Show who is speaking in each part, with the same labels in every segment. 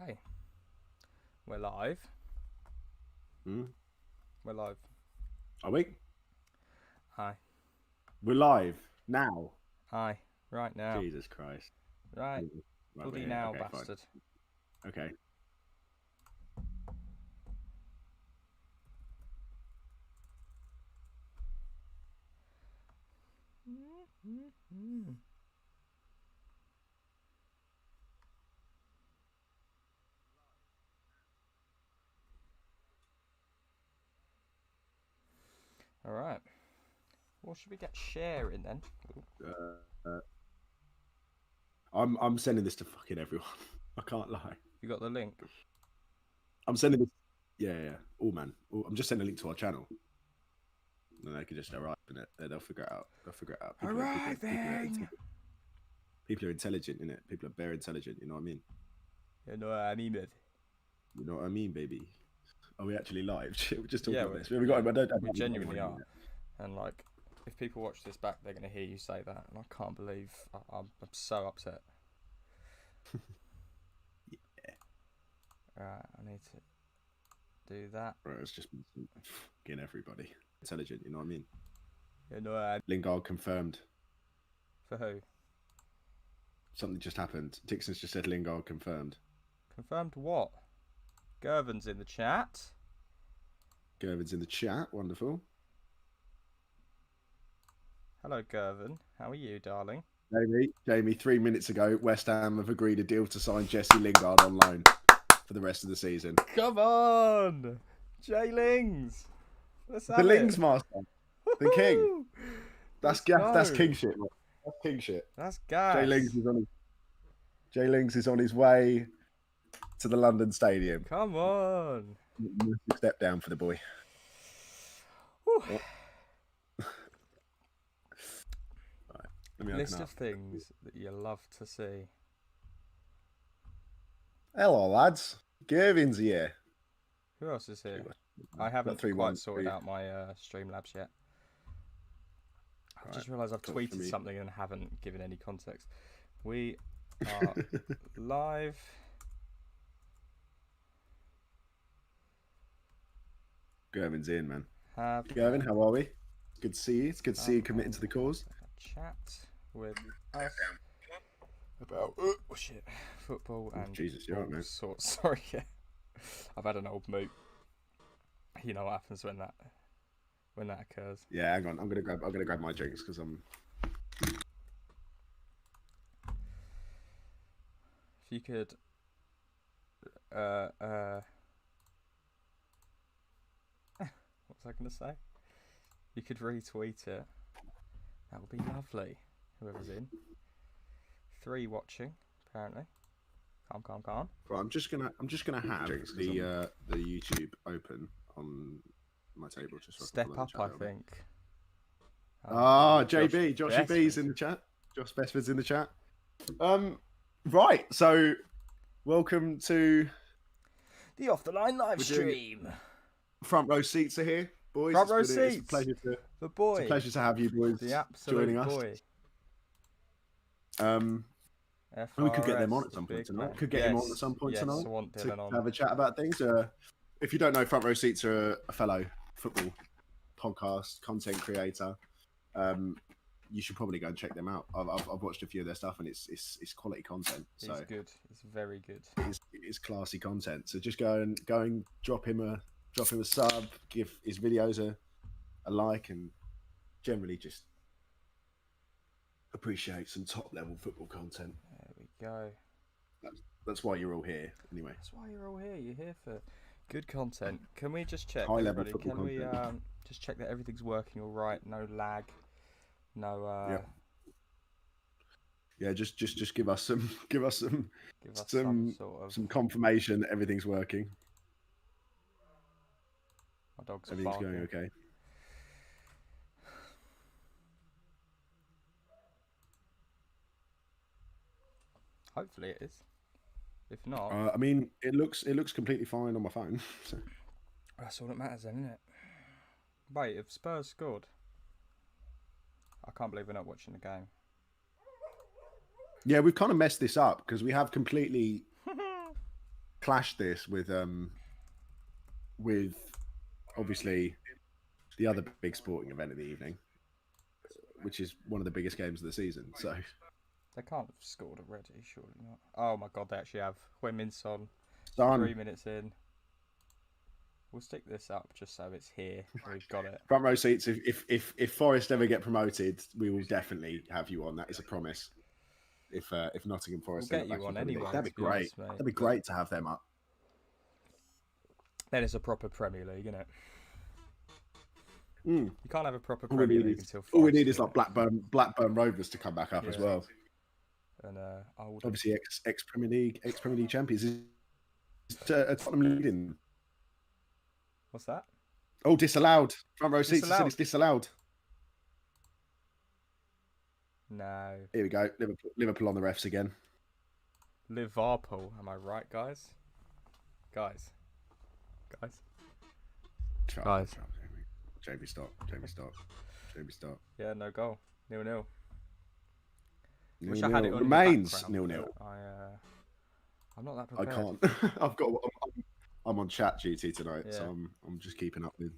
Speaker 1: Okay. We're live.
Speaker 2: Hmm?
Speaker 1: We're live.
Speaker 2: Are we?
Speaker 1: Hi.
Speaker 2: We're live now.
Speaker 1: Hi. Right now.
Speaker 2: Jesus Christ.
Speaker 1: Right.
Speaker 2: Right,
Speaker 1: Bloody
Speaker 2: we're here.
Speaker 1: now,
Speaker 2: Okay,
Speaker 1: bastard.
Speaker 2: fine. Okay.
Speaker 1: All right. Well, should we get sharing then?
Speaker 2: I'm sending this to fucking everyone. I can't lie.
Speaker 1: You got the link?
Speaker 2: I'm sending this. Yeah. Oh man. I'm just sending a link to our channel. And they can just arrive in it. They'll figure it out.
Speaker 1: Arriving.
Speaker 2: People are intelligent, innit? People are very intelligent. You know what I mean?
Speaker 1: You know what I mean, mate.
Speaker 2: You know what I mean, baby? Are we actually live? We're just talking about this.
Speaker 1: We genuinely are. And like, if people watch this back, they're gonna hear you say that, and I can't believe I'm so upset.
Speaker 2: Yeah.
Speaker 1: Right, I need to do that.
Speaker 2: Right, it's just fucking everybody intelligent. You know what I mean?
Speaker 1: You know what I mean.
Speaker 2: Lingard confirmed.
Speaker 1: For who?
Speaker 2: Something just happened. Dixon's just said Lingard confirmed.
Speaker 1: Confirmed what? Gervin's in the chat.
Speaker 2: Gervin's in the chat. Wonderful.
Speaker 1: Hello, Gervin. How are you, darling?
Speaker 2: Jamie, 3 minutes ago, West Ham have agreed a deal to sign Jesse Lingard on loan for the rest of the season.
Speaker 1: Come on! Jay Lings! Let's have
Speaker 2: the Lings
Speaker 1: it.
Speaker 2: Master. The King. That's king shit. That's king shit.
Speaker 1: That's gas.
Speaker 2: Jay Lings is on his way to the London Stadium.
Speaker 1: Come on.
Speaker 2: Step down for the boy.
Speaker 1: List of things that you love to see.
Speaker 2: Hello, lads. Gervin's here.
Speaker 1: Who else is here? I haven't quite sorted out my Streamlabs yet. I just realised I've tweeted something and haven't given any context. We are live.
Speaker 2: Gervin's in, man. Gervin, how are we? Good to see you. It's good to see you committing to the cause.
Speaker 1: Chat with us about football and
Speaker 2: Jesus, you're right, man.
Speaker 1: Sorry, yeah. I've had an old moot. You know what happens when that occurs.
Speaker 2: Yeah, hang on. I'm gonna grab my drinks because I'm.
Speaker 1: If you could, what's I gonna say? You could retweet it. That would be lovely. Whoever's in. 3 watching apparently. Calm.
Speaker 2: Right, I'm just gonna have the YouTube open on my table just so
Speaker 1: Step up, I think.
Speaker 2: JB, Joshy B's in the chat. Josh Bestford's in the chat. Right, so welcome to
Speaker 1: the Off the Line live stream.
Speaker 2: Front row seats are here, boys.
Speaker 1: Front row seats.
Speaker 2: It's a pleasure to have you boys
Speaker 1: the absolute
Speaker 2: joining
Speaker 1: boy.
Speaker 2: us. We could get them on at some point tonight. To have a chat about things. If you don't know, Front Row Seats are a fellow football podcast content creator. You should probably go and check them out. I've watched a few of their stuff and it's quality content. So
Speaker 1: it's good. It's very good.
Speaker 2: It's classy content. So just go and drop him a sub, give his videos a like, and generally just appreciate some top level football content.
Speaker 1: There we go.
Speaker 2: That's why you're all here, anyway.
Speaker 1: That's why you're all here. You're here for good content. Can we just check?
Speaker 2: High level football content.
Speaker 1: Can we just check that everything's working all right? No lag. No.
Speaker 2: Yeah. Just give us some some confirmation that everything's working.
Speaker 1: My dog's
Speaker 2: everything's
Speaker 1: barking.
Speaker 2: going okay.
Speaker 1: Hopefully it is. If not,
Speaker 2: I mean, it looks completely fine on my phone. So.
Speaker 1: That's all that matters, then, isn't it? Wait, if Spurs scored, I can't believe we're not watching the game.
Speaker 2: Yeah, we've kind of messed this up because we have completely clashed this with obviously the other big sporting event of the evening, which is one of the biggest games of the season. So
Speaker 1: they can't have scored already, surely not. Oh my god, they actually have. Women's on 3 minutes in. We'll stick this up just so it's here. We've got it.
Speaker 2: Front row seats. If Forest ever get promoted, we will definitely have you on. That is a promise. If Nottingham Forest
Speaker 1: we'll get you on anyway,
Speaker 2: that'd be great. Honest, that'd be great to have them up.
Speaker 1: Then it's a proper Premier League, isn't it?
Speaker 2: Mm.
Speaker 1: You can't have a proper Premier League until Forest.
Speaker 2: All we need is like Blackburn Rovers to come back up as well.
Speaker 1: And
Speaker 2: obviously ex Premier League champions. Is Tottenham leading?
Speaker 1: What's that?
Speaker 2: Oh, disallowed. Front row seats said it's disallowed.
Speaker 1: No.
Speaker 2: Here we go. Liverpool on the refs again.
Speaker 1: Liverpool. Am I right, guys? Guys.
Speaker 2: Jamie, stop.
Speaker 1: Yeah, no goal. 0-0.
Speaker 2: Wish I had it on remains 0-0.
Speaker 1: I'm not that prepared.
Speaker 2: I can't. I'm on chat duty tonight, so I'm just keeping up with.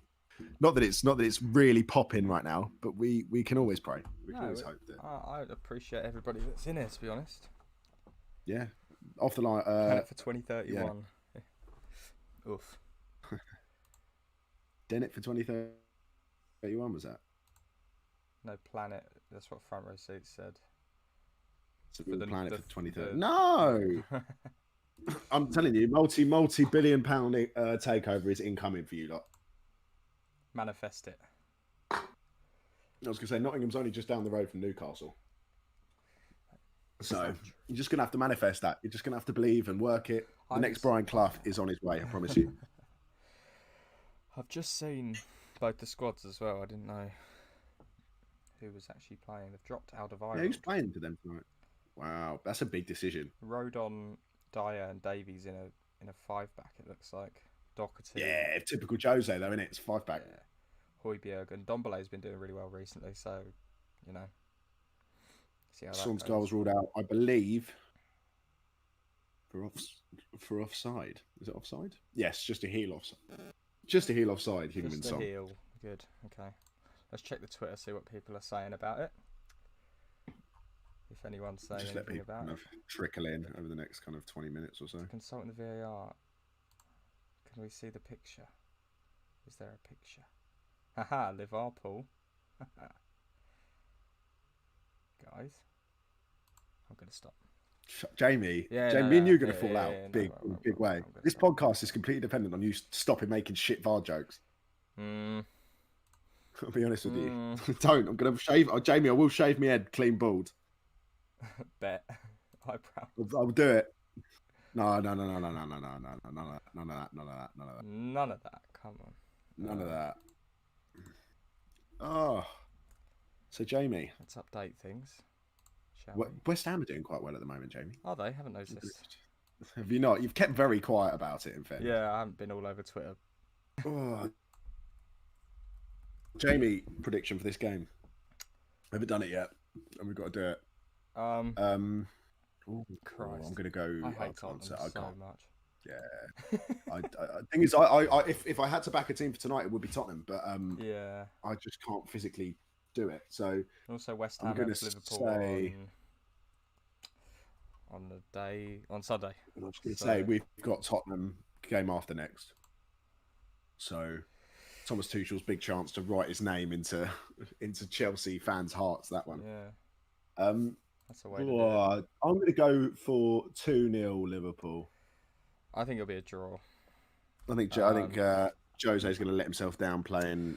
Speaker 2: Not that it's really popping right now, but we can always pray. We can always hope that.
Speaker 1: I appreciate everybody that's in here, to be honest.
Speaker 2: Yeah, off the line.
Speaker 1: Planet for 2031. Yeah. Oof.
Speaker 2: Dennett for 2031 was that?
Speaker 1: No, Planet. That's what Front Row Seats said.
Speaker 2: So for Planet for 2030. No. I'm telling you, multi-billion-pound takeover is incoming for you lot.
Speaker 1: Manifest it.
Speaker 2: I was going to say, Nottingham's only just down the road from Newcastle. So you're just going to have to manifest that. You're just going to have to believe and work it. The next Brian Clough is on his way, I promise you.
Speaker 1: I've just seen both the squads as well. I didn't know who was actually playing. They've dropped out of Ireland.
Speaker 2: Yeah, who's playing for them tonight? Wow, that's a big decision.
Speaker 1: Rodon, Dyer and Davies in a 5-back, it looks like. Doherty.
Speaker 2: Yeah, typical Jose though, isn't it? It's 5-back.
Speaker 1: Yeah. Højbjerg and Dombele's been doing really well recently, so you know. See how that
Speaker 2: goes. Ruled out, I believe, for offside. Is it offside? Yes, just a heel offside. Just a heel offside.
Speaker 1: Just a heel. Good. Okay. Let's check the Twitter, see what people are saying about it. If anyone's saying
Speaker 2: just
Speaker 1: anything
Speaker 2: let people
Speaker 1: about
Speaker 2: kind of trickle in over the next kind of 20 minutes or so.
Speaker 1: Consulting the VAR. Can we see the picture? Is there a picture? Haha, Liverpool. Guys, I'm going to stop.
Speaker 2: Jamie, me and you are going to fall out big way. This podcast is completely dependent on you stopping making shit VAR jokes. I'll be honest with you. Don't. I'm going to shave. Jamie, I will shave my head clean bald.
Speaker 1: Bet. Eyebrow.
Speaker 2: I'll do it. No. None of that. Come on. None of that. Oh. So, Jamie.
Speaker 1: Let's update things.
Speaker 2: West Ham are doing quite well at the moment, Jamie.
Speaker 1: Are they? Haven't noticed.
Speaker 2: Have you not? You've kept very quiet about it, in fairness.
Speaker 1: Yeah, I haven't been all over Twitter.
Speaker 2: Oh. Jamie, prediction for this game. I haven't done it yet, and we've got to do it.
Speaker 1: Christ.
Speaker 2: I'm gonna go.
Speaker 1: I hate Tottenham so much.
Speaker 2: Yeah. Thing is, if I had to back a team for tonight, it would be Tottenham. But
Speaker 1: yeah,
Speaker 2: I just can't physically do it. So
Speaker 1: also West Ham against Liverpool on Sunday.
Speaker 2: I was going to say we've got Tottenham game after next. So Thomas Tuchel's big chance to write his name into Chelsea fans' hearts. That one.
Speaker 1: Yeah. That's a way.
Speaker 2: I'm going to go for 2-0 Liverpool.
Speaker 1: I think it'll be a draw.
Speaker 2: I think Jose's going to let himself down playing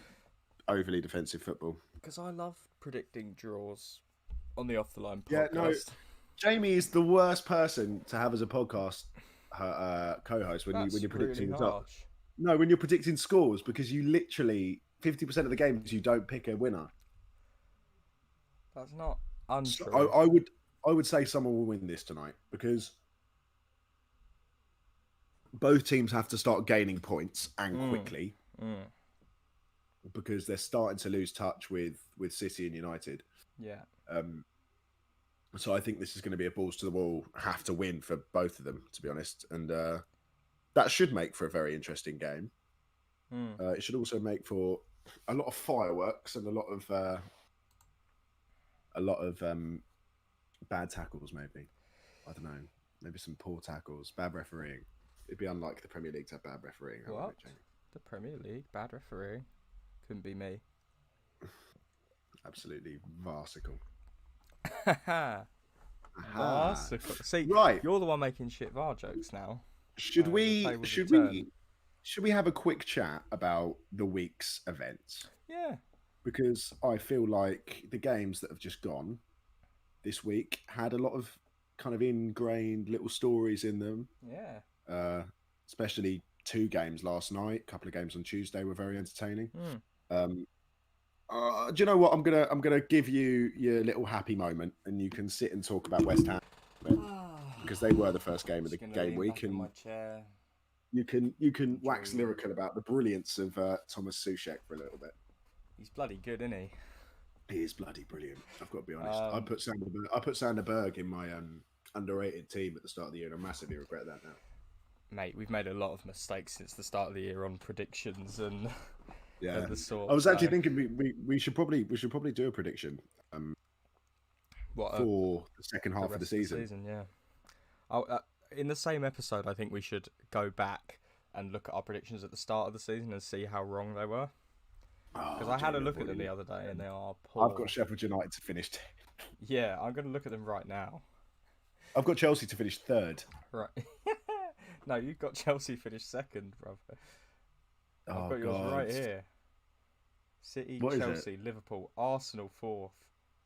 Speaker 2: overly defensive football.
Speaker 1: Because I love predicting draws on the Off the Line podcast.
Speaker 2: Yeah, no, Jamie is the worst person to have as a podcast co-host when you're predicting results. No, when you're predicting scores, because you literally 50% of the games you don't pick a winner.
Speaker 1: That's not untrue.
Speaker 2: So I would say someone will win this tonight because both teams have to start gaining points and quickly because they're starting to lose touch with City and United.
Speaker 1: Yeah.
Speaker 2: So I think this is going to be a balls to the wall, have to win for both of them, to be honest. And that should make for a very interesting game. It should also make for a lot of fireworks and a lot of bad tackles. Maybe, I don't know. Maybe some poor tackles, bad refereeing. It'd be unlike the Premier League to have bad refereeing.
Speaker 1: What? The Premier League? Bad refereeing? Couldn't be me.
Speaker 2: Absolutely farcical.
Speaker 1: Farcical. See,
Speaker 2: right.
Speaker 1: You're the one making shit VAR jokes now.
Speaker 2: Should we have a quick chat about the week's events?
Speaker 1: Yeah.
Speaker 2: Because I feel like the games that have just gone this week had a lot of kind of ingrained little stories in them.
Speaker 1: Yeah.
Speaker 2: Especially 2 games last night. A couple of games on Tuesday were very entertaining. Do you know what? I'm gonna give you your little happy moment, and you can sit and talk about West Ham because they were the first game of the game week, and
Speaker 1: my chair.
Speaker 2: you can wax lyrical about the brilliance of Thomas Souček for a little bit.
Speaker 1: He's bloody good, isn't he?
Speaker 2: He is bloody brilliant. I've got to be honest. I put Sander Berg in my underrated team at the start of the year, and I massively regret that now.
Speaker 1: Mate, we've made a lot of mistakes since the start of the year on predictions and.
Speaker 2: Yeah,
Speaker 1: the sort,
Speaker 2: I was actually thinking we should probably do a prediction for the second half of the season.
Speaker 1: Yeah. In the same episode, I think we should go back and look at our predictions at the start of the season and see how wrong they were. Because I had a look at them the other day and they are poor.
Speaker 2: I've got Sheffield United to finish.
Speaker 1: Yeah, I'm going to look at them right now.
Speaker 2: I've got Chelsea to finish 3rd.
Speaker 1: Right. No, you've got Chelsea finish 2nd, brother. I've got yours right here. City, Chelsea, Liverpool, Arsenal 4th,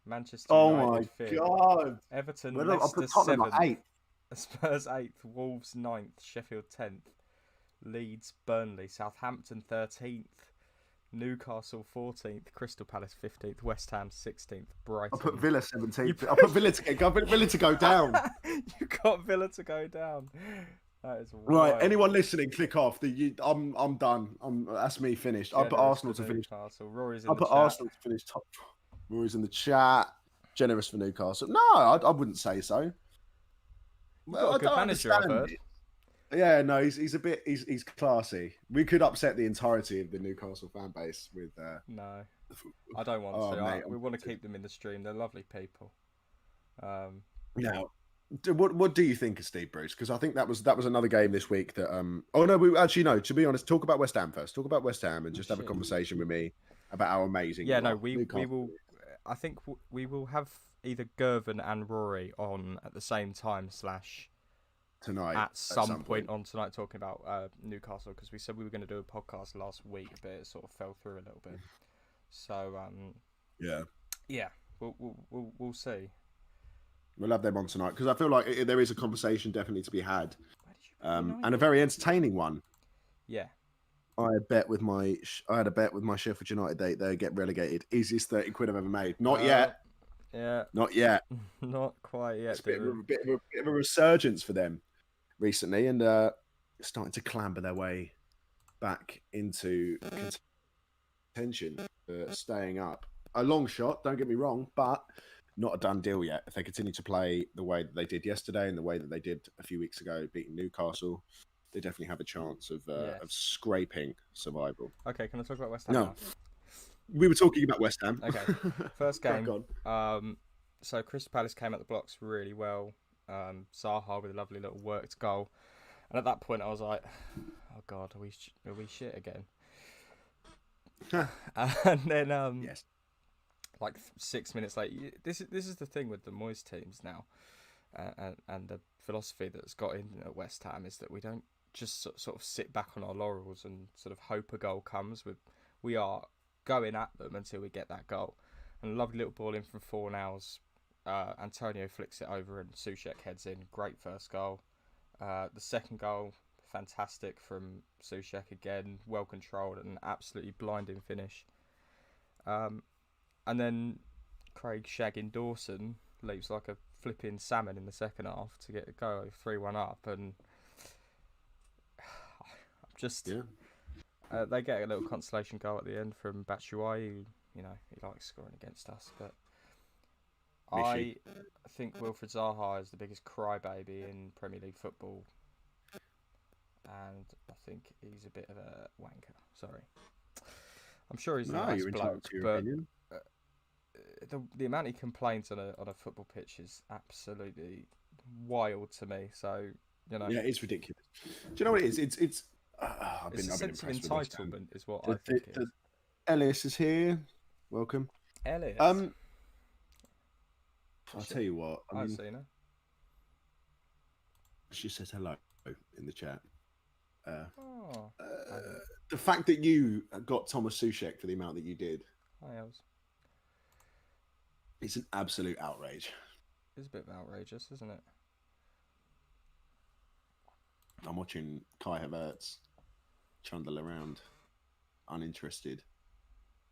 Speaker 1: Manchester United 5th.
Speaker 2: God.
Speaker 1: Everton, Leicester 7th, Spurs 8th, Wolves 9th, Sheffield 10th, Leeds, Burnley, Southampton 13th, Newcastle 14th, Crystal Palace 15th, West Ham 16th, Brighton.
Speaker 2: I put Villa 17th. I put Villa to go down.
Speaker 1: You got Villa to go down. That is
Speaker 2: right. Anyone listening, click off. I'm done. That's me finished. I put Arsenal to finish.
Speaker 1: Rory's in the chat.
Speaker 2: Arsenal to finish top. Rory's in the chat. Generous for Newcastle. No, I wouldn't say so.
Speaker 1: Well, a good manager, I've heard.
Speaker 2: Yeah, no, he's a bit. He's classy. We could upset the entirety of the Newcastle fan base with.
Speaker 1: No, I don't want to. Mate, we want to keep them in the stream. They're lovely people.
Speaker 2: Now. What do you think of Steve Bruce? Because I think that was another game this week that oh no, we actually no. To be honest, talk about West Ham first. Talk about West Ham and just have a conversation with me about how amazing.
Speaker 1: Yeah, no, we will. I think we will have either Gervin and Rory on at the same time /
Speaker 2: tonight
Speaker 1: at some point on tonight talking about Newcastle, because we said we were going to do a podcast last week, but it sort of fell through a little bit. So yeah, we'll see.
Speaker 2: We'll have them on tonight because I feel like there is a conversation definitely to be had, and a very entertaining one.
Speaker 1: Yeah,
Speaker 2: I had a bet with my Sheffield United they get relegated. Easiest 30 quid I've ever made. Not yet.
Speaker 1: Yeah,
Speaker 2: not yet.
Speaker 1: Not quite yet.
Speaker 2: It's a bit of a resurgence for them recently, and starting to clamber their way back into contention for staying up. A long shot, don't get me wrong, but not a done deal yet. If they continue to play the way that they did yesterday and the way that they did a few weeks ago, beating Newcastle, they definitely have a chance of scraping survival.
Speaker 1: Okay, can I talk about West Ham?
Speaker 2: No, we were talking about West Ham.
Speaker 1: Okay, first game. So Crystal Palace came at the blocks really well. Zaha with a lovely little worked goal, and at that point I was like, "Oh God, are we shit again?" And then
Speaker 2: yes.
Speaker 1: Like 6 minutes later, this is the thing with the Moyes teams now, and the philosophy that's got in at West Ham is that we don't just sort of sit back on our laurels and sort of hope a goal comes. We are going at them until we get that goal. And a lovely little ball in from Fornals. Antonio flicks it over and Souček heads in. Great first goal. The second goal, fantastic from Souček again, well controlled and absolutely blinding finish. And then Craig shagging Dawson leaps like a flipping salmon in the second half to get a go 3-1 up, and they get a little consolation goal at the end from Batshuayi. He likes scoring against us, but I think Wilfried Zaha is the biggest crybaby in Premier League football. and I think he's a bit of a wanker. Sorry, I'm sure he's a
Speaker 2: No,
Speaker 1: nice
Speaker 2: you're entitled
Speaker 1: bloke,
Speaker 2: to your
Speaker 1: but
Speaker 2: opinion.
Speaker 1: The amount he complains on a football pitch is absolutely wild to me. So
Speaker 2: yeah, it's ridiculous. Do you know what it is? It's I've been
Speaker 1: sense of entitlement is what I think it is.
Speaker 2: Ellis is here. Welcome,
Speaker 1: Ellis.
Speaker 2: I'll tell you what.
Speaker 1: I've seen her.
Speaker 2: She says hello in the chat. The fact that you got Thomas Soucek for the amount that you did.
Speaker 1: Hi, Els.
Speaker 2: It's an absolute outrage.
Speaker 1: It's a bit outrageous, isn't it?
Speaker 2: I'm watching Kai Havertz trundle around, uninterested,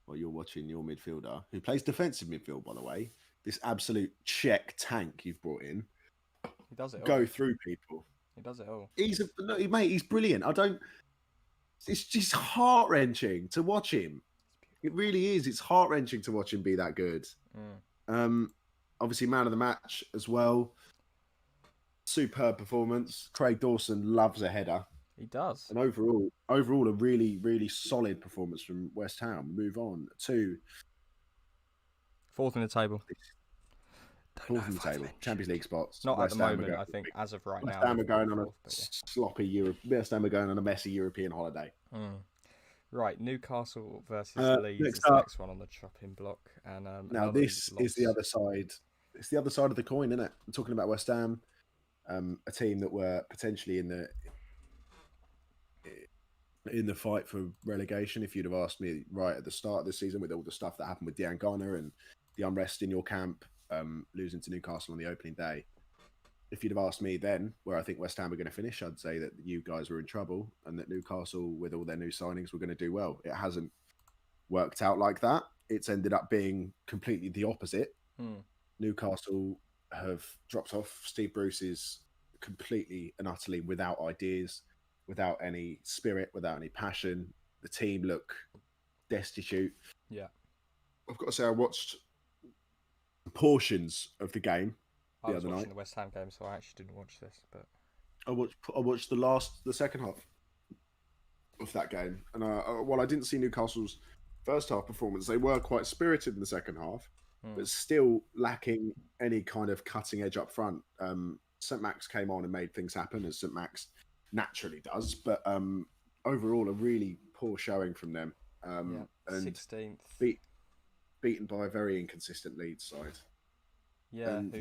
Speaker 2: while you're watching your midfielder, who plays defensive midfield, by the way. This absolute Czech tank you've brought in.
Speaker 1: He does it all.
Speaker 2: Go through people.
Speaker 1: He does it all.
Speaker 2: Mate, he's brilliant. It's just heart-wrenching to watch him. It really is. It's heart-wrenching to watch him be that good. Obviously, man of the match as well. Superb performance. Craig Dawson loves a header.
Speaker 1: He does.
Speaker 2: And overall, a really, really solid performance from West Ham. Move on to
Speaker 1: fourth in the table.
Speaker 2: Fourth in the table. Champions League spots.
Speaker 1: Not West at the moment, I think, as of right now.
Speaker 2: West Ham are going on a sloppy West Ham are going on a messy European holiday.
Speaker 1: Right, Newcastle versus Leeds is the next one on the chopping block. And
Speaker 2: now this is the other side. It's the other side of the coin, isn't it? I'm talking about West Ham, a team that were potentially in the fight for relegation. If you'd have asked me right at the start of the season, with all the stuff that happened with Diangana and the unrest in your camp, losing to Newcastle on the opening day. If you'd have asked me then where I think West Ham are going to finish, I'd say that you guys were in trouble and that Newcastle, with all their new signings, were going to do well. It hasn't worked out like that. It's ended up being completely the opposite. Newcastle have dropped off. Steve Bruce is completely and utterly without ideas, without any spirit, without any passion. The team look destitute.
Speaker 1: Yeah.
Speaker 2: I've got to say, I watched portions of the game
Speaker 1: I was
Speaker 2: other
Speaker 1: watching
Speaker 2: night.
Speaker 1: The West Ham game, so I actually didn't watch this, but
Speaker 2: I watched the second half of that game, and while I didn't see Newcastle's first half performance, they were quite spirited in the second half, but still lacking any kind of cutting edge up front. St Max came on and made things happen, as St Max naturally does, but overall a really poor showing from them. And
Speaker 1: 16th,
Speaker 2: beaten by a very inconsistent Leeds side. 16th.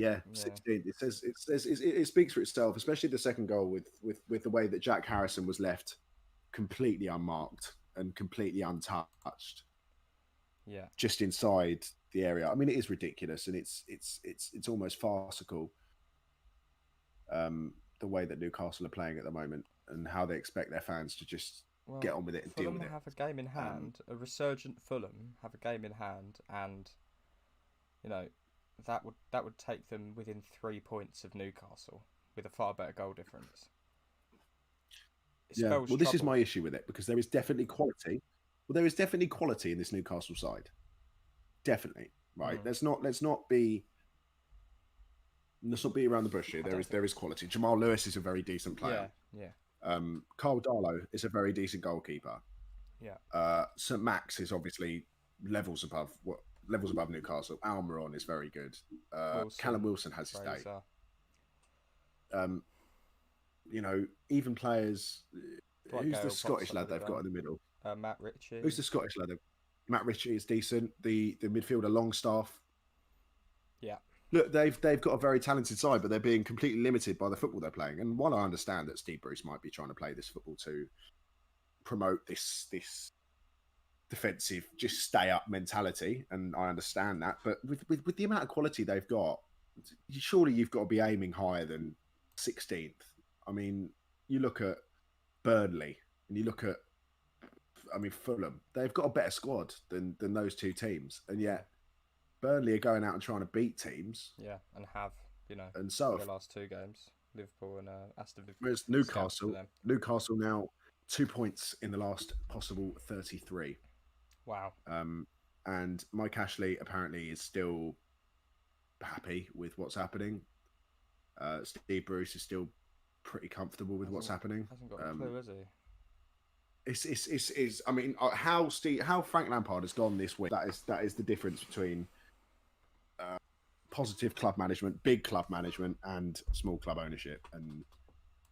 Speaker 2: It speaks for itself, especially the second goal with the way that Jack Harrison was left completely unmarked and completely untouched.
Speaker 1: Yeah,
Speaker 2: just inside the area. I mean, it is ridiculous, and it's almost farcical. The way that Newcastle are playing at the moment, and how they expect their fans to just get on with it and deal with it.
Speaker 1: Fulham have a game in hand. A resurgent Fulham have a game in hand, and that would take them within 3 points of Newcastle with a far better goal difference.
Speaker 2: Well, this is my issue with it, because there is definitely quality. Well, there is definitely quality in this Newcastle side. Definitely, right? Let's not be around the bush here. There is quality. Jamal Lewis is a very decent player.
Speaker 1: Yeah.
Speaker 2: Carl Darlow is a very decent goalkeeper.
Speaker 1: Yeah.
Speaker 2: St Max is obviously levels above Newcastle. Almiron is very good. Callum Wilson has his day. Even players. Who's the Scottish lad they've got in the middle?
Speaker 1: Matt Ritchie.
Speaker 2: Who's the Scottish lad? Matt Ritchie is decent. The midfielder Longstaff.
Speaker 1: Yeah.
Speaker 2: Look, they've got a very talented side, but they're being completely limited by the football they're playing. And while I understand that Steve Bruce might be trying to play this football to promote this defensive, just stay up mentality, and I understand that, but with the amount of quality they've got, surely you've got to be aiming higher than 16th. I mean, you look at Burnley and you look at, Fulham. They've got a better squad than those two teams, and yet Burnley are going out and trying to beat teams.
Speaker 1: Yeah, and have
Speaker 2: and so
Speaker 1: the last two games, Liverpool and Aston Villa.
Speaker 2: Whereas Newcastle now 2 points in the last possible 33.
Speaker 1: Wow.
Speaker 2: And Mike Ashley apparently is still happy with what's happening. Steve Bruce is still pretty comfortable with what's happening.
Speaker 1: Hasn't got a clue, has he?
Speaker 2: It's. I mean, how Frank Lampard has gone this week. That is the difference between positive club management, big club management, and small club ownership, and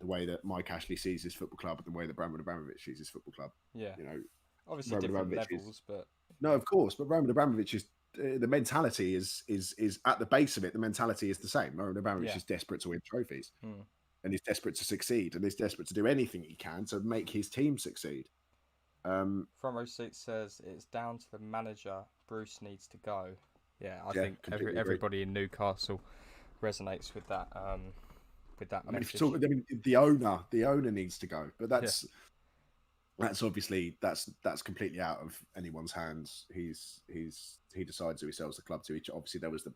Speaker 2: the way that Mike Ashley sees his football club, and the way that Roman Abramovich sees his football club.
Speaker 1: Yeah, obviously
Speaker 2: Roman
Speaker 1: different
Speaker 2: Abramovich
Speaker 1: levels, but
Speaker 2: no, of course. But Roman Abramovich is the mentality is at the base of it. The mentality is the same. Roman Abramovich is desperate to win trophies. And he's desperate to succeed, and he's desperate to do anything he can to make his team succeed.
Speaker 1: Front Row Seat says it's down to the manager. Bruce needs to go. Yeah, I think everybody in Newcastle resonates with that. Message.
Speaker 2: The owner needs to go, but that's obviously that's completely out of anyone's hands. He decides who he sells the club to. Obviously, there was the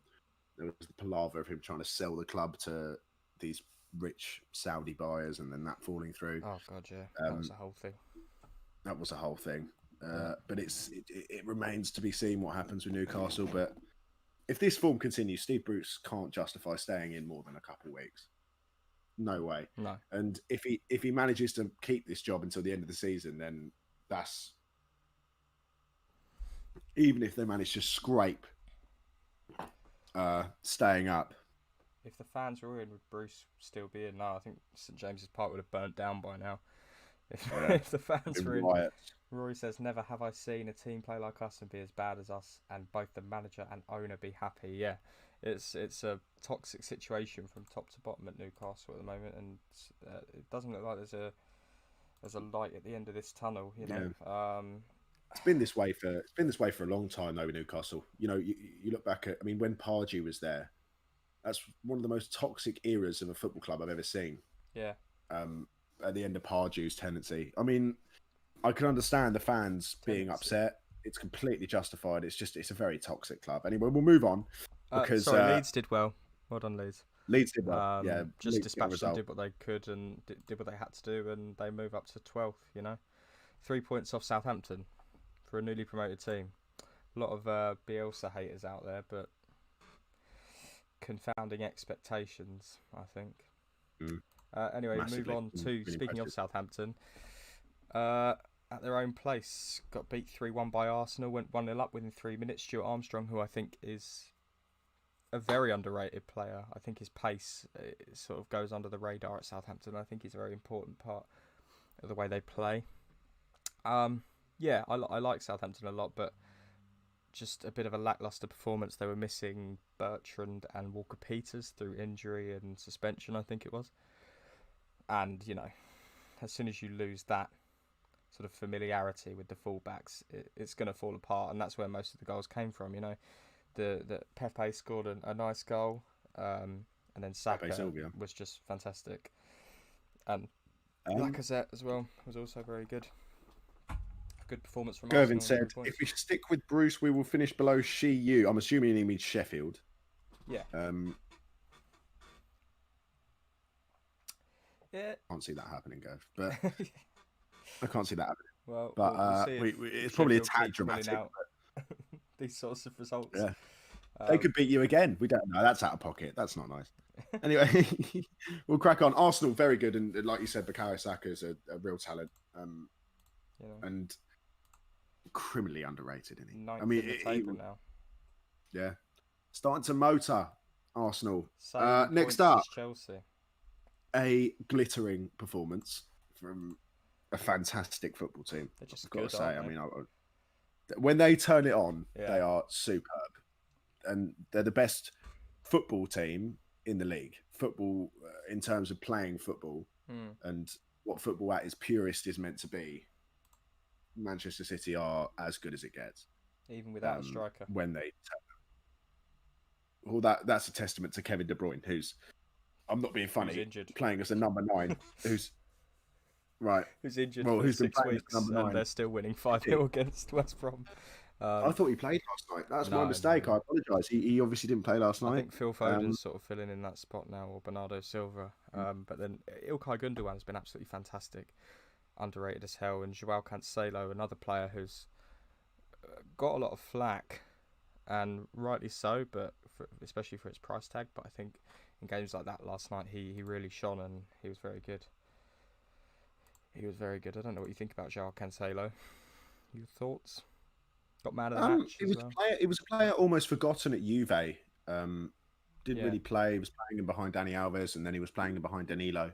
Speaker 2: palaver of him trying to sell the club to these rich Saudi buyers, and then that falling through.
Speaker 1: Oh god, yeah, that was a whole thing.
Speaker 2: That was a whole thing. But it remains to be seen what happens with Newcastle. But if this form continues, Steve Bruce can't justify staying in more than a couple of weeks. No way.
Speaker 1: No.
Speaker 2: And if he manages to keep this job until the end of the season, then that's, even if they manage to scrape staying up.
Speaker 1: If the fans were in, would Bruce still be in? No, I think St James's Park would have burnt down by now. If the fans were in. Rory says, never have I seen a team play like us and be as bad as us, and both the manager and owner be happy. Yeah, it's a toxic situation from top to bottom at Newcastle at the moment, and it doesn't look like there's a light at the end of this tunnel. You know,
Speaker 2: it's been this way for a long time though with Newcastle. You know, you look back at, I mean, when Pardew was there, that's one of the most toxic eras of a football club I've ever seen.
Speaker 1: Yeah.
Speaker 2: At the end of Pardew's tenancy, I mean, I can understand the fans being upset. It's completely justified. It's a very toxic club. Anyway, we'll move on because
Speaker 1: Leeds did well. Well done, Leeds.
Speaker 2: Leeds did well.
Speaker 1: Just dispatched them, did what they could, and did what they had to do, and they move up to 12th. You know, 3 points off Southampton for a newly promoted team. A lot of Bielsa haters out there, but confounding expectations, I think. Anyway,
Speaker 2: Massively.
Speaker 1: Move on to
Speaker 2: Really
Speaker 1: speaking
Speaker 2: impressive.
Speaker 1: of Southampton. At their own place, got beat 3-1 by Arsenal, went 1-0 up within 3 minutes. Stuart Armstrong, who I think is a very underrated player. I think his pace sort of goes under the radar at Southampton. I think he's a very important part of the way they play. I like Southampton a lot, but just a bit of a lacklustre performance. They were missing Bertrand and Walker-Peters through injury and suspension, I think it was. And, you know, as soon as you lose that sort of familiarity with the fullbacks, it's going to fall apart, and that's where most of the goals came from. You know, the Pepe scored a nice goal, and then Saka was just fantastic, and Lacazette as well was also very good. Good performance from
Speaker 2: Gervin
Speaker 1: Arsenal.
Speaker 2: said, if we stick with Bruce, we will finish below She-U. I'm assuming he means Sheffield.
Speaker 1: Yeah. Yeah.
Speaker 2: Can't see that happening, Gov. But I can't see that happening.
Speaker 1: Well,
Speaker 2: but it's probably a tad dramatic.
Speaker 1: These sorts of results.
Speaker 2: Yeah. They could beat you again. We don't know. That's out of pocket. That's not nice. Anyway, we'll crack on. Arsenal, very good. And like you said, Bukayo Saka is a real talent. And criminally underrated, isn't he?
Speaker 1: I mean, in the table now.
Speaker 2: Yeah. Starting to motor Arsenal.
Speaker 1: Same
Speaker 2: next up,
Speaker 1: Chelsea.
Speaker 2: A glittering performance from a fantastic football team.
Speaker 1: They're just
Speaker 2: I've got
Speaker 1: good,
Speaker 2: to say,
Speaker 1: aren't
Speaker 2: I
Speaker 1: they?
Speaker 2: mean, when they turn it on, they are superb, and they're the best football team in the league. Football, in terms of playing football, and what football at its purest is meant to be. Manchester City are as good as it gets,
Speaker 1: even without a striker.
Speaker 2: When they, well, that's a testament to Kevin De Bruyne, who's, I'm not being funny, playing as a number 9, who's
Speaker 1: injured for 6 weeks, and they're still winning 5-0 against West Brom.
Speaker 2: I thought he played last night. That's my mistake. No. I apologise. He obviously didn't play last night.
Speaker 1: I think Phil Foden's sort of filling in that spot now, or Bernardo Silva. But then Ilkay Gundogan's been absolutely fantastic, underrated as hell, and Joao Cancelo, another player who's got a lot of flack, and rightly so. But especially for its price tag. But I think in games like that last night, he really shone and he was very good. He was very good. I don't know what you think about João Cancelo. Your thoughts? Got man of the match
Speaker 2: as well. He was a player almost forgotten at Juve. Didn't really play. He was playing him behind Dani Alves, and then he was playing him behind Danilo.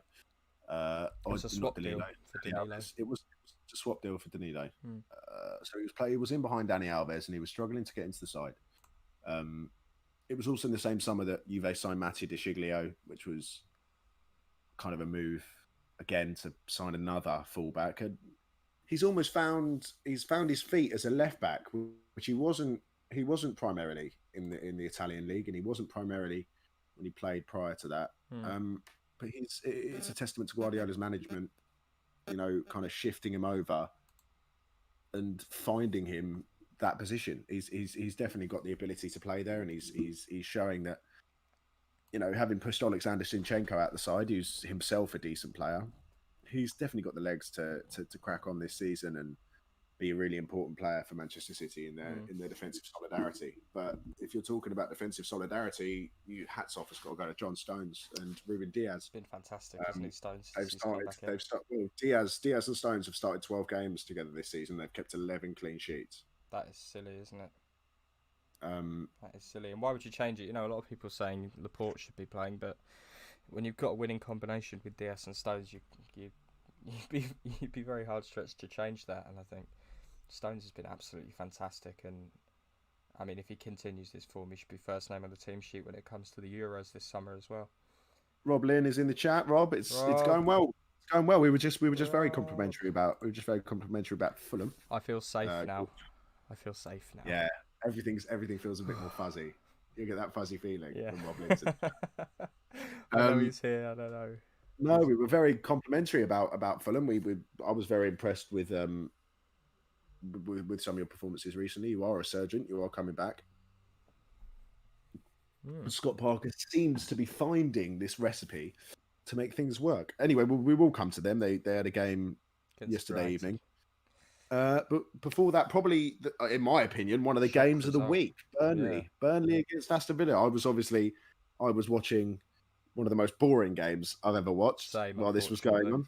Speaker 1: It was a swap deal for Danilo.
Speaker 2: It was a swap deal for Danilo. So he was in behind Dani Alves, and he was struggling to get into the side. It was also in the same summer that Juve signed Mattia De Sciglio, which was kind of a move again to sign another fullback. And he's found his feet as a left back, which he wasn't primarily in the Italian league, and he wasn't primarily when he played prior to that. But it's a testament to Guardiola's management, kind of shifting him over and finding him that position. He's definitely got the ability to play there, and he's showing that, having pushed Alexander Zinchenko out the side, who's himself a decent player, he's definitely got the legs to crack on this season and be a really important player for Manchester City in their defensive solidarity. But if you're talking about defensive solidarity, hats off has got to go to John Stones and Ruben Diaz.
Speaker 1: It's been fantastic, hasn't it, Stones?
Speaker 2: Diaz and Stones have started 12 games together this season. They've kept 11 clean sheets.
Speaker 1: That is silly, isn't it? That is silly. And why would you change it? A lot of people are saying Laporte should be playing, but when you've got a winning combination with Diaz and Stones, you'd be very hard stretched to change that. And I think Stones has been absolutely fantastic, and I mean, if he continues this form, he should be first name on the team sheet when it comes to the Euros this summer as well.
Speaker 2: Rob Lynn is in the chat. Rob, it's going well. It's going well. We were just very complimentary about Fulham.
Speaker 1: I feel safe now. I feel safe now.
Speaker 2: Yeah, everything feels a bit more fuzzy. You get that fuzzy feeling from Rob Lynn.
Speaker 1: I know he's here. I don't know.
Speaker 2: No, we were very complimentary about Fulham. I was very impressed with some of your performances recently. You are a resurgent. You are coming back. Scott Parker seems to be finding this recipe to make things work. Anyway, we will come to them. They had a game yesterday evening. But before that, probably, in my opinion, one of the games of the week. Burnley against Aston Villa. I was watching one of the most boring games I've ever watched while this was going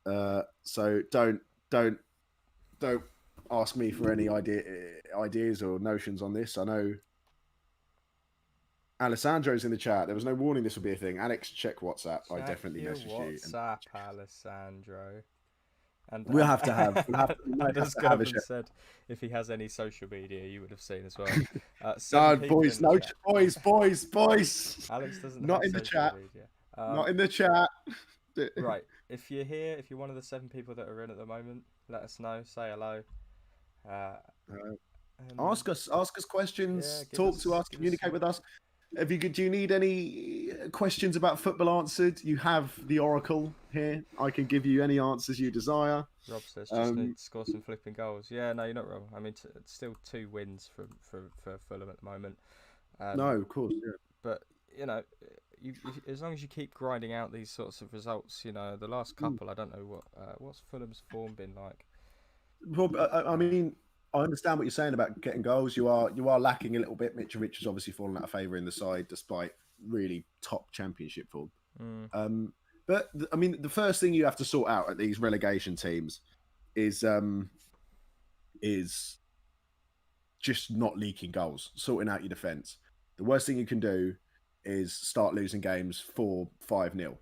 Speaker 2: on. So don't ask me for any ideas or notions on this. I know Alessandro's in the chat. There was no warning this would be a thing. Alex, check WhatsApp. I definitely messaged you.
Speaker 1: WhatsApp, Alessandro. And
Speaker 2: we'll have to have.
Speaker 1: Said if he has any social media, you would have seen as well.
Speaker 2: Boys.
Speaker 1: Alex doesn't.
Speaker 2: Not in the chat. Not in the chat.
Speaker 1: Right. If you're here, if you're one of the 7 people that are in at the moment, let us know. Say hello.
Speaker 2: Ask us questions. Talk to us. Communicate with us. Do you need any questions about football answered? You have the Oracle here. I can give you any answers you desire.
Speaker 1: Rob says just need to score some flipping goals. Yeah, no, you're not wrong. I mean, it's still 2 wins for Fulham at the moment.
Speaker 2: No, of course, yeah.
Speaker 1: But you as long as you keep grinding out these sorts of results, the last couple, I don't know what's Fulham's form been like.
Speaker 2: Rob, I mean, I understand what you're saying about getting goals. You are lacking a little bit. Mitrovic has obviously fallen out of favour in the side, despite really top Championship form. But I mean, the first thing you have to sort out at these relegation teams is just not leaking goals, sorting out your defence. The worst thing you can do is start losing games 4-5-0.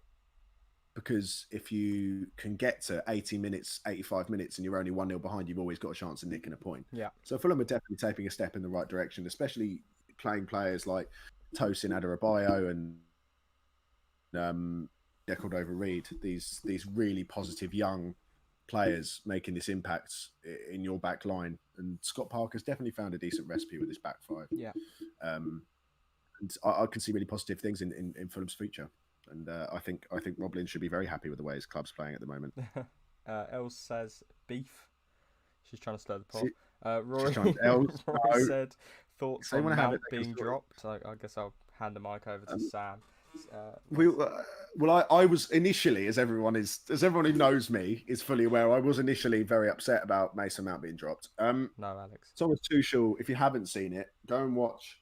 Speaker 2: Because if you can get to 80 minutes, 85 minutes, and you're only 1-0 behind, you've always got a chance of nicking a point.
Speaker 1: Yeah.
Speaker 2: So Fulham are definitely taking a step in the right direction, especially playing players like Tosin Adarabioyo and Cordova-Reid. These really positive young players making this impact in your back line. And Scott Parker's definitely found a decent recipe with his back 5.
Speaker 1: Yeah.
Speaker 2: And I can see really positive things in Fulham's future. And I think Rob Lynn should be very happy with the way his club's playing at the moment.
Speaker 1: Els says beef. She's trying to stir the pot. Rory said thoughts on Mount being dropped. I guess I'll hand the mic over to Sam.
Speaker 2: I was initially, as everyone who knows me is fully aware, I was initially very upset about Mason Mount being dropped.
Speaker 1: No, Alex.
Speaker 2: Thomas Tuchel, if you haven't seen it, go and watch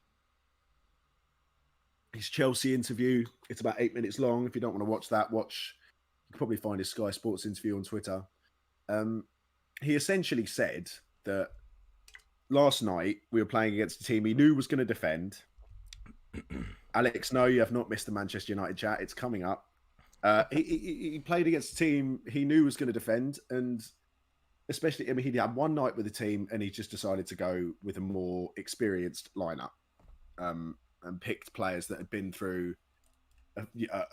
Speaker 2: his Chelsea interview. It's about 8 minutes long. If you don't want to watch that, you can probably find his Sky Sports interview on Twitter. He essentially said that last night we were playing against a team he knew was going to defend. Alex, no, you have not missed the Manchester United chat. It's coming up. He played against a team he knew was going to defend, and especially, he had one night with the team, and he just decided to go with a more experienced lineup, and picked players that had been through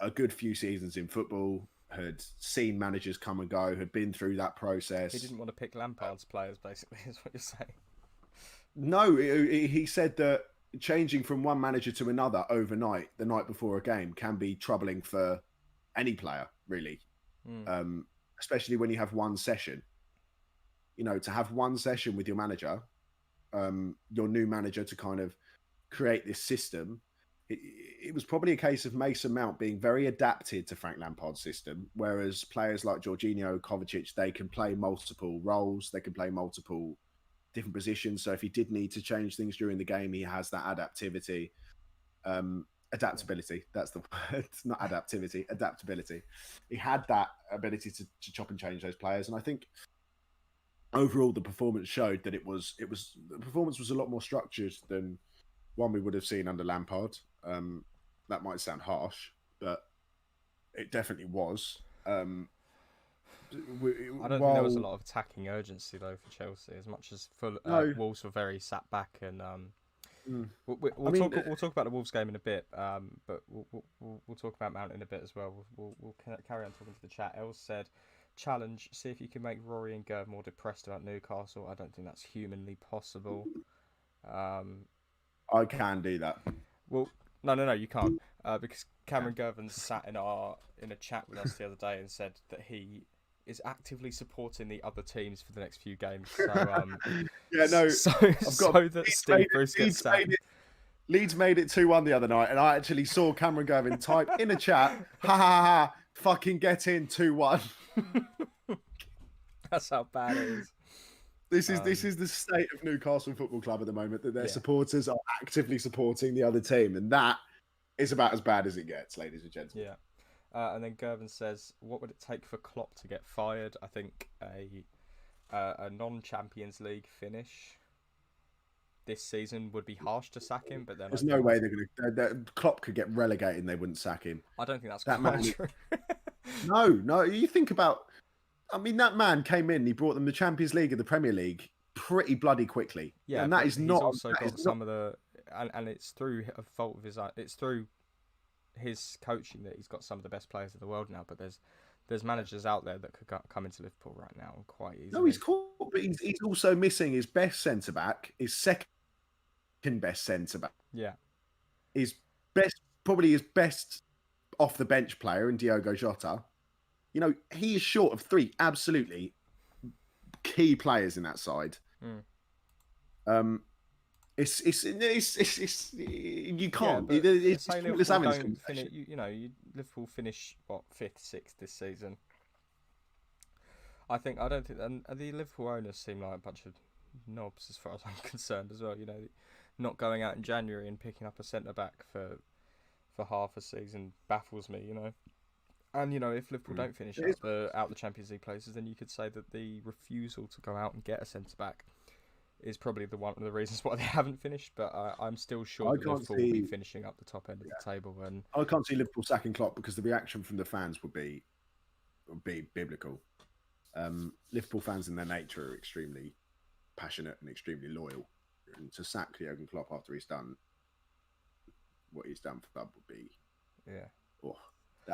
Speaker 2: a good few seasons in football, had seen managers come and go, had been through that process.
Speaker 1: He didn't want to pick Lampard's players, basically, is what you're saying.
Speaker 2: No, he said that changing from one manager to another overnight, the night before a game, can be troubling for any player, really. Especially when you have one session. To have one session with your manager, your new manager, to kind of create this system. It was probably a case of Mason Mount being very adapted to Frank Lampard's system, whereas players like Jorginho, Kovacic, they can play multiple roles, they can play multiple different positions. So if he did need to change things during the game, he has that adaptivity. Adaptability, that's the word. Not adaptivity, adaptability. He had that ability to chop and change those players. And I think overall the performance showed that the performance was a lot more structured than one we would have seen under Lampard. That might sound harsh, but it definitely was.
Speaker 1: I don't think there was a lot of attacking urgency though for Chelsea, as much as Wolves were very sat back, and we'll talk about the Wolves game in a bit, but we'll talk about Mount in a bit as well. We'll carry on talking to the chat. Els said, challenge, see if you can make Rory and Gerv more depressed about Newcastle. I don't think that's humanly possible.
Speaker 2: I can do that.
Speaker 1: Well, no, you can't, because Cameron Gervin sat in a chat with us the other day and said that he is actively supporting the other teams for the next few games. So, so that Steve Bruce gets sacked.
Speaker 2: Leeds made it 2-1 the other night, and I actually saw Cameron Gervin type in a chat, ha ha ha, fucking get in 2-1.
Speaker 1: That's how bad it is.
Speaker 2: This is the state of Newcastle Football Club at the moment, that their supporters are actively supporting the other team, and that is about as bad as it gets, ladies and gentlemen.
Speaker 1: Yeah. And then Gervin says, what would it take for Klopp to get fired? I think a non-Champions League finish this season would be harsh to sack him, but then
Speaker 2: there's no way Klopp could get relegated and they wouldn't sack him.
Speaker 1: I don't think that's quite true.
Speaker 2: No. You think about, that man came in, he brought them the Champions League and the Premier League pretty bloody quickly.
Speaker 1: Yeah,
Speaker 2: and that is not.
Speaker 1: Also got some of the, and it's through a fault of his. It's through his coaching that he's got some of the best players in the world now. But there's managers out there that could come into Liverpool right now quite easily.
Speaker 2: No, he's cool, but he's also missing his best centre back, his second best centre back.
Speaker 1: Yeah,
Speaker 2: probably his best off the bench player in Diogo Jota. He is short of three absolutely key players in that side. It's you can't.
Speaker 1: Yeah,
Speaker 2: it's
Speaker 1: Liverpool finish what 5th, 6th this season. I don't think, and the Liverpool owners seem like a bunch of knobs as far as I'm concerned as well. Not going out in January and picking up a centre back for half a season baffles me. And if Liverpool don't finish out the Champions League places, then you could say that the refusal to go out and get a centre back is probably one of the reasons why they haven't finished. But I'm still sure that Liverpool will be finishing up the top end of the table. And
Speaker 2: I can't see Liverpool sacking Klopp because the reaction from the fans would be biblical. Liverpool fans in their nature are extremely passionate and extremely loyal. And to sack Jurgen Klopp after he's done what he's done for the club would be...
Speaker 1: Yeah.
Speaker 2: Oh.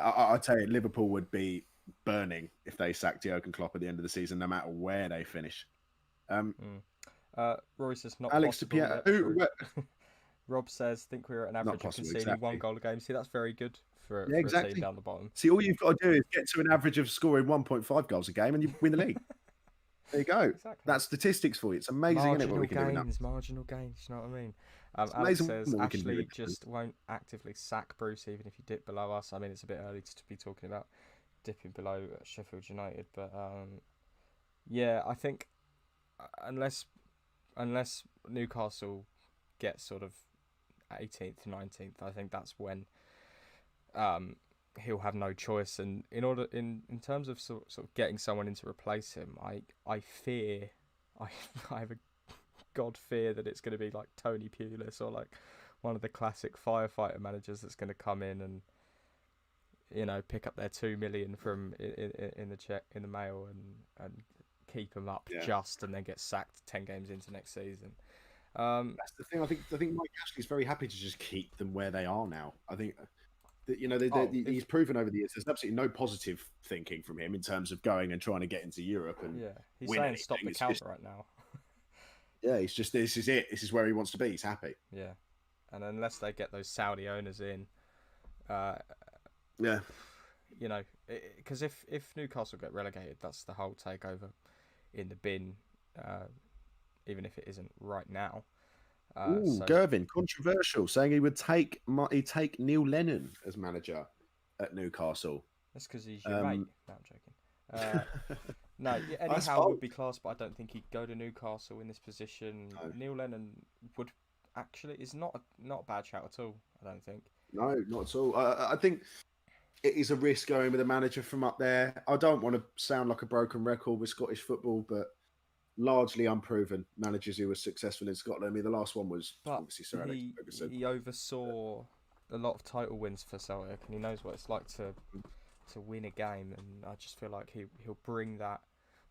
Speaker 2: I tell you, Liverpool would be burning if they sacked Jurgen Klopp at the end of the season, no matter where they finish.
Speaker 1: Rory says not
Speaker 2: Alex
Speaker 1: possible. Rob says, think we're at an average of conceding 1 goal a game. See, that's very good for a team down the bottom.
Speaker 2: See, all you've got to do is get to an average of scoring 1.5 goals a game and you win the league. There you go. Exactly. That's statistics for you. It's amazing, isn't it, what we can do now?
Speaker 1: Marginal gains, you know what I mean? Alex says Ashley just won't actively sack Bruce even if you dip below us. I mean, it's a bit early to be talking about dipping below Sheffield United, but yeah, I think unless Newcastle gets sort of 18th, 19th, I think that's when he'll have no choice. And in terms of sort of getting someone in to replace him, I fear, I have a God fear that it's going to be like Tony Pulis or like one of the classic firefighter managers that's going to come in and, you know, pick up their 2 million from in the check in the mail and keep them up just, and then get sacked 10 games into next season.
Speaker 2: That's the thing. I think Mike Ashley's very happy to just keep them where they are now. I think that, you know, he's proven over the years there's absolutely no positive thinking from him in terms of going and trying to get into Europe and
Speaker 1: he's saying anything. Stop the counter right now.
Speaker 2: Yeah, he's just, this is it. This is where he wants to be. He's happy.
Speaker 1: Yeah, and unless they get those Saudi owners in, you know, because if Newcastle get relegated, that's the whole takeover in the bin, even if it isn't right now.
Speaker 2: Gervin, controversial, saying he would take Neil Lennon as manager at Newcastle.
Speaker 1: That's because he's your mate. No, I'm joking. No, Eddie Howe would be class, but I don't think he'd go to Newcastle in this position. No. Neil Lennon would actually is not a bad shout at all. I don't think.
Speaker 2: No, not at all. I think it is a risk going with a manager from up there. I don't want to sound like a broken record with Scottish football, but largely unproven managers who were successful in Scotland. I mean, the last one was obviously Sir Alex Ferguson.
Speaker 1: He oversaw a lot of title wins for Celtic, and he knows what it's like to win a game. And I just feel like he'll bring that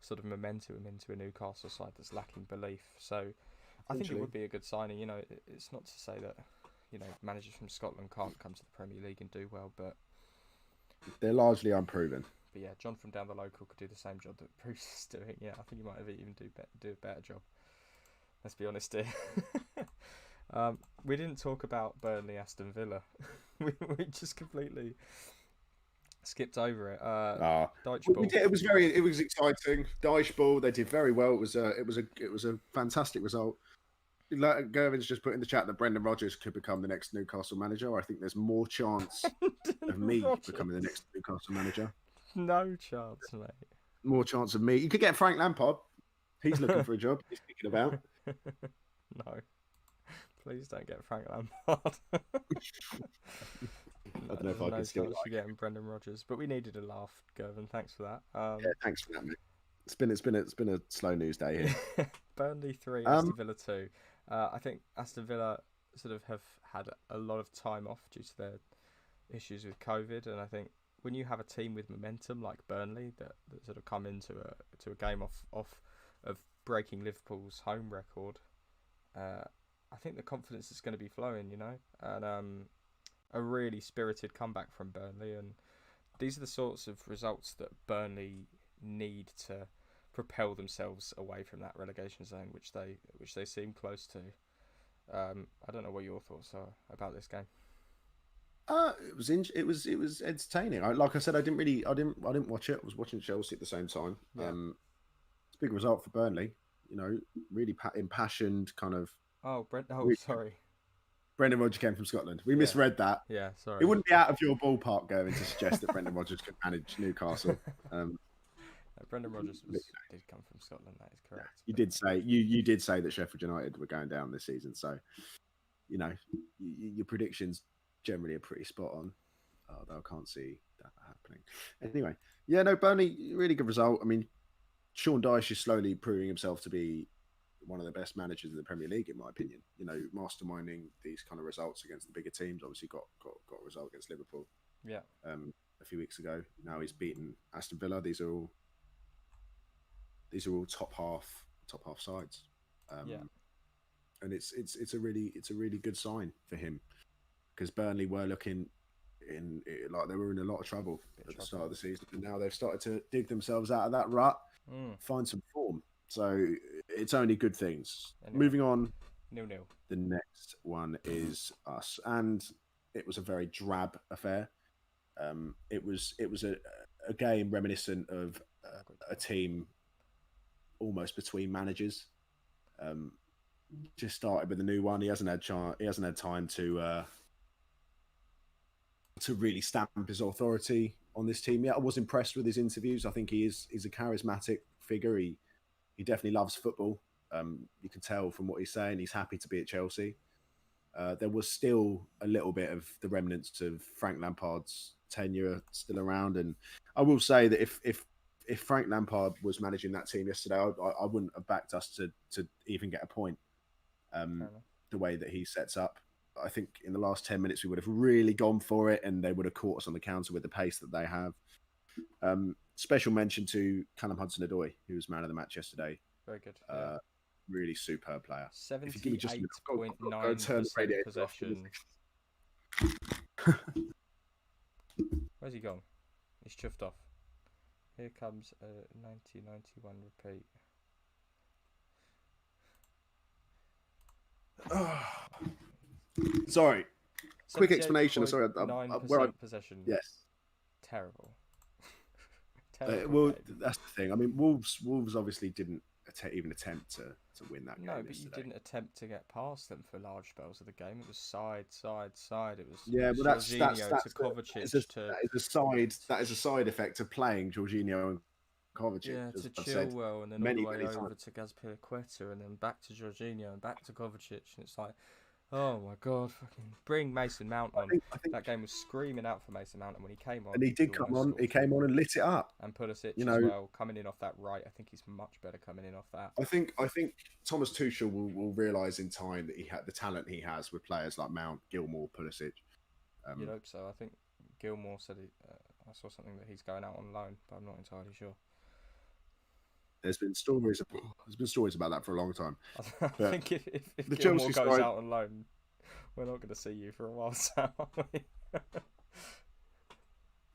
Speaker 1: sort of momentum into a Newcastle side that's lacking belief. So I think it would be a good signing. You know, it's not to say that, you know, managers from Scotland can't come to the Premier League and do well, but
Speaker 2: they're largely unproven.
Speaker 1: But yeah, John from down the local could do the same job that Bruce is doing. Yeah, I think he might have even do a better job. Let's be honest here. We didn't talk about Burnley Aston Villa. we just completely skipped over it.
Speaker 2: It was exciting. Dyche ball. They did very well. It was a fantastic result. Gervin's just put in the chat that Brendan Rodgers could become the next Newcastle manager. I think there's more chance of me becoming the next Newcastle manager.
Speaker 1: No chance, mate.
Speaker 2: More chance of me. You could get Frank Lampard. He's looking for a job. He's thinking about.
Speaker 1: No. Please don't get Frank Lampard.
Speaker 2: I don't know if I can still like
Speaker 1: getting Brendan Rodgers, but we needed a laugh, Gervin. Thanks for that.
Speaker 2: Yeah, thanks for that, mate. It's been a slow news day here.
Speaker 1: Burnley 3, Aston Villa 2. I think Aston Villa sort of have had a lot of time off due to their issues with COVID, and I think when you have a team with momentum like Burnley that sort of come into a game of breaking Liverpool's home record, I think the confidence is going to be flowing, you know, and a really spirited comeback from Burnley, and these are the sorts of results that Burnley need to propel themselves away from that relegation zone, which they seem close to. I don't know what your thoughts are about this game.
Speaker 2: It was entertaining. Like I said, I didn't watch it. I was watching Chelsea at the same time. Yeah. It's a big result for Burnley. You know, really impassioned kind of.
Speaker 1: Sorry.
Speaker 2: Brendan Rodgers came from Scotland. We misread that.
Speaker 1: Yeah, sorry.
Speaker 2: It wouldn't be out of your ballpark going to suggest that Brendan Rodgers could manage Newcastle.
Speaker 1: Brendan Rodgers did come from Scotland. That is correct.
Speaker 2: You did say that Sheffield United were going down this season. So, you know, your predictions generally are pretty spot on. Although I can't see that happening. Anyway, yeah, no, Burnley, really good result. I mean, Sean Dyche is slowly proving himself to be one of the best managers in the Premier League, in my opinion. You know, masterminding these kind of results against the bigger teams. Obviously, got a result against Liverpool.
Speaker 1: Yeah.
Speaker 2: A few weeks ago. Now he's beaten Aston Villa. These are all top half sides. And it's a really good sign for him, because Burnley were looking like they were in a lot of trouble at the start of the season, and now they've started to dig themselves out of that rut, find some form. So it's only good things. Anyway, moving on.
Speaker 1: 0-0.
Speaker 2: The next one is us, and it was a very drab affair. It was a game reminiscent of a team almost between managers. just started with a new one. He hasn't had time to really stamp his authority on this team yet. I was impressed with his interviews. I think he's a charismatic figure. He definitely loves football. You can tell from what he's saying. He's happy to be at Chelsea. There was still a little bit of the remnants of Frank Lampard's tenure still around, and I will say that if Frank Lampard was managing that team yesterday, I wouldn't have backed us to even get a point. The way that he sets up, I think in the last 10 minutes we would have really gone for it, and they would have caught us on the counter with the pace that they have. Special mention to Callum Hudson-Odoi, who was man of the match yesterday.
Speaker 1: Very good.
Speaker 2: Really superb player.
Speaker 1: 78.9% possession. Where's he gone? He's chuffed off. Here comes a 1991 repeat.
Speaker 2: Sorry. Quick explanation. Sorry.
Speaker 1: 9% possession.
Speaker 2: Yes.
Speaker 1: Terrible.
Speaker 2: Well, that's the thing. I mean, Wolves obviously didn't even attempt to win that game.
Speaker 1: No, but you didn't attempt to get past them for large spells of the game. It was side. It was
Speaker 2: but that's
Speaker 1: to Kovacic.
Speaker 2: That is a side effect of playing Jorginho and Kovacic.
Speaker 1: Yeah, to Chilwell, and then all the way over to Gazpilicueta, and then back to Jorginho and back to Kovacic. And it's like, oh my God, fucking bring Mason Mount on. I think that game was screaming out for Mason Mount, and when he came on,
Speaker 2: and he did come on. He came on and lit it up.
Speaker 1: And Pulisic as well, coming in off that right. I think he's much better coming in off that.
Speaker 2: I think Thomas Tuchel will realise in time that he had the talent he has with players like Mount, Gilmour, Pulisic.
Speaker 1: You'd hope so. I think Gilmour said I saw something that he's going out on loan, but I'm not entirely sure.
Speaker 2: There's been stories about that for a long time.
Speaker 1: I think if the Gilmour goes out on loan, we're not going to see you for a while, Sam, are we?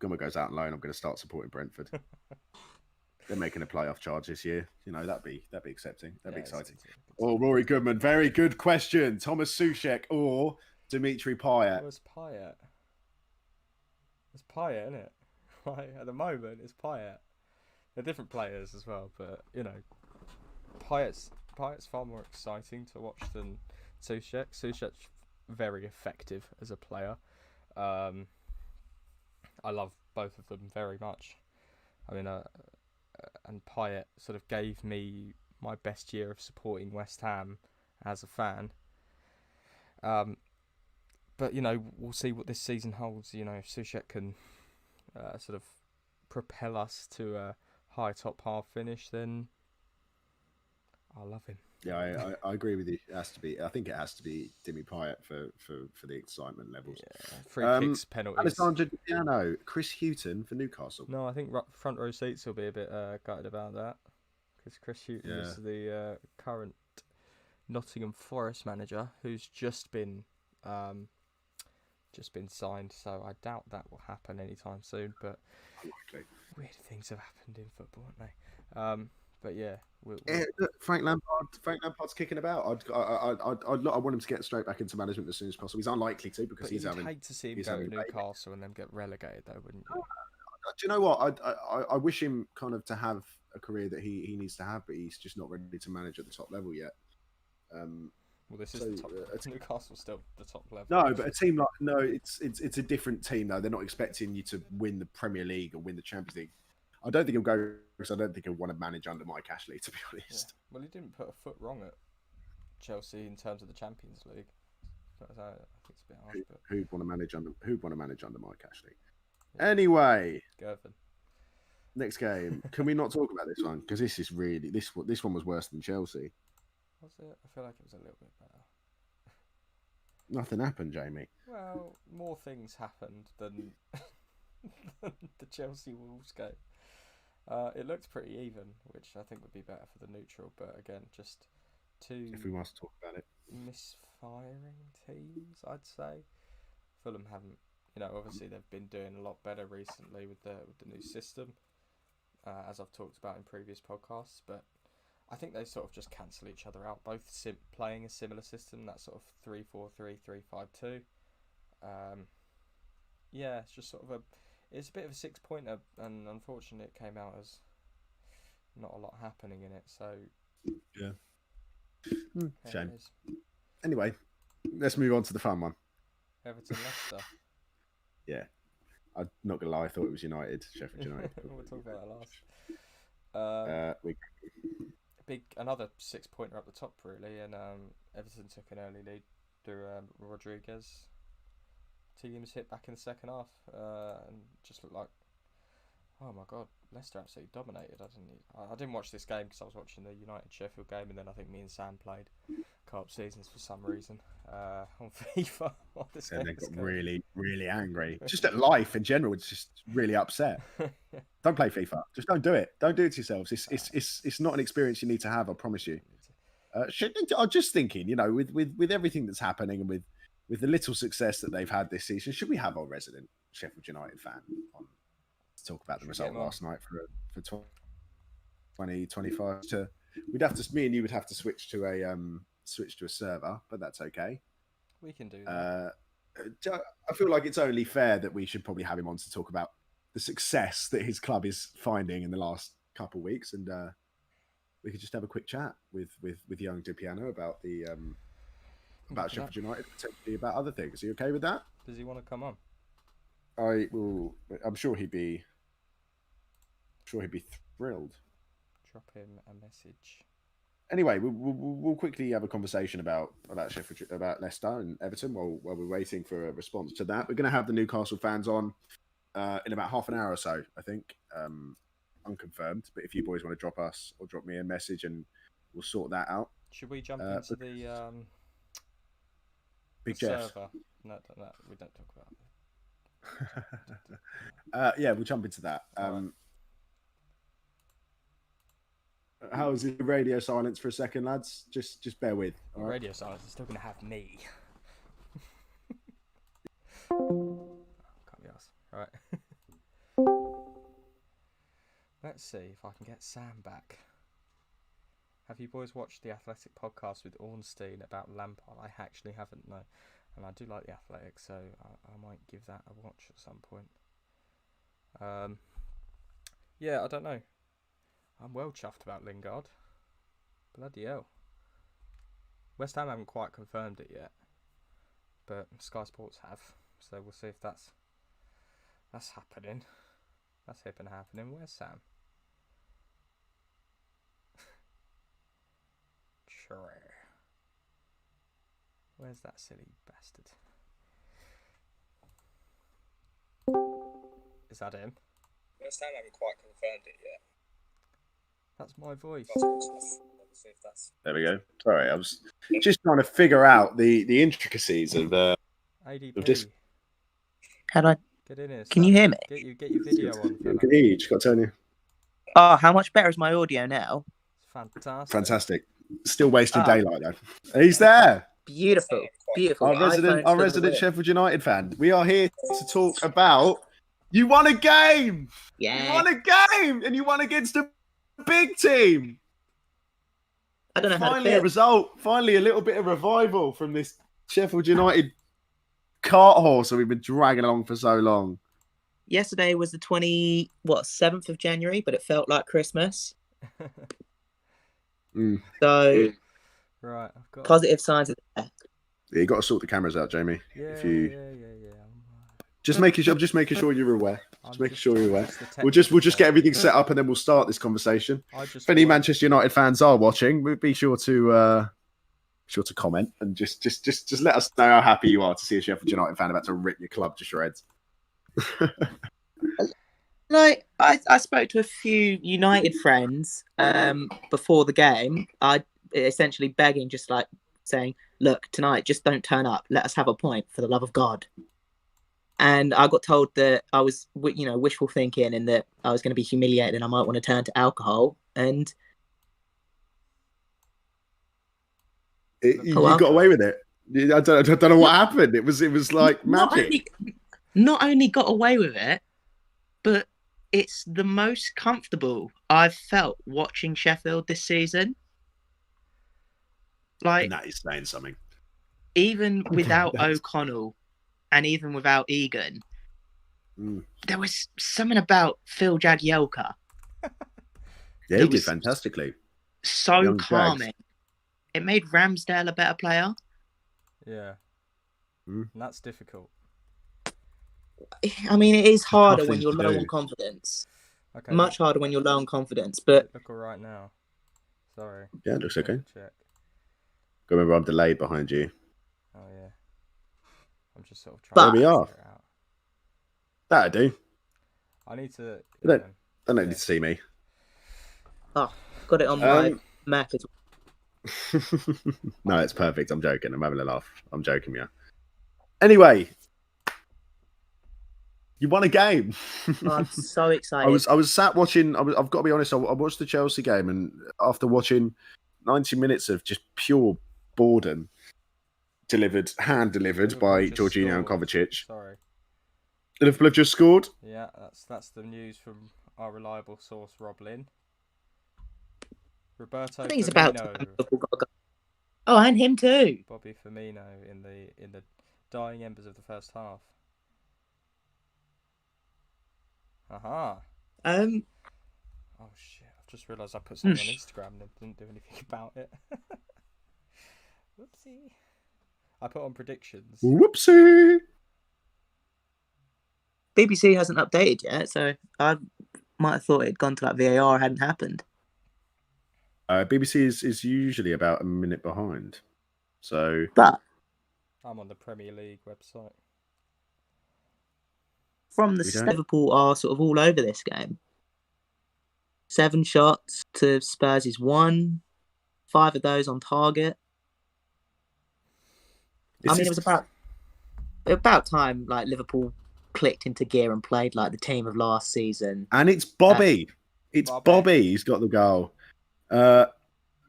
Speaker 2: Gilmour goes out on loan, I'm going to start supporting Brentford. They're making a playoff charge this year. You know, that'd be accepting. That'd be exciting. Rory Goodman, very good question. Thomas Souček or Dimitri Payet?
Speaker 1: It's Payet. It's Payet, isn't it? Like, at the moment, it's Payet. They're different players as well, but you know, Payet's far more exciting to watch than Souček. Souček's very effective as a player. I love both of them very much. I mean, and Payet sort of gave me my best year of supporting West Ham as a fan. But you know, we'll see what this season holds. You know, if Souček can sort of propel us to a high top half finish, then I love him.
Speaker 2: Yeah, I agree with you. It has to be. I think it has to be Dimi Payet for the excitement levels.
Speaker 1: Yeah, free kicks, penalties.
Speaker 2: Alessandro Di Piano, Chris Hughton for Newcastle.
Speaker 1: No, I think front row seats will be a bit gutted about that because Chris Hughton is the current Nottingham Forest manager who's just been signed. So I doubt that will happen anytime soon. But weird things have happened in football, haven't they? But yeah,
Speaker 2: Frank Lampard's kicking about. I want him to get straight back into management as soon as possible. He's unlikely to because
Speaker 1: you'd hate to see him go to Newcastle and then get relegated, though, wouldn't you?
Speaker 2: Do you know what? I wish him kind of to have a career that he needs to have, but he's just not ready to manage at the top level yet.
Speaker 1: Well, this is the top. Newcastle's still the top level.
Speaker 2: No, but a team like it's a different team though. They're not expecting you to win the Premier League or win the Champions League. I don't think he'll go because I don't think he'll want to manage under Mike Ashley, to be honest.
Speaker 1: Yeah. Well, he didn't put a foot wrong at Chelsea in terms of the Champions League. I think it's a bit harsh. But
Speaker 2: who'd want to manage under Mike Ashley? Yeah. Anyway,
Speaker 1: Gervin.
Speaker 2: Next game. Can we not talk about this one? Because this is really this one was worse than Chelsea.
Speaker 1: Was it? I feel like it was a little bit better.
Speaker 2: Nothing happened, Jamie.
Speaker 1: Well, more things happened than the Chelsea Wolves game. It looked pretty even, which I think would be better for the neutral. But again, just two.
Speaker 2: If we must talk about it,
Speaker 1: misfiring teams, I'd say. Fulham haven't, obviously they've been doing a lot better recently with the new system, as I've talked about in previous podcasts. But I think they sort of just cancel each other out. Both playing a similar system, that sort of 3-4-3, 3-5-2. Yeah, it's just sort of it's a bit of a 6-pointer, and unfortunately it came out as not a lot happening in it. So
Speaker 2: yeah, Shame. Anyway, let's move on to the fun one.
Speaker 1: Everton Leicester.
Speaker 2: Yeah. I'm not going to lie, I thought it was United, Sheffield United.
Speaker 1: We'll talk about that last. Another 6-pointer up the top, really, and Everton took an early lead through Rodriguez. Teams hit back in the second half and just looked like, oh my god, Leicester absolutely dominated. I didn't watch this game because I was watching the United Sheffield game, and then I think me and Sam played co-op seasons for some reason on FIFA.
Speaker 2: And they got really, really angry. Just at life in general, it's just really upset. Don't play FIFA. Just don't do it. Don't do it to yourselves. It's not an experience you need to have. I promise you. I'm just thinking, with everything that's happening and with the little success that they've had this season, should we have our resident Sheffield United fan on to talk about the result last night for 2025? Me and you would have to switch to a server, but that's okay.
Speaker 1: We can do that.
Speaker 2: I feel like it's only fair that we should probably have him on to talk about the success that his club is finding in the last couple of weeks, and we could just have a quick chat with young DiPiano about about Sheffield United, potentially about other things. Are you okay with that?
Speaker 1: Does he want to come on?
Speaker 2: I'm sure he'd be thrilled.
Speaker 1: Drop him a message.
Speaker 2: Anyway, we'll quickly have a conversation about Sheffield, about Leicester and Everton while we're waiting for a response to that. We're going to have the Newcastle fans on in about half an hour or so, I think, unconfirmed. But if you boys want to drop us or drop me a message, and we'll sort that out.
Speaker 1: Should we jump into the
Speaker 2: Big Jeffs?
Speaker 1: No, we don't talk about it.
Speaker 2: Yeah, we'll jump into that. How is the radio silence for a second, lads? Just bear with.
Speaker 1: Right? Radio silence is still going to have me. Can't be asked. All right. Let's see if I can get Sam back. Have you boys watched the Athletic podcast with Ornstein about Lampard? I actually haven't, no. And I do like the Athletic, so I might give that a watch at some point. Yeah, I don't know. I'm well chuffed about Lingard. Bloody hell. West Ham haven't quite confirmed it yet, but Sky Sports have, so we'll see if that's happening. That's hip and happening. Where's Sam? Sure. Where's that silly bastard? Is that him? West Ham haven't quite confirmed it yet. That's my voice.
Speaker 2: There we go. Sorry, I was just trying to figure out the intricacies of
Speaker 1: ADP.
Speaker 2: Of this.
Speaker 3: How do I
Speaker 1: get in here?
Speaker 3: Can you hear me?
Speaker 1: Get your video on.
Speaker 2: I can hear you. Just got to turn you.
Speaker 3: Oh, how much better is my audio now?
Speaker 1: Fantastic.
Speaker 2: Still wasting daylight though. He's there.
Speaker 3: Beautiful.
Speaker 2: Our resident Sheffield United fan. We are here to talk about. You won a game.
Speaker 3: Yeah.
Speaker 2: You won a game, and you won against a big team.
Speaker 3: I don't know how to
Speaker 2: feel. A result. Finally, a little bit of revival from this Sheffield United cart horse that we've been dragging along for so long.
Speaker 3: Yesterday was the 7th of January, but it felt like Christmas. So,
Speaker 1: right, I've got
Speaker 3: positive signs of that.
Speaker 2: Yeah, you got to sort the cameras out, Jamie.
Speaker 1: Yeah.
Speaker 2: I'm just making sure you're aware. We'll just get everything set up and then we'll start this conversation. If any Manchester United fans are watching, be sure to comment and just let us know how happy you are to see a Sheffield United fan about to rip your club to shreds.
Speaker 3: Like I spoke to a few United friends before the game. I essentially begging, just like saying, "Look, tonight, just don't turn up. Let us have a point for the love of God." And I got told that I was, wishful thinking, and that I was going to be humiliated, and I might want to turn to alcohol. And
Speaker 2: you got away with it. I don't know what happened. It was like magic.
Speaker 3: Not only got away with it, but it's the most comfortable I've felt watching Sheffield this season. Like,
Speaker 2: and that is saying something.
Speaker 3: Even without O'Connell and even without Egan, there was something about Phil Jagielka.
Speaker 2: Yeah, he did fantastically.
Speaker 3: So calming. it made Ramsdale a better player.
Speaker 1: Yeah. And that's difficult.
Speaker 3: I mean, it is harder when you're low on confidence.
Speaker 1: Okay.
Speaker 3: Much harder when you're low on confidence, but
Speaker 1: look all right now. Sorry.
Speaker 2: Yeah, it looks okay.
Speaker 1: Check.
Speaker 2: Remember, I'm delayed behind you.
Speaker 1: Oh yeah. I'm just sort of trying.
Speaker 2: There we are.
Speaker 1: Figure it out.
Speaker 2: That'll do.
Speaker 1: I need to.
Speaker 2: They don't need to see me.
Speaker 3: Oh, got it on my Mac as
Speaker 2: well. No, it's perfect. I'm joking. I'm having a laugh. I'm joking, yeah. Anyway, you won a game.
Speaker 3: I'm so excited.
Speaker 2: I was sat watching. I've got to be honest. I watched the Chelsea game, and after watching 90 minutes of just pure boredom, hand delivered by Jorginho and Kovacic.
Speaker 1: Sorry.
Speaker 2: Liverpool have just scored.
Speaker 1: Yeah, that's the news from our reliable source, Rob Lynn. Roberto. I think it's about time.
Speaker 3: Oh, and him too.
Speaker 1: Bobby Firmino in the dying embers of the first half. Aha. Oh shit! I've just realised I put something on Instagram and didn't do anything about it. Whoopsie. I put on predictions.
Speaker 2: Whoopsie.
Speaker 3: BBC hasn't updated yet, so I might have thought it'd gone to like VAR hadn't happened.
Speaker 2: BBC is usually about a minute behind. So,
Speaker 3: but
Speaker 1: I'm on the Premier League website.
Speaker 3: From the Liverpool are sort of all over this game. 7 shots to Spurs' 1. 5 of those on target. I mean, it was about time like Liverpool clicked into gear and played like the team of last season.
Speaker 2: And it's Bobby. Bobby. He's got the goal.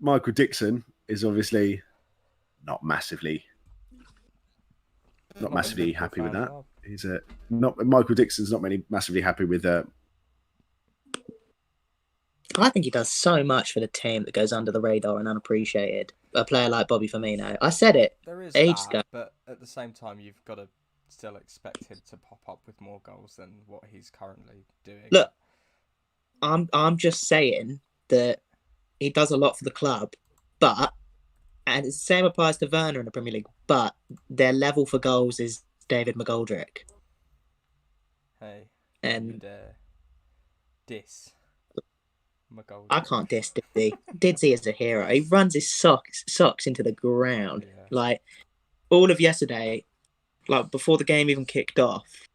Speaker 2: Michael Dixon is obviously not massively happy with that. He's Michael Dixon's not massively happy with that.
Speaker 3: I think he does so much for the team that goes under the radar and unappreciated. A player like Bobby Firmino. I said it ages ago.
Speaker 1: But at the same time, you've got to still expect him to pop up with more goals than what he's currently doing.
Speaker 3: Look, I'm just saying that he does a lot for the club, and the same applies to Werner in the Premier League, but their level for goals is David McGoldrick.
Speaker 1: Hey,
Speaker 3: and
Speaker 1: diss McGoldrick.
Speaker 3: I can't diss Didzy. Didzy is a hero. He runs his socks into the ground. Yeah. Like all of yesterday, like before the game even kicked off,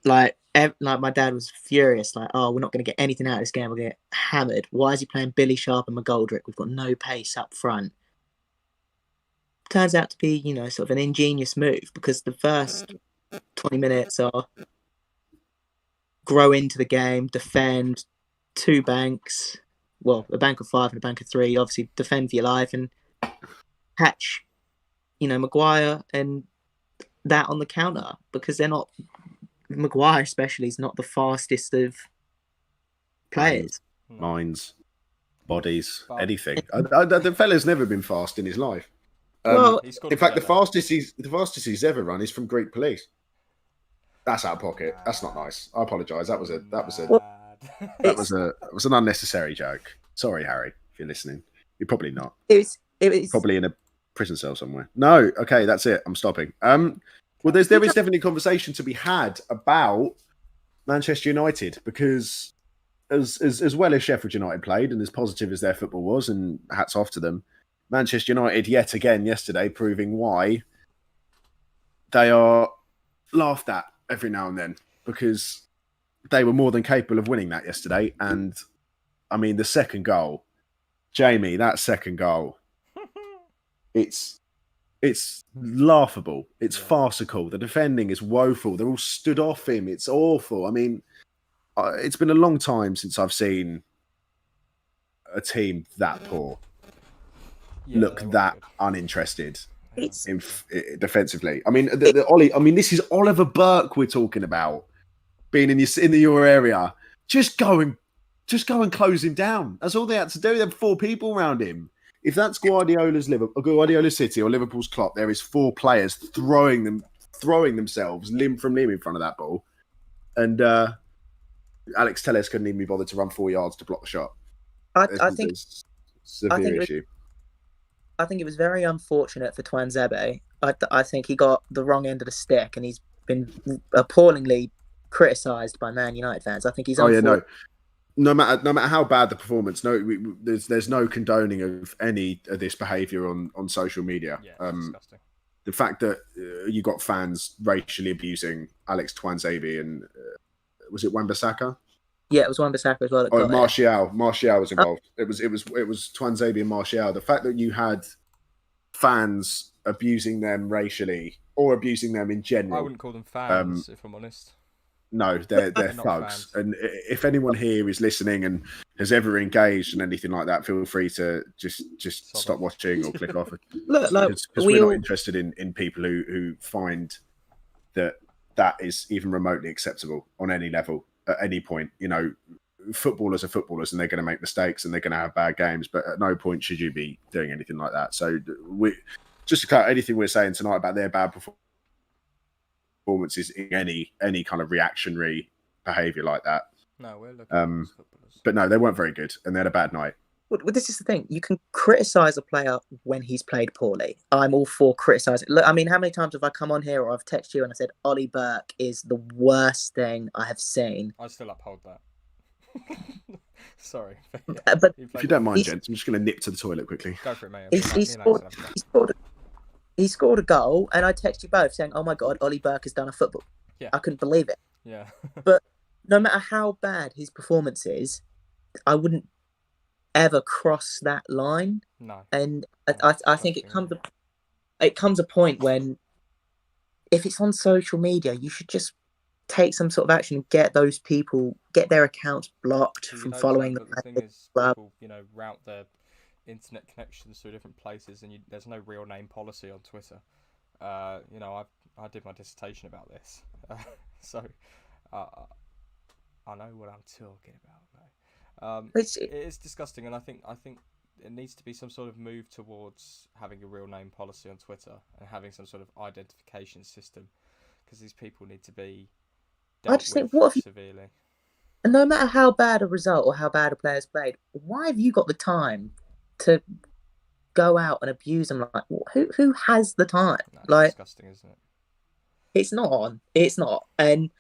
Speaker 3: like my dad was furious. Like, oh, we're not going to get anything out of this game. We'll get hammered. Why is he playing Billy Sharp and McGoldrick? We've got no pace up front. Turns out to be, sort of an ingenious move because the first 20 minutes are grow into the game, defend, 2 banks. Well, a bank of 5 and a bank of 3. Obviously, defend for your life and catch, Maguire and that on the counter because they're not. Maguire especially is not the fastest of players.
Speaker 2: Minds, bodies, anything. The fella's never been fast in his life.
Speaker 3: Well,
Speaker 2: in fact, the fastest he's ever run is from Greek police. That's out of pocket. That's not nice. I apologise. That was an unnecessary joke. Sorry, Harry, if you're listening. You're probably not.
Speaker 3: It was
Speaker 2: probably in a prison cell somewhere. No, okay, that's it. I'm stopping. Well, there is definitely conversation to be had about Manchester United because as well as Sheffield United played and as positive as their football was, and hats off to them, Manchester United yet again yesterday proving why they are laughed at every now and then because they were more than capable of winning that yesterday. And I mean, the second goal, Jamie, that second goal, it's laughable. It's farcical. The defending is woeful. They're all stood off him. It's awful. I mean, it's been a long time since I've seen a team that poor look that uninterested defensively. I mean, Ollie. I mean, this is Oliver Burke we're talking about being in your area. Just go and close him down. That's all they had to do. There were 4 people around him. If that's Guardiola's City or Liverpool's Klopp, there is 4 players throwing themselves limb from limb in front of that ball, and Alex Telles couldn't even be bothered to run 4 yards to block the shot.
Speaker 3: I think
Speaker 2: severe issue.
Speaker 3: I think it was very unfortunate for Twanzebe. I think he got the wrong end of the stick, and he's been appallingly criticised by Man United fans. I think he's.
Speaker 2: Oh yeah, no. No matter how bad the performance, there's no condoning of any of this behaviour on social media.
Speaker 1: Yeah, it's disgusting.
Speaker 2: The fact that you got fans racially abusing Alex Twanzebe and was it Wan-Bissaka?
Speaker 3: Yeah, it was Wan-Bissaka as well.
Speaker 2: Martial was involved. It was Twanzebe and Martial. The fact that you had fans abusing them racially or abusing them in general.
Speaker 1: I wouldn't call them fans, if I'm honest.
Speaker 2: No, they're thugs. And if anyone here is listening and has ever engaged in anything like that, feel free to just stop watching or click off.
Speaker 3: Look,
Speaker 2: because we're not interested in people who find that is even remotely acceptable on any level at any point. You know, footballers are footballers and they're going to make mistakes and they're going to have bad games, but at no point should you be doing anything like that. So we just to clarify, anything we're saying tonight about their bad performances in any kind of reactionary behaviour like that.
Speaker 1: No, we're looking at footballers.
Speaker 2: But no, they weren't very good and they had a bad night.
Speaker 3: Well, this is the thing. You can criticise a player when he's played poorly. I'm all for criticising. Look, I mean, how many times have I come on here or I've texted you and I said Ollie Burke is the worst thing I have seen?
Speaker 1: I still uphold that. Sorry.
Speaker 3: But
Speaker 2: if you don't mind, gents, I'm just going to nip to the toilet quickly.
Speaker 1: Go for it, mate.
Speaker 3: He scored a goal, and I texted you both saying, "Oh my God, Ollie Burke has done a football."
Speaker 1: Yeah.
Speaker 3: I couldn't believe it.
Speaker 1: Yeah.
Speaker 3: But no matter how bad his performance is, I wouldn't ever cross that line.
Speaker 1: No.
Speaker 3: And I think it comes a point when, if it's on social media, you should just take some sort of action and get their accounts blocked from following them.
Speaker 1: The thing is, people, route their internet connections through different places, and there's no real name policy on Twitter. I did my dissertation about this, so I know what I'm talking about. It is disgusting, and I think it needs to be some sort of move towards having a real name policy on Twitter and having some sort of identification system, because these people need to be dealt with severely.
Speaker 3: And no matter how bad a result or how bad a player's played, why have you got the time to go out and abuse them? Like, who has the time?
Speaker 1: That's disgusting, isn't it?
Speaker 3: It's not on. It's not, and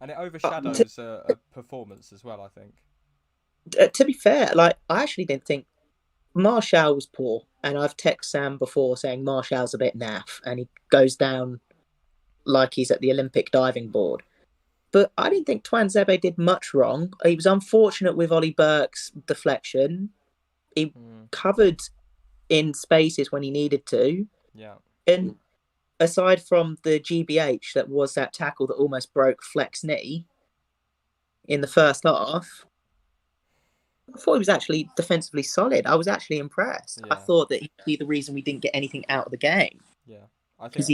Speaker 1: it overshadows a performance as well, I think.
Speaker 3: To be fair, I actually didn't think Martial was poor, and I've texted Sam before saying Martial's a bit naff, and he goes down like he's at the Olympic diving board. But I didn't think Twanzebe did much wrong. He was unfortunate with Ollie Burke's deflection. He covered in spaces when he needed to.
Speaker 1: Yeah.
Speaker 3: And aside from the GBH, that was that tackle that almost broke Fleck's knee in the first half, I thought he was actually defensively solid. I was actually impressed. Yeah. I thought that he'd be the reason we didn't get anything out of the game.
Speaker 1: Yeah. I think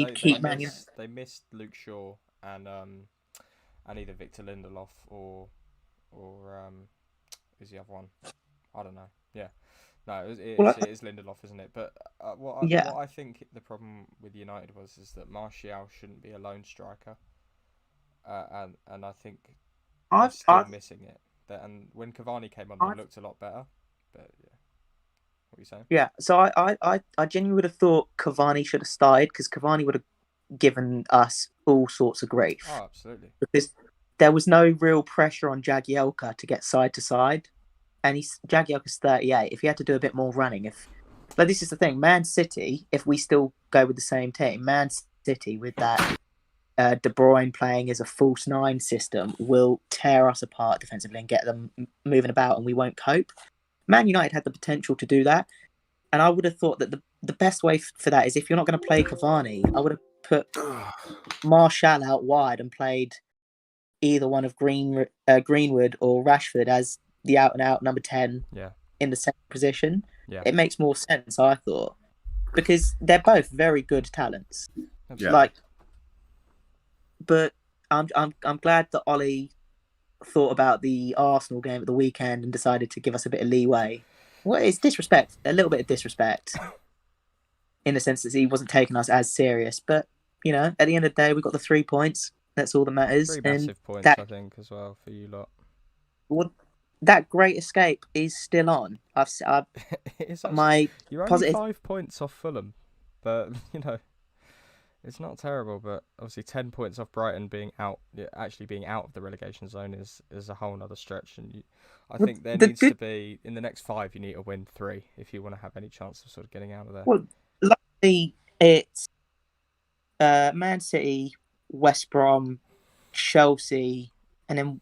Speaker 1: they missed Luke Shaw and either Victor Lindelof or who's the other one? I don't know. Yeah, no, it is Lindelof, isn't it? But what I think the problem with United is that Martial shouldn't be a lone striker, and I think they're still missing it. And when Cavani came on, it looked a lot better. But yeah, what are you saying?
Speaker 3: Yeah, so I genuinely would have thought Cavani should have started, because Cavani would have given us all sorts of grief.
Speaker 1: Oh, absolutely.
Speaker 3: Because there was no real pressure on Jagielka to get side to side, and Jagielka's 38. If he had to do a bit more running, but this is the thing, Man City, if we still go with the same team, Man City with that De Bruyne playing as a false nine system will tear us apart defensively and get them moving about, and we won't cope. Man United had the potential to do that, and I would have thought that the best way for that is, if you're not going to play Cavani, I would have put Martial out wide and played either one of Greenwood or Rashford as the out-and-out number 10 in the second position.
Speaker 1: Yeah.
Speaker 3: It makes more sense, I thought, because they're both very good talents.
Speaker 1: Yeah.
Speaker 3: But I'm glad that Ollie thought about the Arsenal game at the weekend and decided to give us a bit of leeway. Well, it's disrespect, a little bit of disrespect, in the sense that he wasn't taking us as serious. But, at the end of the day, we got the 3 points. That's all that matters.
Speaker 1: 3 massive points, I think, as well, for you lot.
Speaker 3: Well, that great escape is still on.
Speaker 1: It's actually,
Speaker 3: my
Speaker 1: you're only
Speaker 3: positive
Speaker 1: 5 points off Fulham, but it's not terrible. But obviously 10 points off Brighton being out, actually being out of the relegation zone is a whole other stretch. And I think there needs to be, in the next 5, you need to win 3 if you want to have any chance of sort of getting out of there.
Speaker 3: Well, luckily it's Man City, West Brom, Chelsea, and then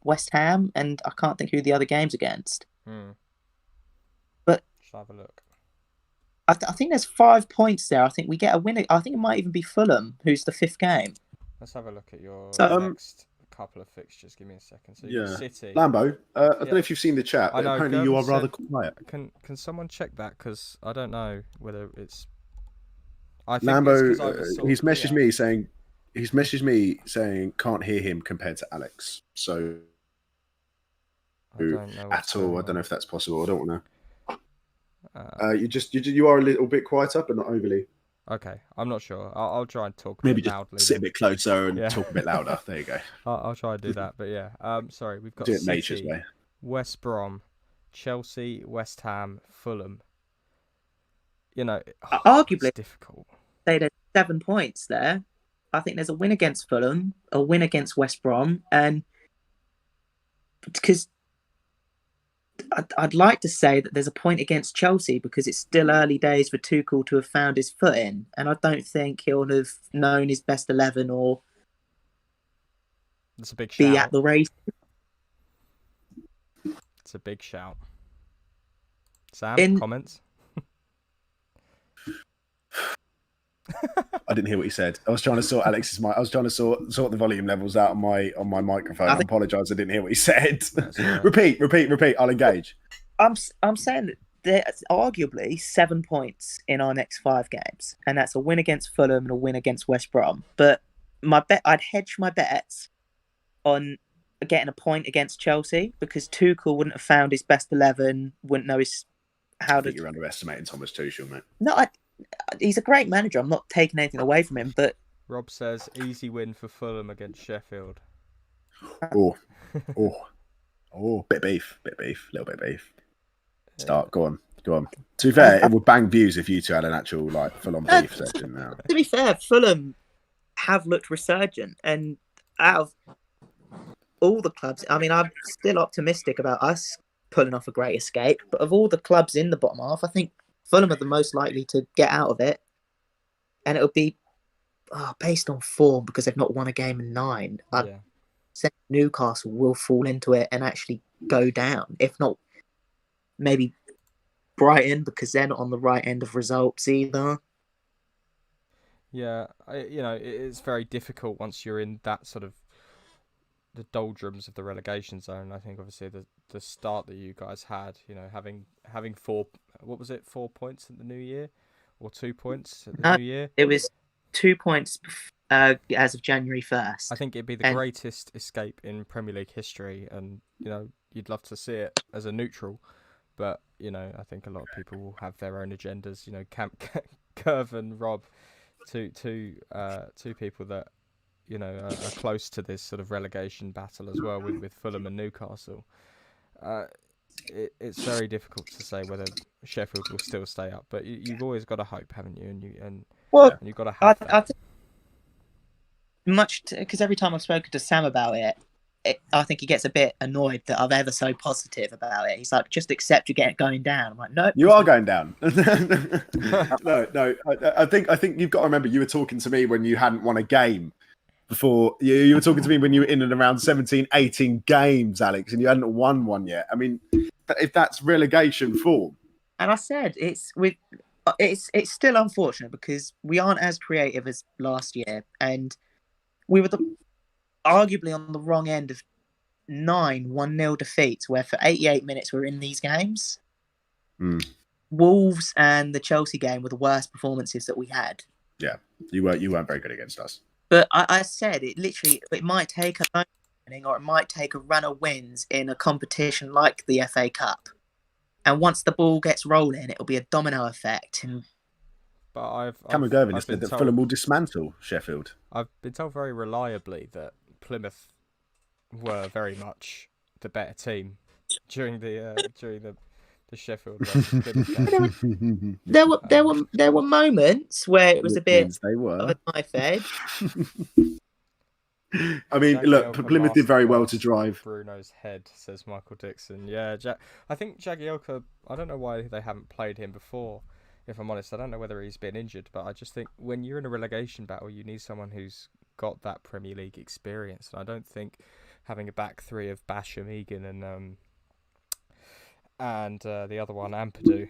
Speaker 3: West Ham, and I can't think who the other game's against. But
Speaker 1: just have a look.
Speaker 3: I think there's 5 points there. I think we get a winner. I think it might even be Fulham, who's the 5th game.
Speaker 1: Let's have a look at your next couple of fixtures. Give me a second. So City.
Speaker 2: Lambo, I don't know if you've seen the chat, but apparently you are rather quiet.
Speaker 1: Can someone check that? Because I don't know whether it's... I think
Speaker 2: Lambo, he's messaged me saying... He's messaged me saying can't hear him compared to Alex. So
Speaker 1: I don't know
Speaker 2: at all. I don't know if that's possible. I don't want to. You are a little bit quieter, but not overly.
Speaker 1: Okay, I'm not sure. I'll try and talk
Speaker 2: maybe
Speaker 1: just loudly.
Speaker 2: Sit a bit closer and talk a bit louder. There you go.
Speaker 1: I'll try and do that. But yeah, sorry, we've got
Speaker 2: do it
Speaker 1: City,
Speaker 2: nature's way.
Speaker 1: West Brom, Chelsea, West Ham, Fulham.
Speaker 3: Arguably
Speaker 1: it's difficult.
Speaker 3: Say there's 7 points there. I think there's a win against Fulham, a win against West Brom, and because I'd like to say that there's a point against Chelsea because it's still early days for Tuchel to have found his foot in, and I don't think he'll have known his best 11 or
Speaker 1: That's a big shout.
Speaker 3: Be at the race.
Speaker 1: It's a big shout. Sam, comments?
Speaker 2: I didn't hear what he said. I was trying to sort Alex's mic. I was trying to sort the volume levels out on my microphone. I apologise. I didn't hear what he said. Right. Repeat. I'll engage.
Speaker 3: I'm saying that there's arguably 7 points in our next 5 games, and that's a win against Fulham and a win against West Brom. But I'd hedge my bets on getting a point against Chelsea because Tuchel wouldn't have found his best 11, wouldn't know
Speaker 2: I think you're underestimating Thomas Tuchel, mate.
Speaker 3: No, he's a great manager. I'm not taking anything away from him, but
Speaker 1: Rob says easy win for Fulham against Sheffield.
Speaker 2: Oh, bit of beef, little bit of beef. Start, go on. To be fair, it would bang views if you two had an actual full-on beef session now.
Speaker 3: To be fair, Fulham have looked resurgent, and out of all the clubs, I mean, I'm still optimistic about us pulling off a great escape. But of all the clubs in the bottom half, I think Fulham are the most likely to get out of it, and it'll be based on form because they've not won a game in 9. I'd say Newcastle will fall into it and actually go down. If not, maybe Brighton because they're not on the right end of results either.
Speaker 1: Yeah, it's very difficult once you're in that sort of the doldrums of the relegation zone. I think obviously the start that you guys had, having 4 points at the new year, or 2 points at the new year.
Speaker 3: It was 2 points as of January 1st.
Speaker 1: I think it'd be the greatest escape in Premier League history, and you'd love to see it as a neutral, but I think a lot of people will have their own agendas. Curve and Rob, two people that are close to this sort of relegation battle as well with Fulham and Newcastle. It's very difficult to say whether Sheffield will still stay up, but you've always got to hope, haven't you? And you've got to have that.
Speaker 3: I think much because every time I've spoken to Sam about it, I think he gets a bit annoyed that I'm ever so positive about it. He's like, just accept you're going down. I'm like, no.
Speaker 2: You are going down. No. I think you've got to remember you were talking to me when you hadn't won a game before. You were talking to me when you were in and around 17, 18 games, Alex, and you hadn't won one yet. I mean, if that's relegation form.
Speaker 3: And I said, it's still unfortunate because we aren't as creative as last year. And we were arguably on the wrong end of 9 1-0 defeats where for 88 minutes we were in these games. Wolves and the Chelsea game were the worst performances that we had.
Speaker 2: Yeah, you weren't very good against us.
Speaker 3: But I said it might take a winning or it might take a run of wins in a competition like the FA Cup. And once the ball gets rolling, it'll be a domino effect.
Speaker 2: But Cameron Gervin has said that Fulham will dismantle Sheffield.
Speaker 1: I've been told very reliably that Plymouth were very much the better team during the Sheffield versus Plymouth game.
Speaker 3: There were moments where it was a bit of a knife edge.
Speaker 2: I mean, look, Plymouth did very well to drive
Speaker 1: Bruno's head, says Michael Dixon. Yeah, I think Jagielka, I don't know why they haven't played him before, if I'm honest. I don't know whether he's been injured, but I just think when you're in a relegation battle, you need someone who's got that Premier League experience. And I don't think having a back three of Basham, Egan, and the other one, Ampadu,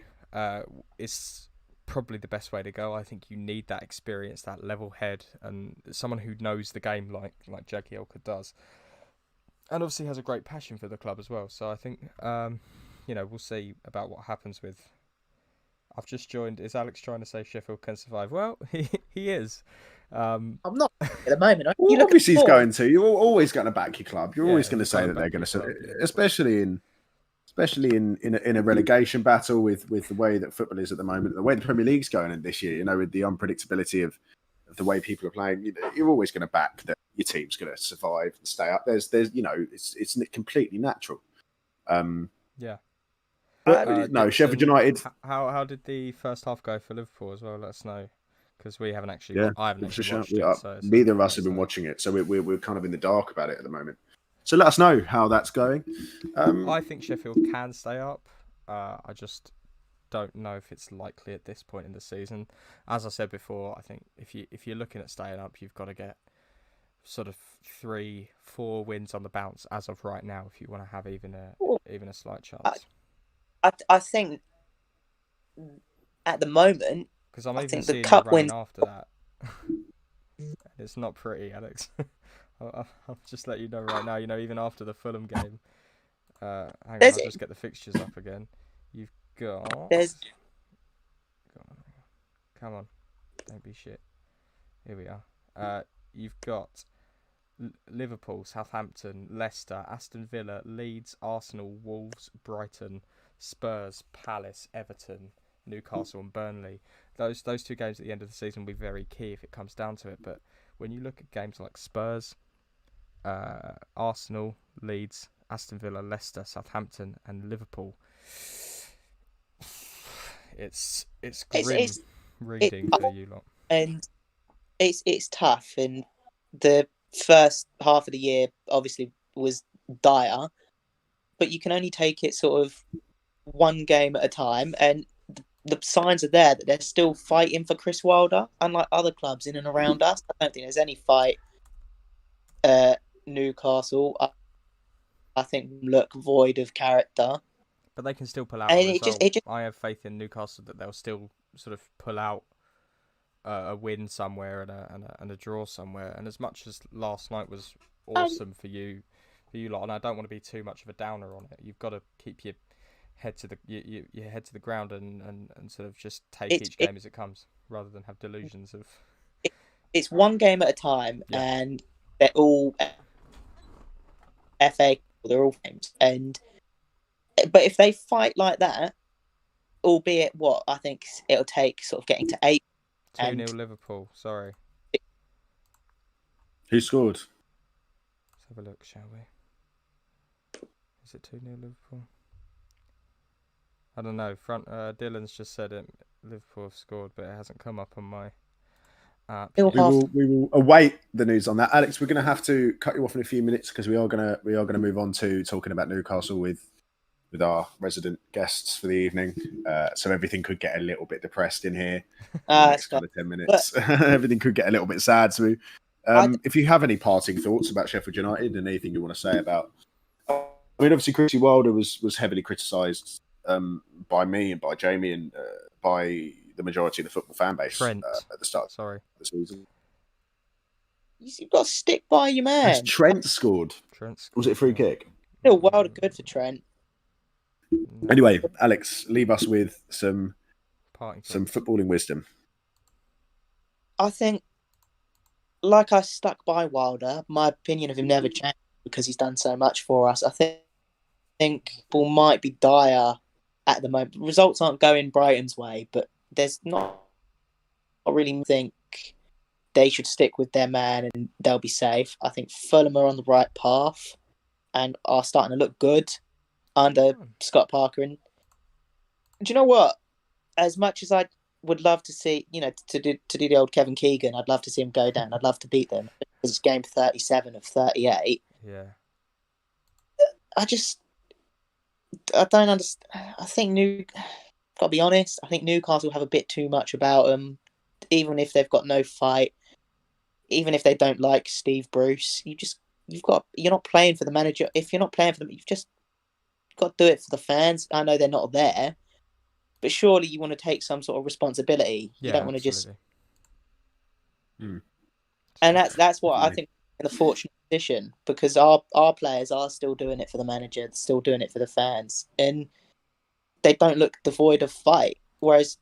Speaker 1: is probably the best way to go. I think you need that experience, that level head, and someone who knows the game like Jagielka does, and obviously has a great passion for the club as well. So I think we'll see about what happens with. I've just joined. Is Alex trying to say Sheffield can survive? Well, he is.
Speaker 3: I'm not at the moment.
Speaker 2: Well, obviously he's going to. You're always going to back your club. You're always going to say that they're going to, especially in a relegation battle with the way that football is at the moment, the way the Premier League's going in this year, with the unpredictability of the way people are playing, you're always going to back that your team's going to survive and stay up. There's it's completely natural.
Speaker 1: Yeah.
Speaker 2: But no, Sheffield United.
Speaker 1: How did the first half go for Liverpool as well? Let us know, because we haven't actually. I haven't actually watched it. So
Speaker 2: neither of us have been watching it, so we're kind of in the dark about it at the moment. So let us know how that's going.
Speaker 1: I think Sheffield can stay up. I just don't know if it's likely at this point in the season. As I said before, I think if you're looking at staying up, you've got to get sort of 3-4 wins on the bounce as of right now if you want to have even a slight chance.
Speaker 3: I think at the moment,
Speaker 1: because I'm even seeing the cup win after that. It's not pretty, Alex. I'll just let you know right now. Even after the Fulham game, hang on, I'll just get the fixtures up again. You've got. Come on, don't be shit. Here we are. You've got Liverpool, Southampton, Leicester, Aston Villa, Leeds, Arsenal, Wolves, Brighton, Spurs, Palace, Everton, Newcastle, and Burnley. Those 2 games at the end of the season will be very key if it comes down to it. But when you look at games like Spurs, Arsenal, Leeds, Aston Villa, Leicester, Southampton, and Liverpool, it's grim reading for you lot.
Speaker 3: And it's tough. And the first half of the year obviously was dire, but you can only take it sort of one game at a time, and the signs are there that they're still fighting for Chris Wilder, unlike other clubs in and around us. I don't think there's any fight. Newcastle, I think, look void of character.
Speaker 1: But they can still pull out a result. I have faith in Newcastle that they'll still sort of pull out a win somewhere and a draw somewhere. And as much as last night was awesome for you lot, and I don't want to be too much of a downer on it, you've got to keep your head to the ground and sort of just take each game as it comes, rather than have delusions of.
Speaker 3: It's one game at a time, and they're all FA. They're all games, but if they fight like that, albeit what I think it'll take, sort of getting to 8.
Speaker 1: 2-0 Liverpool. Sorry.
Speaker 2: Who scored?
Speaker 1: Let's have a look, shall we? Is it 2-0 Liverpool? I don't know. Dylan's just said it. Liverpool have scored, but it hasn't come up on my app.
Speaker 2: We will await the news on that. Alex, we're going to have to cut you off in a few minutes because we are going to move on to talking about Newcastle with our resident guests for the evening. So everything could get a little bit depressed in here. Next kind of 10 minutes. Everything could get a little bit sad. So if you have any parting thoughts about Sheffield United and anything you want to say about, I mean, obviously Chrissy Wilder was heavily criticised by me and by Jamie and by the majority of the football fan base at the start of the season.
Speaker 3: You've got to stick by your man.
Speaker 2: Has Trent scored? Was it a free kick?
Speaker 3: Still Wilder good for Trent.
Speaker 2: Anyway, Alex, leave us with some footballing wisdom.
Speaker 3: I think, like I stuck by Wilder, my opinion of him never changed because he's done so much for us. I think people might be dire at the moment. Results aren't going Brighton's way, but there's not. I really think they should stick with their man and they'll be safe. I think Fulham are on the right path and are starting to look good under Scott Parker. And do you know what? As much as I would love to see, to do the old Kevin Keegan, I'd love to see him go down. I'd love to beat them. It's game 37 of 38.
Speaker 1: Yeah.
Speaker 3: I don't understand. I think gotta be honest, I think Newcastle have a bit too much about them. Even if they've got no fight, even if they don't like Steve Bruce, you're not playing for the manager. If you're not playing for them, you've just got to do it for the fans. I know they're not there, but surely you want to take some sort of responsibility. You don't want to just. And that's what I think in the fortunate position, because our players are still doing it for the manager, still doing it for the fans, and they don't look devoid of fight. Whereas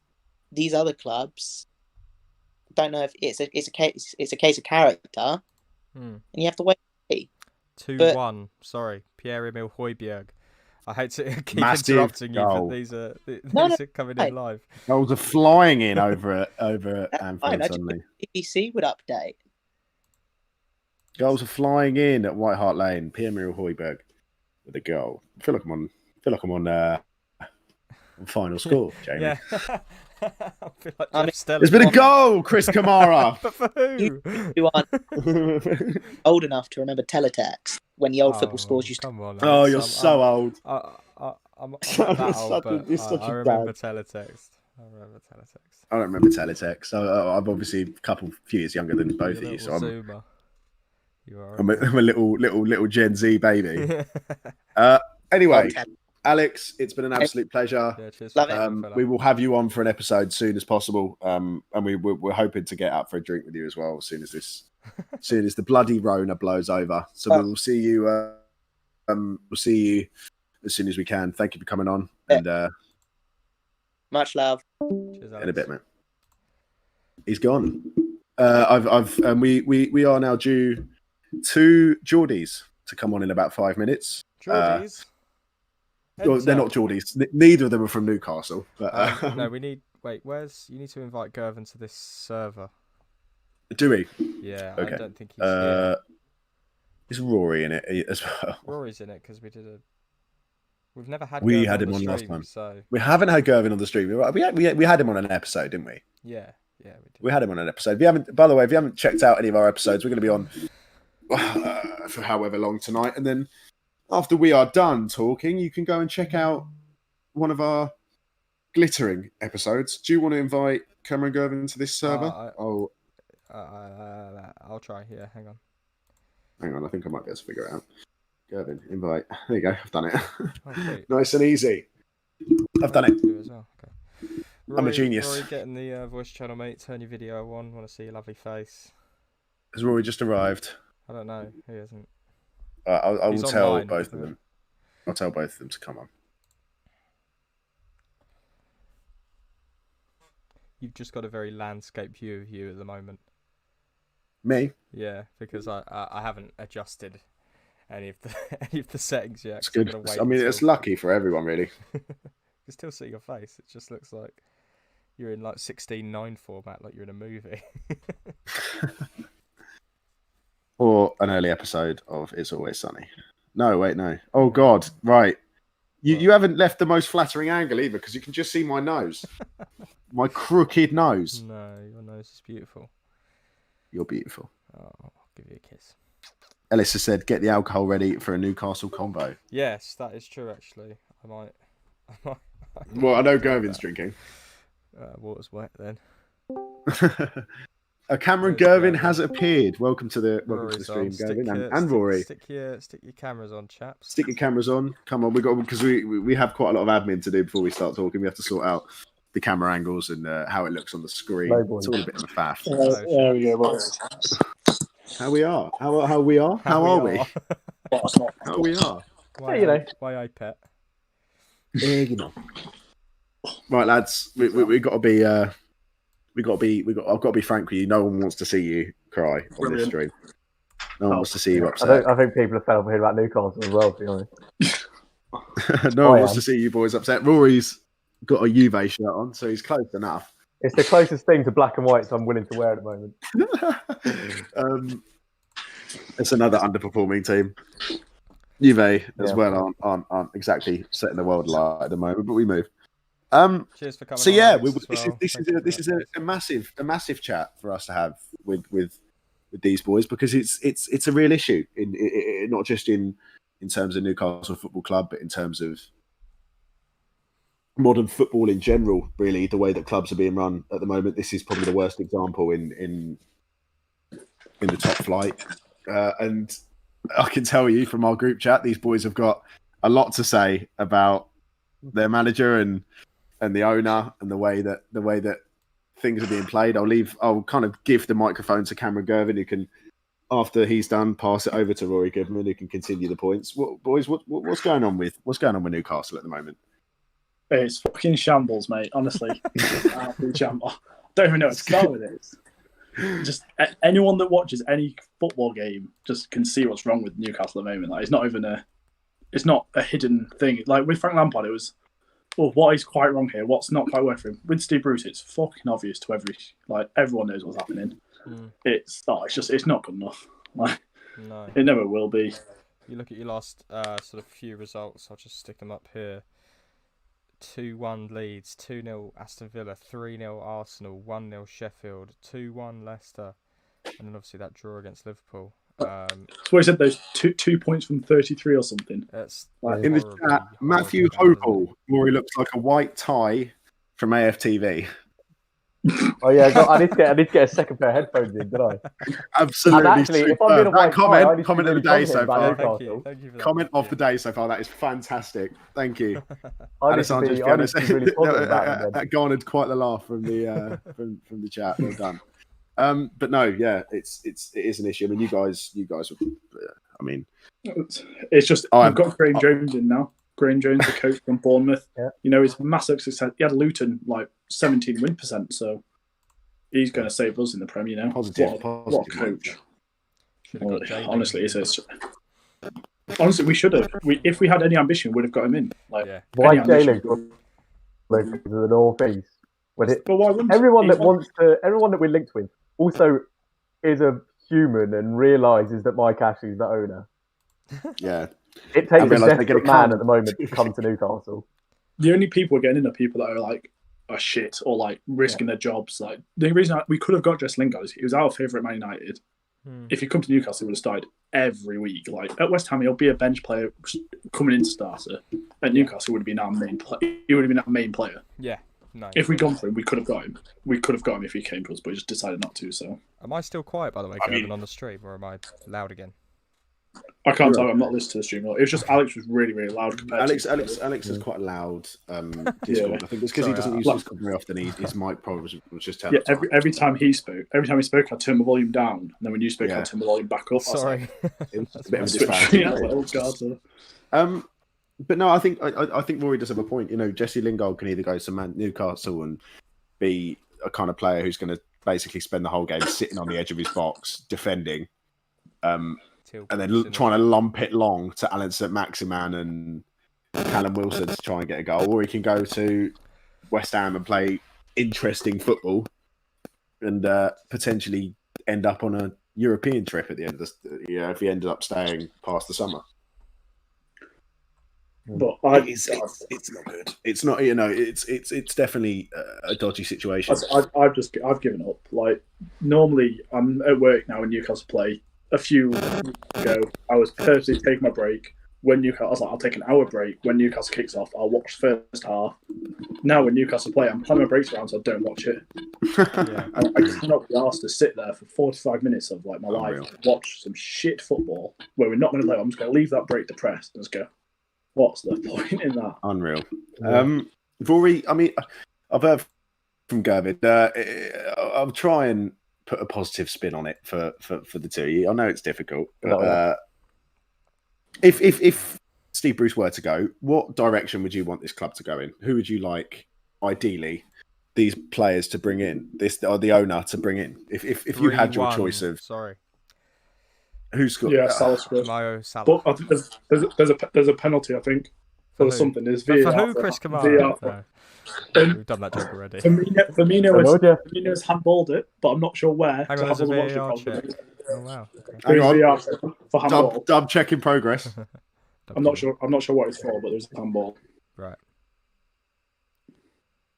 Speaker 3: these other clubs, don't know if it's a case of character, and you have to wait.
Speaker 1: 2-1. Sorry, Pierre-Emile Højbjerg. I hate to keep interrupting you, but these are coming in live.
Speaker 2: Goals are flying in over at Anfield suddenly.
Speaker 3: BBC would update.
Speaker 2: Goals are flying in at White Hart Lane. Pierre-Emile Højbjerg with a goal. I feel like I'm on final score, Jamie.
Speaker 1: Yeah. I feel like
Speaker 2: there's been a goal, Chris Kamara.
Speaker 1: But for who?
Speaker 3: You aren't old enough to remember teletext when the old football scores used to.
Speaker 1: Come on,
Speaker 2: oh, you're so old.
Speaker 1: I'm not that old, but I remember teletext.
Speaker 2: I don't remember teletext. I'm obviously a few years younger than both of you, so I'm a little Gen Z baby. Anyway. Alex, it's been an absolute pleasure.
Speaker 1: Yeah, cheers.
Speaker 2: We will have you on for an episode soon as possible, and we're hoping to get out for a drink with you as well as soon as the bloody Rona blows over. So we'll see you. We'll see you as soon as we can. Thank you for coming on, and
Speaker 3: much love.
Speaker 1: Cheers,
Speaker 2: in a bit, man. He's gone. We are now due 2 Geordies to come on in about 5 minutes.
Speaker 1: Geordies.
Speaker 2: Well, they're not Geordies. Neither of them are from Newcastle. But,
Speaker 1: no, you need to invite Gervin to this server.
Speaker 2: Do we?
Speaker 1: Yeah,
Speaker 2: okay.
Speaker 1: I don't think he's here.
Speaker 2: Is Rory in it as well?
Speaker 1: Rory's in it because we've never had.
Speaker 2: We
Speaker 1: Gervin
Speaker 2: had him on
Speaker 1: stream,
Speaker 2: last time.
Speaker 1: So
Speaker 2: we haven't had Gervin on the stream. We had him on an episode, didn't we?
Speaker 1: Yeah, we did.
Speaker 2: We had him on an episode. By the way, if you haven't checked out any of our episodes, we're going to be on for however long tonight, and then. After we are done talking, you can go and check out one of our glittering episodes. Do you want to invite Cameron Gervin to this server?
Speaker 1: I'll try. Yeah, hang
Speaker 2: on. I think I might be able to figure it out. Gervin, invite. There you go. I've done it.
Speaker 1: Okay.
Speaker 2: Nice and easy. I've done it.
Speaker 1: As well. Okay.
Speaker 2: Rory, I'm a genius.
Speaker 1: Rory, get in the voice channel, mate. Turn your video on. Want to see your lovely face.
Speaker 2: Has Rory just arrived?
Speaker 1: I don't know. He hasn't.
Speaker 2: I will tell
Speaker 1: online,
Speaker 2: both of them. I'll tell both of them to come on.
Speaker 1: You've just got a very landscape view of you at the moment.
Speaker 2: Me?
Speaker 1: Yeah, because I haven't adjusted any of the settings yet.
Speaker 2: It's good. I mean, it's lucky for everyone, really.
Speaker 1: You can still see your face. It just looks like you're in like 16:9 format, like you're in a movie.
Speaker 2: Or an early episode of It's Always Sunny. No, wait, no. Oh, God. Right. You haven't left the most flattering angle either, because you can just see my nose. My crooked nose.
Speaker 1: No, your nose is beautiful.
Speaker 2: You're beautiful.
Speaker 1: Oh, I'll give you a kiss.
Speaker 2: Ellis has said, get the alcohol ready for a Newcastle combo.
Speaker 1: Yes, that is true, actually. I might
Speaker 2: well, I know Gervin's drinking.
Speaker 1: Water's wet, then.
Speaker 2: Cameron Gervin has appeared. Welcome to the stream, Gervin, and Rory.
Speaker 1: Stick your cameras on, chaps.
Speaker 2: Stick your cameras on. Come on, because we have quite a lot of admin to do before we start talking. We have to sort out the camera angles and how it looks on the screen. It's all a bit of a faff.
Speaker 4: There we go.
Speaker 2: How we are? How we are? How are we? How we are?
Speaker 1: Why I pet?
Speaker 2: Right, lads. We got to be. I've got to be frank with you. No one wants to see you cry on this stream. No one wants to see you upset.
Speaker 4: I think people are fed up hearing about Newcastle as well, to be honest.
Speaker 2: No one wants to see you boys upset. Rory's got a Juve shirt on, so he's close enough.
Speaker 4: It's the closest thing to black and white, so I'm willing to wear at the moment.
Speaker 2: It's another underperforming team. Juve as well aren't exactly setting the world alight at the moment, but we move.
Speaker 1: Cheers for coming.
Speaker 2: So yeah, this is a massive chat for us to have with these boys, because it's a real issue in not just in terms of Newcastle Football Club, but in terms of modern football in general. Really, the way that clubs are being run at the moment, this is probably the worst example in the top flight, and I can tell you from our group chat, these boys have got a lot to say about their manager and the owner and the way that things are being played. I'll kind of give the microphone to Cameron Gervin, who can, after he's done, pass it over to Rory Goodman, who can continue the points. What's going on with Newcastle at the moment?
Speaker 5: It's fucking shambles, mate. Honestly, shambles. I don't even know what to start with it. Just anyone that watches any football game just can see what's wrong with Newcastle at the moment. Like, it's not a hidden thing. Like with Frank Lampard, it was, what is quite wrong here? What's not quite working for him? With Steve Bruce, it's fucking obvious to everyone knows what's happening. It's not good enough. Like, no, it never will be.
Speaker 1: You look at your last sort of few results. I'll just stick them up here. 2-1 Leeds, 2-0 Aston Villa, 3-0 Arsenal, 1-0 Sheffield, 2-1 Leicester, and then obviously that draw against Liverpool.
Speaker 5: So I said those two points from 33 or something.
Speaker 2: In the chat, Matthew Hopel, Rory looks like a white tie from AFTV.
Speaker 4: Oh yeah, I need to get a second pair of headphones in, did I?
Speaker 2: Absolutely.
Speaker 4: Actually, if I'm being a white
Speaker 2: comment of the day so far.
Speaker 1: Thank you for that.
Speaker 2: Comment of the day so far. That is fantastic. Thank you. That garnered quite the laugh from the from the chat. Well done. But no, yeah, it is an issue. I mean, you guys. I mean,
Speaker 5: it's just we've got Graham Jones in now. Graham Jones, the coach from Bournemouth. Yeah. You know, he's massive success. He had Luton 17 win %, so he's going to save us in the Premier now.
Speaker 2: Positive
Speaker 5: what a coach! Honestly, honestly, we should have. If we had any ambition, we'd have got him in. Why
Speaker 4: Jalen to the North East? Everyone that we're linked with also is a human and realises that Mike Ashley's the owner.
Speaker 2: Yeah.
Speaker 4: It takes a desperate man at the moment to come to Newcastle.
Speaker 5: The only people we're getting in are people that are shit or risking their jobs. Like, the reason we could have got Jess Lingard is he was our favourite at Man United. If he come to Newcastle, he would have started every week. Like at West Ham, he'll be a bench player coming into starter. At Newcastle, would have been our main player. He would have been our main player.
Speaker 1: Yeah. No,
Speaker 5: if we'd gone for him, we could have got him. We could have got him if he came to us, but he just decided not to. So,
Speaker 1: am I still quiet, by the way, Gavin, on the stream, or am I loud again?
Speaker 5: I can't tell. I'm not listening to the stream. It was just Alex was really, really loud compared
Speaker 2: to Alex is quite loud. Discord. I think it's because he doesn't use Discord very often. His mic probably was just telling.
Speaker 5: Yeah, every time he spoke, I turned my volume down, and then when you spoke, I turned the volume back up.
Speaker 1: Sorry,
Speaker 2: it was a bit of a disparity. But no, I think Rory does have a point. You know, Jesse Lingard can either go to Newcastle and be a kind of player who's going to basically spend the whole game sitting on the edge of his box defending, and then trying to lump it long to Alan St-Maximin and Callum Wilson to try and get a goal, or he can go to West Ham and play interesting football and potentially end up on a European trip at the end of if he ended up staying past the summer.
Speaker 5: But
Speaker 2: it's not good. It's not, it's definitely a dodgy situation.
Speaker 5: I've given up. Like, normally I'm at work now when Newcastle play. A few weeks ago, I was purposely taking my break. When Newcastle, I was like, I'll take an hour break. When Newcastle kicks off, I'll watch the first half. Now when Newcastle play, I'm planning my breaks around so I don't watch it. I cannot be asked to sit there for 45 minutes of my life and watch some shit football where we're not going to play. I'm just going to leave that break depressed and just go, what's the point in that?
Speaker 2: Unreal. Rory, I mean, I've heard from Gervin. I'll try and put a positive spin on it for the two of you. I know it's difficult, but if Steve Bruce were to go, what direction would you want this club to go in? Who would you like, ideally, these players to bring in? The owner to bring in? If you had your choice of who's got
Speaker 5: Salah's good. But I think there's a penalty. I think or something. There's
Speaker 1: VAR for who? Chris Kamara. We've done that joke already.
Speaker 5: Firmino has handballed it, but I'm not sure where.
Speaker 1: Hang on, there's a VAR check. Oh wow.
Speaker 2: Hang on. For handball. Dub check in progress.
Speaker 5: I'm not sure what it's for, but there's a handball.
Speaker 1: Right.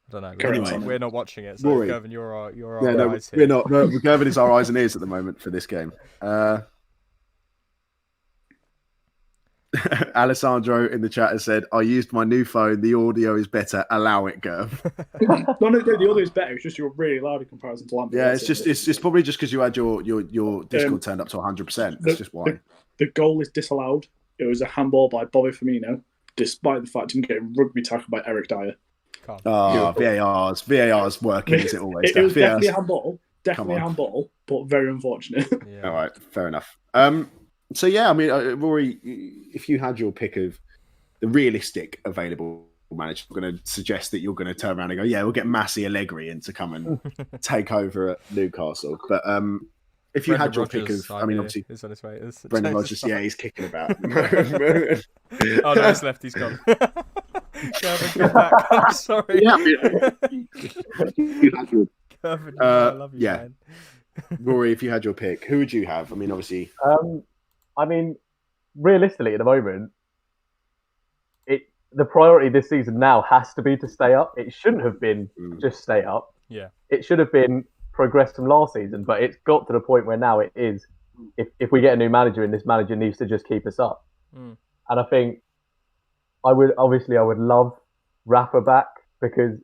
Speaker 1: I don't know.
Speaker 2: Anyway,
Speaker 1: we're not watching it. So, Gervin, you're our eyes here.
Speaker 2: We're not. No, Gervin is our eyes and ears at the moment for this game. Alessandro in the chat has said, "I used my new phone. The audio is better. Allow it, Gerv."
Speaker 5: No, the audio is better. It's just you're really loud in comparison to Lampard.
Speaker 2: Yeah, it's probably just because you had your Discord turned up to 100%. That's just why.
Speaker 5: The goal is disallowed. It was a handball by Bobby Firmino, despite the fact him getting rugby tackled by Eric Dyer.
Speaker 2: VAR's working as it always does.
Speaker 5: It was definitely a handball. Definitely a handball, but very unfortunate.
Speaker 2: Yeah. All right, fair enough. So yeah, I mean, Rory, if you had your pick of the realistic available manager, I'm going to suggest that you're going to turn around and go, yeah, we'll get Massi Allegri in to come and take over at Newcastle. But if you had your pick of, I mean, obviously,
Speaker 1: is on his way.
Speaker 2: Brendan Rodgers, yeah, he's kicking about.
Speaker 1: Oh no, he's left. He's gone. Come back. I'm sorry.
Speaker 2: Yeah,
Speaker 1: Gervin, I love you, man.
Speaker 2: Rory, if you had your pick, who would you have? I mean, obviously.
Speaker 4: I mean, realistically, at the moment, the priority this season now has to be to stay up. It shouldn't have been just stay up.
Speaker 1: Yeah.
Speaker 4: It should have been progress from last season, but it's got to the point where now it is. If we get a new manager and this manager needs to just keep us up. And I think I would love Rafa back, because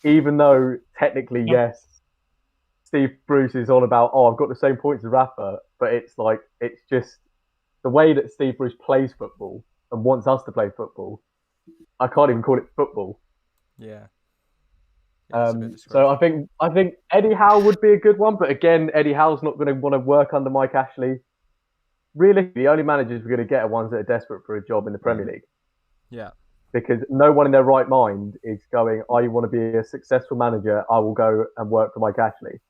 Speaker 4: even though technically, yes, Steve Bruce is on about, I've got the same points as Rafa, but it's just the way that Steve Bruce plays football and wants us to play football. I can't even call it football.
Speaker 1: Yeah.
Speaker 4: So I think Eddie Howe would be a good one, but again, Eddie Howe's not going to want to work under Mike Ashley. Really, the only managers we're going to get are ones that are desperate for a job in the Premier League.
Speaker 1: Yeah.
Speaker 4: Because no one in their right mind is going, I want to be a successful manager, I will go and work for Mike Ashley.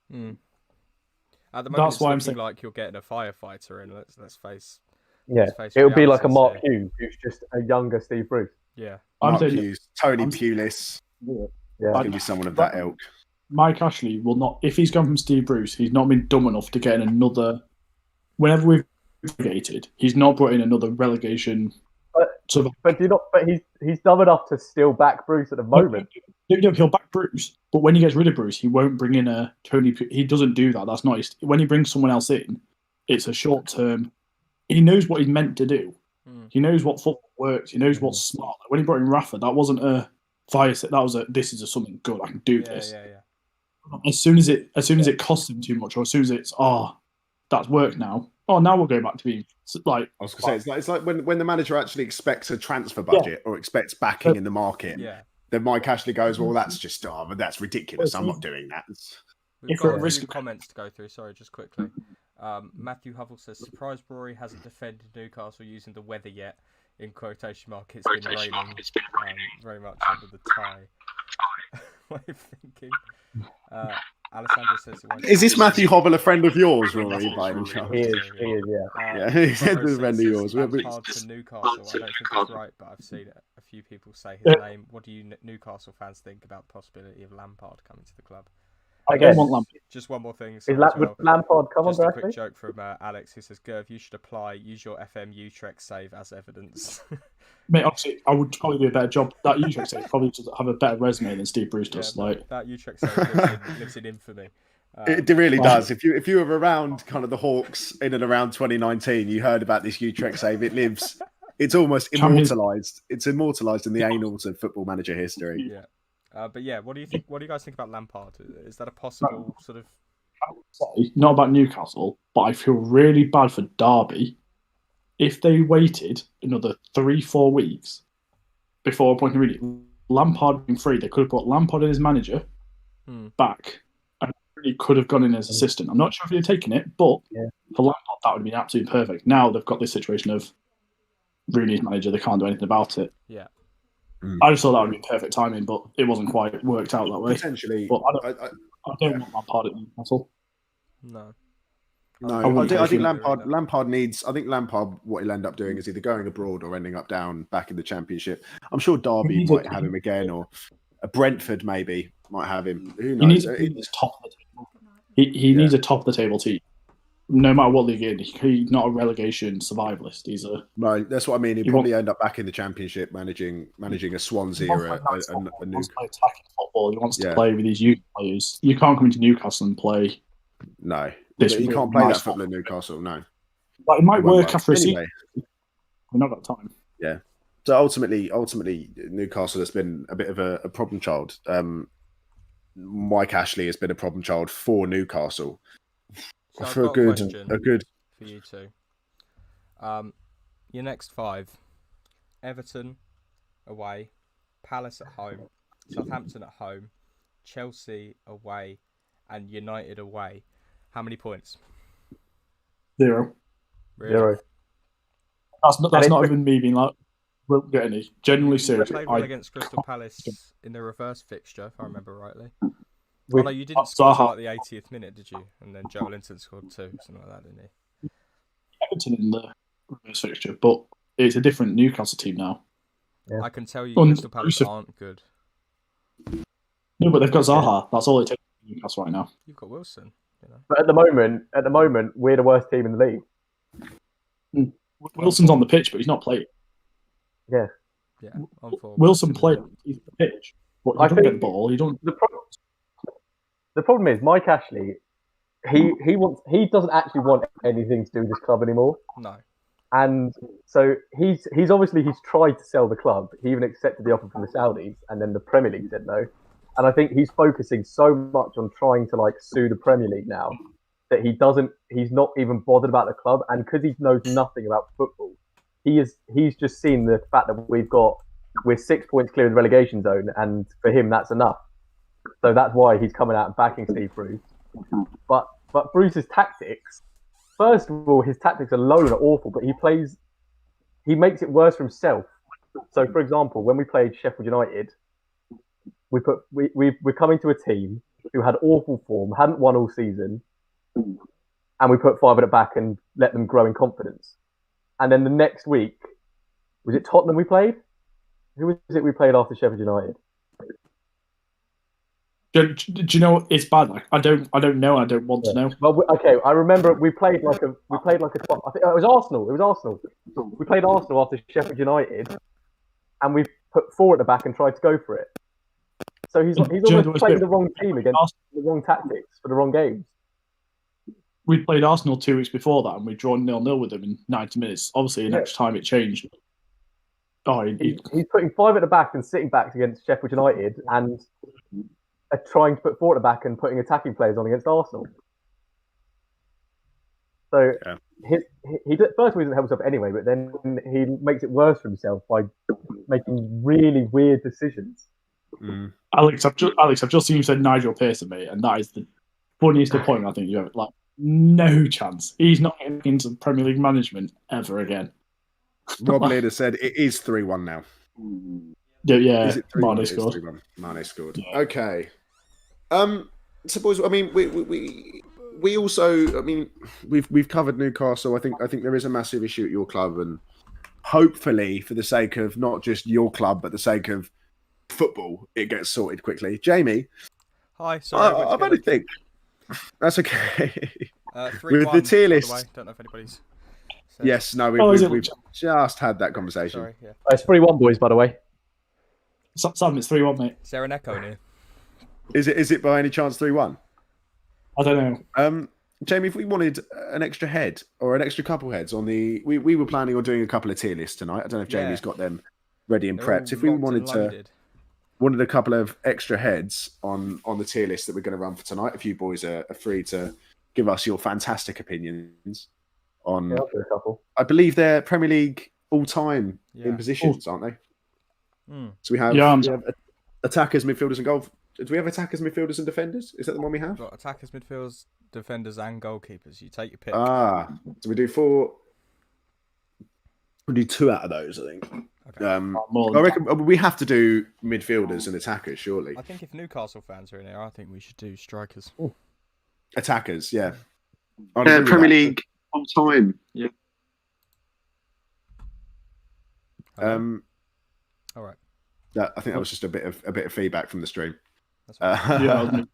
Speaker 1: At the moment, it's looking like you're getting a firefighter in. Let's face.
Speaker 4: Yeah, it would be like a Mark Hughes, who's just a younger Steve Bruce.
Speaker 1: Yeah,
Speaker 2: Mark Hughes, Tony Pulis.
Speaker 4: Yeah,
Speaker 2: going to be someone of that ilk.
Speaker 5: Mike Ashley will not. If he's gone from Steve Bruce, he's not been dumb enough to get in another. Whenever we've relegated, he's not brought in another relegation.
Speaker 4: But he's dumb enough to still back Bruce at the moment.
Speaker 5: He'll back Bruce, but when he gets rid of Bruce, he won't bring in a Tony. He doesn't do that. That's not his. When he brings someone else in, it's a short term. He knows what he's meant to do. He knows what football works. He knows what's smart. When he brought in Rafa, that wasn't a fire set. That was this is something good. I can do this.
Speaker 1: Yeah.
Speaker 5: As soon as it costs him too much, or as soon as it's that's worked now. Now we'll go back to being like.
Speaker 2: I was going to say it's like when the manager actually expects a transfer budget or expects backing in the market.
Speaker 1: Yeah.
Speaker 2: Then Mike Ashley goes, well, that's just but that's ridiculous. I'm not doing that.
Speaker 1: We've got a few comments to go through. Sorry, just quickly. Matthew Hovell says, surprised Rory hasn't defended Newcastle using the weather yet. In quotation mark, it's been raining. Very much under the tie. What are you thinking? Alessandro says,
Speaker 2: is this Matthew Hovell a friend of yours, Rory? By any chance?
Speaker 4: He is, yeah.
Speaker 2: Yeah, he said a friend of yours.
Speaker 1: Hard to Newcastle. I don't think it's right, but I've seen a few people say his name. What do you Newcastle fans think about the possibility of Lampard coming to the club?
Speaker 5: I don't want Lampard.
Speaker 1: Just one more thing.
Speaker 4: Would Lampard come on?
Speaker 1: Just a quick joke from Alex, who says, Gerv, you should use your FM Utrecht save as evidence.
Speaker 5: Mate, obviously, I would probably do a better job. That Utrecht save probably should have a better resume than Steve Bruce does.
Speaker 1: That Utrecht save lives in infamy.
Speaker 2: It really does. If you were around kind of the Hawks in and around 2019, you heard about this Utrecht save. It lives. It's almost immortalised. It's immortalised in the annals of Football Manager history.
Speaker 1: Yeah. But yeah, what do you think? What do you guys think about Lampard? Is that a possible sort of?
Speaker 5: I would say not about Newcastle, but I feel really bad for Derby. If they waited another 3-4 weeks before appointing Rooney, Lampard being free, they could have brought Lampard and his manager back, and really could have gone in as assistant. I'm not sure if they've taken it, but for Lampard that would have been absolutely perfect. Now they've got this situation of Rooney's manager; they can't do anything about it.
Speaker 1: Yeah.
Speaker 5: I just thought that would be perfect timing, but it wasn't quite worked out that way.
Speaker 2: Potentially,
Speaker 5: but I don't want Lampard at Newcastle.
Speaker 1: No,
Speaker 2: I think Lampard needs. I think Lampard, what he'll end up doing is either going abroad or ending up back in the Championship. I'm sure Derby might have him again, or Brentford maybe might have him. Who knows?
Speaker 5: He needs top of the table. He needs a top of the table team. no matter what league he's not a relegation survivalist. He's a
Speaker 2: no. That's what I mean. He'd probably end up back in the Championship, managing a Swansea or a
Speaker 5: He wants to play attacking football. He wants to play with these youth players. You can't come into Newcastle and play.
Speaker 2: No, you can't play that football in Newcastle. No,
Speaker 5: but it might work after a season. We've not got time.
Speaker 2: Yeah. So ultimately, Newcastle has been a bit of a problem child. Mike Ashley has been a problem child for Newcastle.
Speaker 1: So
Speaker 2: for a good
Speaker 1: for you two. Your next 5: Everton away, Palace at home, Southampton at home, Chelsea away, and United away. How many points?
Speaker 5: 0.
Speaker 1: Really?
Speaker 4: 0.
Speaker 5: That's not even me being like, won't get any. Generally, seriously.
Speaker 1: You played well against Crystal Palace in the reverse fixture, if I remember rightly. No, you didn't score until like the 80th minute, did you? And then Joe Linton scored 2, something like that, didn't he?
Speaker 5: Everton in the reverse fixture, but it's a different Newcastle team now.
Speaker 1: Yeah. I can tell you Crystal Palace aren't good.
Speaker 5: No, but they've got Zaha. That's all it takes for Newcastle right now.
Speaker 1: You've got Wilson. You know?
Speaker 4: But at the moment, we're the worst team in the league.
Speaker 5: Wilson's on the pitch, but he's not playing.
Speaker 4: Yeah.
Speaker 1: Yeah.
Speaker 5: Wilson played on the pitch. But he doesn't get the ball. He don't.
Speaker 4: The problem is Mike Ashley. He doesn't actually want anything to do with this club anymore.
Speaker 1: No.
Speaker 4: And so he's tried to sell the club. He even accepted the offer from the Saudis, and then the Premier League said no. And I think he's focusing so much on trying to like sue the Premier League now that he's not even bothered about the club. And because he knows nothing about football, he's just seen the fact that we're 6 points clear of the relegation zone, and for him that's enough. So that's why he's coming out and backing Steve Bruce. But Bruce's tactics, first of all, his tactics alone are awful, but he makes it worse for himself. So for example, when we played Sheffield United, we're coming to a team who had awful form, hadn't won all season, and we put 5 at the back and let them grow in confidence. And then the next week, was it Tottenham we played? Who was it we played after Sheffield United?
Speaker 5: Do you know it's bad? I don't know. I don't want to know.
Speaker 4: Well, okay. I remember we played like a. I think it was Arsenal. We played Arsenal after Sheffield United, and we put 4 at the back and tried to go for it. So he's almost playing the wrong team against the wrong tactics for the wrong games.
Speaker 5: We played Arsenal 2 weeks before that, and we drawn 0-0 with them in 90 minutes. Obviously, in extra time it changed. Oh,
Speaker 4: he's putting 5 at the back and sitting backs against Sheffield United, and trying to put 4 at the back and putting attacking players on against Arsenal. So he first of all, he doesn't help himself anyway, but then he makes it worse for himself by making really weird decisions.
Speaker 2: Mm.
Speaker 5: Alex, I've just seen you said Nigel Pearson, mate, and that is the funniest appointment I think you ever. Like, no chance. He's not getting into Premier League management ever again.
Speaker 2: Rob Leader said it is 3-1 now.
Speaker 5: Yeah.
Speaker 2: Is it 3-1? Mane scored. Mane scored. Yeah. Okay. So boys, I mean, we also, I mean, we've covered Newcastle. I think there is a massive issue at your club, and hopefully, for the sake of not just your club, but the sake of football, it gets sorted quickly. Jamie,
Speaker 1: hi. Sorry,
Speaker 2: I only think that's okay.
Speaker 1: 3-1,
Speaker 2: with the tier list.
Speaker 1: By the way. Don't know if anybody's. Said.
Speaker 2: Yes, no, we've just had that conversation.
Speaker 1: Sorry, yeah.
Speaker 4: It's 3-1, boys. By the way,
Speaker 5: Sam, it's 3-1, mate.
Speaker 1: Is there an echo in here?
Speaker 2: Is it by any chance 3-1?
Speaker 5: I don't
Speaker 2: know. Jamie, if we wanted an extra head or an extra couple heads on the, we were planning on doing a couple of tier lists tonight. I don't know if Jamie's got them ready and prepped. If we wanted a couple of extra heads on the tier list that we're going to run for tonight, if you boys are free to give us your fantastic opinions on.
Speaker 4: I'll do a couple.
Speaker 2: I believe they're Premier League all time in positions, aren't they?
Speaker 1: Mm.
Speaker 2: So we have attackers, midfielders, and goal. Do we have attackers, midfielders, and defenders? Is that the one we have?
Speaker 1: We've got attackers, midfielders, defenders, and goalkeepers. You take your pick.
Speaker 2: So we do 4. We do 2 out of those, I think.
Speaker 1: Okay.
Speaker 2: I reckon we have to do midfielders and attackers, surely.
Speaker 1: I think if Newcastle fans are in here, I think we should do strikers.
Speaker 2: Ooh. Attackers, yeah.
Speaker 6: Premier League on time. Yeah.
Speaker 1: All right.
Speaker 2: I think that was just a bit of feedback from the stream.
Speaker 1: That's right.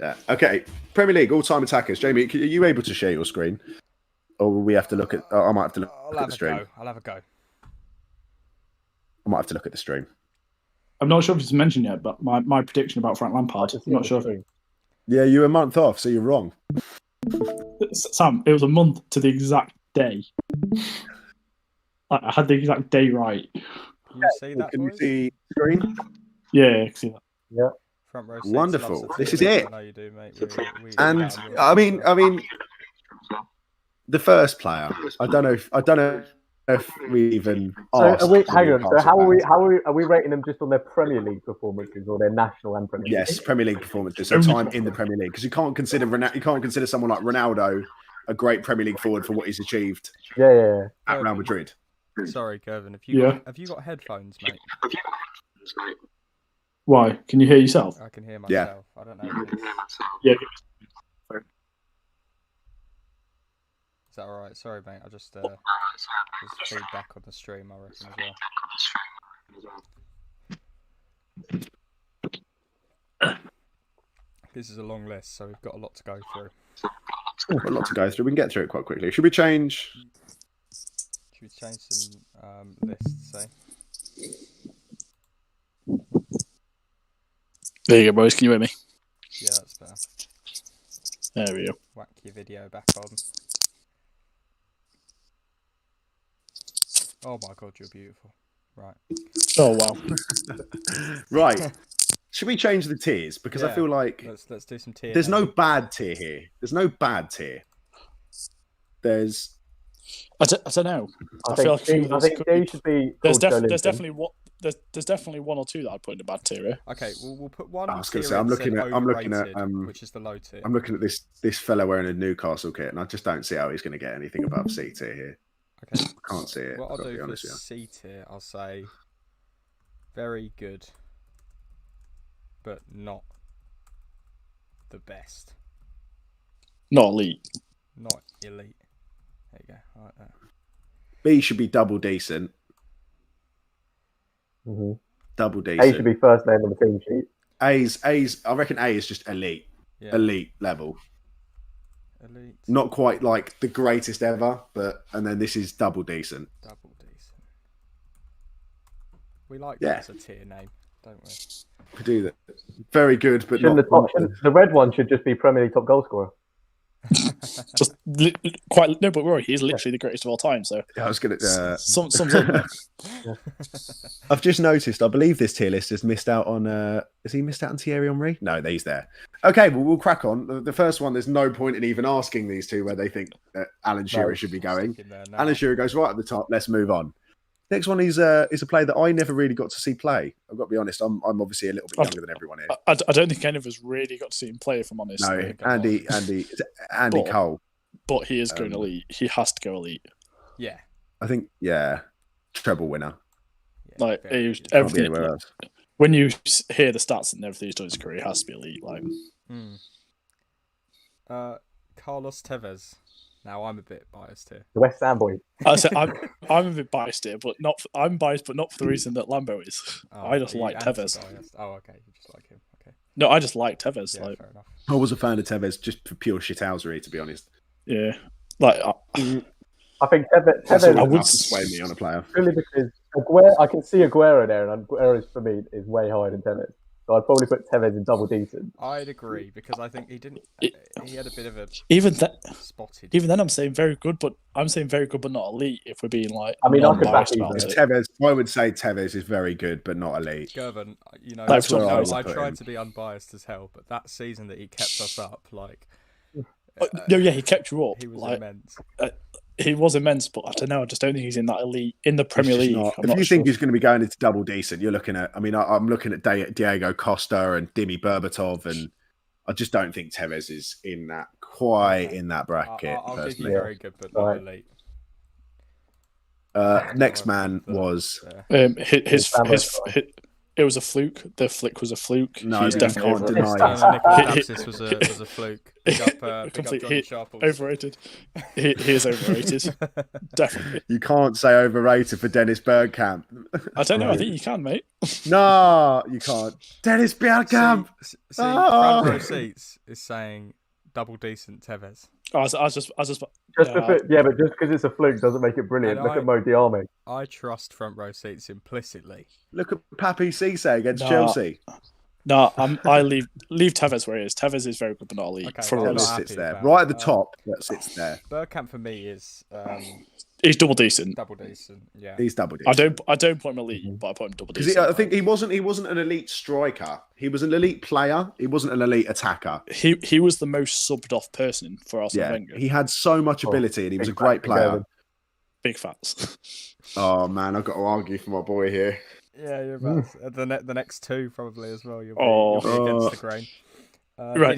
Speaker 2: Yeah. Okay. Premier League all-time attackers. Jamie, are you able to share your screen, or will we have to look at? I might have to look at the stream.
Speaker 1: I'll have a go.
Speaker 2: I might have to look at the stream.
Speaker 5: I'm not sure if it's mentioned yet, but my prediction about Frank Lampard. I'm not sure.
Speaker 2: Yeah, you were a month off, so you're wrong.
Speaker 5: Sam, it was a month to the exact day. I had the exact day right.
Speaker 1: Can you see that?
Speaker 2: Can you see the screen?
Speaker 5: Yeah, I can see that.
Speaker 4: Yeah.
Speaker 1: Front row.
Speaker 2: Wonderful. This is it.
Speaker 1: I know you do, mate.
Speaker 2: And I mean, the first player. I don't know if we even.
Speaker 4: Hang on. So how are we rating them just on their Premier League performances or their national and Premier League?
Speaker 2: Yes, Premier League performances. So time in the Premier League, because you can't consider someone like Ronaldo a great Premier League forward for what he's achieved.
Speaker 4: Yeah.
Speaker 2: At Real Madrid.
Speaker 1: Sorry, Kevin. Have you got headphones, mate?
Speaker 5: Why? Can you hear yourself?
Speaker 1: I can hear myself. I don't know.
Speaker 5: Yeah.
Speaker 1: Is that all right? Sorry, mate. I just there's feedback on the stream, I reckon, as well. This is a long list, so we've got a lot to go through.
Speaker 2: A lot to go through. We can get through it quite quickly. Should we change some lists, say?
Speaker 5: There you go, boys. Can you hear me?
Speaker 1: Yeah, that's better.
Speaker 5: There we go.
Speaker 1: Whack your video back on. Oh my god, you're beautiful. Right.
Speaker 5: Oh wow.
Speaker 2: Right. Should we change the tiers? Because I feel like
Speaker 1: let's do some tier.
Speaker 2: There's no bad tier here. There's no bad tier. There's.
Speaker 5: I don't know.
Speaker 4: I think they should be.
Speaker 5: There's definitely one or two that I put in the bad tier here.
Speaker 1: Okay, we'll put one.
Speaker 2: I was going to say I'm looking at
Speaker 1: which is the low tier.
Speaker 2: I'm looking at this fella wearing a Newcastle kit, and I just don't see how he's going to get anything above C tier here.
Speaker 1: Okay,
Speaker 2: I can't see it.
Speaker 1: What I'll do for C tier, I'll say very good, but not the best.
Speaker 5: Not elite.
Speaker 1: Not elite. There you go. I like that.
Speaker 2: B should be double decent.
Speaker 4: Mm-hmm.
Speaker 2: Double decent.
Speaker 4: A should be first name on the team sheet.
Speaker 2: A's. I reckon A is just elite. Yeah. Elite level.
Speaker 1: Elite.
Speaker 2: Not quite like the greatest ever, and then this is double decent.
Speaker 1: Double decent. We like that as a tier name, don't we?
Speaker 2: We do that. Very good, but
Speaker 4: the red one should just be Premier League top goal scorer.
Speaker 5: Just but Rory, he's literally the greatest of all time. So
Speaker 2: I was gonna.
Speaker 5: I've
Speaker 2: just noticed. I believe this tier list has missed out on. Has he missed out on Thierry Henry? No, he's there. Okay, well, we'll crack on. The first one. There's no point in even asking these two where they think that Alan Shearer should be going. Alan Shearer goes right at the top. Let's move on. Next one is a player that I never really got to see play. I've got to be honest. I'm obviously a little bit younger than everyone here.
Speaker 5: I don't think any of us really got to see him play, if I'm honest.
Speaker 2: No, Andy Cole.
Speaker 5: But he is going elite. He has to go elite.
Speaker 1: Yeah.
Speaker 2: I think, treble winner.
Speaker 5: Yeah, like, everything. When you hear the stats and everything he's done in his career, he has to be elite. Like,
Speaker 1: Carlos Tevez. Now I'm a bit biased here.
Speaker 4: The West Ham boy.
Speaker 5: I'm a bit biased here, but I'm biased, but not for the reason that Lambo is. I just like Tevez.
Speaker 1: Oh, okay. You just like him. Okay.
Speaker 5: No, I just like Tevez.
Speaker 1: Yeah, fair enough.
Speaker 2: I was a fan of Tevez just for pure shithousery, to be honest.
Speaker 5: Yeah, like
Speaker 4: I think Tevez
Speaker 2: would sway me on a player.
Speaker 4: Really, because I can see Aguero there, and Aguero for me is way higher than Tevez. So I'd probably put Tevez in double decent.
Speaker 1: I'd agree, because I think he didn't. He had a bit of a spotted.
Speaker 5: Even then, I'm saying very good, but not elite. If we're being like,
Speaker 4: I could back
Speaker 2: Tevez. I would say Tevez is very good, but not elite.
Speaker 1: Gervin,
Speaker 2: that's where
Speaker 1: I tried to be unbiased as hell, but that season that he kept us up,
Speaker 5: he kept you up.
Speaker 1: He was immense.
Speaker 5: He was immense, but I don't know. I just don't think he's in that elite in the Premier League.
Speaker 2: If you think he's going to be going into double decent, you're looking at. I'm looking at Diego Costa and Dimi Berbatov, and I just don't think Tevez is in that bracket.
Speaker 1: I'll give you very good, but not elite.
Speaker 2: Next man was
Speaker 5: It was a fluke. The flick was a fluke.
Speaker 2: No,
Speaker 5: he's definitely
Speaker 2: can't deny
Speaker 1: Nicholas was a fluke.
Speaker 5: Completely overrated. He is overrated. Definitely.
Speaker 2: You can't say overrated for Dennis Bergkamp.
Speaker 5: I don't know. I think you can, mate.
Speaker 2: No, you can't. Dennis Bergkamp.
Speaker 1: See, front row seats is saying double decent Tevez.
Speaker 5: I was just
Speaker 4: but just because it's a fluke doesn't make it brilliant. Look at Mo Diarmi.
Speaker 1: I trust front row seats implicitly.
Speaker 2: Look at Papi Cisse against Chelsea.
Speaker 5: No, I leave Tevez where he is. Tevez is very good, but not elite.
Speaker 1: Okay,
Speaker 2: Tevez sits there, right at the top. That sits there.
Speaker 1: Bergkamp for me is
Speaker 5: he's double decent.
Speaker 1: Double decent, yeah.
Speaker 2: He's double decent.
Speaker 5: I don't put him elite, but I put him double decent.
Speaker 2: I think he wasn't an elite striker. He was an elite player. He wasn't an elite attacker.
Speaker 5: He was the most subbed off person for Arsene Wenger.
Speaker 2: He had so much ability, and he was a great player.
Speaker 5: Big facts.
Speaker 2: Oh man, I've got to argue for my boy here.
Speaker 1: Yeah, you're about the next two probably as well. You'll be against the grain.
Speaker 5: Right.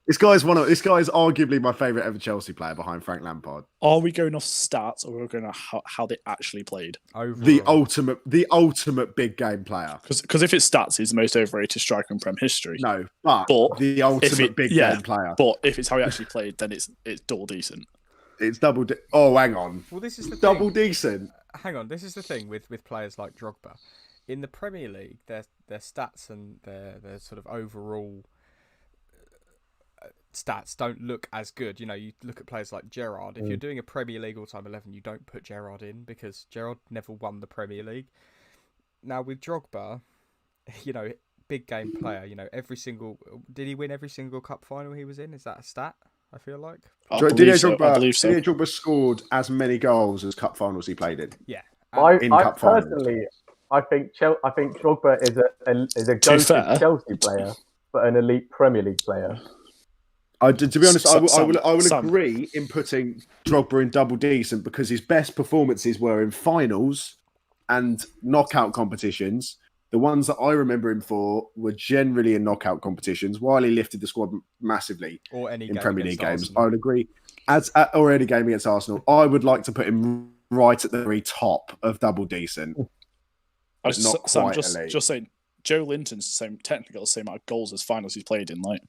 Speaker 2: This guy's arguably my favourite ever Chelsea player behind Frank Lampard.
Speaker 5: Are we going off stats, or are we going off how they actually played?
Speaker 1: Overall.
Speaker 2: The ultimate big game player.
Speaker 5: Because if it's stats, he's the most overrated striker in Prem history.
Speaker 2: No, but the ultimate big game player.
Speaker 5: But if it's how he actually played, then it's double decent.
Speaker 2: It's double. Hang on.
Speaker 1: Well, this is the
Speaker 2: double
Speaker 1: thing.
Speaker 2: Decent.
Speaker 1: Hang on. This is the thing with players like Drogba. In the Premier League, their stats and their sort of overall stats don't look as good. You know, you look at players like Gerrard. If you're doing a Premier League all-time 11, you don't put Gerrard in because Gerrard never won the Premier League. Now with Drogba, you know, big game player. You know, did he win every single cup final he was in? Is that a stat? I feel like.
Speaker 5: I believe so.
Speaker 2: Didier Drogba scored as many goals as cup finals he played in.
Speaker 1: Yeah.
Speaker 4: I think Drogba is a go-to Chelsea player, but an elite Premier League player.
Speaker 2: To be honest, I will agree in putting Drogba in double decent because his best performances were in finals and knockout competitions. The ones that I remember him for were generally in knockout competitions, while he lifted the squad massively in Premier League games. I would agree. Or any game against Arsenal, I would like to put him right at the very top of double decent. Just
Speaker 5: saying, Joe Linton's technically got the same amount of goals as finals he's played in, like.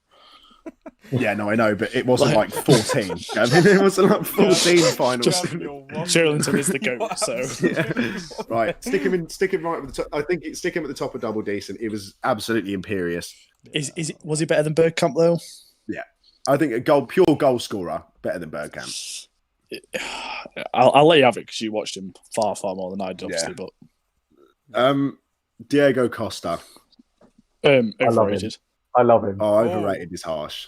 Speaker 2: Yeah, no, I know, but it wasn't like 14. I mean, it wasn't like 14 finals.
Speaker 5: Joe Linton is the GOAT, so
Speaker 2: right. Stick him right at the top. I think stick him at the top of double decent. It was absolutely imperious.
Speaker 5: Was he better than Bergkamp though?
Speaker 2: Yeah, I think pure goal scorer better than Bergkamp.
Speaker 5: I'll let you have it because you watched him far more than I did, obviously.
Speaker 2: But Diego Costa,
Speaker 5: overrated.
Speaker 4: I love him.
Speaker 2: Oh, overrated is harsh.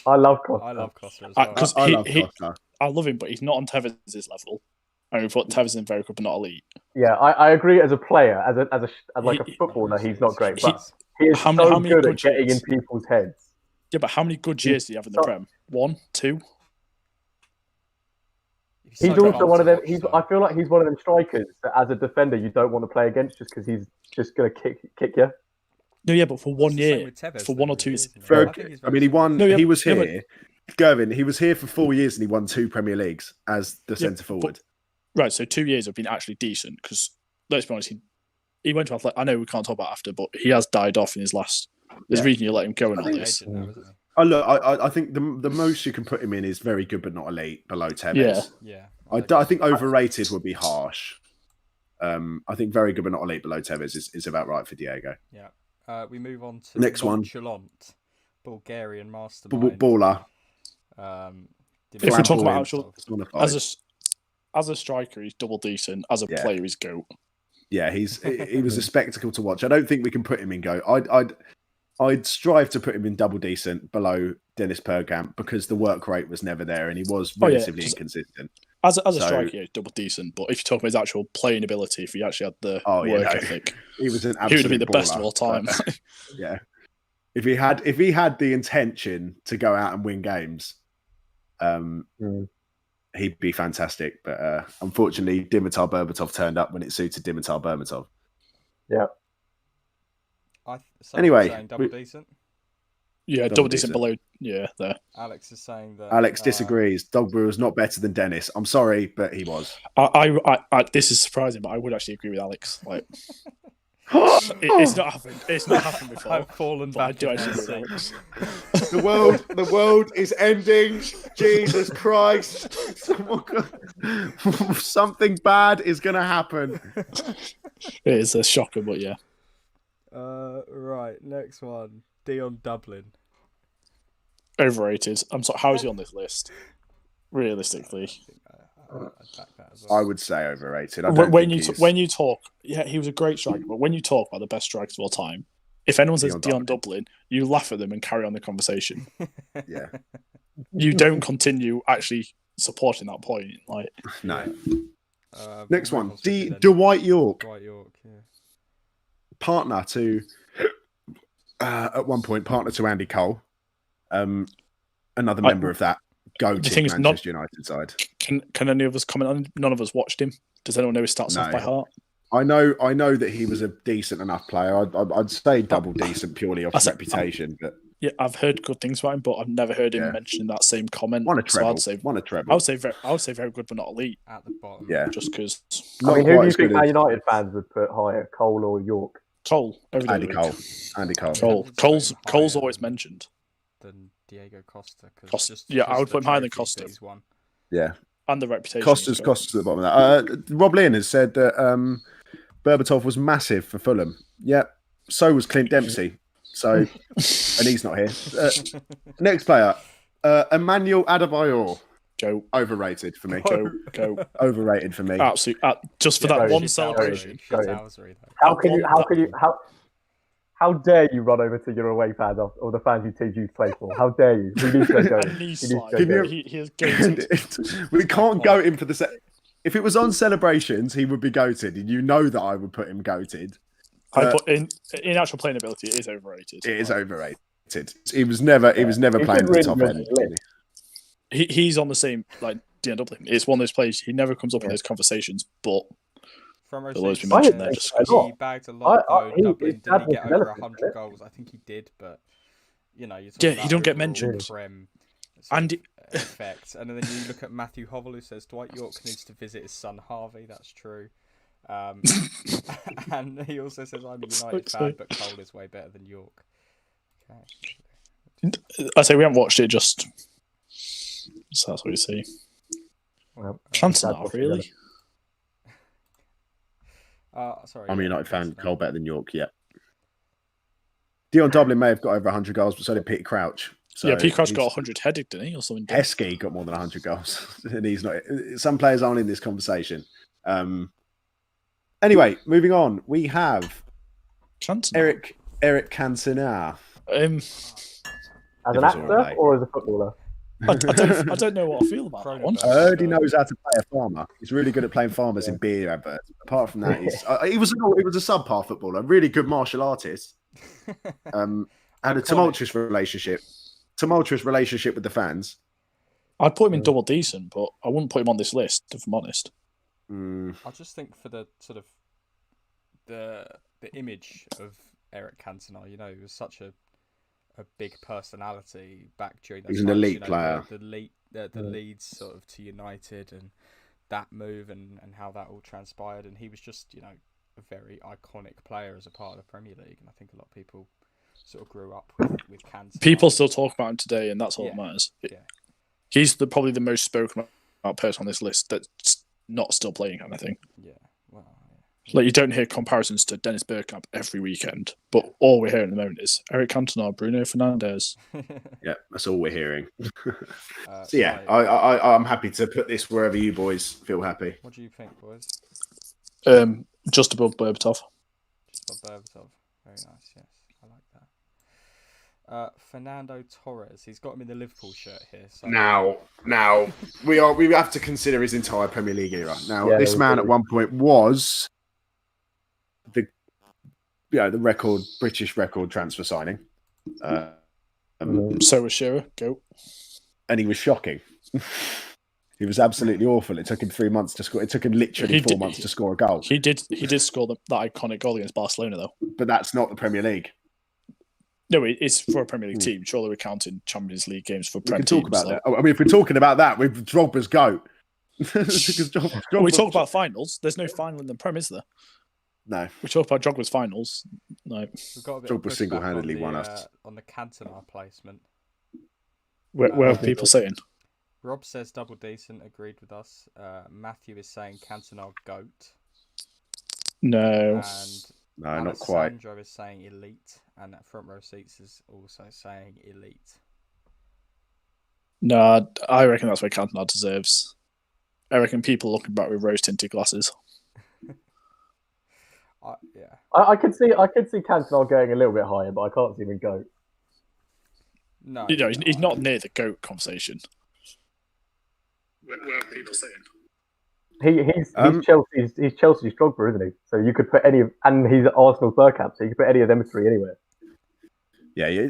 Speaker 4: I love Costa.
Speaker 1: I love Costa as well.
Speaker 2: I love Costa.
Speaker 5: I love him, but he's not on Tevez's level. I mean, we've Tevez in very good, but not elite.
Speaker 4: Yeah, I agree. As a player, as a footballer, he's not great. But he is so good at getting in people's heads.
Speaker 5: Yeah, but how many good years do you have in the Prem? 1, 2?
Speaker 4: He's also one of them. I feel like he's one of them strikers that, as a defender, you don't want to play against just because he's just going to kick you.
Speaker 5: No, yeah, but for 1 year, for 1 or 2 years.
Speaker 2: I mean, he won. He was here. Gervin, he was here for 4 years and he won 2 Premier Leagues as the centre forward.
Speaker 5: Right, so 2 years have been actually decent because, let's be honest, he went to Athletic. I know we can't talk about after, but he has died off in his last. There's a reason you let him go and all this.
Speaker 2: I think the most you can put him in is very good but not elite, below Tevez.
Speaker 1: Yeah.
Speaker 2: I think overrated would be harsh. I think very good but not elite below Tevez is about right for Diego.
Speaker 1: Yeah. We move on to
Speaker 2: next one.
Speaker 1: Bulgarian mastermind.
Speaker 2: Baller.
Speaker 5: If we talk about actual, as a striker, he's double decent. As a player, he's GOAT.
Speaker 2: Yeah, he was a spectacle to watch. I don't think we can put him in GOAT. I'd strive to put him in double decent below Dennis Bergkamp because the work rate was never there and he was relatively inconsistent.
Speaker 5: As a striker, he's double decent. But if you talk about his actual playing ability, if he actually had the work ethic,
Speaker 2: he was an absolute
Speaker 5: he would have been the
Speaker 2: baller,
Speaker 5: best of all time.
Speaker 2: Yeah, if he had the intention to go out and win games, he'd be fantastic. But unfortunately, Dimitar Berbatov turned up when it suited Dimitar Berbatov.
Speaker 4: Yeah.
Speaker 2: Anyway,
Speaker 1: double decent.
Speaker 5: Yeah, double decent below. Yeah, there.
Speaker 1: Alex is saying that.
Speaker 2: Alex disagrees. Drogba was not better than Dennis. I'm sorry, but he was.
Speaker 5: I this is surprising, but I would actually agree with Alex. Like, It's not happened. It's not happened before.
Speaker 1: I've fallen back.
Speaker 2: The world is ending. Jesus Christ! Something bad is going to happen.
Speaker 5: It is a shocker, but yeah.
Speaker 1: Right, next one. Dion Dublin.
Speaker 5: Overrated. I'm sorry. How is he on this list? Realistically,
Speaker 2: I would say overrated.
Speaker 5: When you talk, yeah, he was a great striker. But when you talk about the best strikers of all time, if anyone says Dion Dublin, you laugh at them and carry on the conversation.
Speaker 2: Yeah,
Speaker 5: you don't continue actually supporting that point. Like
Speaker 2: no. Next one, Dwight York.
Speaker 1: Dwight York, yeah.
Speaker 2: Partner to at one point partner to Andy Cole. Another member of that go-to Manchester United side.
Speaker 5: Can any of us comment on? None of us watched him. Does anyone know his stats off by heart?
Speaker 2: I know that he was a decent enough player. I'd say double decent purely off reputation. But
Speaker 5: yeah, I've heard good things about him, but I've never heard him mention that same comment.
Speaker 2: Won a treble. I
Speaker 5: would say very good, but not elite.
Speaker 1: At the bottom,
Speaker 2: yeah,
Speaker 5: just because.
Speaker 4: I mean, who do you think Man United fans would put higher, Cole or York?
Speaker 5: Cole.
Speaker 2: Andy Cole.
Speaker 5: Cole's always mentioned.
Speaker 1: Than Diego Costa.
Speaker 5: I would put him higher than Costa.
Speaker 2: Yeah.
Speaker 5: And the reputation.
Speaker 2: Costa's at the bottom of that. Rob Lynn has said that Berbatov was massive for Fulham. Yeah. So was Clint Dempsey. So, and he's not here. Next player, Emmanuel Adebayor.
Speaker 5: Go.
Speaker 2: Overrated for me.
Speaker 5: Go.
Speaker 2: Overrated for me.
Speaker 5: Absolutely. Just for that one celebration.
Speaker 4: How dare you run over to your away fans or the fans you team you play for? How dare you? We need to go.
Speaker 2: We can't goat him for the If it was on celebrations, he would be goated, and you know that I would put him goated.
Speaker 5: In actual playing ability, it is overrated.
Speaker 2: It is overrated. He was never playing at the top end.
Speaker 5: He's on the same like Dion Dublin. It's one of those players. He never comes up in those conversations, but. He
Speaker 1: bagged a lot. Dublin, did he get over 100 goals? I think he did, but he
Speaker 5: don't get mentioned.
Speaker 1: Effect. And then you look at Matthew Hovell, who says Dwight York needs to visit his son Harvey. That's true. And he also says I'm a United fan, but Cole is way better than York.
Speaker 5: Okay. I say we haven't watched it. So that's what you see. Cantona, really.
Speaker 1: Sorry.
Speaker 2: I'm a United fan. Cole better than York. Yeah. Dion Dublin may have got over 100 goals, but so did Peter Crouch. So
Speaker 5: Peter Crouch got 100 headed, didn't he, or something?
Speaker 2: Heskey got more than 100 goals, and he's not. Some players aren't in this conversation. Anyway, moving on. We have Eric Cantona.
Speaker 4: As an actor or as a footballer?
Speaker 5: I don't know what I feel about that one.
Speaker 2: I heard he knows how to play a farmer. He's really good at playing farmers in beer adverts. Apart from that, he was a subpar footballer, really good martial artist. Had a tumultuous relationship with the fans.
Speaker 5: I'd put him in double decent, but I wouldn't put him on this list, if I'm honest.
Speaker 1: I just think for the sort of the image of Eric Cantona, he was such a big personality back during that.
Speaker 2: He's an elite player.
Speaker 1: The leads sort of to United and that move and how that all transpired, and he was just a very iconic player as a part of the Premier League, and I think a lot of people sort of grew up with Cantona.
Speaker 5: People still talk about him today, and that's all that matters. Yeah. He's probably the most spoken about person on this list that's not still playing, kind of thing.
Speaker 1: Yeah. Well,
Speaker 5: like you don't hear comparisons to Dennis Bergkamp every weekend, but all we're hearing at the moment is Eric Cantona, Bruno Fernandes.
Speaker 2: Yeah, that's all we're hearing. So yeah, I'm happy to put this wherever you boys feel happy.
Speaker 1: What do you think, boys?
Speaker 5: Just above Berbatov.
Speaker 1: Just above Berbatov. Very nice. Yes, I like that. Fernando Torres. He's got him in the Liverpool shirt here. So. Now
Speaker 2: we have to consider his entire Premier League era. Now, this man at one point was the British record transfer signing.
Speaker 5: So was Shearer. Go.
Speaker 2: And he was shocking. He was absolutely awful. It took him 3 months to score. It took him literally 4 months to score a goal.
Speaker 5: He did score that iconic goal against Barcelona, though.
Speaker 2: But that's not the Premier League.
Speaker 5: No, it's for a Premier League team. Surely we're counting Champions League games for Premier
Speaker 2: teams. We can talk about that. I mean, if we're talking about that, with Drogba's goat.
Speaker 5: We talk about finals. There's no final in the Prem, is there?
Speaker 2: No.
Speaker 5: We talked about Drogba's finals. No.
Speaker 2: Drogba single-handedly won us.
Speaker 1: On the Cantona placement.
Speaker 5: What are people saying?
Speaker 1: Rob says double decent, agreed with us. Matthew is saying Cantona GOAT.
Speaker 5: No.
Speaker 1: And
Speaker 2: no, not quite.
Speaker 1: Alessandro is saying elite, and Front Row Seats is also saying elite.
Speaker 5: No, I reckon that's where Cantona deserves. I reckon people looking back with rose-tinted glasses.
Speaker 1: Yeah.
Speaker 4: I could see Cantona going a little bit higher, but I can't see him GOAT.
Speaker 1: No,
Speaker 5: he's not near the GOAT conversation. What are people saying?
Speaker 4: He's Chelsea's Drogba, isn't he? So you could put and he's Arsenal's Bergkamp, so you could put any of them three anywhere.
Speaker 2: Yeah,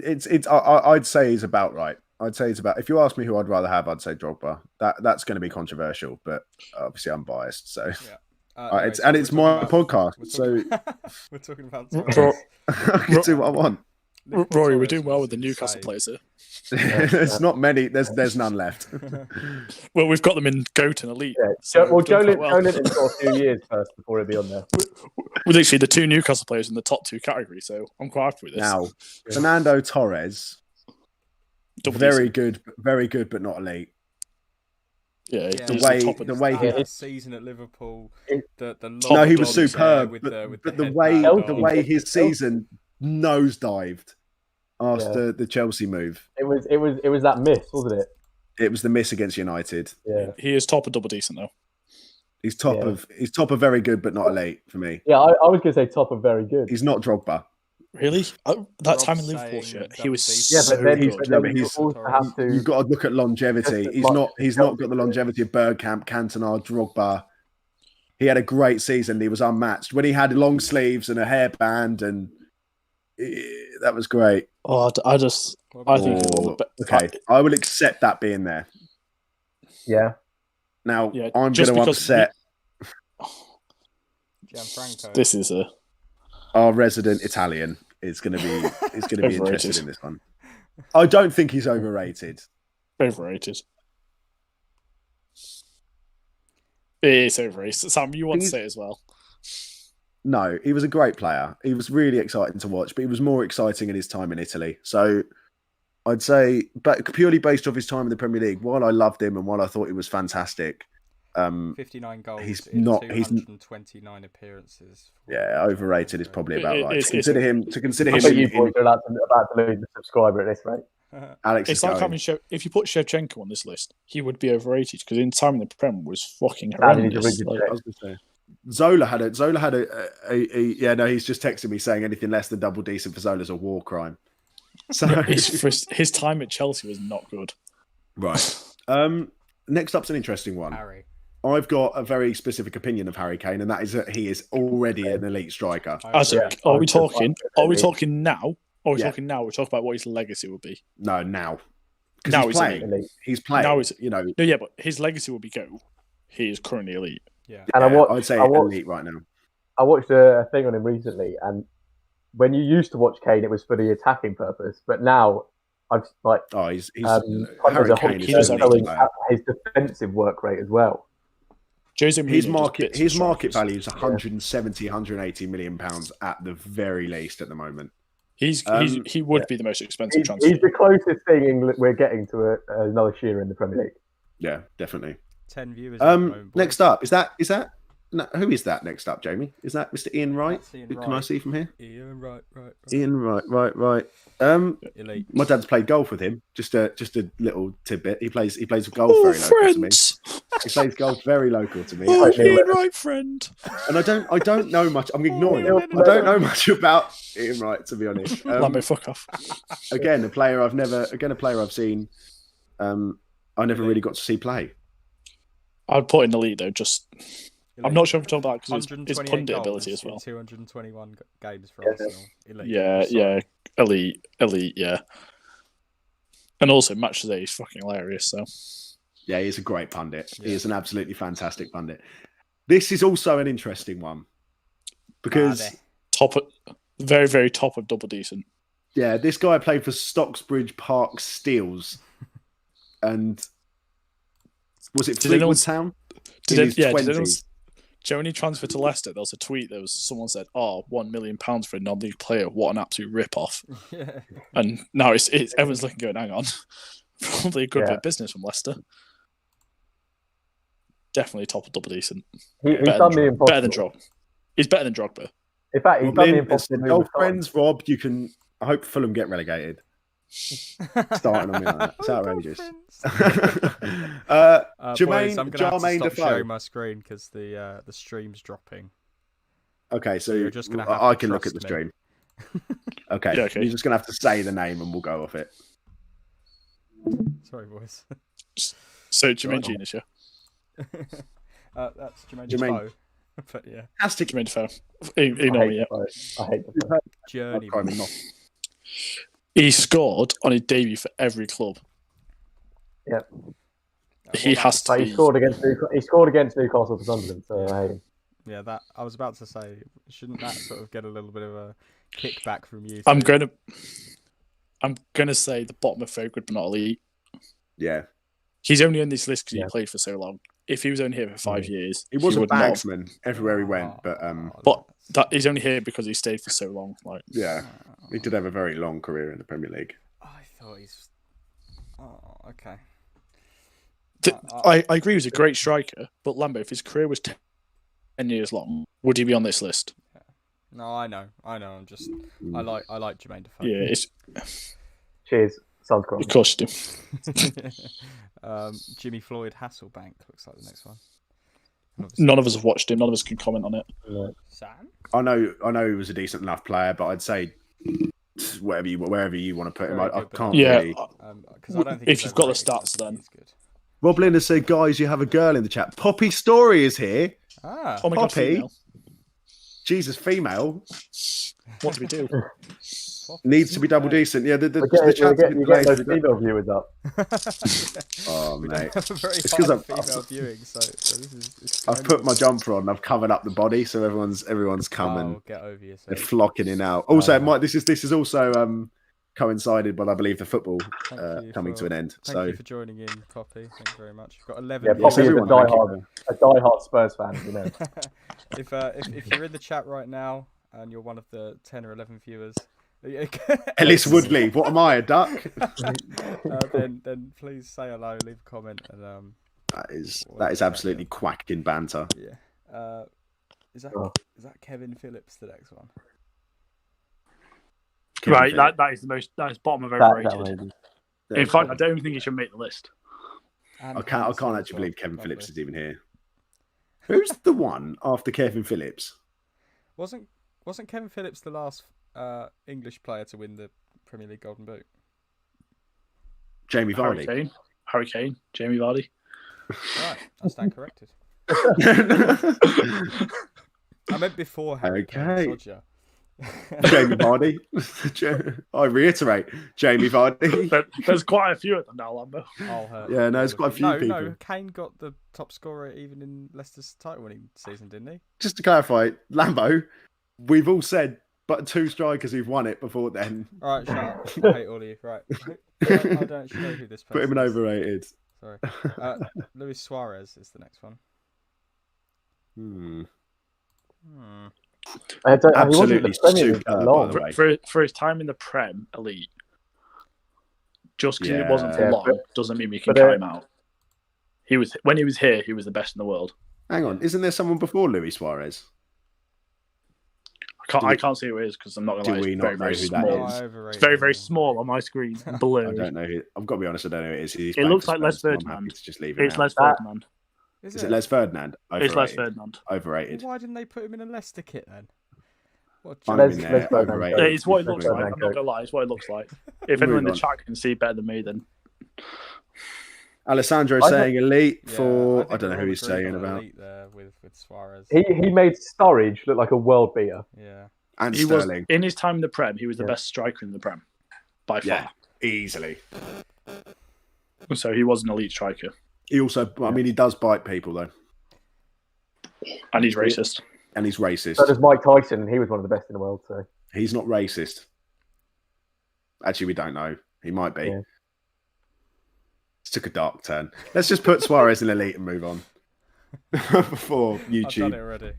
Speaker 2: I'd say he's about right. I'd say it's about. If you ask me who I'd rather have, I'd say Drogba. That's going to be controversial, but obviously I'm biased. So
Speaker 1: yeah.
Speaker 2: It's my podcast, so
Speaker 1: we're talking about.
Speaker 2: I can do what I want.
Speaker 5: Rory, we're doing well with the Newcastle players here.
Speaker 2: There's not many. There's none left.
Speaker 5: Well, we've got them in GOAT and elite.
Speaker 4: Yeah. So Joelinton's got a few years first before he'll be on there.
Speaker 5: We're literally the two Newcastle players in the top two categories, so I'm quite happy with this.
Speaker 2: Now, Fernando Torres, very good, but not elite.
Speaker 5: Yeah,
Speaker 1: the way his season at Liverpool,
Speaker 2: he was superb. But the way his season nosedived after the Chelsea move.
Speaker 4: It was that miss, wasn't it?
Speaker 2: It was the miss against United.
Speaker 4: Yeah,
Speaker 5: he is top of double decent though.
Speaker 2: He's top of very good, but not elite for me.
Speaker 4: Yeah, I was going to say top of very good.
Speaker 2: He's not Drogba.
Speaker 5: Really? That time in Liverpool shit, he was
Speaker 2: good. You've got to look at longevity. He's not got the longevity of Bergkamp, Cantona, Drogba. He had a great season. He was unmatched. When he had long sleeves and a hairband, and that was great.
Speaker 5: Oh, I think
Speaker 2: okay. I will accept that being there.
Speaker 4: Yeah.
Speaker 2: Now I'm going to upset
Speaker 1: Gianfranco.
Speaker 5: This is
Speaker 2: our resident Italian is going to be interested in this one. I don't think he's overrated.
Speaker 5: Overrated. It's overrated. Sam, you want to say it as well?
Speaker 2: No, he was a great player. He was really exciting to watch, but he was more exciting in his time in Italy. So I'd say, but purely based off his time in the Premier League, while I loved him and while I thought he was fantastic,
Speaker 1: 59 goals
Speaker 2: he's
Speaker 1: in
Speaker 2: not
Speaker 1: 229 appearances.
Speaker 2: Yeah, overrated is probably about right. To consider him.
Speaker 4: I bet you boys are about to lose a subscriber at this rate.
Speaker 2: Alex,
Speaker 5: it's like having if you put Shevchenko on this list, he would be overrated because in time in the Prem was fucking horrendous.
Speaker 2: Zola had he's just texting me saying anything less than double decent for Zola's a war crime. So
Speaker 5: his time at Chelsea was not good.
Speaker 2: Right. Next up's an interesting one.
Speaker 1: Harry.
Speaker 2: I've got a very specific opinion of Harry Kane, and that is that he is already an elite striker.
Speaker 5: Are we talking now? We're talking about what his legacy would be.
Speaker 2: No, now.
Speaker 5: Now
Speaker 2: he's playing. He's playing.
Speaker 5: Now but his legacy will be go. He is currently elite.
Speaker 1: Yeah,
Speaker 4: and
Speaker 2: I'd say elite right now.
Speaker 4: I watched a thing on him recently, and when you used to watch Kane, it was for the attacking purpose, but now I've
Speaker 2: he's Harry Kane. He's
Speaker 4: his defensive work rate as well.
Speaker 2: His market value is 170, 180 million pounds at the very least at the moment.
Speaker 5: He would be the most expensive transfer.
Speaker 4: He's the closest thing we're getting to another Shearer in the Premier League.
Speaker 2: Yeah, definitely.
Speaker 1: 10 viewers.
Speaker 2: Next up, is that? No, who is that next up, Jamie? Is that Mr. Ian Wright? Can I see from here?
Speaker 1: Ian Wright.
Speaker 2: Ian Wright.
Speaker 1: Elite.
Speaker 2: My dad's played golf with him. Just a little tidbit. He plays golf very local to me. He plays golf very local to me.
Speaker 5: Ian Wright, friend.
Speaker 2: And I don't know much. I'm ignoring him. I don't know much about Ian Wright, to be honest.
Speaker 5: Let me fuck off.
Speaker 2: Again, a player I've seen. I never really got to see play.
Speaker 5: I'd put in the lead though. I'm not sure if I'm talking about because his pundit ability as well.
Speaker 1: 221 games for Arsenal. Elite.
Speaker 5: Yeah, elite, yeah. And also, match today is fucking hilarious. So,
Speaker 2: yeah, he's a great pundit. Yeah. He is an absolutely fantastic pundit. This is also an interesting one because
Speaker 5: very, very top of double decent.
Speaker 2: Yeah, this guy played for Stocksbridge Park Steels, and was it Fleetwood Town?
Speaker 5: Did Joe, when he transferred to Leicester, there was a tweet. Someone said, "Oh, £1 million for a non-league player. What an absolute rip-off!"
Speaker 1: Yeah.
Speaker 5: And now it's everyone's looking, going, "Hang on, probably a good bit of business from Leicester." Definitely top of double decent.
Speaker 4: He's done the impossible.
Speaker 5: Better than Drogba. He's better than Drogba.
Speaker 4: In fact, he's done the impossible.
Speaker 2: Old friends, Rob. I hope Fulham get relegated. Starting on me like that. It's outrageous.
Speaker 1: Boys, I'm gonna have to stop sharing my screen because the stream's dropping.
Speaker 2: Okay, so
Speaker 1: you're just gonna have
Speaker 2: I can look at the stream. Okay, yeah, okay, you're just gonna have to say the name and we'll go off it.
Speaker 1: Sorry, boys.
Speaker 5: So Jermaine Genius, yeah.
Speaker 1: That's Jermaine Defoe. But yeah,
Speaker 5: has to Jermaine Defoe. Ignore me.
Speaker 4: I hate Defoe.
Speaker 1: Journeyman.
Speaker 5: He scored on his debut for every club.
Speaker 4: Yep.
Speaker 5: He has to.
Speaker 4: He scored against Newcastle for Sunderland, so I hate him.
Speaker 1: Yeah, that I was about to say. Shouldn't that sort of get a little bit of a kickback from you?
Speaker 5: I'm gonna say the bottom of third good, but not elite.
Speaker 2: Yeah.
Speaker 5: He's only on this list because he played for so long. If he was only here for 5 years,
Speaker 2: he was a bagsman everywhere he went.
Speaker 5: But he's only here because he stayed for so long. Like,
Speaker 2: yeah, he did have a very long career in the Premier League.
Speaker 1: I thought he's. Oh, okay.
Speaker 5: I agree. He was a great striker, but Lambo, if his career was 10 years long, would he be on this list?
Speaker 1: Yeah. No, I know. I'm just. I like Jermaine Defoe.
Speaker 5: Yeah, it's.
Speaker 4: Cheers. Sounds great.
Speaker 5: Of course you do.
Speaker 1: Jimmy Floyd Hasselbank looks like the next one.
Speaker 5: None of us have watched him. None of us can comment on it.
Speaker 1: Sam?
Speaker 2: I know he was a decent enough player, but I'd say wherever you want to put him, I can't really.
Speaker 1: Because I don't think
Speaker 5: if you've got the stats, then.
Speaker 2: Rob Linder said, "Guys, you have a girl in the chat." Poppy Story is here.
Speaker 1: Ah,
Speaker 5: oh my
Speaker 2: Poppy.
Speaker 5: God, female.
Speaker 2: Jesus, female.
Speaker 5: What do we do?
Speaker 2: Needs to be double decent. Yeah, the
Speaker 4: you get those female viewers up.
Speaker 2: Oh, mate.
Speaker 1: It's because I'm female viewing, so
Speaker 2: I've put my jumper on. I've covered up the body, so everyone's coming.
Speaker 1: Oh, get over yourself.
Speaker 2: They're flocking in now. Also, this is also coincided, but I believe the football coming to an end.
Speaker 1: Thank you for joining in, Poppy. Thank you very much. You've got 11.
Speaker 4: Yeah, Poppy is a diehard Spurs fan, you know.
Speaker 1: If you're in the chat right now and you're one of the 10 or 11 viewers.
Speaker 2: Ellis Woodley, what am I, a duck?
Speaker 1: then please say hello, leave a comment, and
Speaker 2: that is absolutely quacking banter.
Speaker 1: Yeah. Is that Kevin Phillips, the next one?
Speaker 5: Right, that is bottom of overrated. In fact, I don't even think he should make the list.
Speaker 2: I can't actually believe Kevin Phillips is even here. Who's the one after Kevin Phillips?
Speaker 1: Wasn't Kevin Phillips the last English player to win the Premier League Golden Boot?
Speaker 2: Jamie Vardy.
Speaker 5: Harry Kane. Jamie Vardy.
Speaker 1: Right, I stand corrected. I meant before Harry Kane.
Speaker 2: Jamie Vardy. I reiterate, Jamie Vardy.
Speaker 5: There's quite a few of them now, Lambo.
Speaker 2: Yeah, no, there's quite a few people.
Speaker 1: No, Kane got the top scorer even in Leicester's title-winning season, didn't he?
Speaker 2: Just to clarify, Lambo, we've all said but 2 strikers who've won it before then.
Speaker 1: All right, shut up. I hate all of you. Right. I don't actually know who this person is.
Speaker 2: Put him in overrated.
Speaker 1: Sorry. Luis Suarez is the next one.
Speaker 2: Absolutely superb,
Speaker 5: for his time in the Prem elite. Just because it wasn't for long doesn't mean we can count him out. When he was here, he was the best in the world.
Speaker 2: Hang on, isn't there someone before Luis Suarez?
Speaker 5: I can't see who it is because I'm not going to lie. It's very, very small. It's very, very small on my screen. Blue.
Speaker 2: I don't know who. I've got to be honest. I don't know who it is.
Speaker 5: It looks like Les Ferdinand.
Speaker 2: It's
Speaker 5: Les Ferdinand.
Speaker 2: Is it Les Ferdinand?
Speaker 5: It's Les Ferdinand.
Speaker 2: Overrated.
Speaker 1: Why didn't they put him in a Leicester kit then?
Speaker 5: It's what it looks like. I'm not going to lie. It's what it looks like. If anyone in the chat can see better than me, then.
Speaker 2: Alessandro saying elite for I don't know who he's saying about.
Speaker 1: There with Suarez.
Speaker 4: He made Sturridge look like a world beater.
Speaker 1: Yeah,
Speaker 2: and Sterling.
Speaker 5: In his time in the Prem, he was the best striker in the Prem by far,
Speaker 2: easily.
Speaker 5: So he was an elite striker.
Speaker 2: He also, he does bite people though,
Speaker 5: and he's racist.
Speaker 4: So does Mike Tyson. He was one of the best in the world. So
Speaker 2: he's not racist. Actually, we don't know. He might be. Yeah. Took a dark turn. Let's just put Suarez in elite and move on. before YouTube.
Speaker 1: I've done it already.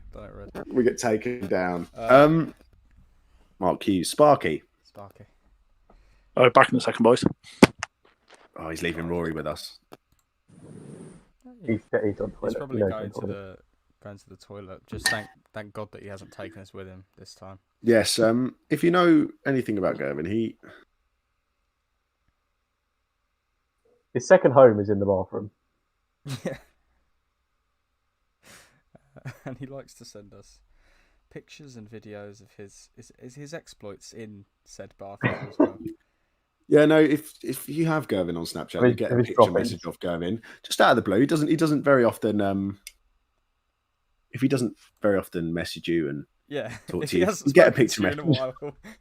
Speaker 2: We get taken down. Mark Hughes, Sparky.
Speaker 5: Oh, back in the second, boys.
Speaker 2: Oh, he's leaving Rory with us.
Speaker 4: He's
Speaker 1: probably going to the toilet. Just thank God that he hasn't taken us with him this time.
Speaker 2: Yes. If you know anything about Gervin,
Speaker 4: his second home is in the bathroom.
Speaker 1: Yeah. And he likes to send us pictures and videos of his exploits in said bathroom as well.
Speaker 2: Yeah, no. If you have Gervin on Snapchat, you get a picture message off Gervin just out of the blue. He doesn't very often. If he doesn't very often message you and talk to you, get a picture message.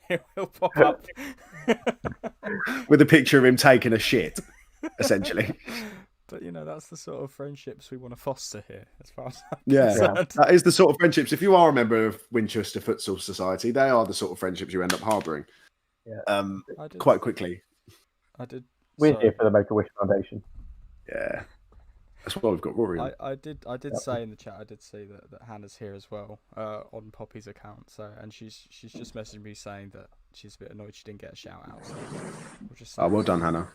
Speaker 1: He'll pop up
Speaker 2: with a picture of him taking a shit, essentially.
Speaker 1: But that's the sort of friendships we want to foster here, as far as I'm
Speaker 2: concerned. That is the sort of friendships. If you are a member of Winchester Futsal Society, they are the sort of friendships you end up harbouring.
Speaker 4: Yeah.
Speaker 2: Quite quickly.
Speaker 4: We're here for the Make-A-Wish Foundation.
Speaker 2: Yeah. That's why we've got Rory on.
Speaker 1: I did say in the chat, I did see that Hannah's here as well, on Poppy's account. So, and she's just messaged me saying that she's a bit annoyed she didn't get a shout out. So we'll just
Speaker 2: well done, Hannah.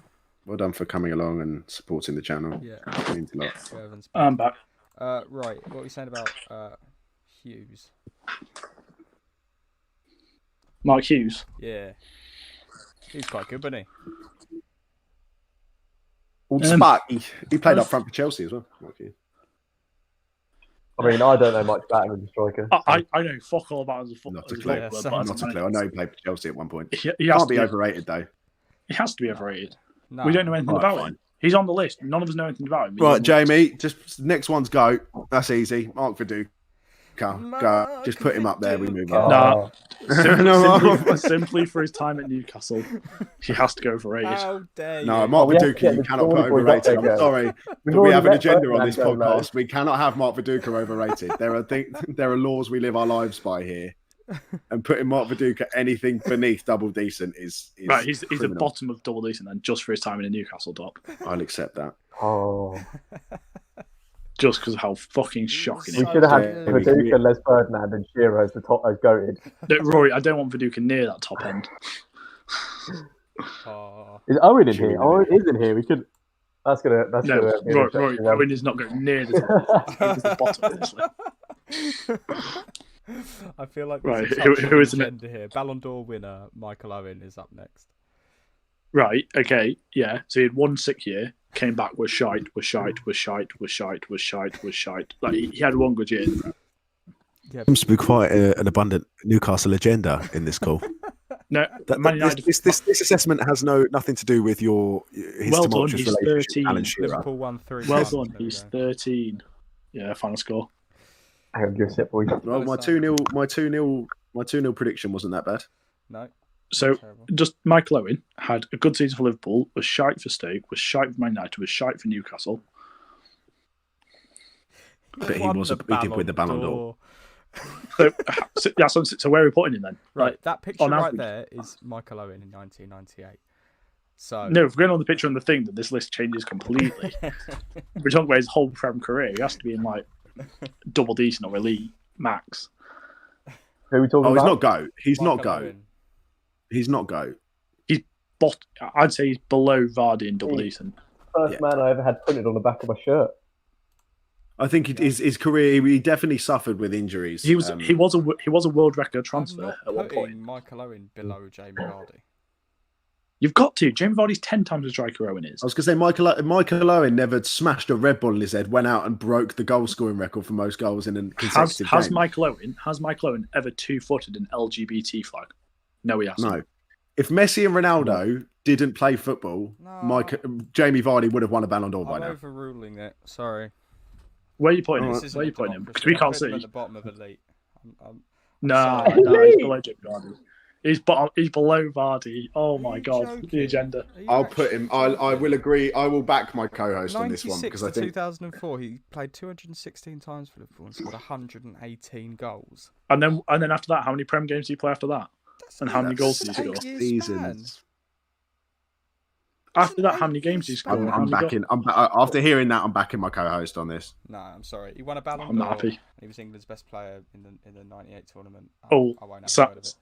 Speaker 2: Well done for coming along and supporting the channel.
Speaker 1: Yeah.
Speaker 2: It means a lot.
Speaker 5: I'm back.
Speaker 1: Right, what were you saying about Hughes?
Speaker 5: Mark Hughes?
Speaker 1: Yeah. He's quite good, wasn't he?
Speaker 2: Old Spark. He played up front for Chelsea as well.
Speaker 4: I mean, I don't know much about him as a striker.
Speaker 5: I know fuck all about him as a footballer.
Speaker 2: Not a clue. I know he played for Chelsea at one point.
Speaker 5: He
Speaker 2: can't be overrated, though.
Speaker 5: He has to be overrated. No. We don't know anything about him. He's on the list. None of us know anything about him.
Speaker 2: Right, Jamie, just next one's go. That's easy. Mark Viduka. Go. Just put him up there. We move on.
Speaker 5: Simply for his time at Newcastle, he has to go overrated.
Speaker 1: How dare you?
Speaker 2: No, Mark Viduka, you cannot put overrated. I'm sorry, but we have an agenda on this podcast. We cannot have Mark Viduka overrated. There are laws we live our lives by here, and putting Mark Viduka anything beneath double decent is
Speaker 5: right. He's the bottom of double decent, then, just for his time in a Newcastle top.
Speaker 2: I'll accept that.
Speaker 4: Oh.
Speaker 5: Just because of how fucking shocking
Speaker 4: we should have had Viduka, Les Ferdinand, and Shearer as the top as goated.
Speaker 5: Rory, I don't want Viduka near that top end.
Speaker 4: Is Owen in here? Owen is in here. We could. That's gonna.
Speaker 5: Rory, Owen is not going near the top. He's the bottom, honestly.
Speaker 1: I feel like
Speaker 5: right. Who is
Speaker 1: the here? Ballon d'Or winner Michael Owen is up next.
Speaker 5: Right. Okay. Yeah. So he had 1 sick year. Came back, was shite. Like he had one good year.
Speaker 2: Yeah, seems to be quite an abundant Newcastle agenda in this call.
Speaker 5: No,
Speaker 2: this assessment has nothing to do with his
Speaker 5: well
Speaker 2: tumultuous
Speaker 5: done. He's 13.
Speaker 1: Liverpool won 3.
Speaker 5: Well done. He's 13. Yeah, final score.
Speaker 4: I have your set, boys.
Speaker 2: Well, my 2-0 prediction wasn't that bad.
Speaker 1: No.
Speaker 5: So, just Michael Owen had a good season for Liverpool, was shite for Stoke, was shite for Man United, was shite for Newcastle.
Speaker 2: But he did win the Ballon d'Or.
Speaker 5: So where are we putting him then?
Speaker 1: Right, that picture right there is Michael Owen in 1998. So
Speaker 5: no, if we're going on the picture on the thing, then this list changes completely. We're talking about his whole Prem career. He has to be in like double decent or elite max.
Speaker 4: Who are we talking about?
Speaker 2: He's not GOAT. He's not GOAT. He's not GOAT.
Speaker 5: I'd say he's below Vardy in double decent.
Speaker 4: First man I ever had printed on the back of my shirt.
Speaker 2: I think his career, he definitely suffered with injuries.
Speaker 5: He was a world record transfer at one point.
Speaker 1: Michael Owen below Jamie Vardy.
Speaker 5: You've got to. Jamie Vardy's 10 times as striker Owen is.
Speaker 2: I was going to say Michael Owen never smashed a red ball in his head, went out and broke the goal scoring record for most goals in a consecutive game.
Speaker 5: Has Michael Owen ever two-footed an LGBT flag? No, he hasn't.
Speaker 2: No. If Messi and Ronaldo didn't play football, Jamie Vardy would have won a Ballon d'Or by now.
Speaker 1: I'm overruling it. Sorry.
Speaker 5: Where are you putting him? Where are you putting him? Because we can't see.
Speaker 1: At the bottom of elite.
Speaker 5: No, he's below Jamie Vardy. He's below Vardy. Oh my god, joking? The agenda.
Speaker 2: I'll put him. I will agree. I will back my co-host on this one because I think
Speaker 1: 2004 he played 216 times for Liverpool and scored 118 goals.
Speaker 5: And then after that, how many Prem games did he play after that? And how many goals did he score?
Speaker 2: Seasons.
Speaker 5: after that, how many games he's scored?
Speaker 2: I'm backing. After hearing that, I'm backing my co-host on this.
Speaker 1: No, I'm sorry. He won a Ballon d'Or.
Speaker 5: I'm not happy.
Speaker 1: He was England's best player in the '98 tournament. I won't have heard of it.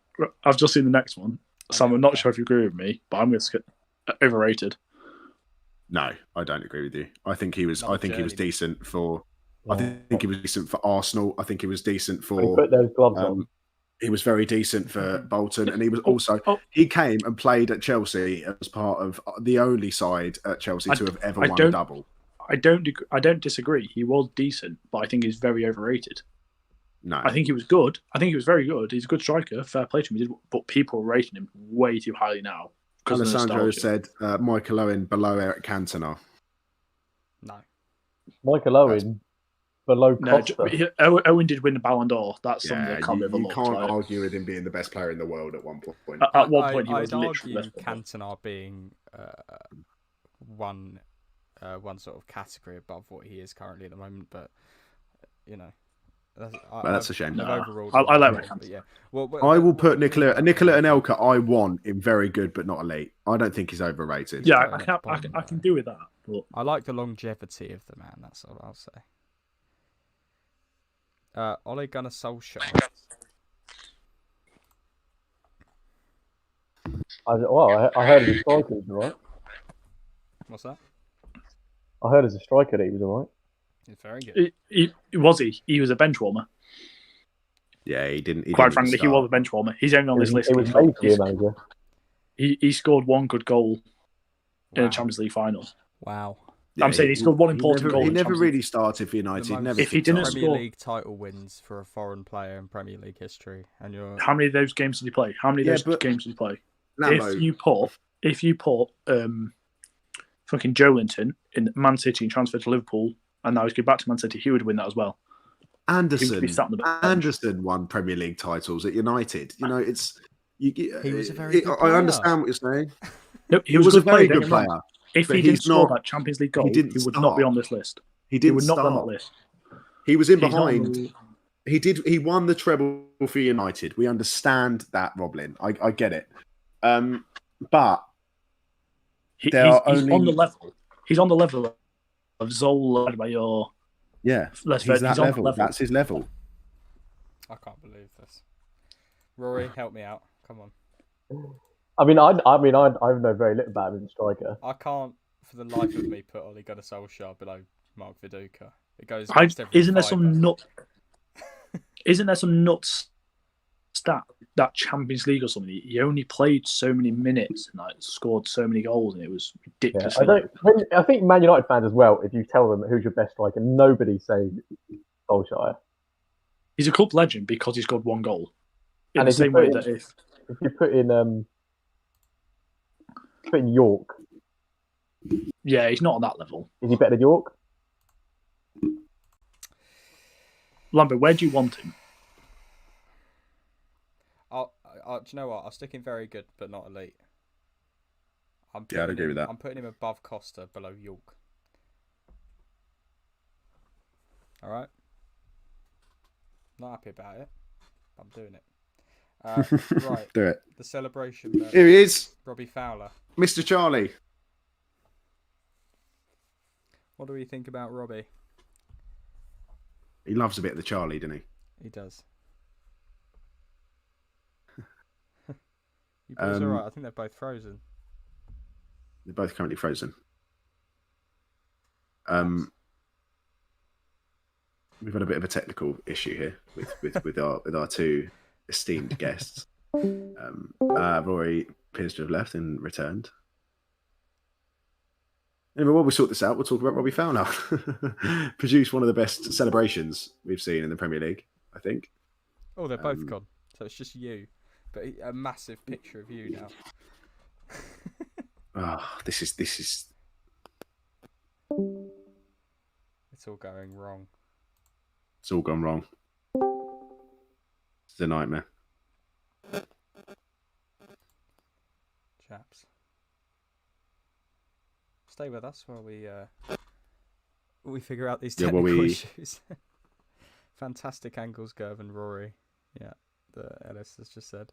Speaker 5: I've just seen the next one. Sam, I'm not sure if you agree with me, but I'm going to skip overrated.
Speaker 2: No, I don't agree with you. I think he was decent for. I think he was decent for Arsenal. I think he was decent for.
Speaker 4: He put those gloves on.
Speaker 2: He was very decent for Bolton, and he was also he came and played at Chelsea as part of the only side at Chelsea to have ever won a double.
Speaker 5: I don't disagree. He was decent, but I think he's very overrated.
Speaker 2: No,
Speaker 5: I think he was good. I think he was very good. He's a good striker. Fair play to him. But people are rating him way too highly now.
Speaker 2: Alessandro said Michael Owen below Eric Cantona.
Speaker 1: No,
Speaker 4: Michael Owen. Below Costa.
Speaker 5: Owen did win the Ballon d'Or. That's something that can't be overlooked.
Speaker 2: You can't argue with him being the best player in the world at one point.
Speaker 5: At one point, he was
Speaker 1: I'd
Speaker 5: literally
Speaker 1: argue Cantona being one sort of category above what he is currently at the moment, but you know,
Speaker 2: that's a shame.
Speaker 5: I like him.
Speaker 1: Yeah.
Speaker 2: I will put Nicola Anelka. I want in very good, but not elite. I don't think he's overrated.
Speaker 5: Yeah, I can do with that. But
Speaker 1: I like the longevity of the man. That's all I'll say. Ole Gunnar Solskjaer.
Speaker 4: I heard as a striker he was alright.
Speaker 1: What's that?
Speaker 4: I heard as a striker that he was alright.
Speaker 1: He's very good.
Speaker 5: He was a bench warmer.
Speaker 2: Yeah, he didn't.
Speaker 5: Quite frankly, he was a bench warmer. He's only on this list. He scored one good goal in the Champions League final.
Speaker 1: Wow.
Speaker 5: Yeah, I'm saying he scored one important goal.
Speaker 2: He never really started for United.
Speaker 5: If he didn't
Speaker 1: Premier
Speaker 5: score
Speaker 1: League title wins for a foreign player in Premier League history, and
Speaker 5: how many of those games did he play? How many of those games did he play? If you put fucking Joelinton in Man City and transferred to Liverpool, and now he's going back to Man City, he would win that as well.
Speaker 2: Anderson won Premier League titles at United. You know,
Speaker 1: he was a very good player.
Speaker 2: I understand what you're saying.
Speaker 5: No, he was a very good player. If he didn't score that Champions League goal, he would not be on this list. He would not be on that list.
Speaker 2: He was in behind. He won the treble for United. We understand that, Roblin. I get it. But
Speaker 5: he's on the level. He's on the level of Zola, Adebayor.
Speaker 2: Yeah, he's that level. That's his level.
Speaker 1: I can't believe this. Rory, help me out. Come on.
Speaker 4: I know very little about him as a striker.
Speaker 1: I can't, for the life of me, put Ole Gunnar Solskjaer below Mark Viduka. It goes.
Speaker 5: Isn't there some nuts stat that Champions League or something? He only played so many minutes and scored so many goals, and it was ridiculous.
Speaker 4: Yeah, I think Man United fans as well. If you tell them who's your best striker, nobody say Solskjaer.
Speaker 5: He's a club legend because he scored one goal. In the same way that if
Speaker 4: you put in York.
Speaker 5: Yeah, he's not on that level.
Speaker 4: Is he better than York?
Speaker 5: Lambert, where do you want him?
Speaker 1: Do you know what? I'll stick him very good, but not elite.
Speaker 2: I'd agree with that.
Speaker 1: I'm putting him above Costa, below York. All right. Not happy about it. I'm doing it. Right.
Speaker 2: Do it.
Speaker 1: The celebration.
Speaker 2: Here he is.
Speaker 1: Robbie Fowler.
Speaker 2: Mr. Charlie.
Speaker 1: What do we think about Robbie?
Speaker 2: He loves a bit of the Charlie, doesn't he?
Speaker 1: He does. You boys are right. I think they're both frozen.
Speaker 2: They're both currently frozen. We've had a bit of a technical issue here with our two esteemed guests. Rory appears to have left and returned. Anyway, while we sort this out, we'll talk about Robbie Fowler. Produced one of the best celebrations we've seen in the Premier League, I think.
Speaker 1: Oh, they're both gone. So it's just you. But a massive picture of you now.
Speaker 2: This is.
Speaker 1: It's all going wrong.
Speaker 2: It's all gone wrong. It's a nightmare.
Speaker 1: Chaps. Stay with us while we figure out these technical issues. Fantastic angles, Gerv and Rory. Yeah, the Ellis has just said.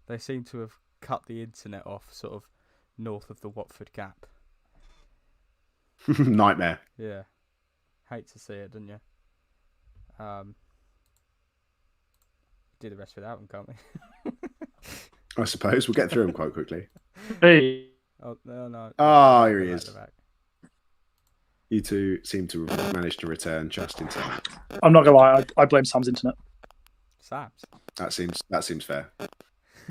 Speaker 1: They seem to have cut the internet off sort of north of the Watford Gap.
Speaker 2: Nightmare.
Speaker 1: Yeah. Hate to see it, didn't you? Do the rest without him, can't we?
Speaker 2: I suppose we'll get through him quite quickly.
Speaker 5: Hey.
Speaker 1: Oh no!
Speaker 2: Oh, here he is. You two seem to have managed to return just in time.
Speaker 5: I'm not gonna lie, I blame Sam's internet.
Speaker 1: Sam's.
Speaker 2: That seems fair.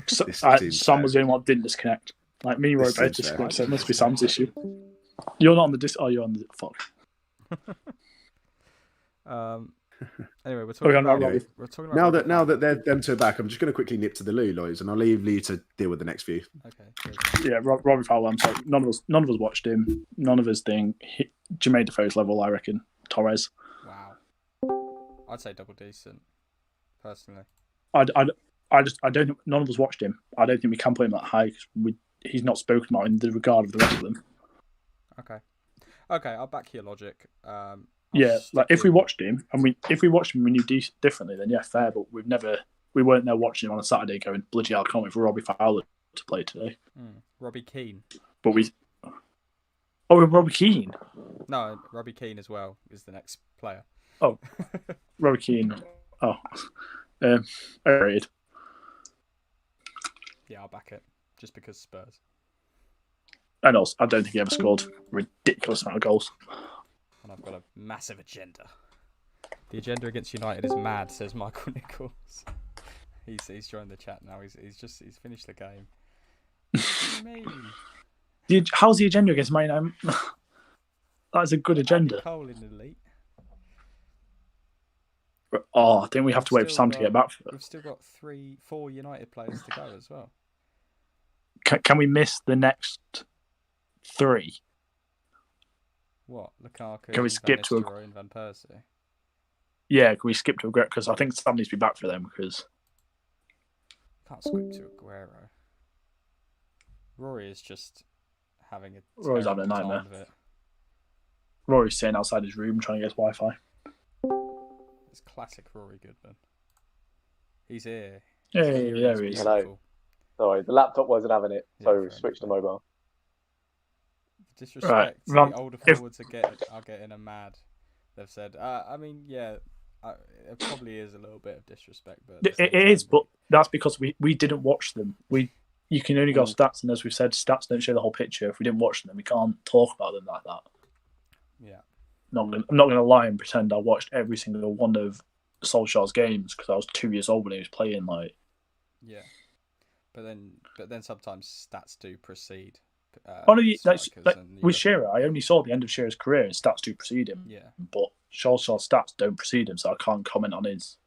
Speaker 5: Sam was the only one that didn't disconnect. Like me and Roy both disconnected, so it must be Sam's issue. You're not on the Oh, you're on the fuck.
Speaker 1: Anyway, we're talking about
Speaker 2: now that they're them two are back. I'm just going to quickly nip to the loo, Lois, and I'll leave you to deal with the next few.
Speaker 1: Okay.
Speaker 5: Yeah, Robbie Fowler. I'm sorry. None of us watched him. None of us think Jermaine Defoe's level. I reckon Torres.
Speaker 1: Wow. I'd say double decent. Personally.
Speaker 5: I don't think none of us watched him. I don't think we can put him that high because he's not spoken about in the regard of the rest of them.
Speaker 1: Okay, I'll back your logic.
Speaker 5: Yeah, like if we watched him and we knew differently, then yeah, fair. But we weren't there watching him on a Saturday going, bloody hell, can't wait for Robbie Fowler to play today.
Speaker 1: Robbie Keane.
Speaker 5: But Robbie Keane.
Speaker 1: No, Robbie Keane as well is the next player.
Speaker 5: Oh, Robbie Keane. Oh, agreed.
Speaker 1: Yeah, I'll back it just because Spurs.
Speaker 5: And also, I don't think he ever scored a ridiculous amount of goals.
Speaker 1: And I've got a massive agenda. The agenda against United is mad, says Michael Nichols. He's joined the chat now. He's finished the game. What do you mean?
Speaker 5: How's the agenda against Man United? That's a good agenda.
Speaker 1: Cole in the elite.
Speaker 5: Oh, I think we have to wait for Sam to get back for it.
Speaker 1: We've still got 4 United players to go as well.
Speaker 5: Can we miss the next 3?
Speaker 1: What? Lukaku,
Speaker 5: can we skip to
Speaker 1: and Van Persie?
Speaker 5: Yeah, can we skip to Aguero? Because I think Sam needs to be back for them. Because
Speaker 1: can't skip to Aguero. Rory is just having
Speaker 5: Rory's having a nightmare.
Speaker 1: Of it.
Speaker 5: Rory's sitting outside his room trying to get Wi-Fi.
Speaker 1: It's classic Rory Goodman. He's here.
Speaker 5: Hey, there he is.
Speaker 4: Hello. Sorry, the laptop wasn't having it, so switched to mobile.
Speaker 1: Disrespect. Right. The older forwards are getting a mad. They've said. I mean, yeah, it probably is a little bit of disrespect, but
Speaker 5: it is. But that's because we didn't watch them. You can only go stats, and as we've said, stats don't show the whole picture. If we didn't watch them, we can't talk about them like that.
Speaker 1: Yeah.
Speaker 5: I'm not going to lie and pretend I watched every single one of Solskjaer's games because I was 2 years old when he was playing. Like.
Speaker 1: Yeah. But then sometimes stats do precede.
Speaker 5: With Shearer, I only saw the end of Shearer's career and stats do precede him.
Speaker 1: Yeah.
Speaker 5: But Solskjaer's stats don't precede him, so I can't comment on his.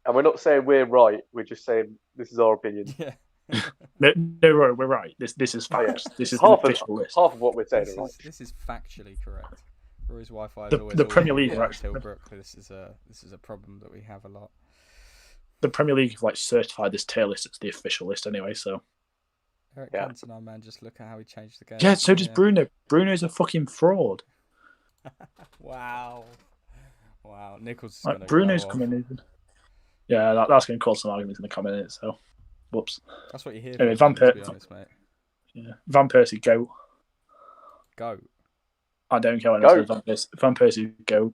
Speaker 4: And we're not saying we're right. We're just saying this is our opinion.
Speaker 1: Yeah.
Speaker 5: no, we're right. This is facts.
Speaker 4: Oh, yeah.
Speaker 5: This is
Speaker 4: half
Speaker 5: the official list.
Speaker 4: Half of what we're saying is right.
Speaker 1: This is factually correct. Rory's Wi-Fi is
Speaker 5: the Premier League.
Speaker 1: This is a problem that we have a lot.
Speaker 5: The Premier League have certified this tier list. It's the official list anyway. So.
Speaker 1: Eric Cantona, man, just look at how he changed the game.
Speaker 5: Yeah, so does Bruno. Bruno's a fucking fraud.
Speaker 1: Wow. Nichols is
Speaker 5: Bruno's coming in. Yeah, that's going to cause some arguments in the comment. So, whoops.
Speaker 1: That's what you hear.
Speaker 5: Anyway,
Speaker 1: to be honest, mate.
Speaker 5: Yeah, Van Persie, go.
Speaker 1: Go.
Speaker 5: I don't care what else says. Van Persie, go.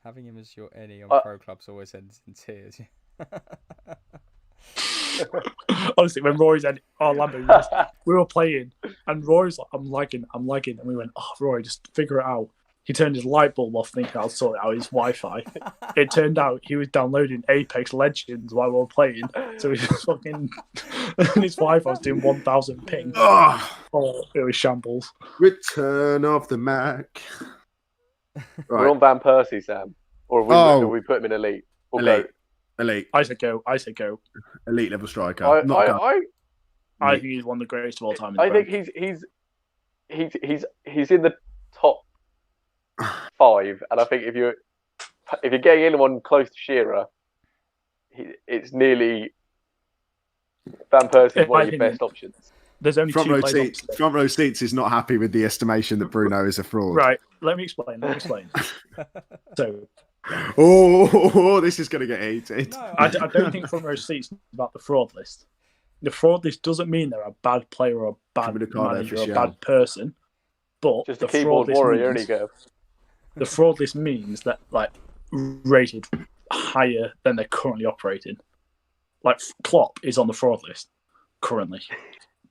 Speaker 1: Having him as your any on pro clubs always ends in tears.
Speaker 5: Honestly, when Rory said, "Oh, Lambo," we were playing, and Rory's like, "I'm lagging," and we went, "Oh, Rory, just figure it out." He turned his light bulb off, thinking I'll sort out his Wi-Fi. It turned out he was downloading Apex Legends while we were playing, so he was fucking his Wi-Fi was doing 1,000 ping. Oh, it was shambles.
Speaker 2: Return of the Mac.
Speaker 4: Right. We're on Van Persie, Sam, or we put him in elite.
Speaker 2: Elite.
Speaker 5: I said go.
Speaker 2: Elite level striker.
Speaker 5: I think he's one of the greatest of all time.
Speaker 4: I think he's in the top 5, and I think if you're getting anyone close to Shearer, it's nearly Van Persie is one of your best options.
Speaker 5: There's only
Speaker 2: front row seats is not happy with the estimation that Bruno is a fraud.
Speaker 5: Right. Let me explain. So.
Speaker 2: Oh, this is going to get heated.
Speaker 5: No, I don't think front row seats is about the fraud list. the fraud list doesn't mean they're a bad player or a bad manager or a bad person. But
Speaker 7: just
Speaker 5: the
Speaker 7: a keyboard warrior, any go.
Speaker 5: The fraud list means that like rated higher than they're currently operating. Like Klopp is on the fraud list currently.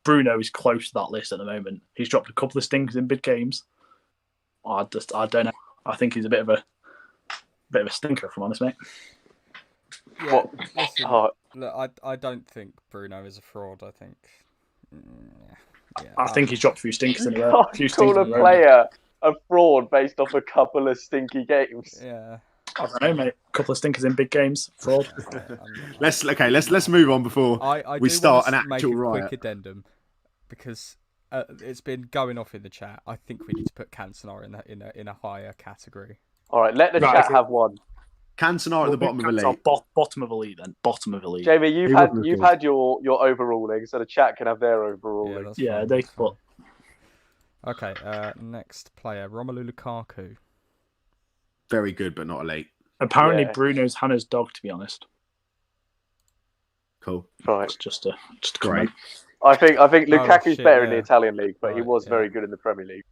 Speaker 5: Bruno is close to that list at the moment. He's dropped a couple of stinkers in big games. I don't know. I think he's a bit of a stinker, if I'm honest, mate.
Speaker 1: Yeah, listen, look, I don't think Bruno is a fraud. I think.
Speaker 5: I think he's dropped a few stinkers in a row.
Speaker 7: Call a player a fraud based off a couple of stinky games.
Speaker 1: Yeah.
Speaker 5: I don't know, mate. A couple of stinkers in big games. Fraud.
Speaker 2: Let's move on before we start an actual riot.
Speaker 1: Quick addendum, because it's been going off in the chat. I think we need to put Cantona in a higher category.
Speaker 7: All right, let the chat have one.
Speaker 2: Cantona at the bottom of the league.
Speaker 5: Bottom of the league, then. Bottom of the league.
Speaker 7: Jamie, you've had your overruling, so the chat can have their overruling.
Speaker 5: Yeah, they put.
Speaker 1: Okay, next player, Romelu Lukaku.
Speaker 2: Very good, but not elite.
Speaker 5: Apparently, Bruno's Hannah's dog. To be honest.
Speaker 2: Cool.
Speaker 7: Right.
Speaker 5: Just a comment.
Speaker 7: I think Lukaku's better in the Italian league, but he was very good in the Premier League.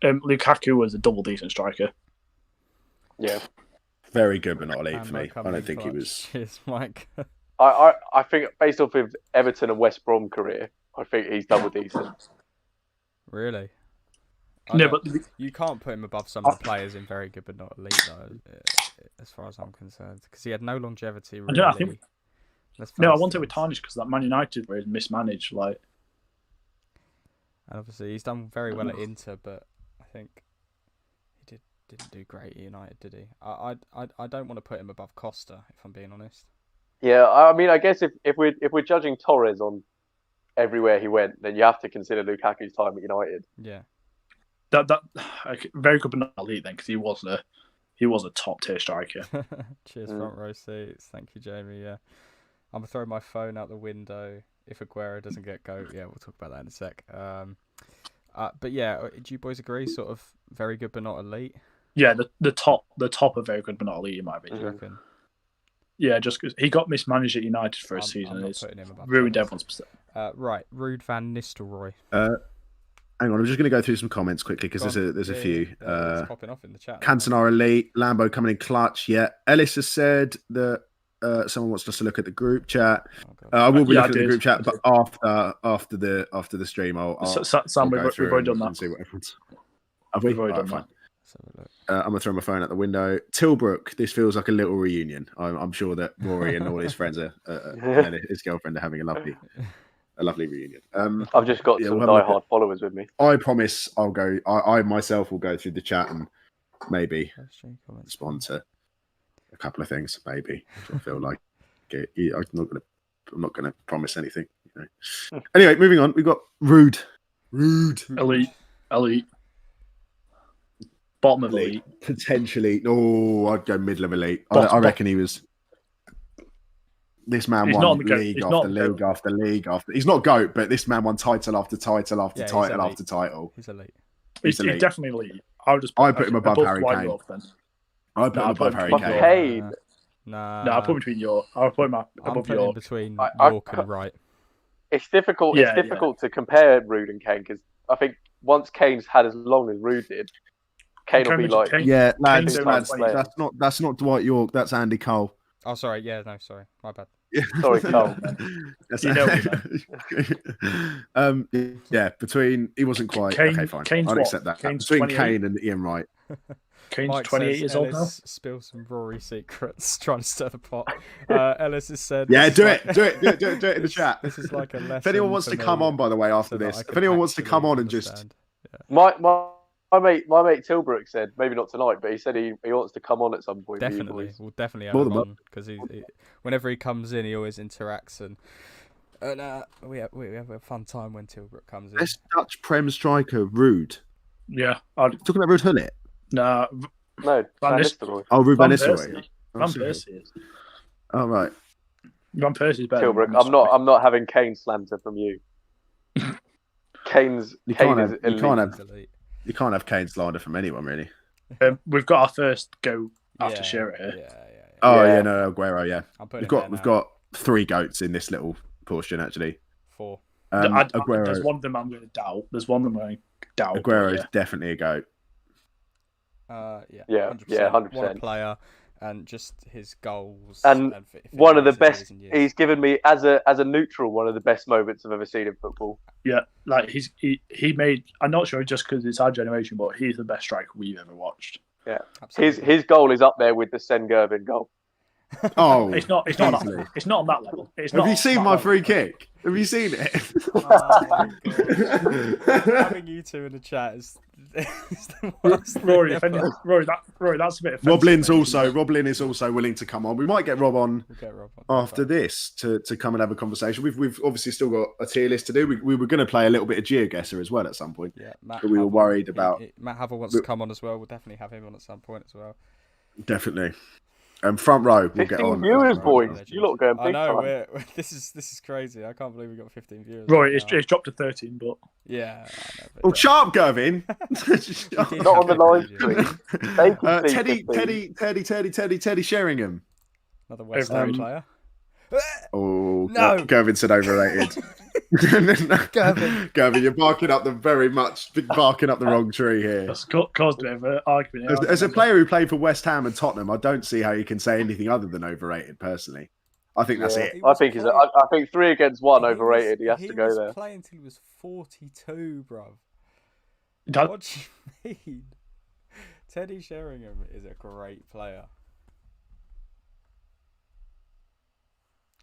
Speaker 5: Lukaku was a double decent striker.
Speaker 7: Yeah.
Speaker 2: Very good, but not elite for me. I don't think he was.
Speaker 1: Cheers, Mike.
Speaker 7: I think based off of Everton and West Brom career, I think he's double decent.
Speaker 1: Really?
Speaker 5: No, but
Speaker 1: you can't put him above some of the players in very good but not elite, though, as far as I'm concerned, because he had no longevity. Really.
Speaker 5: I want it with tarnish because that Man United was mismanaged. Like,
Speaker 1: and obviously he's done very well at Inter, but I think he didn't do great at United, did he? I don't want to put him above Costa, if I'm being honest.
Speaker 7: Yeah, I mean, I guess if we're judging Torres on everywhere he went, then you have to consider Lukaku's time at United.
Speaker 1: Yeah.
Speaker 5: That very good but not elite then, because he was a top tier striker.
Speaker 1: Cheers, front row seats. Thank you, Jamie. Yeah, I'm gonna throw my phone out the window if Aguero doesn't get go. Yeah, we'll talk about that in a sec. But yeah, do you boys agree? Sort of very good but not elite.
Speaker 5: Yeah, the top are very good but not elite in my opinion.
Speaker 1: Mm-hmm.
Speaker 5: Yeah, just because he got mismanaged at United for a season and it's ruined everyone's.
Speaker 1: Right, Ruud van Nistelrooy.
Speaker 2: Hang on, I'm just going to go through some comments quickly because there's a few.
Speaker 1: It's popping off in the chat.
Speaker 2: Cantona elite, Lambo coming in clutch. Yeah, Ellis has said that someone wants us to look at the group chat. I will be looking at the group chat, but after the stream,
Speaker 5: Sam, we've already done that.
Speaker 2: And see what everyone's. Have we? We've already done that. I'm going to throw my phone out the window. Tilbrook, this feels like a little reunion. I'm sure that Rory and all his friends and his girlfriend are having a lovely reunion.
Speaker 7: I've just got some die-hard followers with me.
Speaker 2: I promise I'll go. I myself will go through the chat and maybe respond to a couple of things. Maybe I feel like it. I'm not gonna promise anything. You know. Anyway, moving on. We've got Rude,
Speaker 5: elite, bottom of elite,
Speaker 2: potentially. Oh, I'd go middle of elite. I reckon he was. This man won league after league after league after. He's not GOAT, but this man won title after title after title after title.
Speaker 1: He's elite.
Speaker 5: He's definitely elite.
Speaker 2: I put him above Harry Kane. I put him above Harry Kane.
Speaker 5: No, I put him between your. I'll put him above your.
Speaker 1: Between York and Wright.
Speaker 7: It's difficult. It's difficult to compare Ruud and Kane because I think once Kane's had as long as Ruud did, Kane will be like.
Speaker 2: Yeah, lads, that's not Dwight York. That's Andy Cole.
Speaker 1: Oh, sorry. Yeah, no, sorry. My bad.
Speaker 7: Sorry, Cole.
Speaker 2: Yeah, between he wasn't quite. Okay, fine. I'll accept that. Between Kane and Ian Wright.
Speaker 5: Kane's
Speaker 1: Mike
Speaker 5: 28 years old now.
Speaker 1: Spill some Rory secrets, trying to stir the pot. Ellis has said,
Speaker 2: "Yeah, do it in the chat."
Speaker 1: This is like a lesson.
Speaker 2: If anyone wants to come on, by the way, after this, if anyone wants to come on and just,
Speaker 7: My mate Tilbrook said maybe not tonight, but he said he wants to come on at some point.
Speaker 1: Definitely, we'll definitely have him on because whenever he comes in, he always interacts and we have a fun time when Tilbrook comes in.
Speaker 2: This Dutch Prem striker, Ruud.
Speaker 5: Yeah,
Speaker 2: talking about Ruud Gullit.
Speaker 7: No, Van Nistelrooy.
Speaker 2: Oh, Ruud Van Nistelrooy.
Speaker 5: Van Persie.
Speaker 2: Oh right.
Speaker 5: Van Persie's better.
Speaker 7: Tilbrook, I'm not having Kane slander from you. You
Speaker 2: can't have Kane slander from anyone, really.
Speaker 5: We've got our first go after Shearer here.
Speaker 2: Yeah. No, Aguero, yeah. We've got 3 goats in this little portion, actually.
Speaker 1: 4.
Speaker 5: There's one of them I'm going to doubt.
Speaker 2: Aguero's definitely a GOAT.
Speaker 1: Yeah,
Speaker 7: 100%.
Speaker 1: What a player, and just his goals.
Speaker 7: And one of the best. He's given me as a neutral one of the best moments I've ever seen in football.
Speaker 5: Yeah, like he made. I'm not sure just because it's our generation, but he's the best striker we've ever watched.
Speaker 7: Yeah, absolutely. His goal is up there with the Sen-Gervin goal.
Speaker 2: Oh,
Speaker 5: it's not on that level.
Speaker 2: Have you seen my free kick? Have you seen it?
Speaker 1: Oh, having you two in the chat is the worst.
Speaker 5: Rory, that's a bit offensive.
Speaker 2: Roblin is also willing to come on. We might get Rob on, after this to come and have a conversation. We've obviously still got a tier list to do. We were going to play a little bit of GeoGuessr as well at some point.
Speaker 1: Yeah,
Speaker 2: but we were worried about.
Speaker 1: Matt Havel wants to come on as well. We'll definitely have him on at some point as well.
Speaker 2: Definitely. Front row, we'll get on.
Speaker 7: 15 viewers, boys. You lot going big
Speaker 1: time. This is crazy. I can't believe we got 15 viewers.
Speaker 5: Roy, it's dropped to 13, but
Speaker 1: yeah.
Speaker 2: Sharp, Gervin.
Speaker 7: Not on the live stream.
Speaker 2: Teddy Sheringham.
Speaker 1: Another West Ham player.
Speaker 2: Oh
Speaker 1: no!
Speaker 2: Gervin said overrated. Gervin, you're barking up the wrong tree here.
Speaker 5: That's caused a bit of an argument.
Speaker 2: As a player who played for West Ham and Tottenham, I don't see how you can say anything other than overrated. Personally, I think that's it.
Speaker 7: I think 3 against 1 overrated. He has to go there.
Speaker 1: He was playing until he was 42, bro. What do you mean? Teddy Sheringham is a great player.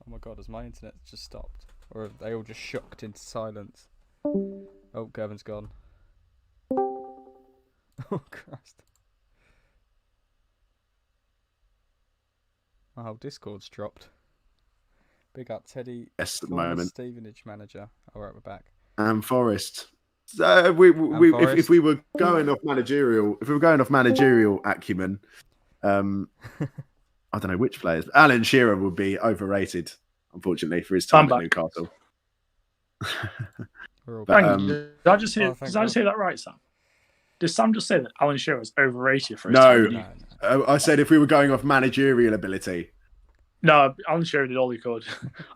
Speaker 1: Oh my god, has my internet just stopped? Or have they all just shocked into silence? Oh, Gervin's gone. Oh, Christ. My whole Discord's dropped. Big up Teddy.
Speaker 2: Yes, at the moment.
Speaker 1: Stevenage manager. All right, we're back.
Speaker 2: And Forest. So if we were going off managerial, acumen, I don't know which players. Alan Shearer would be overrated, unfortunately, for his time at Newcastle.
Speaker 5: Did I just hear that right, Sam? Did Sam just say that Alan Shearer is overrated for his time?
Speaker 2: No. I said if we were going off managerial ability.
Speaker 5: No, Alan Shearer did all he could.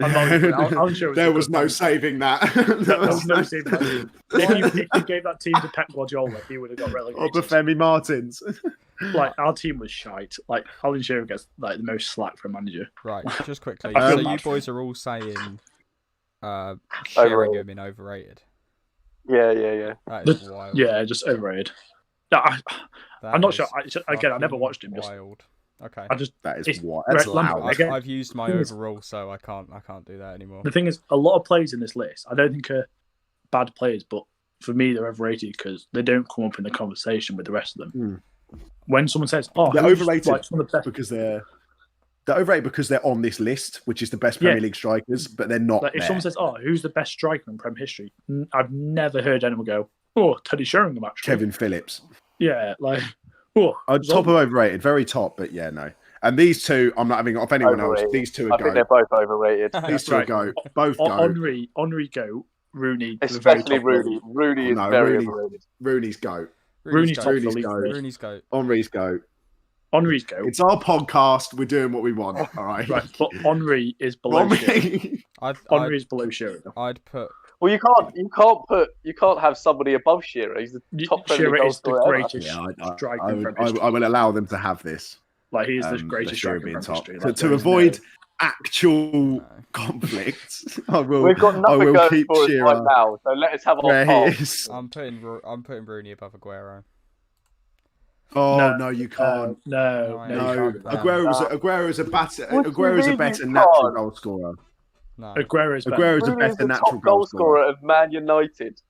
Speaker 5: Alan Shearer
Speaker 2: there was no saving that.
Speaker 5: There was no saving that. If you gave that team to Pep Guardiola, he would have got relegated.
Speaker 2: Or Femi Martins.
Speaker 5: Like, our team was shite. Like, Alan Shearer gets the most slack for a manager.
Speaker 1: Right, just quickly. So you boys are all saying Sheringham in overrated.
Speaker 7: Yeah.
Speaker 1: That is wild.
Speaker 5: Yeah, just overrated. No, I'm not sure. I never watched him.
Speaker 1: Wild. Okay.
Speaker 2: That is wild. That's loud.
Speaker 1: I've used my overall, so I can't do that anymore.
Speaker 5: The thing is, a lot of players in this list, I don't think are bad players, but for me, they're overrated because they don't come up in the conversation with the rest of them. When someone says, "Oh,
Speaker 2: they're overrated," because they're overrated because they're on this list, which is the best Premier League strikers, but they're not.
Speaker 5: If someone says, "Oh, who's the best striker in Prem history?" I've never heard anyone go, "Oh, Teddy Sheringham, actually."
Speaker 2: Kevin Phillips.
Speaker 5: Yeah, like.
Speaker 2: Top of overrated, very top, but yeah, no. And these two, I'm not having off anyone else. These two are
Speaker 7: I think they're both overrated.
Speaker 2: These two are both go.
Speaker 5: Henry go. Rooney,
Speaker 7: especially Rooney. Rooney is very overrated.
Speaker 2: Rooney's go.
Speaker 5: Rooney's go.
Speaker 1: Henry's go.
Speaker 2: Henry's go.
Speaker 5: Henry's go.
Speaker 2: It's our podcast. We're doing what we want. All right.
Speaker 5: Right, but Henry is below. Henry is below Shearer.
Speaker 1: I'd put.
Speaker 7: Well, you can't have somebody above Shearer. He's the top
Speaker 5: Shearer is the greatest
Speaker 2: striker. I will allow them to have this.
Speaker 5: Like, he is the greatest striker in history.
Speaker 2: To avoid actual conflicts,
Speaker 7: We've got nothing going for us right now, so let us have our part.
Speaker 1: I'm putting Rooney above Aguero.
Speaker 2: Oh no, you can't.
Speaker 5: No.
Speaker 2: Aguero's a better natural goal scorer.
Speaker 1: No.
Speaker 5: Aguero's
Speaker 2: a better natural
Speaker 7: goal scorer of Man United.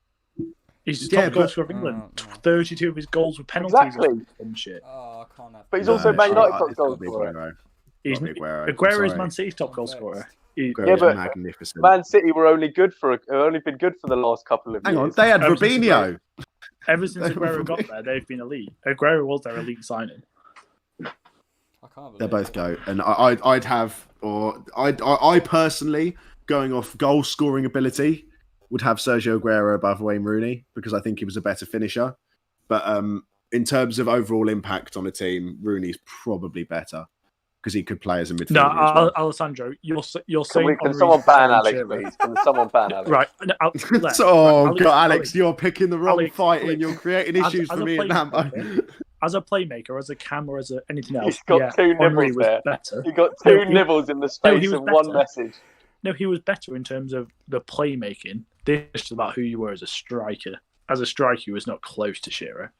Speaker 5: He's the top goal scorer of England. 32 of his goals were penalties.
Speaker 7: Exactly.
Speaker 5: And shit.
Speaker 1: Oh, I can't have.
Speaker 7: But he's also Man United top goal scorer.
Speaker 5: Aguero is Man City's top goal scorer.
Speaker 7: But magnificent. Man City were only been good for the last couple of years.
Speaker 2: Hang on, they had Robinho.
Speaker 5: Ever since Aguero got there, they've been elite. Aguero was their elite signing.
Speaker 2: They both go, and I personally, going off goal scoring ability, would have Sergio Aguero above Wayne Rooney because I think he was a better finisher. But in terms of overall impact on a team, Rooney's probably better because he could play as a midfielder.
Speaker 5: No,
Speaker 2: as well.
Speaker 5: Alessandro, you're saying.
Speaker 7: Can someone ban Alex, please? Can someone ban Alex?
Speaker 5: Right.
Speaker 2: Alex, you're picking the wrong fight and you're creating issues for me and Lambo.
Speaker 5: As a playmaker, as a cam, or as anything else,
Speaker 7: he's got two nibbles there.
Speaker 5: Better.
Speaker 7: He got two nibbles in the space of one message.
Speaker 5: No, he was better in terms of the playmaking. This is about who you were as a striker. As a striker, he was not close to Shearer.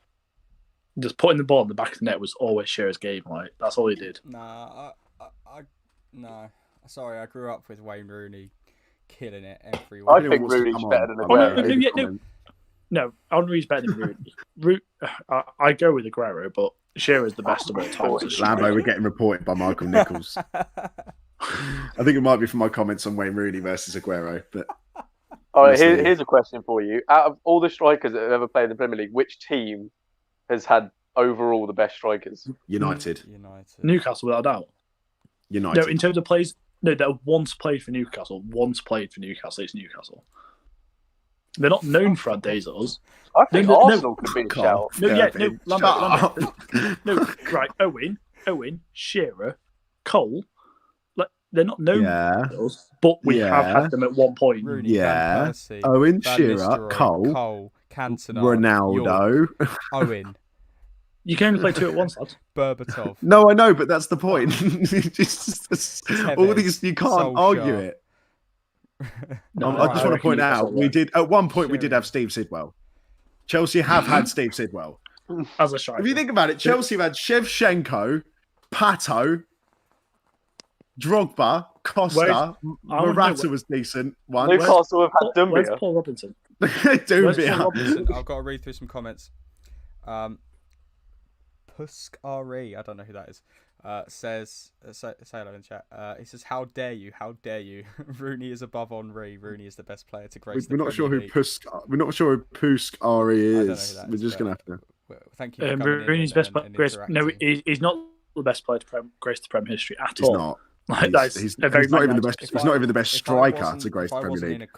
Speaker 5: Just putting the ball in the back of the net was always Shearer's game. Like that's all he did.
Speaker 1: Nah, no. Sorry, I grew up with Wayne Rooney killing it every week.
Speaker 7: I think Rooney's better than Aguero.
Speaker 5: No, Henry's better than Rooney. I go with Aguero, but Shearer's the best of all time.
Speaker 2: Lambo, we're getting reported by Michael Nichols. I think it might be for my comments on Wayne Rooney versus Aguero. But
Speaker 7: all right, here's a question for you. Out of all the strikers that have ever played in the Premier League, which team has had overall the best strikers?
Speaker 2: United.
Speaker 5: Newcastle, without a doubt.
Speaker 2: United.
Speaker 5: No, in terms of players, that once played for Newcastle. It's Newcastle. They're not known for our days of us.
Speaker 7: I think Arsenal could be a shout.
Speaker 5: Right, Owen, Shearer, Cole. They're not known for us, but we have had them at one point.
Speaker 1: Rooney, Van Persie,
Speaker 2: Owen,
Speaker 1: Van
Speaker 2: Shearer,
Speaker 1: Nistelrooy,
Speaker 2: Cole,
Speaker 1: Cantona,
Speaker 2: Ronaldo,
Speaker 1: York, Owen.
Speaker 5: You can only play two at once, lad.
Speaker 1: Berbatov.
Speaker 2: No, I know, but that's the point. All these, you can't argue it. No, I just want to point out, we did at one point we did have Steve Sidwell. Chelsea have had Steve Sidwell
Speaker 5: as a striker.
Speaker 2: If you think about it, Chelsea have had Shevchenko, Pato, Drogba, Costa, Morata was decent.
Speaker 7: Newcastle have had Dumbia.
Speaker 5: Where's Paul Robinson?
Speaker 2: Dumbia.
Speaker 1: I've got to read through some comments. Pusk RE, I don't know who that is. Says, say hello in chat. He says, "How dare you? How dare you? Rooney is above Henry. Rooney is the best player to grace the Premier League."
Speaker 2: We're not sure who Pusk RE is. We're just gonna have to.
Speaker 1: Well, thank you. For
Speaker 5: Rooney's best player. No, he's not the best player to grace the Premier history at all.
Speaker 2: He's not. He's not even the best. He's not even the best striker to grace the Premier League.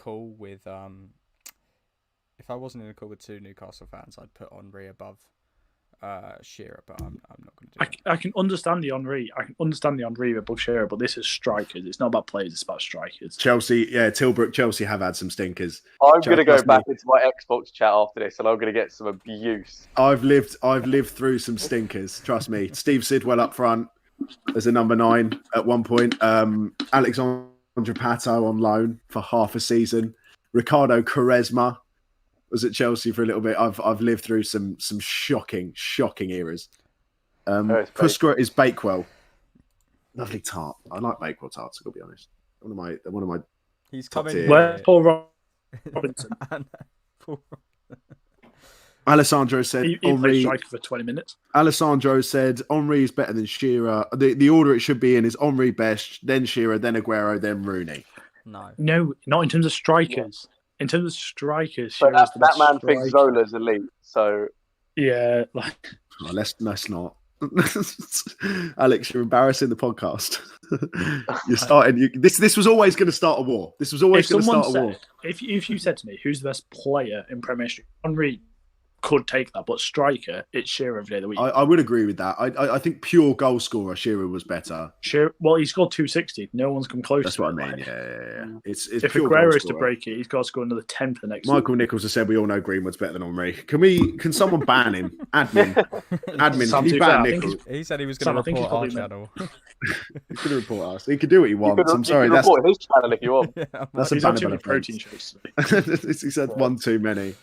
Speaker 1: If I wasn't in a call with two Newcastle fans, I'd put Henry above Shearer, but I'm not going to do it.
Speaker 5: I can understand the Henry. I can understand the Henry above Shearer, but this is strikers. It's not about players. It's about strikers.
Speaker 2: Tilbrook, Chelsea have had some stinkers.
Speaker 7: I'm going to go back into my Xbox chat after this, and I'm going to get some abuse.
Speaker 2: I've lived through some stinkers. Trust me. Steve Sidwell up front as a number 9 at one point. Alexandre Pato on loan for half a season. Ricardo Quaresma was at Chelsea for a little bit. I've lived through some shocking eras. Puskra is Bakewell. Lovely tart. I like Bakewell tarts, I've got to be honest. One of my
Speaker 1: He's coming.
Speaker 5: Where's Paul Robinson?
Speaker 2: Alessandro said
Speaker 5: he played striker for 20 minutes.
Speaker 2: Alessandro said Henry is better than Shearer. The order it should be in is Henry best, then Shearer, then Aguero, then Rooney.
Speaker 5: No, not in terms of strikers. Yeah. In terms of strikers,
Speaker 7: but that man thinks Zola's elite. So
Speaker 5: yeah,
Speaker 2: let's not. Alex, you're embarrassing the podcast. You're starting. This was always going to start a war. This was always going to start a war.
Speaker 5: If you said to me, who's the best player in Premier League, Henry could take that, but striker, it's Shearer every day of the week.
Speaker 2: I would agree with that. I think pure goal scorer, Shearer was better.
Speaker 5: Well, he scored 260. No one's come close.
Speaker 2: That's what I mean. Yeah. It's
Speaker 5: if Aguero is to break it, he's got to score another 10 for the next.
Speaker 2: Michael Nichols has said we all know Greenwood's better than Henry. Can someone ban him? Admin, can you ban Nichols?
Speaker 1: He said he was going to report our channel.
Speaker 2: He's going to report us. He can do what he wants. I'm sorry.
Speaker 7: That's report his channel if you want.
Speaker 2: That's
Speaker 5: he's on too many protein shakes.
Speaker 2: He said one too many.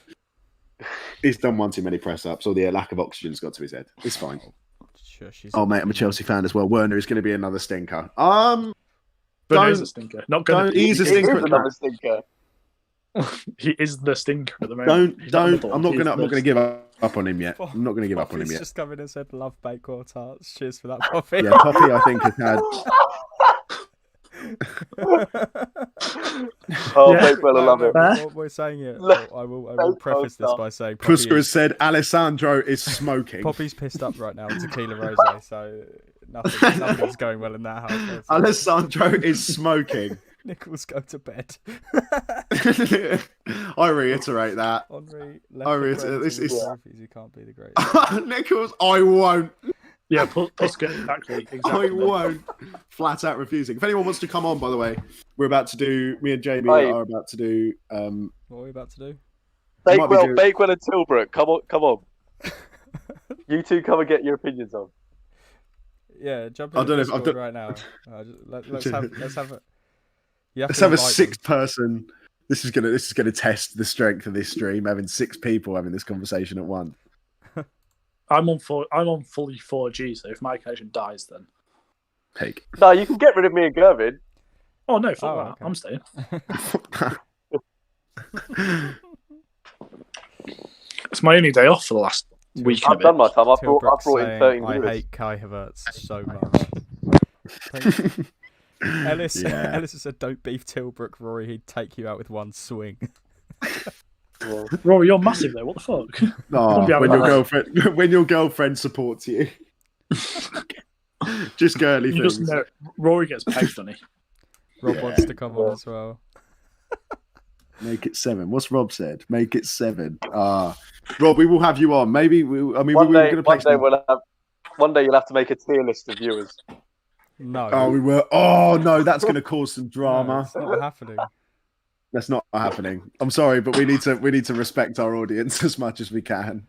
Speaker 2: He's done one too many press-ups, or the lack of oxygen's got to his head. It's fine. Oh, mate, I'm a Chelsea fan as well. Werner is going to be another stinker.
Speaker 5: He's a stinker.
Speaker 2: He's a stinker.
Speaker 7: Another stinker.
Speaker 5: He is the stinker at the moment.
Speaker 2: I'm not going to give up on him yet. I'm not going to give up on him yet.
Speaker 1: Just come in and said, "Love Bakewell tarts." Cheers for that, Poppy.
Speaker 2: Yeah, Poppy, I think has had.
Speaker 7: Bakewell, I love it.
Speaker 1: What we're saying here, I will preface this by saying
Speaker 2: Pusker has said Alessandro is smoking.
Speaker 1: Poppy's pissed up right now, Tequila Rosé, so nothing's going well in that house.
Speaker 2: Alessandro is smoking.
Speaker 1: Nichols, go to bed.
Speaker 2: I reiterate that.
Speaker 1: Henry,
Speaker 2: this is
Speaker 1: he can't be the greatest.
Speaker 2: Nichols, I won't.
Speaker 5: Yeah, Puska, exactly.
Speaker 2: I won't. Flat out refusing. If anyone wants to come on, by the way, we're about to do. Me and Jamie are about to do.
Speaker 1: What are we about to do?
Speaker 7: Bakewell and Tilbrook. Come on. You two come and get your opinions on.
Speaker 1: Yeah, jump in the Discord right now. Let's have a.
Speaker 2: Let's have a 6-person. This is gonna test the strength of this stream. Having 6 people having this conversation at once.
Speaker 5: I'm on fully 4G, so if my connection dies, then
Speaker 2: take.
Speaker 7: No, you can get rid of me and Gervin.
Speaker 5: Oh no, fuck that. Okay. I'm staying. It's my only day off for the last week.
Speaker 7: I've done my time. I've brought in 30
Speaker 1: minutes. I hate Kai Havertz so much. Ellis has said, "Don't beef Tilbrook, Rory. He'd take you out with one swing."
Speaker 5: Rory, you're massive though. What the fuck?
Speaker 2: Oh, when your girlfriend supports you, just girly things.
Speaker 5: Just know, Rory gets pegged, doesn't he?
Speaker 1: Rob wants to come on as well.
Speaker 2: Make it 7. What's Rob said? Make it 7. Rob, we will have you on. Maybe one
Speaker 7: day you'll have to make a tier list of viewers.
Speaker 1: No.
Speaker 2: Oh, we were. Oh no, that's going to cause some drama.
Speaker 1: No, it's not happening.
Speaker 2: That's not happening. I'm sorry, but we need to respect our audience as much as we can.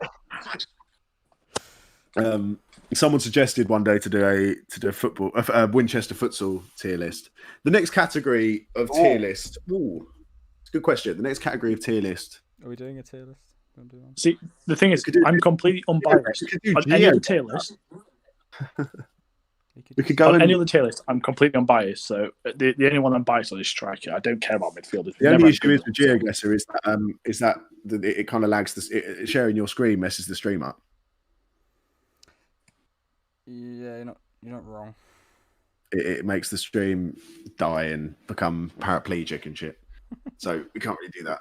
Speaker 2: Someone suggested one day to do a Winchester futsal tier list. The next category of tier list. Ooh, it's a good question. The next category of tier list.
Speaker 1: Are we doing a tier list?
Speaker 5: See, the thing is, I'm completely unbiased on any of the tier list.
Speaker 2: We could go
Speaker 5: on any of the tier list. I'm completely unbiased. So the only one I'm biased on is striker. I don't care about midfielders.
Speaker 2: The only issue is with GeoGuessr is that it kind of lags. Sharing your screen messes the stream up.
Speaker 1: Yeah, you're not wrong.
Speaker 2: It makes the stream die and become paraplegic and shit. So we can't really do that.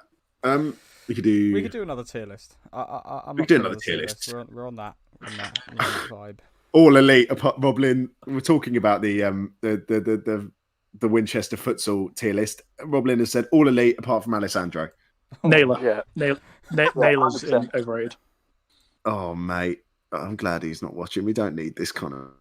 Speaker 2: We could do another tier list.
Speaker 1: We could do another tier list. We're on that vibe.
Speaker 2: All elite, apart Roblin. We're talking about the Winchester futsal tier list. Roblin has said all elite apart from Alessandro.
Speaker 5: Naylor, Naylor's overrated.
Speaker 2: Oh mate, I'm glad he's not watching. We don't need this kind of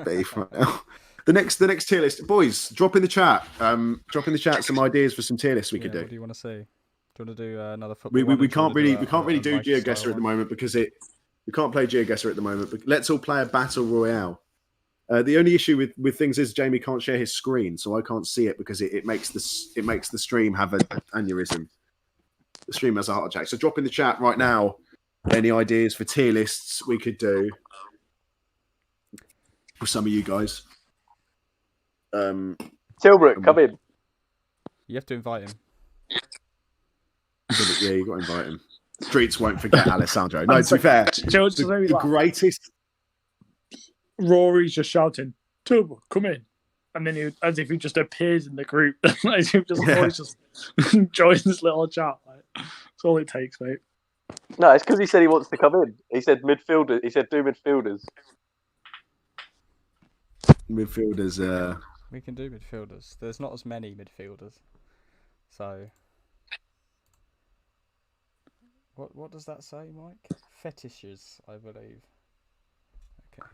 Speaker 2: beef right now. The next tier list, boys. Drop in the chat. Drop in the chat some ideas for some tier lists we could do.
Speaker 1: What do you want to see? Do you want to do another football?
Speaker 2: We can't really do GeoGuessr at the moment because we can't play GeoGuessr at the moment. But let's all play a battle royale. The only issue with things is Jamie can't share his screen, so I can't see it because it makes the stream have an aneurysm. The stream has a heart attack. So drop in the chat right now any ideas for tier lists we could do for some of you guys.
Speaker 7: Tilbrook, come in.
Speaker 1: You have to invite him.
Speaker 2: Yeah, you got to invite him. Streets won't forget Alessandro. No, to be fair, the greatest.
Speaker 5: Rory's just shouting, "Tilbrook, come in," and then as if he just appears in the group, as if just joins this little chat. That's all it takes, mate.
Speaker 7: No, it's because he said he wants to come in. He said midfielder. He said do midfielders.
Speaker 2: Midfielders.
Speaker 1: We can do midfielders. There's not as many midfielders, so. What does that say, Mike? Fetishes, I believe. Okay.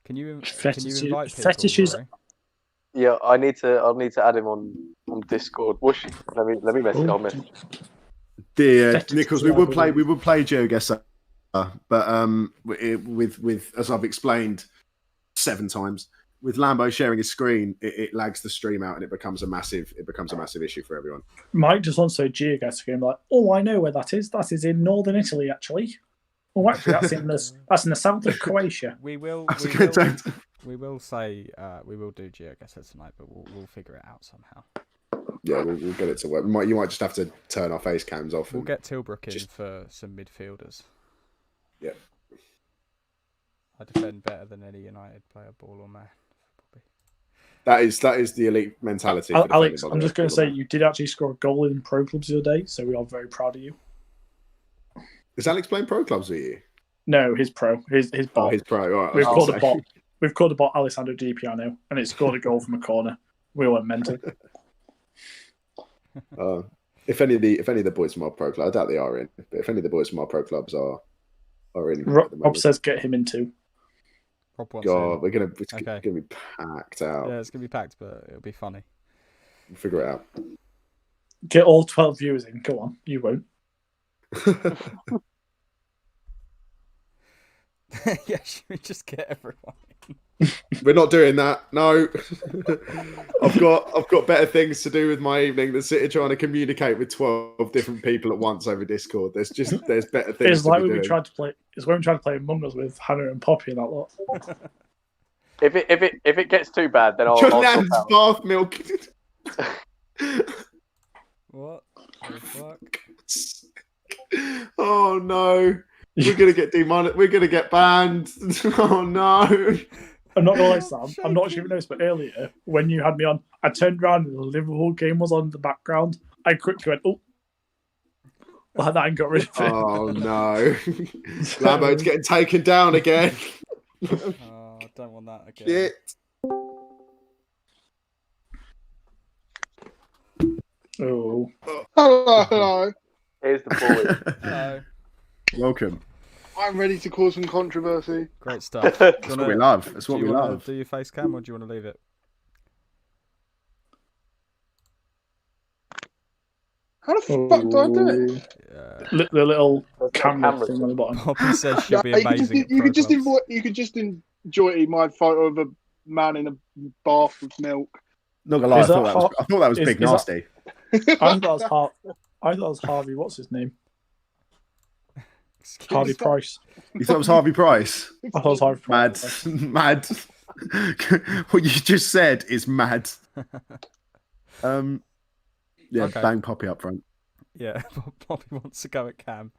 Speaker 1: Can you invite people?
Speaker 5: Fetishes.
Speaker 7: Yeah, I'll need to add him on Discord. Let me message. I'll message.
Speaker 2: Nichols, we would play GeoGuessr, but with as I've explained 7 times. With Lambo sharing his screen, it lags the stream out and it becomes a massive issue for everyone.
Speaker 5: Mike just wants to GeoGuessr game like, oh, I know where that is. That is in northern Italy, actually. Oh, actually, that's in the south of Croatia.
Speaker 1: We will say we will do GeoGuessr tonight, but we'll figure it out somehow.
Speaker 2: Yeah, we'll get it to work. You might just have to turn our face cams off.
Speaker 1: We'll get Tilbrook in for some midfielders.
Speaker 2: Yeah.
Speaker 1: I defend better than any United player, ball or man.
Speaker 2: That is the elite mentality.
Speaker 5: Alex, I'm just going to say you did actually score a goal in pro clubs the other day, so we are very proud of you.
Speaker 2: Is Alex playing pro clubs with you?
Speaker 5: No, his pro. His bot.
Speaker 2: Oh, his pro. All right,
Speaker 5: We've called a bot. We've called a bot Alessandro Di Piano, and it scored a goal from a corner. We went mental.
Speaker 2: If any of the boys from our pro club, I doubt they are in, but if any of the boys from our pro clubs are really.
Speaker 5: Rob says get him into.
Speaker 1: Rob wants
Speaker 2: God, it's gonna be packed out.
Speaker 1: Yeah, it's gonna be packed, but it'll be funny.
Speaker 2: We'll figure it out.
Speaker 5: Get all 12 viewers in. Go on, you won't.
Speaker 1: Yeah, should we just get everyone in?
Speaker 2: We're not doing that. No, I've got better things to do with my evening than sit here trying to communicate with 12 different people at once over Discord. There's better things.
Speaker 5: It's like
Speaker 2: when
Speaker 5: we tried to play. It's when we tried to play Among Us with Hannah and Poppy and that lot.
Speaker 7: If it gets too bad, then I'll
Speaker 2: Nan's bath milk.
Speaker 1: What the fuck?
Speaker 2: Oh no. We're gonna get demonetized. We're gonna get banned. Oh no!
Speaker 5: I'm not gonna lie, Sam. I'm not sure if you noticed, but earlier when you had me on, I turned around and the Liverpool game was on in the background. I quickly went, "Oh," like that, and got rid of it.
Speaker 2: Oh no! Lambo's getting taken down again.
Speaker 1: Oh, I don't want that again.
Speaker 2: Shit.
Speaker 5: Oh.
Speaker 6: Hello.
Speaker 7: Here's the boy.
Speaker 1: Hello.
Speaker 2: Welcome.
Speaker 6: I'm ready to cause some controversy.
Speaker 1: Great stuff.
Speaker 2: That's what we love. That's what we love.
Speaker 1: Do your face cam or do you want to leave it?
Speaker 6: How the fuck do I do it?
Speaker 1: Yeah.
Speaker 5: The little camera thing on the bottom.
Speaker 1: Poppy says she'll be amazing.
Speaker 6: You could just enjoy my photo of a man in a bath with milk.
Speaker 2: Not gonna lie, I thought that was big nasty.
Speaker 5: I thought that was Harvey. What's his name? Harvey Price.
Speaker 2: You thought it was Harvey Price?
Speaker 5: I thought it was Harvey Price.
Speaker 2: Mad. What you just said is mad. Yeah, okay. Bang Poppy up front.
Speaker 1: Yeah, Poppy wants to go at Cam.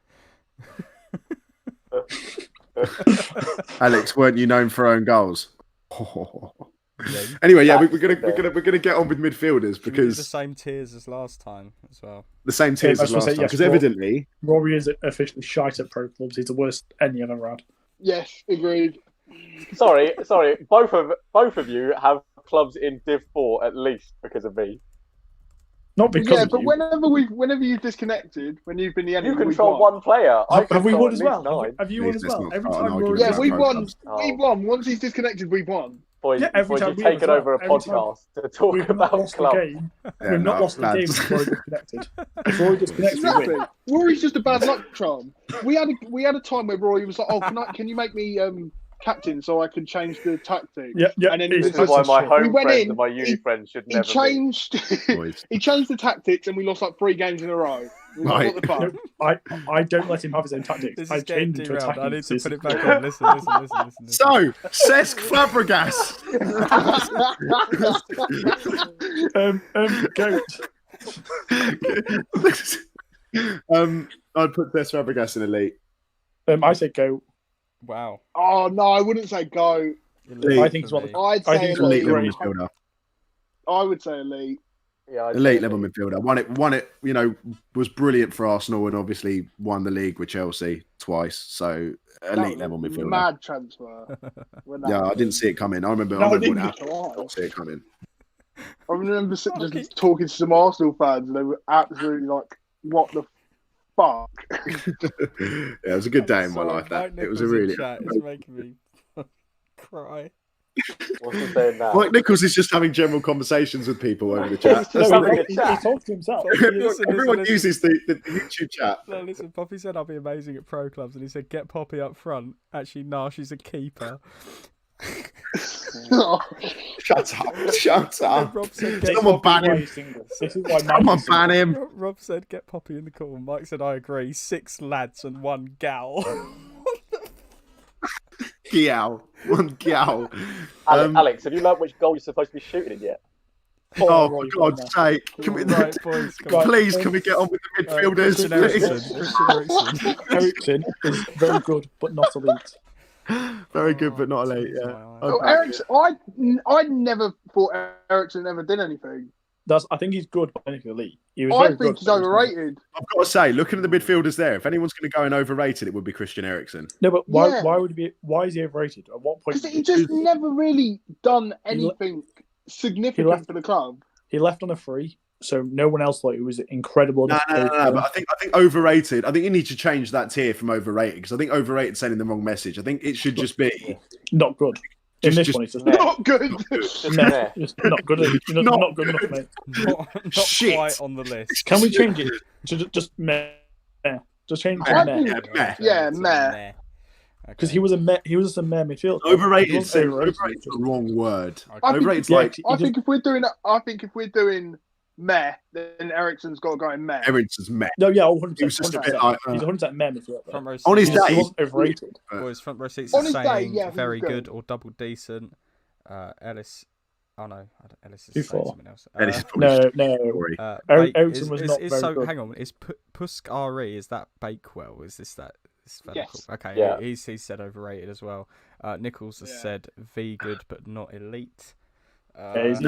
Speaker 2: Alex, weren't you known for own goals?
Speaker 1: Yeah,
Speaker 2: anyway, yeah, we're gonna get on with midfielders because
Speaker 1: the same tiers as last time as well.
Speaker 2: The same tiers as last time because evidently
Speaker 5: Rory is officially shite at pro clubs. He's the worst any I've ever had.
Speaker 6: Yes, agreed.
Speaker 7: Sorry. Both of you have clubs in Div 4 at least because of me.
Speaker 5: Not because of
Speaker 6: but
Speaker 5: you.
Speaker 6: whenever you've disconnected, when you've been the enemy,
Speaker 7: you control one player.
Speaker 5: Have we won as well? Have you won as well? Every time
Speaker 6: we won. We won. Once he's disconnected, we won.
Speaker 7: Boys, you've taken over a podcast to talk about clubs.
Speaker 5: We've not lost the game before we disconnected. Before we disconnected,
Speaker 6: exactly. Rory's just a bad luck charm. We had a time where Rory was like, "Oh, can you make me captain so I can change the tactic?"
Speaker 5: Yeah.
Speaker 7: And then this is why my home friends and my uni friends should never.
Speaker 6: He changed the tactics, and we lost like 3 games in a row.
Speaker 2: Right.
Speaker 6: What the fuck?
Speaker 5: I don't let him have his own tactics. I change him to attack.
Speaker 1: I need to put it back on. Listen.
Speaker 2: So, Cesc Fabregas.
Speaker 5: Goat.
Speaker 2: I'd put Cesc Fabregas in elite.
Speaker 5: I say go.
Speaker 1: Wow.
Speaker 6: Oh no, I wouldn't say go.
Speaker 2: Elite.
Speaker 5: I think
Speaker 6: I'd say
Speaker 2: elite level midfielder.
Speaker 6: I would say elite.
Speaker 7: Yeah,
Speaker 2: elite level midfielder. Won it. You know, was brilliant for Arsenal and obviously won the league with Chelsea twice. So elite level midfielder.
Speaker 6: Mad transfer.
Speaker 2: Yeah, I didn't see it coming. I remember when it happened. I didn't see it coming.
Speaker 6: I remember just talking to some Arsenal fans, and they were absolutely like, "What the fuck?"
Speaker 2: Yeah, it was a good day in my life. That it was a really.
Speaker 1: It's making me cry.
Speaker 7: What's he saying now?
Speaker 2: Mike Nichols is just having general conversations with people over the chat.
Speaker 5: He talks to himself.
Speaker 2: Everyone uses the YouTube chat.
Speaker 1: No, listen, Poppy said I'll be amazing at pro clubs, and he said get Poppy up front. Actually, nah, she's a keeper.
Speaker 2: Shut up.
Speaker 1: Rob said,
Speaker 2: someone ban him. Someone ban him.
Speaker 1: Rob said get Poppy in the call. Mike said I agree. 6 lads and 1 gal.
Speaker 2: One gal.
Speaker 7: Alex, have you learned which goal you're supposed to be shooting in yet?
Speaker 2: Oh, for God's sake. Can we,
Speaker 1: boys,
Speaker 2: please, can we get on with the midfielders?
Speaker 5: Eriksen is very good, but not elite.
Speaker 2: Very good, but not elite, yeah.
Speaker 6: Eriksen, I never thought Eriksen ever did anything.
Speaker 5: I think he's good, but I think elite.
Speaker 6: I think he's overrated.
Speaker 2: I've got to say, looking at the midfielders there, if anyone's going to go in overrated, it would be Christian Eriksen.
Speaker 5: No, but why would he be? Why is he overrated? At what point?
Speaker 6: Because he just never really done anything significant for the club.
Speaker 5: He left on a free, so no one else thought it was incredible.
Speaker 2: No. But I think overrated. I think you need to change that tier from overrated because I think overrated sending the wrong message. I think it should just be
Speaker 5: not good. In this one, it's just
Speaker 6: not good.
Speaker 5: Just not good. Not good enough, mate.
Speaker 1: Not quite on the list.
Speaker 5: Can we change it to just meh? Just change it to meh.
Speaker 6: Yeah, meh.
Speaker 5: Because he was a meh midfielder.
Speaker 2: Overrated. Overrated's the wrong word. Overrated's like.
Speaker 6: I think if we're doing meh, then Eriksen's got to go in meh.
Speaker 2: Eriksen's meh.
Speaker 5: No, yeah, 100%.
Speaker 2: He was just a bit like.
Speaker 5: He's 100% meh midfielder.
Speaker 2: On his day,
Speaker 5: he wasn't overrated.
Speaker 1: Boys, front row seats are saying very good or double decent. Ellis. Oh no, Ellis is saying something else.
Speaker 5: No. Eriksen was not very good.
Speaker 1: Hang on, is Pusk Ari? Is that Bakewell? Is this that?
Speaker 6: Yes.
Speaker 1: Okay,
Speaker 7: yeah.
Speaker 1: He's said overrated as well. Nichols has said V good but not elite.
Speaker 2: I think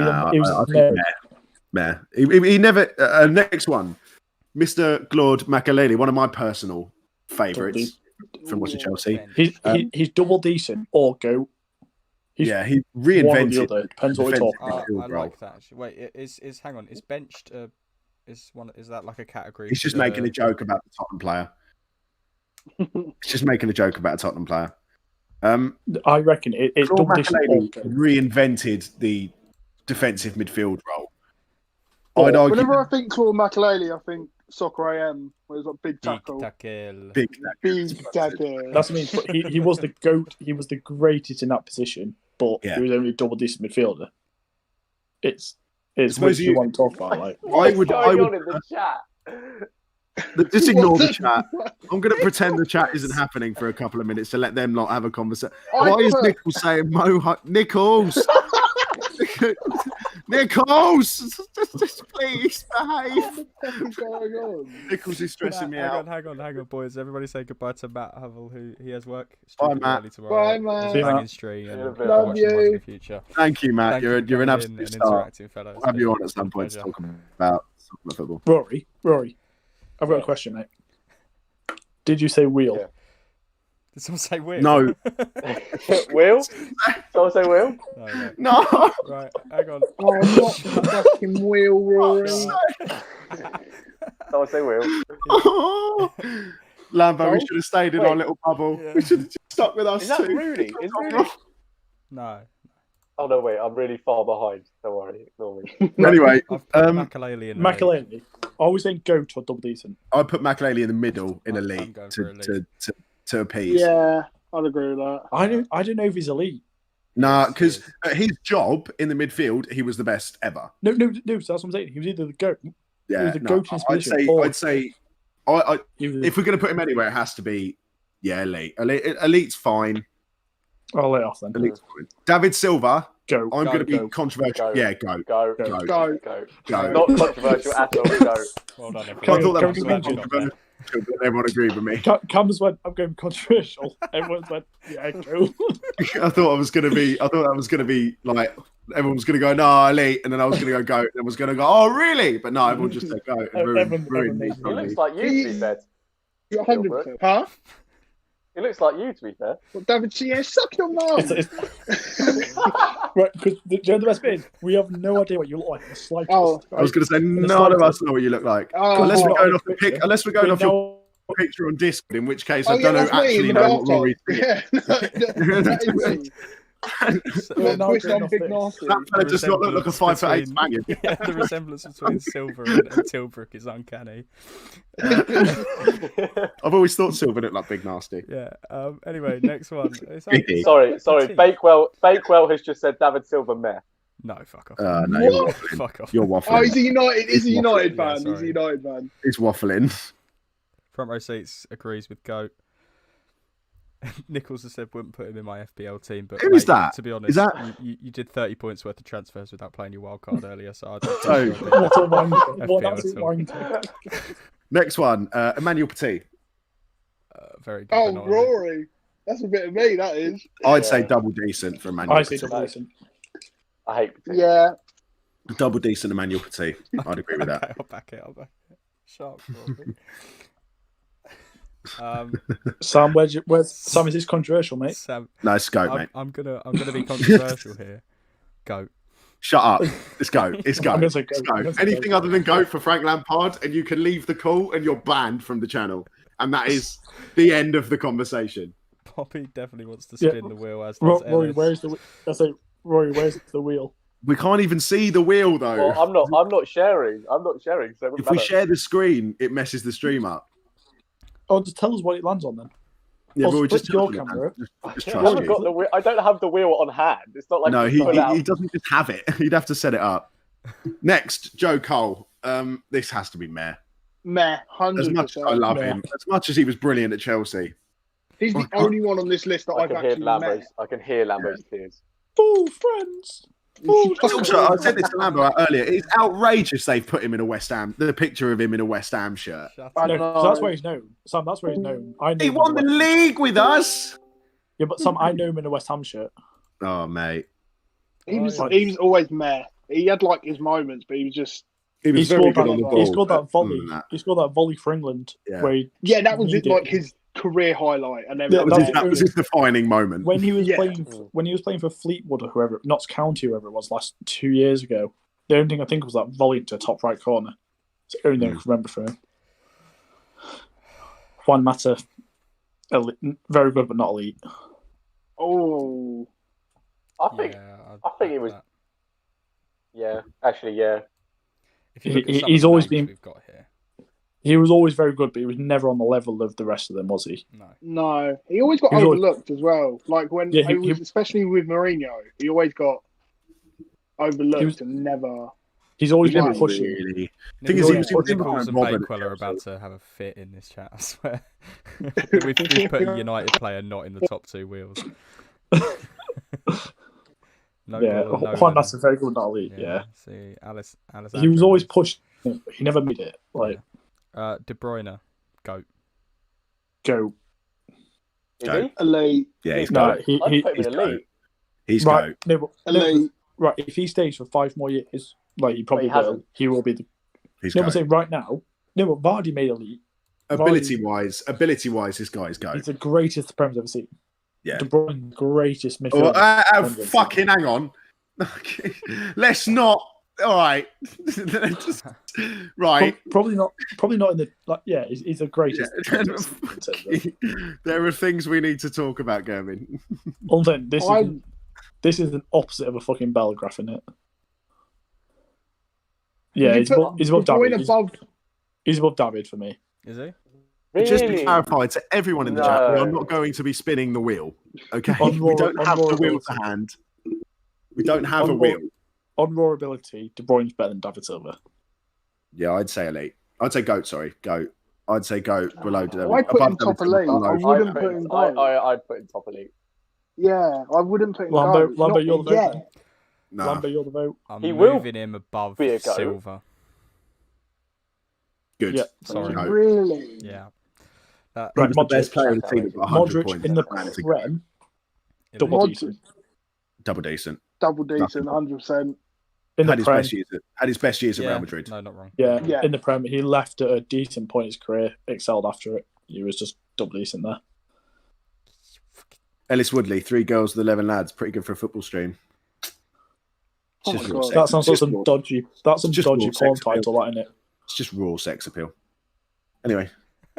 Speaker 2: meh. He never. Next one, Mr. Claude Makelele, one of my personal favourites from watching Chelsea.
Speaker 5: He's double decent or go.
Speaker 2: He reinvented.
Speaker 5: One or the other. Depends what we're talking
Speaker 1: I
Speaker 5: about.
Speaker 1: like that. Actually. Wait, hang on? Is benched? Is that like a category?
Speaker 2: He's just making a joke about the Tottenham player. He's just making a joke about a Tottenham player.
Speaker 5: I reckon it's double decent.
Speaker 2: Reinvented the defensive midfield role.
Speaker 6: Whenever I think Claude Makelele, I think Soccer AM, where it's like big tackle.
Speaker 2: Big
Speaker 6: tackle.
Speaker 5: That's what I mean. But he was the GOAT. He was the greatest in that position, but he was only a double decent midfielder. It's what you want to talk about. Like,
Speaker 7: what's going on in the chat?
Speaker 2: Just ignore the chat. I'm going to pretend the chat isn't happening for a couple of minutes to let them not have a conversation. Why is Nichols saying Nichols? Nichols, just please behave.
Speaker 6: What's going on?
Speaker 2: Nichols is stressing me out.
Speaker 1: Hang on, boys. Everybody say goodbye to Matt Hovell, who he has work.
Speaker 2: Bye, Matt.
Speaker 6: Bye, Matt.
Speaker 1: Love you. In the future.
Speaker 2: Thank you, Matt. You're an absolute star.
Speaker 1: Fellow.
Speaker 2: We'll have you on at some point to talk about football.
Speaker 5: Rory, I've got a question, mate. Did you say wheel?
Speaker 7: Yeah.
Speaker 1: Did someone say wheel?
Speaker 2: No.
Speaker 7: Wheel? Someone say wheel?
Speaker 2: No.
Speaker 1: Right, hang on.
Speaker 6: Oh, not the fucking wheel, Rory.
Speaker 7: Someone say wheel.
Speaker 2: Lambo, we should have stayed in our little bubble. Yeah. We should have just stuck with us.
Speaker 7: Is that Rooney? Is Rooney?
Speaker 1: No.
Speaker 7: Oh no, wait! I'm really far behind. Don't worry, ignore me.
Speaker 2: Anyway,
Speaker 1: Makelele in
Speaker 5: Makelele. I was saying goat or double decent.
Speaker 2: I put Makelele in the middle in elite to appease.
Speaker 6: Yeah, I'd agree with that.
Speaker 5: I don't know if he's elite.
Speaker 2: Nah, because his job in the midfield, he was the best ever.
Speaker 5: No. So that's what I'm saying. He was either the goat.
Speaker 2: Yeah,
Speaker 5: he was the goat in his position.
Speaker 2: I'd say, if we're going to put him anywhere, it has to be elite. Elite's fine.
Speaker 5: I'll lay off then.
Speaker 2: Elite's fine. David Silva.
Speaker 5: Go.
Speaker 2: I'm going to be controversial.
Speaker 7: Go.
Speaker 2: Yeah, go.
Speaker 7: Not controversial at all. Go.
Speaker 1: Well done, everyone.
Speaker 2: I thought that was controversial. Everyone agreed with me.
Speaker 5: Cams went, I'm going controversial. Everyone went, yeah, go.
Speaker 2: I thought that was going to be like everyone was going to go no elite, and then I was going to go and was going to go oh really, but no, everyone just said go. And ruin
Speaker 7: It looks like you, to be fair.
Speaker 6: You're 100%. Huh?
Speaker 7: It looks like you, to be fair.
Speaker 6: Well, David, yeah, suck your mouth.
Speaker 5: Right, because you know the best bit is we have no idea what you look like. In the slightest.
Speaker 2: I was going to say none of us know what you look like unless we're going off your picture on Discord, in which case I don't know actually know what Rory's.
Speaker 6: Yeah, that is me.
Speaker 2: That fella does not look like a 5'8" maggot.
Speaker 1: Yeah, the resemblance between Silver and Tilbrook is uncanny.
Speaker 2: I've always thought Silver looked like Big Nasty.
Speaker 1: Yeah. Anyway, next one.
Speaker 7: Sorry. Bakewell has just said David Silva meh.
Speaker 1: No, fuck off.
Speaker 2: No, you're waffling.
Speaker 1: Fuck off.
Speaker 2: You're waffling.
Speaker 6: Oh, he's a United. He's a United fan.
Speaker 1: Yeah,
Speaker 6: he's a United fan.
Speaker 2: He's waffling.
Speaker 1: Front row seats agrees with Goat. Nichols has said wouldn't put him in my FPL team, but
Speaker 2: who is that?
Speaker 1: To be honest,
Speaker 2: is that...
Speaker 1: you did 30 points worth of transfers without playing your wild card earlier, so I don't
Speaker 5: think what absolute wanker.
Speaker 2: Next one, Emmanuel Petit.
Speaker 1: Very good.
Speaker 6: Oh, Rory, that's a bit of me. That is.
Speaker 2: I'd say double decent for Emmanuel.
Speaker 5: I say double decent.
Speaker 7: I hate Petit.
Speaker 6: Yeah.
Speaker 2: Double decent Emmanuel Petit. I'd agree with that.
Speaker 1: I'll back it. Sharp.
Speaker 5: Sam, where's Sam? Is this controversial, mate?
Speaker 1: Sam,
Speaker 2: no, it's Goat, mate.
Speaker 1: I'm gonna be controversial here. Goat.
Speaker 2: Shut up. Let's go. Let's go.
Speaker 5: Let's
Speaker 2: go. Anything other than go for Frank Lampard, and you can leave the call, and you're banned from the channel. And that is the end of the conversation.
Speaker 1: Poppy definitely wants to spin the wheel as
Speaker 5: Rory, where's the? Rory, where's the wheel?
Speaker 2: We can't even see the wheel though.
Speaker 7: Well, I'm not sharing. So
Speaker 2: if we share the screen, it messes the stream up.
Speaker 5: Oh, just tell us what it lands on then.
Speaker 2: Yeah, but just
Speaker 5: your camera.
Speaker 7: I don't have the wheel on hand. It's not like
Speaker 2: no, he doesn't just have it. He'd have to set it up. Next, Joe Cole. This has to be meh.
Speaker 6: Meh, 100%.
Speaker 2: As much as I love him, as much as he was brilliant at Chelsea.
Speaker 6: He's the only one on this list that I've actually met.
Speaker 7: I can hear Lambo's tears.
Speaker 5: Oh, friends.
Speaker 2: Also, I said this to Lambo earlier. It's outrageous they've put him in a West Ham. The picture of him in a West Ham shirt.
Speaker 5: No, that's where he's known. Sam, that's where he's known.
Speaker 2: He won the league with us.
Speaker 5: Yeah, but Sam, I know him in a West Ham shirt.
Speaker 2: Oh, mate.
Speaker 6: He was always meh. He had like his moments, but he was
Speaker 5: very good on the ball. He scored that volley. He scored that volley for England.
Speaker 2: Yeah,
Speaker 5: where
Speaker 6: that was like his career highlight, and then
Speaker 2: that was his defining moment
Speaker 5: when he was playing for Fleetwood or whoever, Notts County, whoever it was, last 2 years ago. The only thing I think was that volley to top right corner. It's the only thing I can remember from him. Juan Mata, very good but not elite.
Speaker 6: Oh,
Speaker 7: I think it was. Yeah, actually, yeah.
Speaker 5: He's always been. We've got here. He was always very good, but he was never on the level of the rest of them, was he?
Speaker 6: No. He always got overlooked as well. Like when, especially with Mourinho, he always got overlooked and never.
Speaker 5: He's always been pushing.
Speaker 2: Really. The thing is, he was
Speaker 1: Nichols and Bakewell are about to have a fit in this chat. I swear. we've put a United player not in the top two wheels.
Speaker 5: Juan that's a very good not elite. Yeah.
Speaker 1: See, Alice.
Speaker 5: He was always pushed. He never made it. Like.
Speaker 1: De Bruyne, go.
Speaker 6: Elite.
Speaker 2: Yeah, he's go. He's go.
Speaker 5: Right, if he stays for 5 more years, like he probably will, he will be the. I'm saying right now. No, but Vardy made elite.
Speaker 2: Ability wise, this guy's go.
Speaker 5: He's the greatest the Premier's ever seen.
Speaker 2: Yeah.
Speaker 5: De Bruyne, greatest midfielder.
Speaker 2: Fucking hang on. Let's not. All right. Right.
Speaker 5: Probably not in the he's the greatest.
Speaker 2: There are things we need to talk about, Gervin.
Speaker 5: This is an opposite of a fucking bell graph, isn't it? Yeah, he's above David. He's above David for me.
Speaker 1: Is he?
Speaker 7: Really?
Speaker 2: Just to clarify to everyone in the chat, we are not going to be spinning the wheel. Okay? We don't have the wheel to hand. We don't have a wheel.
Speaker 5: On raw ability, De Bruyne's better than David Silva.
Speaker 2: Yeah, I'd say elite. I'd say GOAT, sorry. GOAT. I'd say GOAT below David.
Speaker 6: I'd put him top elite. I wouldn't put him GOAT.
Speaker 7: I'd put him top elite.
Speaker 6: Yeah, I wouldn't put him GOAT.
Speaker 5: Lambo, you're the vote.
Speaker 2: No.
Speaker 5: Lambo, you're the vote.
Speaker 1: I'm moving him above Silva.
Speaker 2: Good.
Speaker 5: Yeah.
Speaker 1: Sorry.
Speaker 6: Really?
Speaker 1: Yeah.
Speaker 2: He was the best player in the team.
Speaker 5: Modric in the Prem. Double decent.
Speaker 2: Double decent.
Speaker 6: 100%.
Speaker 2: Had his best years at Real Madrid.
Speaker 1: No, not wrong.
Speaker 5: Yeah, in the Prem. He left at a decent point in his career, excelled after it. He was just double decent there.
Speaker 2: Ellis Woodley, 3 girls with 11 lads. Pretty good for a football stream.
Speaker 5: That sounds like some dodgy. That's some dodgy porn title, that, isn't it?
Speaker 2: It's just raw sex appeal. Anyway,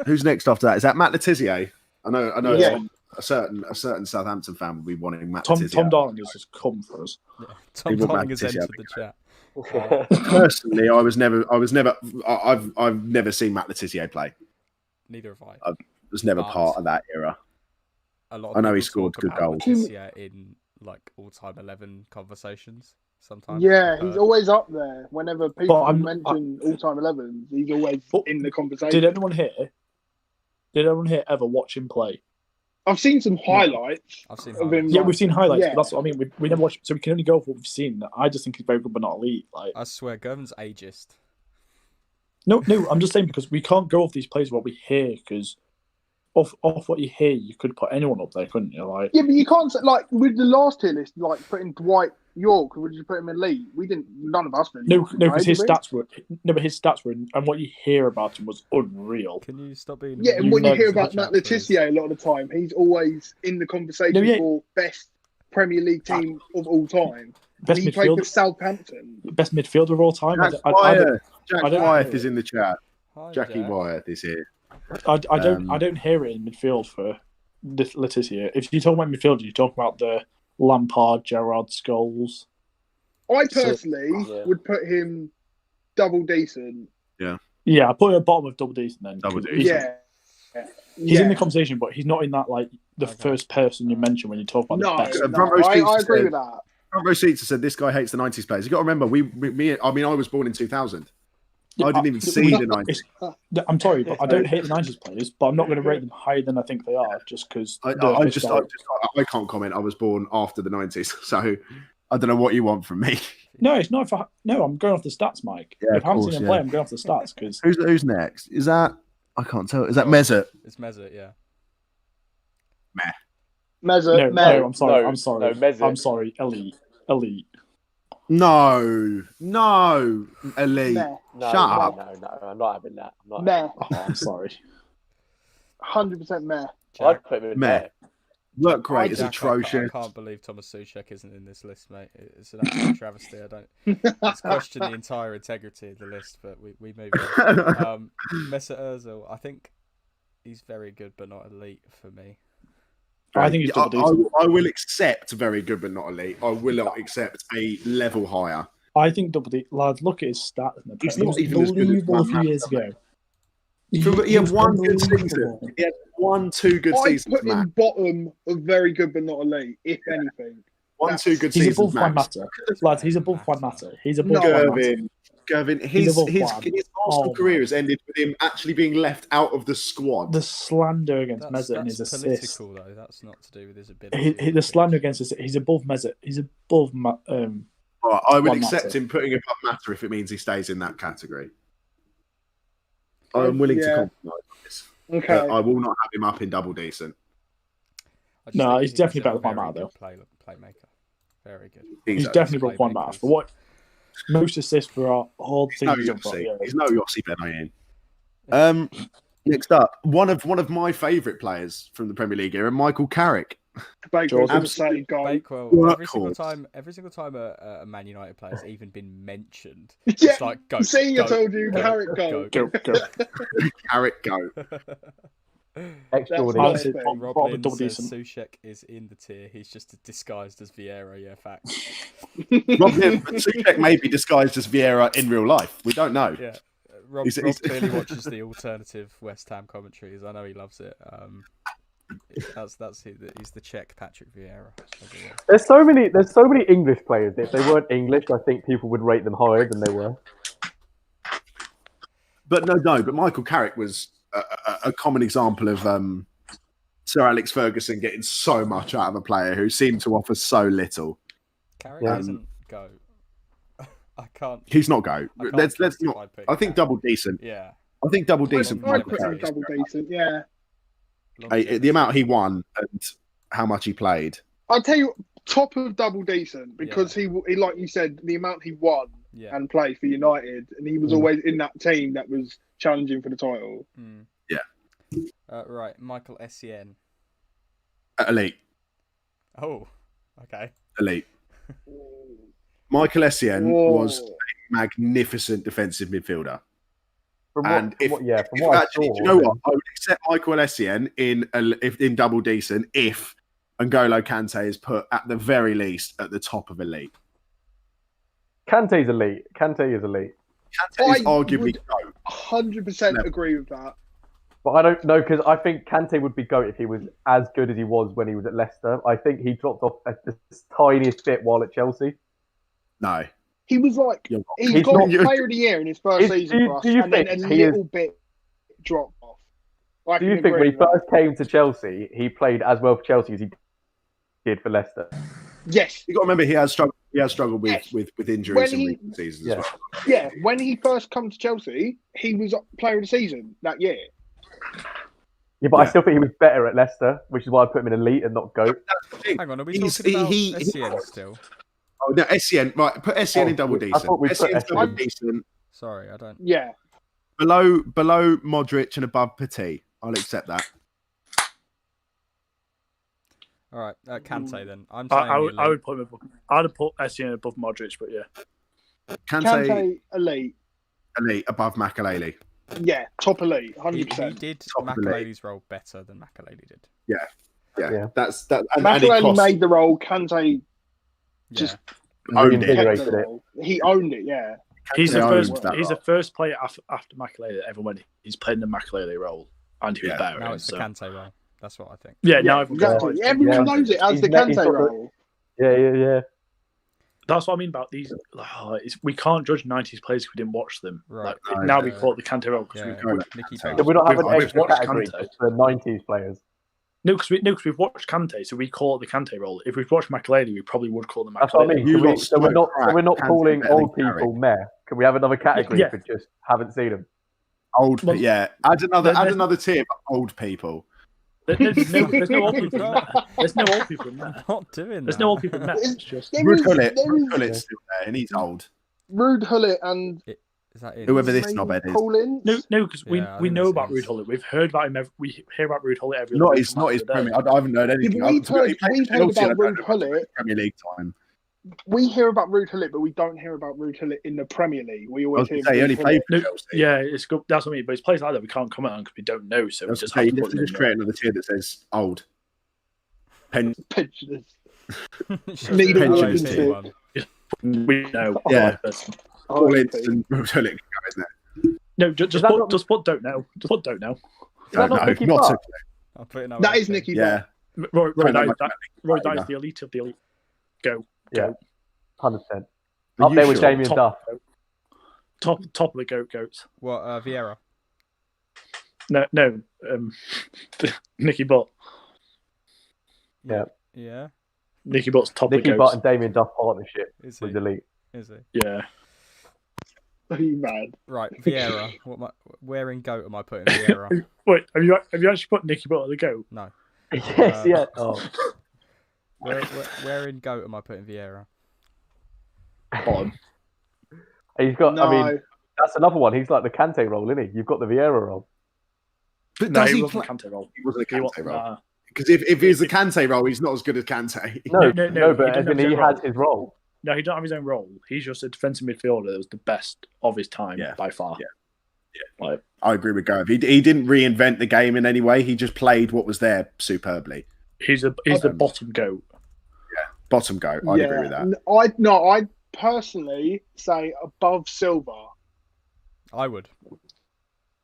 Speaker 2: who's next after that? Is that Matt Letizia? I know.
Speaker 6: Yeah.
Speaker 2: A certain Southampton fan will be wanting Matt Letizia.
Speaker 5: Tom Darling has just come for us.
Speaker 1: Yeah. Tom Darling has entered the chat.
Speaker 2: Personally, I've never seen Matt Letizia play.
Speaker 1: Neither have I.
Speaker 2: I was never part of that era. I know he scored good goals.
Speaker 1: Letizia in like all-time 11 conversations. Sometimes.
Speaker 6: Yeah, he's always up there. Whenever people mention all-time 11s, he's always in the conversation.
Speaker 5: Did anyone here ever watch him play?
Speaker 6: I've seen some highlights.
Speaker 1: I've seen
Speaker 6: of him.
Speaker 5: Yeah, we've seen highlights. Yeah. But that's what I mean. We never watched, so we can only go off what we've seen. I just think he's very good, but not elite. Like,
Speaker 1: I swear, Gervin's ageist.
Speaker 5: No, I'm just saying because we can't go off these players what we hear because off what you hear, you could put anyone up there, couldn't you? Like,
Speaker 6: yeah, but you can't say, like with the last tier list, like putting Dwight York, would you put him in elite? We didn't. None of us.
Speaker 5: No, because his stats were. No, but his stats were, and what you hear about him was unreal.
Speaker 1: Can you stop being?
Speaker 6: Yeah, and what you hear about Matt Letizia a lot of the time, he's always in the conversation for best Premier League team of all time.
Speaker 5: Best
Speaker 6: he played for Southampton.
Speaker 5: Best midfielder of all time.
Speaker 2: Jack Wyeth is in the chat. Hi, Jackie Wyeth is here.
Speaker 5: I don't hear it in midfield for Letizia. If you talk about midfield, you talk about the Lampard, Gerrard, Scholes.
Speaker 6: I personally would put him double decent.
Speaker 5: Yeah, I put him at the bottom of double decent then.
Speaker 2: Double decent.
Speaker 5: He's in the conversation, but he's not in that like the first person you mention when you talk about the best.
Speaker 6: I agree with that.
Speaker 2: Front row seats said this guy hates the 90s players. You got to remember, I was born in 2000. I didn't even see the 90s.
Speaker 5: I'm sorry, but I don't hate the 90s players, but I'm not going to rate them higher than I think they are just because.
Speaker 2: I can't comment. I was born after the 90s, so I don't know what you want from me.
Speaker 5: No, it's not. I'm going off the stats, Mike. If I haven't seen him play, I'm going off the stats. Because
Speaker 2: who's next? Is that I can't tell. Is that Mesut?
Speaker 1: It's Mesut, yeah.
Speaker 2: Meh.
Speaker 6: Mesut.
Speaker 5: No, I'm sorry.
Speaker 7: No,
Speaker 5: I'm sorry.
Speaker 7: no, Mesut.
Speaker 5: I'm sorry. Elite.
Speaker 2: No, elite.
Speaker 7: No,
Speaker 2: Shut up.
Speaker 7: No, I'm not having that.
Speaker 6: Meh.
Speaker 5: I'm sorry.
Speaker 6: 100% meh.
Speaker 7: I'd put him in there.
Speaker 2: Work rate is atrocious.
Speaker 1: I can't believe Thomas Souček isn't in this list, mate. It's an absolute travesty. Let's question the entire integrity of the list, but we move on. Mesut Ozil, I think he's very good, but not elite for me.
Speaker 5: I think he's double decent.
Speaker 2: I will accept very good, but not elite. I will not accept a level higher.
Speaker 5: I think double decent. Lads, look at his stats.
Speaker 2: He's not even as good as
Speaker 5: a few years ago.
Speaker 2: He had one good season. He had 1-2 good seasons.
Speaker 6: I put him bottom of very good, but not elite, if anything.
Speaker 2: 1-2 good seasons.
Speaker 5: He's above Juan Mata. Lads, he's above Juan Mata. He's above Juan Mata.
Speaker 2: Gervin, his Arsenal career has ended with him actually being left out of the squad.
Speaker 5: The slander against Mesut and his
Speaker 1: assist. Political, though. That's not to do with his ability.
Speaker 5: The slander against his, he's above Mesut. He's above.
Speaker 2: I would accept him putting above Mata if it means he stays in that category. I'm willing to compromise on this.
Speaker 6: Okay.
Speaker 2: I will not have him up in double decent.
Speaker 5: No, he's definitely better than Juan Mata, though.
Speaker 1: Playmaker. Very good.
Speaker 5: He's definitely above Juan Mata. For what? Most assists for all things.
Speaker 2: He's no Yossi Benayoun. Next up, one of my favourite players from the Premier League era, Michael Carrick.
Speaker 6: Bakewell, every
Speaker 1: single time a Man United player's even been mentioned,
Speaker 6: it's like go. I told you, Carrick go.
Speaker 2: Carrick go.
Speaker 1: Rob says Souček is in the tier. He's just disguised as Vieira. Yeah, fact.
Speaker 2: Souček may be disguised as Vieira in real life. We don't know.
Speaker 1: Yeah, Rob clearly watches the alternative West Ham commentaries. I know he loves it. He's the Czech Patrick Vieira.
Speaker 4: There's so many English players. If they weren't English, I think people would rate them higher than they were.
Speaker 2: But but Michael Carrick was a common example of Sir Alex Ferguson getting so much out of a player who seemed to offer so little.
Speaker 1: Carrick isn't go. I can't.
Speaker 2: He's not go. Let's not. I think double decent.
Speaker 1: Yeah.
Speaker 2: I think double decent.
Speaker 6: I put him double decent. Yeah.
Speaker 2: The amount he won and how much he played.
Speaker 6: I'll tell you, top of double decent because he like you said, the amount he won and played for United, and he was always in that team that was challenging for the title.
Speaker 2: Yeah.
Speaker 1: Right, Michael Essien.
Speaker 2: Elite.
Speaker 1: Oh, okay.
Speaker 2: Elite. Michael Essien was a magnificent defensive midfielder. You know what? I would accept Michael Essien in double decent if N'Golo Kante is put at the very least at the top of elite.
Speaker 4: Kante's elite. Kante is elite.
Speaker 2: Kante is arguably GOAT.
Speaker 6: 100% agree with that.
Speaker 4: But I don't know because I think Kante would be GOAT if he was as good as he was when he was at Leicester. I think he dropped off the tiniest bit while at Chelsea.
Speaker 2: No.
Speaker 6: He was like, he got Player of the Year in his first season for us, and then a little bit dropped off.
Speaker 4: Do you think when he first came to Chelsea, he played as well for Chelsea as he did for Leicester?
Speaker 6: Yes.
Speaker 2: You got to remember he has struggled with injuries in recent seasons as well.
Speaker 6: Yeah, when he first come to Chelsea, he was Player of the Season that year.
Speaker 4: Yeah, but I still think he was better at Leicester, which is why I put him in elite and not GOAT.
Speaker 1: Hang on, are we talking about Essien still?
Speaker 2: Oh no, Essien. Right, put Essien in double decent. Essien's double decent.
Speaker 1: Sorry, I don't.
Speaker 6: Yeah.
Speaker 2: Below Modric and above Petit. I'll accept that.
Speaker 1: All right, Kante then. I'm
Speaker 5: I
Speaker 1: saying
Speaker 5: would put him above. I'd have put Essien above Modric, but yeah.
Speaker 6: Kante elite
Speaker 2: above Makelele.
Speaker 6: Yeah, top elite, 100%.
Speaker 1: He did Makelele's role better than Makelele did.
Speaker 2: Yeah. That's that.
Speaker 6: Makelele made the role. Kante just
Speaker 2: owned
Speaker 4: it.
Speaker 6: He owned it. Yeah.
Speaker 5: He's the first player after Makelele that ever went. He's played in the Makelele role, and he was better.
Speaker 1: Now it's the Kante role. That's what I think.
Speaker 5: Yeah, now
Speaker 6: exactly. Everyone knows it as the Kante role.
Speaker 4: Yeah.
Speaker 5: That's what I mean about these. We can't judge 90s players if we didn't watch them. Right. Now we call it the Kante role because
Speaker 4: we don't have an extra category for 90s players.
Speaker 5: No, because we've watched Kante, so we call it the Kante role. If we've watched Makelele, we probably would call them Makelele.
Speaker 4: That's what I mean. So we're not calling old people meh. Can we have another category for just haven't seen them?
Speaker 2: Old, Add another tier for old people.
Speaker 5: There's no old people in there. There's no old people in there.
Speaker 1: Not doing that.
Speaker 5: There's no old people in there. It's just
Speaker 2: Ruud Hullit's still there, and he's old.
Speaker 6: Ruud Hullit and
Speaker 2: whoever this knobhead is.
Speaker 5: No, because we know about Ruud Hullit. We've heard about him. We hear about Ruud Hullit every.
Speaker 2: It's not his Premier. I haven't heard anything.
Speaker 6: We've heard about Ruud Hullit
Speaker 2: Premier League time.
Speaker 6: We hear about Ruud Hullit, but we don't hear about Ruud Hullit in the Premier League. We always hear.
Speaker 2: He only played for Chelsea.
Speaker 5: Yeah, it's good. That's what I mean. But it's plays like that we can't comment on because we don't know. So we just have to
Speaker 2: just create another tier that says old.
Speaker 6: Pensioners.
Speaker 2: Need a pensioners.
Speaker 5: We know.
Speaker 2: Yeah. All instant Ruud Hullit, isn't it?
Speaker 5: No, just put don't know. Just put don't know.
Speaker 6: That is Nicky.
Speaker 2: Yeah.
Speaker 5: Roy, that is the elite of the elite. Go.
Speaker 4: 100%. Up there with Damien Duff.
Speaker 5: Top of the goats.
Speaker 1: What, Vieira?
Speaker 5: No. Nicky Butt.
Speaker 4: Yeah.
Speaker 5: Nicky Butt's top of the goats.
Speaker 4: Nicky Butt and Damien Duff partnership was elite.
Speaker 1: Is he?
Speaker 5: Yeah.
Speaker 6: Are you mad?
Speaker 1: Right, Vieira. Where in goat am I putting Vieira?
Speaker 5: Wait, have you actually put Nicky Butt at the goat?
Speaker 1: No.
Speaker 4: Yes, yeah. Oh.
Speaker 1: Where in goat am I putting Vieira?
Speaker 5: Bottom.
Speaker 4: He's got. No. I mean, that's another one. He's like the Kante role, isn't he? You've got the Vieira role.
Speaker 2: But
Speaker 5: no, he wasn't a Kante role.
Speaker 2: He wasn't a Kante role. Because if he's the Kante role, he's not as good as Kante.
Speaker 4: No, but he has his role.
Speaker 5: No, he don't have his own role. He's just a defensive midfielder that was the best of his time by far.
Speaker 2: Yeah. I agree with Gareth. He didn't reinvent the game in any way. He just played what was there superbly.
Speaker 5: He's the bottom goat.
Speaker 2: Yeah, bottom goat. I'd agree with that.
Speaker 6: I'd personally say above Silva.
Speaker 1: I would.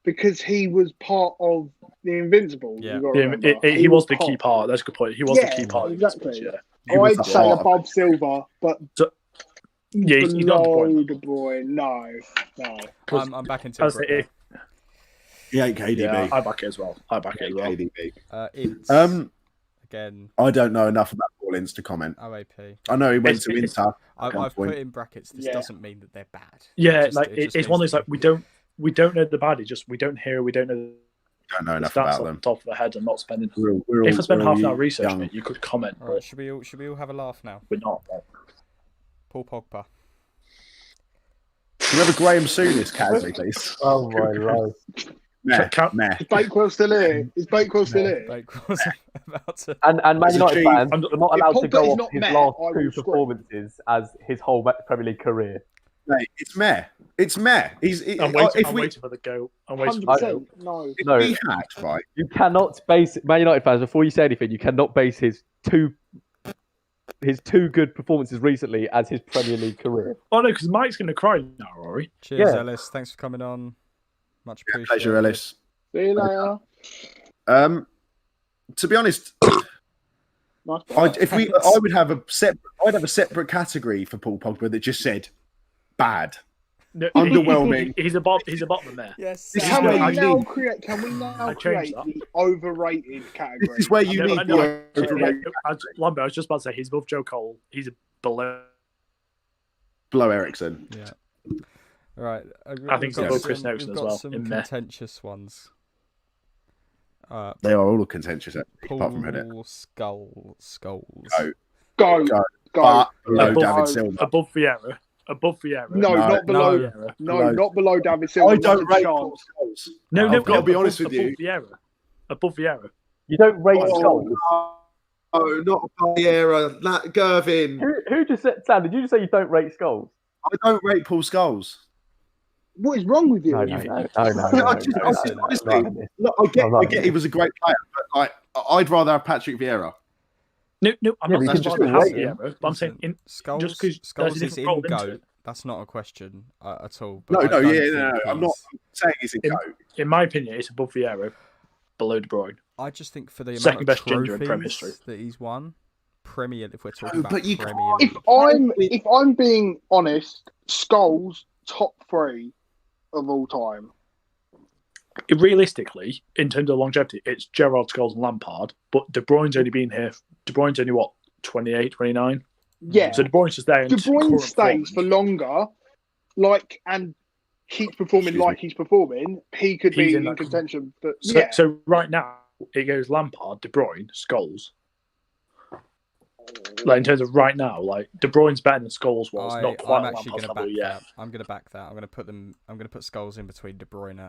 Speaker 6: Because he was part of the Invincibles.
Speaker 5: Yeah, he was the key part. That's a good point. He was the key part.
Speaker 6: Exactly. I'd say above Silva, but
Speaker 5: he's not
Speaker 6: De Bruyne. No.
Speaker 1: I'm back into it.
Speaker 2: He ain't KDB.
Speaker 5: Yeah, I back it as well.
Speaker 1: KDB. Again,
Speaker 2: I don't know enough about Paulins to comment.
Speaker 1: OAP.
Speaker 2: I know he went to Inter.
Speaker 1: I've put in brackets. This doesn't mean that they're bad.
Speaker 5: Yeah, it's one of those like we don't know the bad. It's just we don't know.
Speaker 2: Don't know enough about them.
Speaker 5: Top of the head and not spending. If I spend half an hour researching it, you could comment.
Speaker 1: All right, should we all have a laugh now?
Speaker 5: We're not.
Speaker 1: Paul Pogba.
Speaker 2: Can we have a Graham Souness category, please?
Speaker 4: Oh my life.
Speaker 6: Is Bakewell still here?
Speaker 1: Bakewell's about to...
Speaker 4: And Man United fans are not allowed to go off his last two performances as his whole Premier League career.
Speaker 2: Mate, it's meh.
Speaker 5: I'm waiting for the goat. I'm waiting for the goat.
Speaker 2: No. He had, right?
Speaker 4: You cannot base Man United fans before you say anything. You cannot base his two good performances recently as his Premier League career.
Speaker 5: Oh no, because Mike's going to cry now, Rory.
Speaker 1: Cheers, Ellis. Thanks for coming on. Much appreciated.
Speaker 2: Pleasure, Ellis.
Speaker 6: See you later.
Speaker 2: To be honest, I'd have a separate category for Paul Pogba that just said bad.
Speaker 5: No,
Speaker 2: underwhelming.
Speaker 5: He's a bottom there.
Speaker 1: Yes.
Speaker 6: Can we now create the overrated category?
Speaker 2: This is where you need the overrated.
Speaker 5: Lambert, I was just about to say he's above Joe Cole. He's below
Speaker 2: Ericsson.
Speaker 1: Yeah. All right.
Speaker 5: I think so. Chris Noakes as well.
Speaker 1: Some contentious ones.
Speaker 2: They are all contentious, apart from Reddit.
Speaker 1: Skulls.
Speaker 6: Go.
Speaker 2: Below David Silva.
Speaker 5: Above Vieira.
Speaker 6: No, not below. Vieira. No, not below David Silva.
Speaker 2: I don't rate Skulls.
Speaker 5: No,
Speaker 2: I've got to be honest with you.
Speaker 5: Above Vieira.
Speaker 4: You don't rate Skulls.
Speaker 2: Oh, not Vieira. Gervin.
Speaker 4: Who just said, Sam, did you just say you don't rate Scholes?
Speaker 2: I don't rate Paul Scholes.
Speaker 6: What is wrong with you?
Speaker 4: No.
Speaker 2: I get he was a great player, but like, I'd rather have Patrick Vieira.
Speaker 5: No, I'm not saying just Vieira, but I'm saying
Speaker 1: Scholes,
Speaker 5: just because
Speaker 1: Scholes is in GOAT. That's not a question at all.
Speaker 2: But no. I'm not saying he's in GOAT.
Speaker 5: In my opinion, it's above Vieira, below De Bruyne.
Speaker 1: I just think for the
Speaker 5: second
Speaker 1: amount
Speaker 5: best
Speaker 1: of
Speaker 5: ginger in Prem
Speaker 1: trophies
Speaker 5: history
Speaker 1: that he's won, if we're talking about
Speaker 2: but you
Speaker 1: Premier League.
Speaker 6: If I'm being honest, Scholes top 3 of all time.
Speaker 5: Realistically, in terms of longevity, it's Gerrard, Scholes, and Lampard. But De Bruyne's only been here. De Bruyne's only what, 28, 29?
Speaker 6: Yeah.
Speaker 5: So De Bruyne's just there.
Speaker 6: De Bruyne stays for longer, and keeps performing like he's performing. He could be in contention. But
Speaker 5: so right now it goes Lampard, De Bruyne, Scholes. Like in terms of right now, like De Bruyne's better than Scholes was. Not quite.
Speaker 1: I'm actually going to back that. I'm going to back that. I'm going to put Scholes in between De Bruyne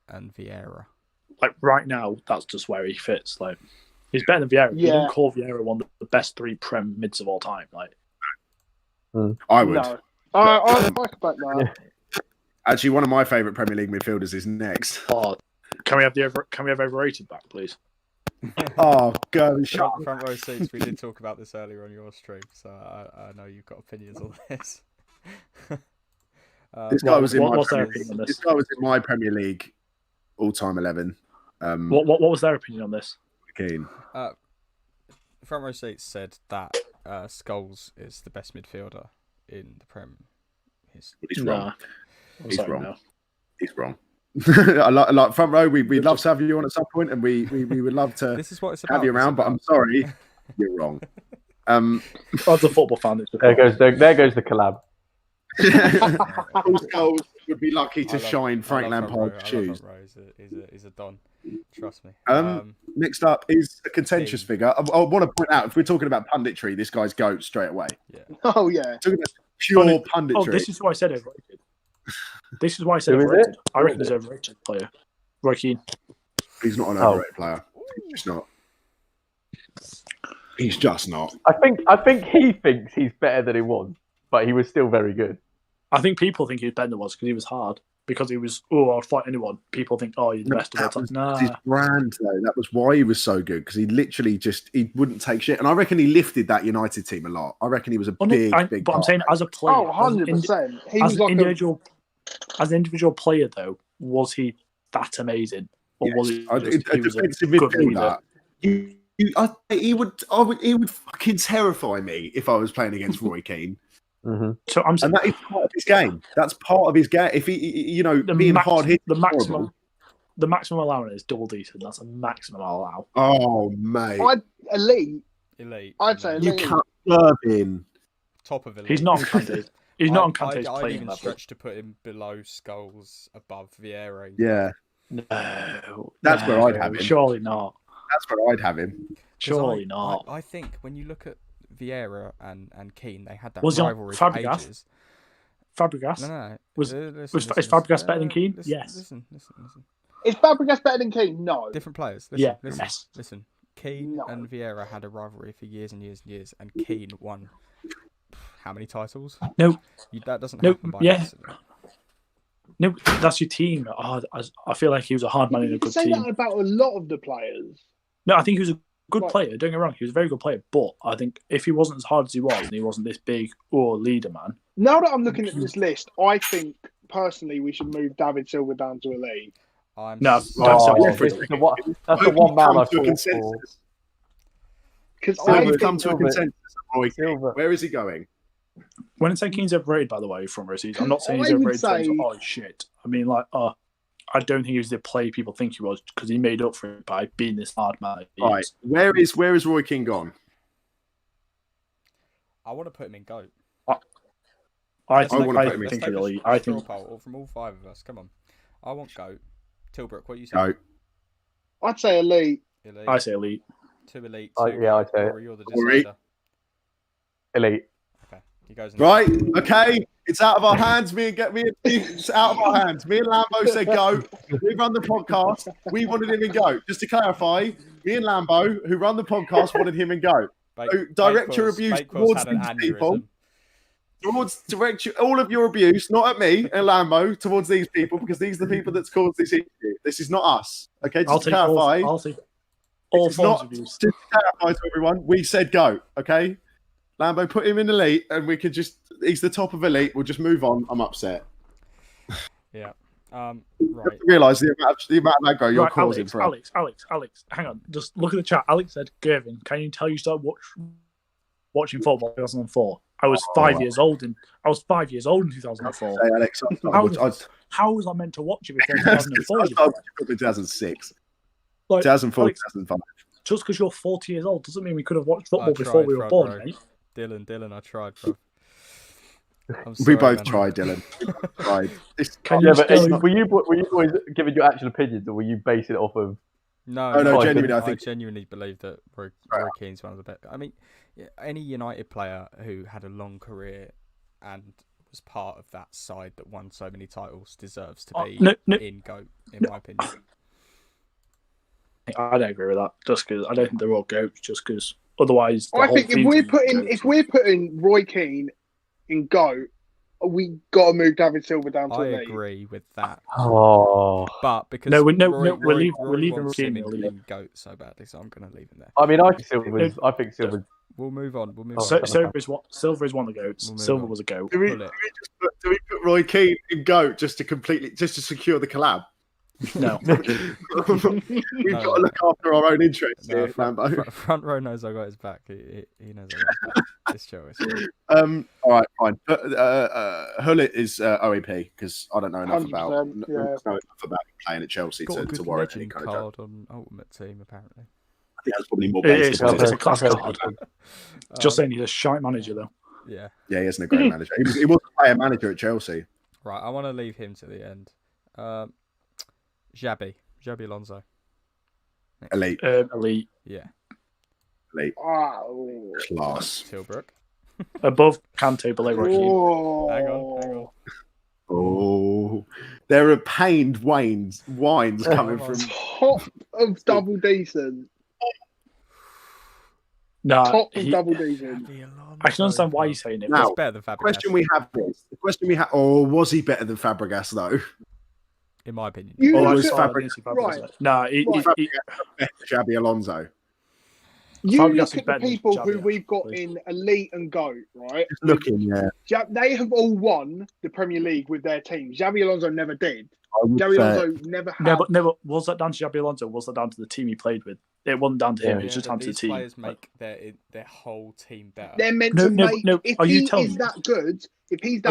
Speaker 1: and Vieira.
Speaker 5: Like right now, that's just where he fits. Like he's better than Vieira. You don't call Vieira one of the best 3 Prem mids of all time. Like
Speaker 2: I would.
Speaker 6: No. I back that.
Speaker 2: Actually, one of my favourite Premier League midfielders is next.
Speaker 5: Oh, can we have overrated back, please?
Speaker 2: Oh, go shut up.
Speaker 1: Front row seats. We did talk about this earlier on your stream, so I know you've got opinions on this.
Speaker 2: This guy was in my Premier League all-time 11.
Speaker 5: What was their opinion on this?
Speaker 2: Keane.
Speaker 1: Front row seats said that Scholes is the best midfielder in the Prem.
Speaker 2: He's wrong. He's wrong. He's wrong. I like front row. We'd love to have you on at some point, and we would love to
Speaker 1: this is what it's about.
Speaker 2: Have you around. But I'm sorry, you're wrong.
Speaker 5: As a football fan,
Speaker 4: there goes the collab.
Speaker 2: Scholes would be lucky to shine Frank Lampard's shoes.
Speaker 1: He's a don. Trust me.
Speaker 2: Next up is a contentious figure. I want to point out, if we're talking about punditry, this guy's GOAT straight away.
Speaker 1: Yeah.
Speaker 6: Oh yeah.
Speaker 2: Talking about pure punditry.
Speaker 5: Oh, this is why I said overrated. This is why I said overrated. I reckon he's an overrated player. Roy Keane.
Speaker 2: He's not an overrated player. He's just not. He's just not.
Speaker 4: I think he thinks he's better than he was, but he was still very good.
Speaker 5: I think people think he was better than he was because he was hard. Because he was, I'll fight anyone. People think, he's the best of all time. Nah.
Speaker 2: His brand, though. That was why he was so good, because he literally he wouldn't take shit. And I reckon he lifted that United team a lot. I reckon he was a big
Speaker 5: But I'm saying as a player.
Speaker 6: 100%. He was
Speaker 5: as an individual player, though, was he that amazing? Or was he just,
Speaker 2: a defensive midfielder? He would fucking terrify me if I was playing against Roy Keane.
Speaker 4: Mm-hmm.
Speaker 5: So I'm saying,
Speaker 2: and that is part of his game. That's part of his game. If he, being hard hit,
Speaker 5: the maximum allowance is double decent. That's a maximum I'll allow.
Speaker 2: Oh mate,
Speaker 6: elite. I'd say elite.
Speaker 2: You can't serve in
Speaker 1: top of elite.
Speaker 5: He's not on Kante's. He's not on Kante's
Speaker 1: I'd
Speaker 5: playing
Speaker 1: even
Speaker 5: level.
Speaker 1: Stretch to put him below Scholes, above Vieira.
Speaker 2: Yeah,
Speaker 5: no,
Speaker 2: that's where I'd have him.
Speaker 5: Surely not.
Speaker 2: That's where I'd have him.
Speaker 5: Surely not.
Speaker 1: I think when you look at Vieira and Keane, they had that
Speaker 5: was
Speaker 1: rivalry for ages.
Speaker 5: Fabregas?
Speaker 1: No.
Speaker 5: Is Fabregas better than Keane? Yes.
Speaker 1: Listen.
Speaker 6: Is Fabregas better than Keane? No.
Speaker 1: Different players. Listen. Keane and Vieira had a rivalry for years and years and years, and Keane won how many titles?
Speaker 5: No.
Speaker 1: That doesn't happen by accident.
Speaker 5: No, that's your team. I feel like he was a hard man in a good team.
Speaker 6: You say that about a lot of the players.
Speaker 5: No, I think he was a good player. Don't get me wrong, he was a very good player. But I think if he wasn't as hard as he was, and he wasn't this big leader man.
Speaker 6: Now that I'm looking at this list, I think personally we should move David Silva down to elite.
Speaker 5: That's the
Speaker 4: one man I thought for.
Speaker 6: Because
Speaker 2: I've come to a consensus. Where is he going?
Speaker 5: When I say Keane's overrated, by the way, from Rosie's, I'm not saying he's overrated. Shit. I mean, I don't think he was the player people think he was, because he made up for it by being this hard man.
Speaker 2: Right. Where is Roy Keane gone?
Speaker 1: I want to put him in GOAT.
Speaker 5: I think
Speaker 1: from all 5 of us. Come on. I want GOAT. Tilbrook, what you say?
Speaker 2: GOAT.
Speaker 6: I'd say elite.
Speaker 5: I say elite.
Speaker 1: 2 elite.
Speaker 4: I'd say
Speaker 1: or you're the decider.
Speaker 4: Elite.
Speaker 1: Okay. He goes in
Speaker 2: right. Okay. It's out of our hands. It's out of our hands. Me and Lambo said go. We run the podcast. We wanted him in go. Just to clarify, me and Lambo, who run the podcast, wanted him in go. So direct your abuse towards these people. Direct all of your abuse, not at me and Lambo, towards these people, because these are the people that's caused this issue. This is not us. Okay, just to clarify.
Speaker 5: I'll take all forms of abuse.
Speaker 2: Just to clarify to everyone, we said go. Okay, Lambo, put him in elite, and we could just—he's the top of elite. We'll just move on. I'm upset.
Speaker 1: Yeah.
Speaker 2: Right. Realise the amount of aggro you're causing.
Speaker 5: Alex, hang on. Just look at the chat. Alex said, "Gervin, can you tell you started watching football in 2004? I was 5 years old in 2004.
Speaker 2: Hey, Alex,
Speaker 5: how was I meant to watch it before 2004?
Speaker 2: 2006, 2004, Alex, 2005.
Speaker 5: Just because you're 40 years old doesn't mean we could have watched football before we were born, mate.
Speaker 1: Dylan, I tried, bro.
Speaker 2: We both tried, Dylan.
Speaker 4: Were you boys giving your actual opinions, or were you basing it off of?
Speaker 1: No, genuinely, I genuinely believe that Roy Keane's one of the best. I mean, any United player who had a long career and was part of that side that won so many titles deserves to be in GOAT, in my opinion.
Speaker 5: I don't agree with that. Just because I don't think they're all GOATs. Just because otherwise,
Speaker 6: I think if we're putting Roy Keane in GOAT, we got to move David Silva down to
Speaker 1: I
Speaker 6: elite.
Speaker 1: agree with that.
Speaker 4: Oh,
Speaker 1: but because
Speaker 5: we're leaving
Speaker 1: Keane in GOAT so badly, so I'm going to leave him there.
Speaker 4: I mean, I think Silva.
Speaker 1: We'll move on.
Speaker 5: Silva is one of the GOATs. Silva was a GOAT.
Speaker 2: Do we put Roy Keane in GOAT just to secure the collab?
Speaker 5: No.
Speaker 2: We've got to look after our own interests here, Lambo.
Speaker 1: Front row knows I got his back. He knows I got his back. It's true.
Speaker 2: All right, fine. Hullet is OEP because I don't know enough about playing at Chelsea to warrant any kind of
Speaker 1: card on Ultimate Team. Apparently,
Speaker 2: I think that's probably more basic.
Speaker 5: It's a class card. Just saying, he's a shite manager though.
Speaker 1: Yeah,
Speaker 2: he isn't a great manager. He was a player manager at Chelsea.
Speaker 1: Right, I want to leave him to the end. Xabi Alonso.
Speaker 2: Elite.
Speaker 5: Elite.
Speaker 1: Yeah.
Speaker 2: Elite.
Speaker 6: Wow.
Speaker 2: Class.
Speaker 1: Tilbrook.
Speaker 5: Above Kante, below Roy Keane.
Speaker 1: Hang on.
Speaker 2: Oh, there are pained wines coming from
Speaker 6: top of double decent.
Speaker 5: No,
Speaker 6: top of double decent.
Speaker 5: I can understand why you're saying it.
Speaker 2: Now,
Speaker 1: it's better than Fabregas.
Speaker 2: The question we have, or was he better than Fabregas though?
Speaker 1: In my opinion,
Speaker 6: Fabregas.
Speaker 5: No,
Speaker 2: Xabi Alonso.
Speaker 6: You look at the people who we've got in elite and GOAT, right? They have all won the Premier League with their team. Xabi Alonso never did. Xabi Alonso never had.
Speaker 5: Never. Was that down to Xabi Alonso? Was that down to the team he played with? It wasn't down to him. It was just down to the team.
Speaker 1: Players make their whole team better.
Speaker 6: They're meant to make. If he is that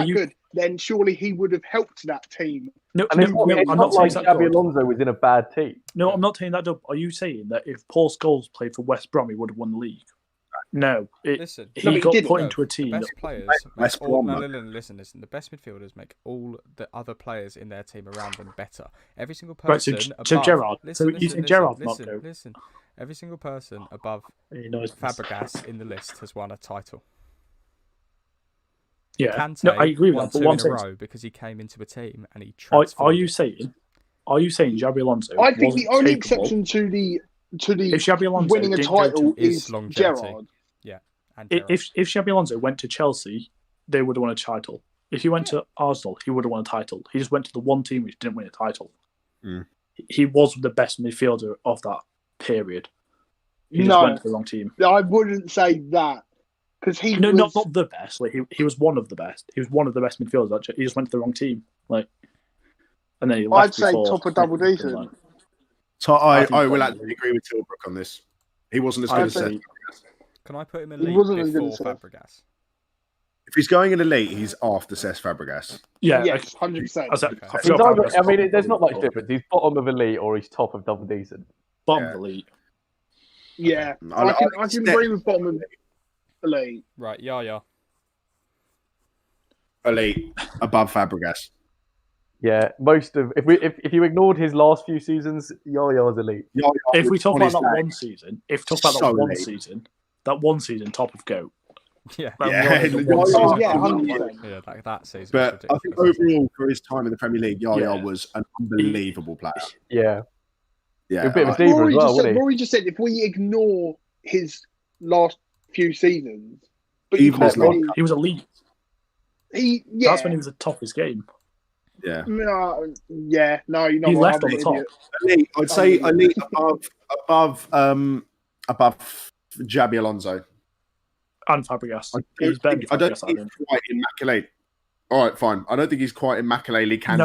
Speaker 6: good, then surely he would have helped that team.
Speaker 4: I'm not saying Xabi Alonso was in a bad team.
Speaker 5: No, I'm not saying that. Are you saying that if Paul Scholes played for West Brom, he would have won the league? No. He got put into a team.
Speaker 1: The best players. Listen. The best midfielders make all the other players in their team around them better. Every single person.
Speaker 5: Right, so Gerrard. Gerrard not go.
Speaker 1: Listen. Every single person above Fabregas in the list has won a title.
Speaker 5: Yeah,
Speaker 1: Kante
Speaker 5: I agree with that.
Speaker 1: Won 2 in a row because he came into a team and he transformed.
Speaker 5: Are you saying Xabi Alonso?
Speaker 6: I think the only exception to the if Xabi Alonso winning a title is Gerrard.
Speaker 1: Yeah, and
Speaker 5: if Xabi Alonso went to Chelsea, they would have won a title. If he went to Arsenal, he would have won a title. He just went to the one team which didn't win a title. He was the best midfielder of that period. He just went to the wrong team.
Speaker 6: I wouldn't say that. Because
Speaker 5: not the best. Like he was one of the best. He was one of the best midfielders. Actually, he just went to the wrong team. And then he left.
Speaker 6: I'd say top of double decent.
Speaker 2: So I will actually agree with Tilbrook on this. He wasn't as good as Fabregas.
Speaker 1: Can I put him in elite before Fabregas?
Speaker 2: If he's going in elite, he's after Cesc Fabregas.
Speaker 5: Yeah,
Speaker 6: yes,
Speaker 5: 100%.
Speaker 4: I mean, there's not much difference. He's bottom of elite or he's top of double decent.
Speaker 5: Bottom of elite.
Speaker 6: Yeah, I can agree with bottom of elite.
Speaker 1: Right, yeah.
Speaker 2: Elite above Fabregas.
Speaker 4: Yeah, if you ignored his last few seasons, Yaya's elite.
Speaker 5: If we talk about that one season, that one season, top of GOAT.
Speaker 1: Yeah,
Speaker 6: yeah, 100%.
Speaker 1: Yeah, that season.
Speaker 2: But I think overall, for his time in the Premier League, Yaya was an unbelievable player.
Speaker 4: Yeah.
Speaker 2: Yeah.
Speaker 4: A bit of a diva as well, wasn't he?
Speaker 6: Rory just said if we ignore his last few seasons, but
Speaker 2: even his last,
Speaker 5: he was elite. That's when he was the top of his game.
Speaker 2: Yeah.
Speaker 6: No, you know
Speaker 5: he left on the top.
Speaker 2: Elite, I'd say elite above Xabi Alonso
Speaker 5: and Fabregas.
Speaker 2: I don't think he's quite immaculate. All right, fine. I don't think he's quite immaculately Kante.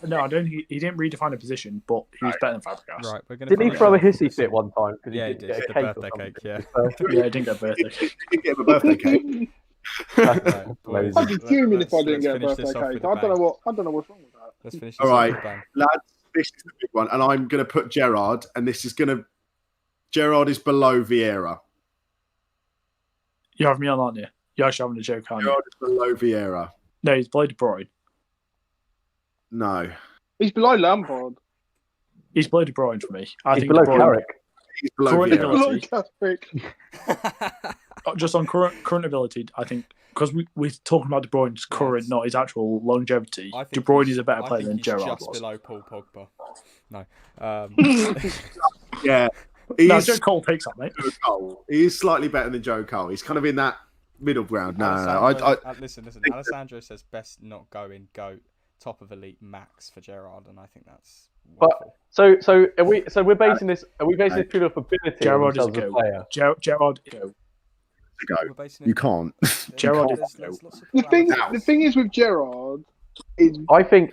Speaker 5: No, I don't think he didn't redefine a position, but he was better than Fabregas.
Speaker 1: Right, we're gonna.
Speaker 4: Didn't he throw a hissy fit one time?
Speaker 1: Yeah, he did. The birthday cake. Yeah.
Speaker 5: Yeah, he didn't get a birthday cake.
Speaker 2: He didn't get a birthday cake.
Speaker 6: I'd be fuming if I didn't get a birthday cake. I don't know what's wrong with that.
Speaker 1: Let's finish this.
Speaker 2: All right, lads. This is the big one, and I'm going to put Gerrard, and this is going to. Gerrard is below Vieira.
Speaker 5: You have me on, aren't you? You're actually having a joke, aren't you?
Speaker 2: Gerrard is below Vieira.
Speaker 5: No, he's below De Bruyne.
Speaker 2: No.
Speaker 6: He's below Lampard.
Speaker 5: He's below De Bruyne for me.
Speaker 4: He's below Carrick.
Speaker 2: He's below
Speaker 5: ability. Just on current ability, I think, because we're talking about De Bruyne's current, not his actual longevity. De Bruyne is a better player than Gerrard was.
Speaker 1: Below Paul Pogba. No.
Speaker 2: Yeah.
Speaker 5: Joe Cole takes that, mate.
Speaker 2: He is slightly better than Joe Cole. He's kind of in that middle ground.
Speaker 1: Listen. Alessandro says best not going GOAT, top of elite max for Gerrard, and I think that's wonderful.
Speaker 4: But so we're basing this. Are we basing this purely off ability?
Speaker 5: Gerrard is a
Speaker 4: player.
Speaker 5: Gerrard is
Speaker 2: go. You can't.
Speaker 5: Gerrard is
Speaker 6: the thing is with Gerrard is
Speaker 4: I think.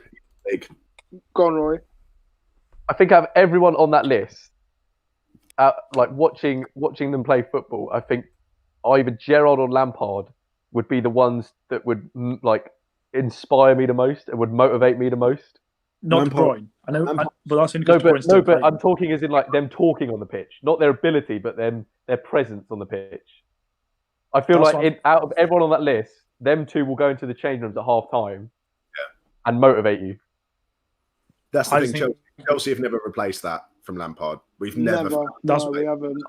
Speaker 6: Go on, Roy.
Speaker 4: I think out of everyone on that list, like watching them play football, I think either Gerrard or Lampard would be the ones that would like inspire me the most and would motivate me the most.
Speaker 5: Not De Bruyne. I know, but that's
Speaker 4: but I'm talking as in like them talking on the pitch, not their ability, but their presence on the pitch. I feel out of everyone on that list, them two will go into the change rooms at half time, and motivate you.
Speaker 2: That's the thing. Chelsea have never replaced that from Lampard. We've never.
Speaker 6: We haven't.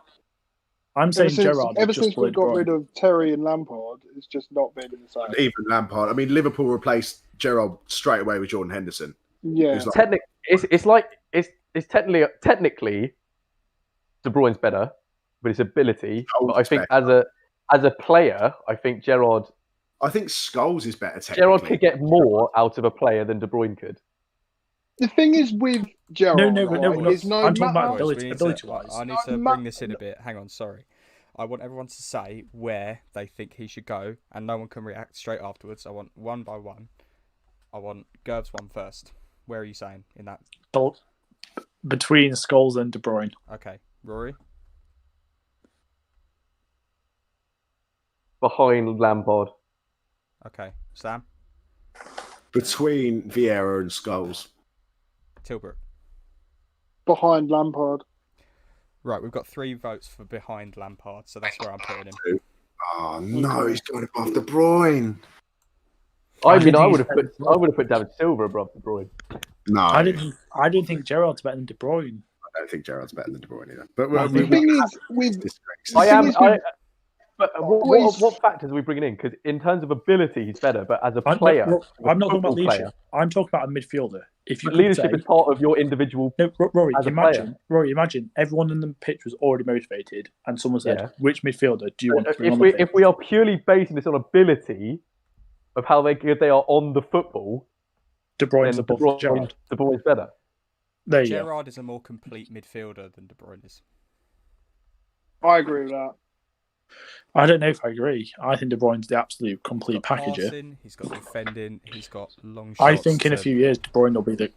Speaker 5: I'm saying Gerrard.
Speaker 6: Ever since we got rid of Terry and Lampard, it's just not been the same.
Speaker 2: Even Lampard. I mean, Liverpool replaced Gerrard straight away with Jordan Henderson.
Speaker 6: Yeah.
Speaker 4: It's technically De Bruyne's better, but his ability. But I think as a player, I think Gerrard.
Speaker 2: I think Scholes is better.
Speaker 4: Gerrard could get more out of a player than De Bruyne could.
Speaker 6: The thing is with Gerrard,
Speaker 5: I'm talking about ability-wise.
Speaker 1: I need to bring this in a bit. Hang on, sorry. I want everyone to say where they think he should go, and no one can react straight afterwards. I want one by one. I want Gerv's one first. Where are you saying in that?
Speaker 5: Between Scholes and De Bruyne.
Speaker 1: Okay, Rory.
Speaker 4: Behind Lampard.
Speaker 1: Okay, Sam.
Speaker 2: Between Vieira and Scholes.
Speaker 1: Tilbrook.
Speaker 6: Behind Lampard.
Speaker 1: Right, we've got 3 votes for behind Lampard, so that's where I'm putting him.
Speaker 2: Oh no, he's going above De Bruyne.
Speaker 4: I would have put David Silva above De Bruyne.
Speaker 2: No,
Speaker 5: I didn't think Gerrard's better than De Bruyne.
Speaker 2: I don't think Gerrard's better than De Bruyne either. But
Speaker 6: the thing is with
Speaker 4: But what factors are we bringing in? Because in terms of ability, he's better. But as a player,
Speaker 5: I'm not talking about leadership. I'm talking about a midfielder. If you
Speaker 4: leadership is part of your individual.
Speaker 5: No, Rory, imagine everyone in the pitch was already motivated, and someone said, "Which midfielder do you want to bring on the pitch?"
Speaker 4: If we are purely basing this on ability of how good they are on the football,
Speaker 5: De Bruyne's above Gerrard.
Speaker 4: De Bruyne's better.
Speaker 5: There you
Speaker 1: Gerrard
Speaker 5: go.
Speaker 1: is a more complete midfielder than De Bruyne is.
Speaker 6: I agree with that.
Speaker 5: I don't know if I agree. I think De Bruyne's the absolute complete package.
Speaker 1: He's got defending. He's got long shots.
Speaker 5: I think in a few years, De Bruyne will be the.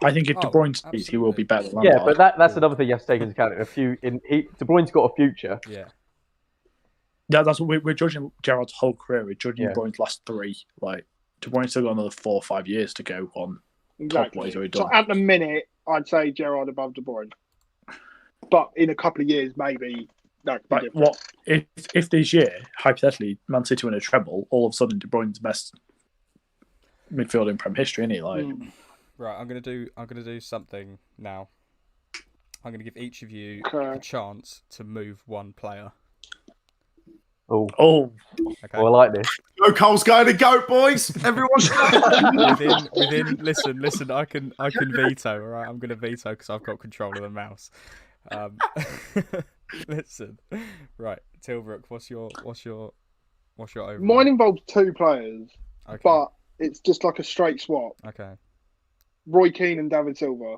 Speaker 5: I think if De Bruyne speaks, he will be better than Lampard.
Speaker 4: Yeah, but that's another thing you have to take into account. De Bruyne's got a future.
Speaker 1: Yeah.
Speaker 5: Yeah, that's what we're judging Gerrard's whole career. We're judging De Bruyne's last 3. Like De Bruyne's still got another 4 or 5 years to go on.
Speaker 6: Exactly. So at the minute, I'd say Gerrard above De Bruyne. But in a couple of years, maybe.
Speaker 5: Like what if this year, hypothetically, Man City win a treble, all of a sudden De Bruyne's the best midfielder in Prem history, isn't he? Like,
Speaker 1: right, I'm gonna do something now. I'm gonna give each of you a chance to move one player.
Speaker 4: Oh, Okay. Well, I like this.
Speaker 2: No, Cole's going to goat, boys. Everyone.
Speaker 1: Listen. I can veto. All right, I'm going to veto because I've got control of the mouse. Listen, right, Tilbrook, what's your overall?
Speaker 6: Mine involves 2 players, but it's just like a straight swap.
Speaker 1: Okay.
Speaker 6: Roy Keane and David Silva.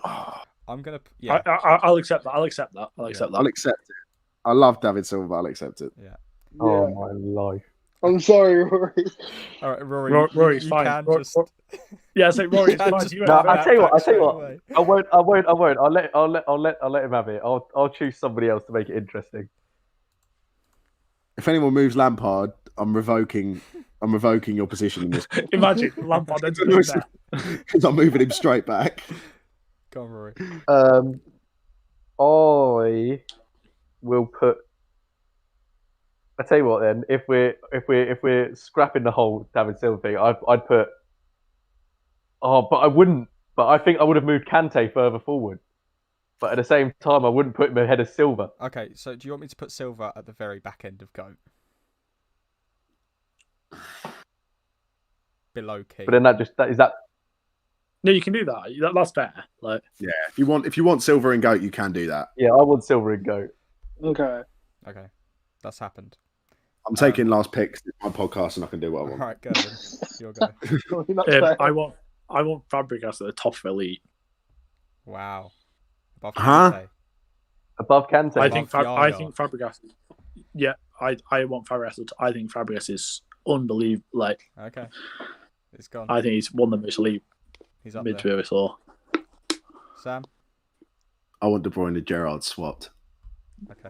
Speaker 1: I'm gonna.
Speaker 5: Yeah. I'll accept that. I'll accept that.
Speaker 2: I'll accept it. I love David Silva. I'll accept it.
Speaker 1: Yeah.
Speaker 4: Oh my life.
Speaker 6: I'm sorry, Rory.
Speaker 1: All right, Rory.
Speaker 5: Rory's fine. Yeah, so Rory's fine.
Speaker 4: No, I tell you what. I won't. I'll let him have it. I'll choose somebody else to make it interesting.
Speaker 2: If anyone moves Lampard, I'm revoking your position in this.
Speaker 5: Imagine Lampard ends up there.
Speaker 2: Because I'm moving him straight back.
Speaker 1: Go on, Rory.
Speaker 4: I will put. I tell you what, then, if we're scrapping the whole David Silva thing, I'd put. Oh, but I wouldn't. But I think I would have moved Kante further forward. But at the same time, I wouldn't put him ahead of Silva.
Speaker 1: Okay, so do you want me to put Silva at the very back end of GOAT? Below Keane.
Speaker 4: But then is that.
Speaker 5: No, you can do that. That's fair. Like,
Speaker 2: yeah, if you want Silva and GOAT, you can do that.
Speaker 4: Yeah, I want Silva and GOAT.
Speaker 6: Okay,
Speaker 1: that's happened.
Speaker 2: I'm taking last picks. It's my podcast, and I can do what I want.
Speaker 1: All right, go then. Your go.
Speaker 5: I want Fabregas at the top of elite.
Speaker 1: Wow. Above Kante.
Speaker 4: Above Kante.
Speaker 5: I think Fabregas. Yeah, I want Fabregas. I think Fabregas is unbelievable. Like,
Speaker 1: okay, it's gone.
Speaker 5: I think he's one of the most elite midfielders. Or
Speaker 1: Sam.
Speaker 2: I want De Bruyne and Gerrard swapped.
Speaker 1: Okay.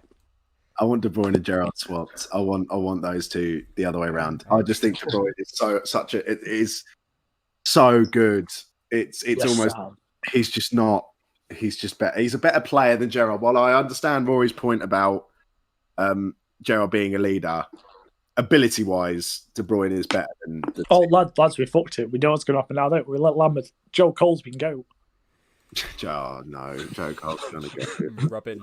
Speaker 2: I want De Bruyne and Gerrard swapped. I want those two the other way around. I just think De Bruyne is it is so good. It's almost
Speaker 5: Sam.
Speaker 2: He's just better. He's a better player than Gerrard. While I understand Rory's point about Gerrard being a leader, ability wise, De Bruyne is better than.
Speaker 5: Lads, we fucked it. We know what's going to happen now. Don't we? Let Lambert, Joe Cole's been go.
Speaker 2: Joe Cole's going to go.
Speaker 1: Rubbing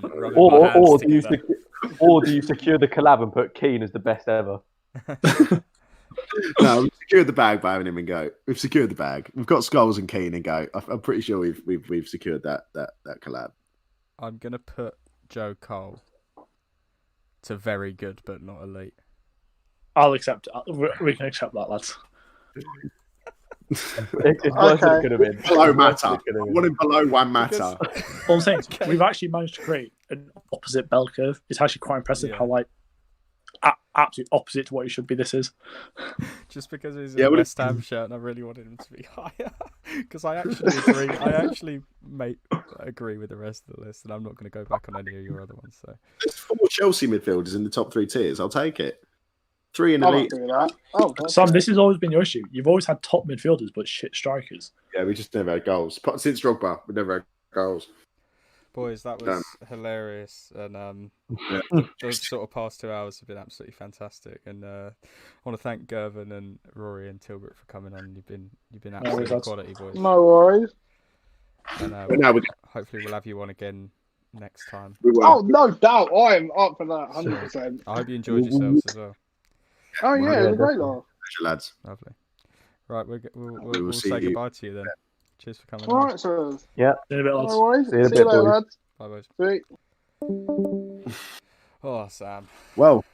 Speaker 4: or do you secure the collab and put Keane as the best ever?
Speaker 2: No, we've secured the bag by having him and go. We've secured the bag. We've got Scholes and Keane and go. I'm pretty sure we've secured that collab.
Speaker 1: I'm gonna put Joe Cole to very good but not elite.
Speaker 5: I'll accept it. We can accept that, lads.
Speaker 4: It's worse than it could have been.
Speaker 2: Below matter. I want him below one matter.
Speaker 5: All I'm saying is we've actually managed to create an opposite bell curve. It's actually quite impressive how absolute opposite to what he should be. This is
Speaker 1: just because he's in a West Ham shirt, and I really wanted him to be higher because I actually agree. I actually agree with the rest of the list, and I'm not going to go back on any of your other ones. So
Speaker 2: there's 4 Chelsea midfielders in the top 3 tiers. I'll take it. 3 in elite.
Speaker 5: Sam, this has always been your issue. You've always had top midfielders, but shit strikers.
Speaker 2: Yeah, we just never had goals. Since Drogba, we never had goals.
Speaker 1: Boys, that was hilarious, and those sort of past 2 hours have been absolutely fantastic. And I want to thank Gervin and Rory and Tilbrook for coming on. You've been absolutely quality, boys.
Speaker 6: No worries.
Speaker 1: And hopefully we'll have you on again next time.
Speaker 6: Oh, no doubt, I am up for that 100%.
Speaker 1: I hope you enjoyed yourselves as well.
Speaker 6: Oh yeah, it was a great laugh.
Speaker 2: Pleasure, lads.
Speaker 1: Lovely. Right, we'll say goodbye to you then. Cheers for coming.
Speaker 6: All right, so
Speaker 4: yeah.
Speaker 5: See you in a bit, lads.
Speaker 6: No worries.
Speaker 4: See you later,
Speaker 6: lads.
Speaker 1: Bye, boys.
Speaker 6: See.
Speaker 1: Oh, Sam.
Speaker 2: Well,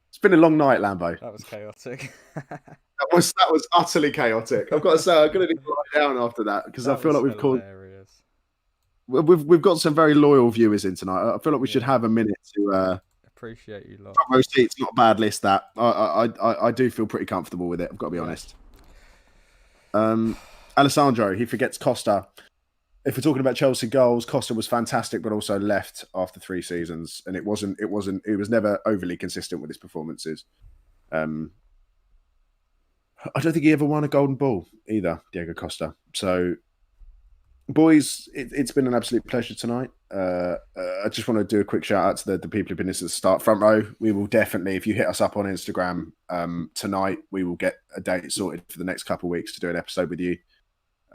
Speaker 2: it's been a long night, Lambo.
Speaker 1: That was chaotic.
Speaker 2: that was utterly chaotic. I've got to say, I'm going to need to write down after that because I feel like we've called. We've got some very loyal viewers in tonight. I feel like we should have a minute to.
Speaker 1: Appreciate you lot.
Speaker 2: Front row seats, not a bad list. That I do feel pretty comfortable with it. I've got to be honest. Alessandro, he forgets Costa. If we're talking about Chelsea goals, Costa was fantastic, but also left after 3 seasons, and it was never overly consistent with his performances. I don't think he ever won a golden ball either, Diego Costa. So, boys, it's been an absolute pleasure tonight. I just want to do a quick shout out to the people who've been listening to the start. Front row, we will definitely, if you hit us up on Instagram tonight, we will get a date sorted for the next couple of weeks to do an episode with you.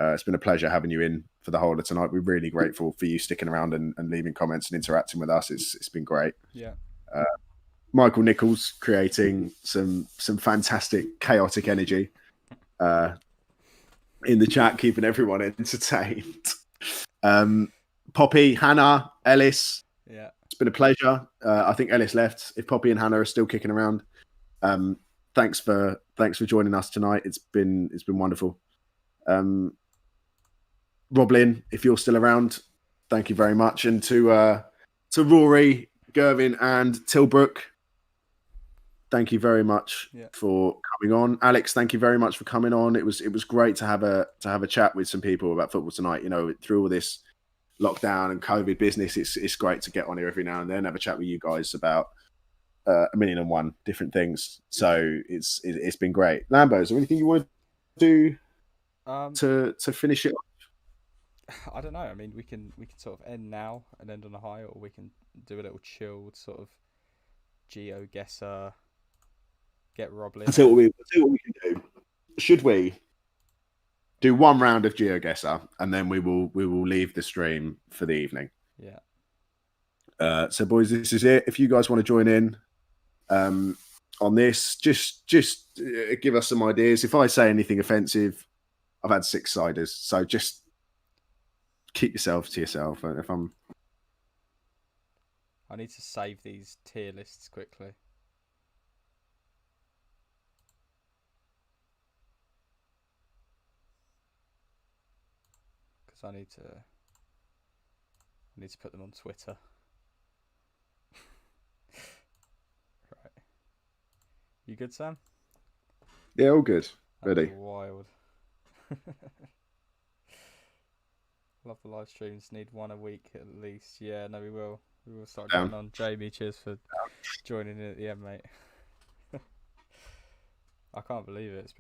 Speaker 2: It's been a pleasure having you in for the whole of tonight. We're really grateful for you sticking around and leaving comments and interacting with us. It's been great.
Speaker 1: Yeah.
Speaker 2: Michael Nichols creating some fantastic chaotic energy in the chat, keeping everyone entertained. Poppy, Hannah, Ellis.
Speaker 1: Yeah,
Speaker 2: it's been a pleasure. I think Ellis left. If Poppy and Hannah are still kicking around, thanks for joining us tonight. It's been wonderful. Roblin, if you're still around, thank you very much. And to Rory, Gervin, and Tilbrook, thank you very much for coming on. Alex, thank you very much for coming on. It was great to have a chat with some people about football tonight. You know, through all this lockdown and COVID business, it's great to get on here every now and then, have a chat with you guys about 1,000,001 different things. So it's been great. Lambo, is there anything you want to do to finish it off?
Speaker 1: I don't know. I mean, we can sort of end now and end on a high, or we can do a little chilled sort of GeoGuessr. Get Roblin.
Speaker 2: I'll tell you what we can do. Should we do one round of GeoGuessr and then we will leave the stream for the evening?
Speaker 1: Yeah.
Speaker 2: So boys, this is it. If you guys want to join in on this, just give us some ideas. If I say anything offensive, I've had 6 ciders, so just keep yourself to yourself. I
Speaker 1: need to save these tier lists quickly. Because I need to put them on Twitter. Right. You good, Sam?
Speaker 2: Yeah, all good. Ready.
Speaker 1: That's wild. Love the live streams. Need one a week at least. Yeah, no, we will. We will start going on. Jamie, cheers for joining in at the end, mate. I can't believe it.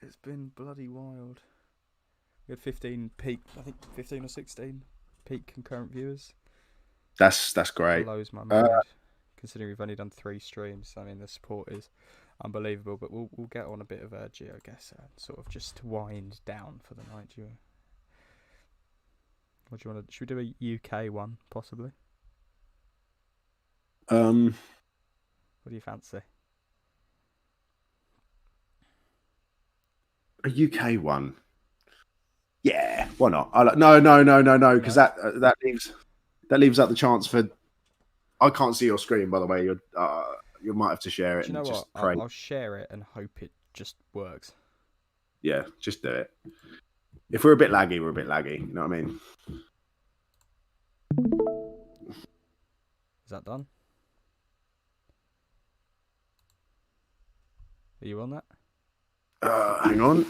Speaker 1: It's been bloody wild. We had 15 peak, I think 15 or 16 peak concurrent viewers.
Speaker 2: That's great.
Speaker 1: Blows my mind. Considering we've only done 3 streams, I mean the support is unbelievable. But we'll get on a bit of a GeoGuessr, sort of just to wind down for the night. What do you want to? Should we do a UK one possibly? What do you fancy?
Speaker 2: A UK one. Yeah, why not? No, because that leaves out the chance for. I can't see your screen, by the way. You might have to share it.
Speaker 1: Do you know
Speaker 2: and
Speaker 1: what?
Speaker 2: Just pray.
Speaker 1: I'll share it and hope it just works.
Speaker 2: Yeah, just do it. If we're a bit laggy, we're a bit laggy. You know what I mean?
Speaker 1: Is that done? Are you on that?
Speaker 2: Hang on.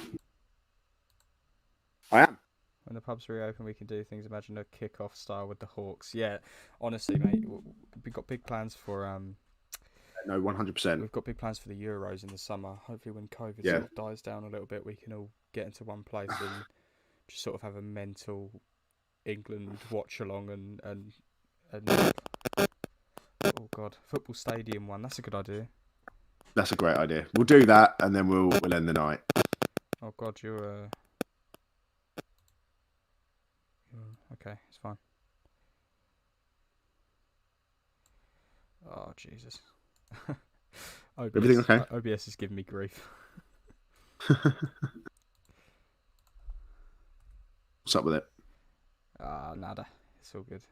Speaker 2: I am.
Speaker 1: When the pubs reopen, we can do things. Imagine a kick-off style with the Hawks. Yeah, honestly, mate, we've got big plans for.
Speaker 2: No, 100%.
Speaker 1: We've got big plans for the Euros in the summer. Hopefully, when COVID sort of dies down a little bit, we can all get into one place and just sort of have a mental England watch along and oh god, football stadium one. That's a good idea.
Speaker 2: That's a great idea. We'll do that and then we'll end the night.
Speaker 1: Oh god, you're okay, it's fine. Oh Jesus. OBS,
Speaker 2: everything okay?
Speaker 1: OBS is giving me grief.
Speaker 2: What's up with it?
Speaker 1: Nada. It's all good.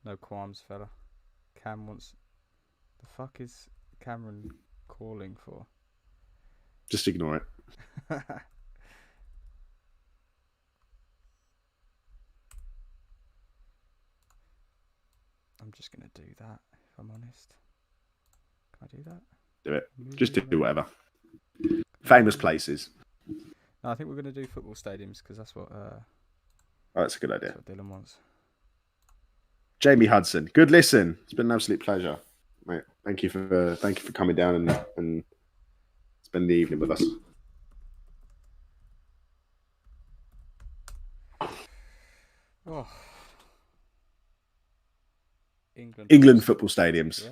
Speaker 1: No qualms, fella. Cam wants. The fuck is Cameron calling for?
Speaker 2: Just ignore it.
Speaker 1: I'm just gonna do that, if I'm honest. Can I do that?
Speaker 2: Do it. Just do whatever. Famous places.
Speaker 1: No, I think we're gonna do football stadiums because that's what.
Speaker 2: Oh, that's a good idea.
Speaker 1: That's what Dylan wants.
Speaker 2: Jamie Hudson, good listen. It's been an absolute pleasure, mate. Thank you for coming down and spend the evening with us.
Speaker 1: Oh.
Speaker 2: England football stadiums.
Speaker 1: Yeah.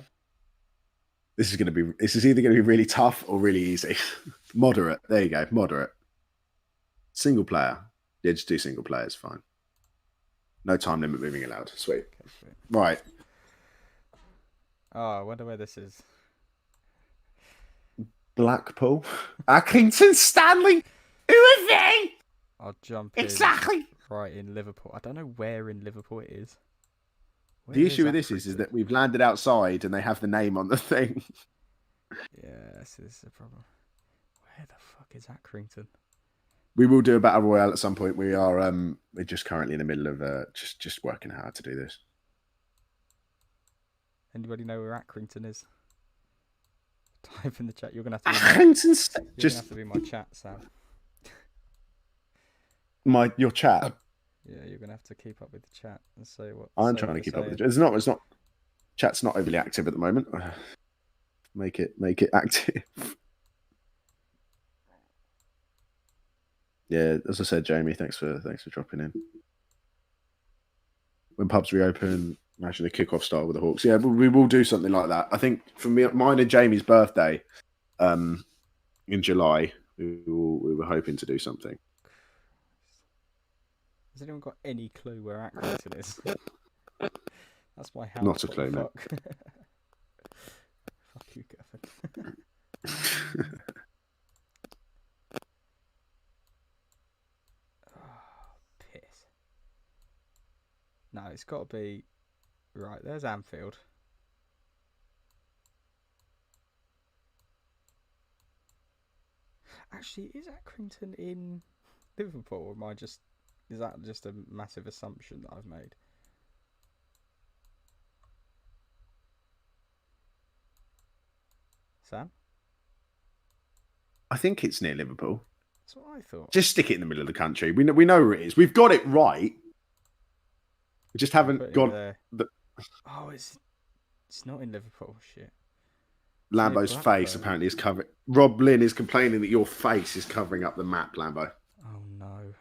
Speaker 2: This is either going to be really tough or really easy. Moderate. There you go. Moderate. Single player. Yeah, just do single players. Fine. No time limit moving allowed. Sweet.
Speaker 1: Okay, sweet.
Speaker 2: Right.
Speaker 1: Oh, I wonder where this is.
Speaker 2: Blackpool. Accrington Stanley. Who are they?
Speaker 1: I'll jump
Speaker 2: exactly
Speaker 1: right in Liverpool. I don't know where in Liverpool it is.
Speaker 2: Where the issue with this is that we've landed outside and they have the name on the thing.
Speaker 1: Yeah, this is the problem. Where the fuck is Accrington?
Speaker 2: We will do a battle royale at some point. We are we're just currently in the middle of just working hard to do this.
Speaker 1: Anybody know where Accrington is? Type in the chat. You're gonna have to. Have to be my chat, Sam.
Speaker 2: Your chat.
Speaker 1: Yeah, you're gonna have to keep up with the chat and say what.
Speaker 2: I'm trying to keep up with it. It's not. Chat's not overly active at the moment. Make it active. Yeah, as I said, Jamie, thanks for dropping in. When pubs reopen, imagine the kickoff style with the Hawks. Yeah, we will do something like that. I think for me, mine and Jamie's birthday, in July, we were hoping to do something.
Speaker 1: Has anyone got any clue where Accrington is? That's my house.
Speaker 2: Not a clue, mate.
Speaker 1: Fuck you, Gavin. Piss. No, it's got to be... Right, there's Anfield. Actually, is Accrington in Liverpool? Or am I just... Is that just a massive assumption that I've made? Sam?
Speaker 2: I think it's near Liverpool.
Speaker 1: That's what I thought.
Speaker 2: Just stick it in the middle of the country. We know where it is. We've got it right. We just haven't got the...
Speaker 1: Oh, it's not in Liverpool. Shit.
Speaker 2: Lambo's face apparently is covering... Rob Lynn is complaining that your face is covering up the map, Lambo.
Speaker 1: Oh, no.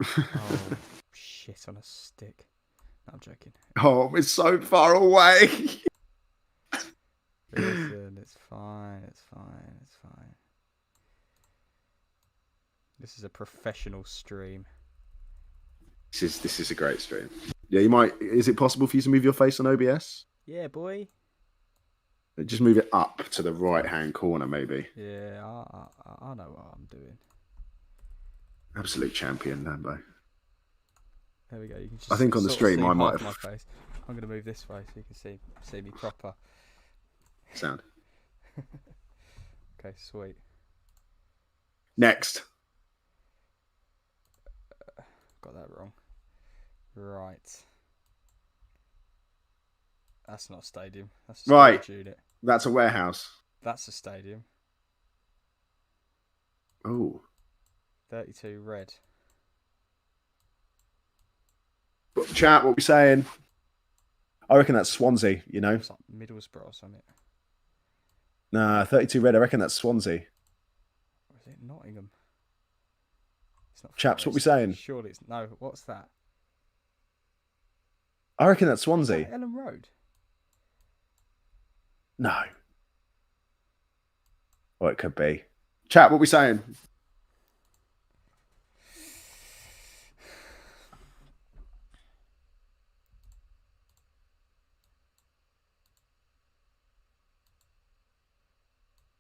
Speaker 1: Oh, shit on a stick. No, I'm joking.
Speaker 2: Oh, it's so far away.
Speaker 1: Listen, it's fine. It's fine. It's fine. This is a professional stream.
Speaker 2: This is a great stream. Yeah, you might... Is it possible for you to move your face on OBS?
Speaker 1: Yeah, boy.
Speaker 2: Just move it up to the right-hand corner, maybe.
Speaker 1: Yeah, I know what I'm doing.
Speaker 2: Absolute champion, Lambo.
Speaker 1: There we go. You can just
Speaker 2: I think on the stream I might have...
Speaker 1: my face. I'm going to move this way so you can see me proper.
Speaker 2: Sound.
Speaker 1: Okay, sweet.
Speaker 2: Next.
Speaker 1: Got that wrong. Right. That's not a stadium. That's a
Speaker 2: right.
Speaker 1: Unit.
Speaker 2: That's a warehouse.
Speaker 1: That's a stadium.
Speaker 2: Oh.
Speaker 1: 32 red.
Speaker 2: Chat, what we saying? I reckon that's Swansea, you know?
Speaker 1: It's like Middlesbrough or something.
Speaker 2: Nah, 32 red. I reckon that's Swansea.
Speaker 1: Or is it Nottingham? It's not
Speaker 2: Chaps,
Speaker 1: Forest.
Speaker 2: what we saying?
Speaker 1: Surely it's... No, what's that?
Speaker 2: I reckon that's Swansea.
Speaker 1: Is that Ellen Road?
Speaker 2: No. Well, it could be. Chat, what we saying?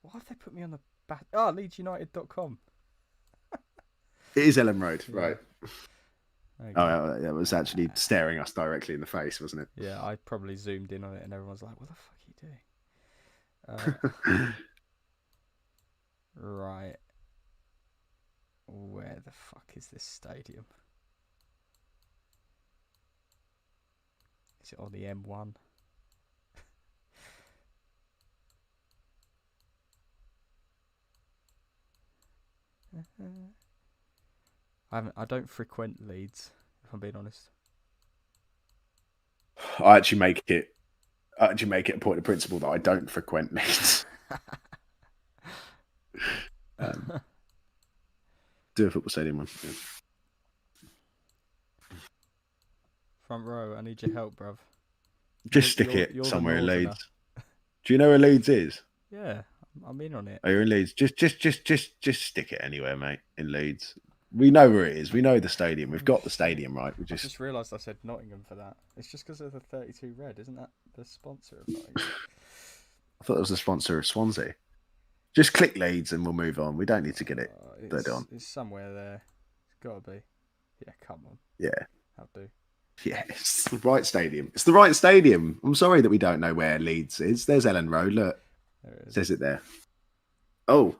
Speaker 1: Why have they put me on the back? Oh, LeedsUnited.com.
Speaker 2: It is Ellen Road,
Speaker 1: yeah.
Speaker 2: Right. Okay. Oh, it was actually staring us directly in the face, wasn't it?
Speaker 1: Yeah, I probably zoomed in on it and everyone's like, what the fuck are you doing? Right. Where the fuck is this stadium? Is it on the M1? I don't frequent Leeds, if I'm being honest.
Speaker 2: I actually make it a point of principle that I don't frequent Leeds. Do a football stadium one. Yeah.
Speaker 1: Front row, I need your help, bruv.
Speaker 2: Just stick it somewhere in Leeds. Do you know where Leeds is?
Speaker 1: Yeah, I'm in on it.
Speaker 2: Are you in Leeds? Just stick it anywhere, mate. In Leeds, we know where it is. We know the stadium. We've got the stadium right.
Speaker 1: I just realised I said Nottingham for that. It's just because of the 32 red, isn't that The sponsor of Nottingham.
Speaker 2: I thought it was the sponsor of Swansea. Just click Leeds and we'll move on. We don't need to get it dead on.
Speaker 1: It's somewhere there. It's got to be. Yeah, come on.
Speaker 2: Yeah.
Speaker 1: I'll do.
Speaker 2: Yeah, it's the right stadium. It's the right stadium. I'm sorry that we don't know where Leeds is. There's Ellen Road. Look. There it is. Says it there. Oh,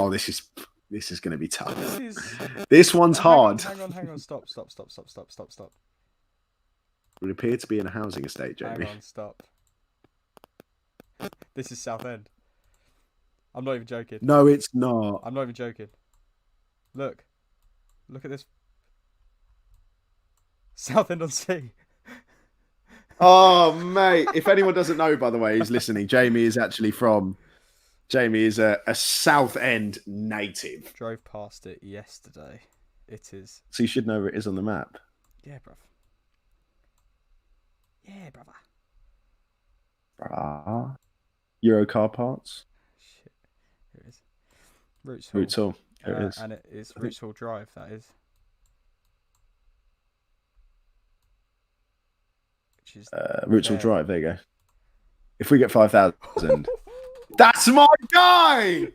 Speaker 2: this is going to be tough. This one's hard.
Speaker 1: Hang on. Stop.
Speaker 2: We appear to be in a housing estate, Jamie.
Speaker 1: Hang on, stop. This is Southend. I'm not even joking.
Speaker 2: No, it's not.
Speaker 1: I'm not even joking. Look at this. Southend-on-Sea.
Speaker 2: Oh, mate. If anyone doesn't know, by the way, who's listening, Jamie is a Southend native.
Speaker 1: Drove past it yesterday. It is.
Speaker 2: So you should know where it is on the map.
Speaker 1: Yeah, bruv. Yeah, brother.
Speaker 2: Euro car parts.
Speaker 1: Shit. Here it is. Roots
Speaker 2: Hall. Here it is.
Speaker 1: And it is Roots Hall Drive, that is. Which is
Speaker 2: Roots Hall Drive, there you go. If we get 5,000, that's my guy!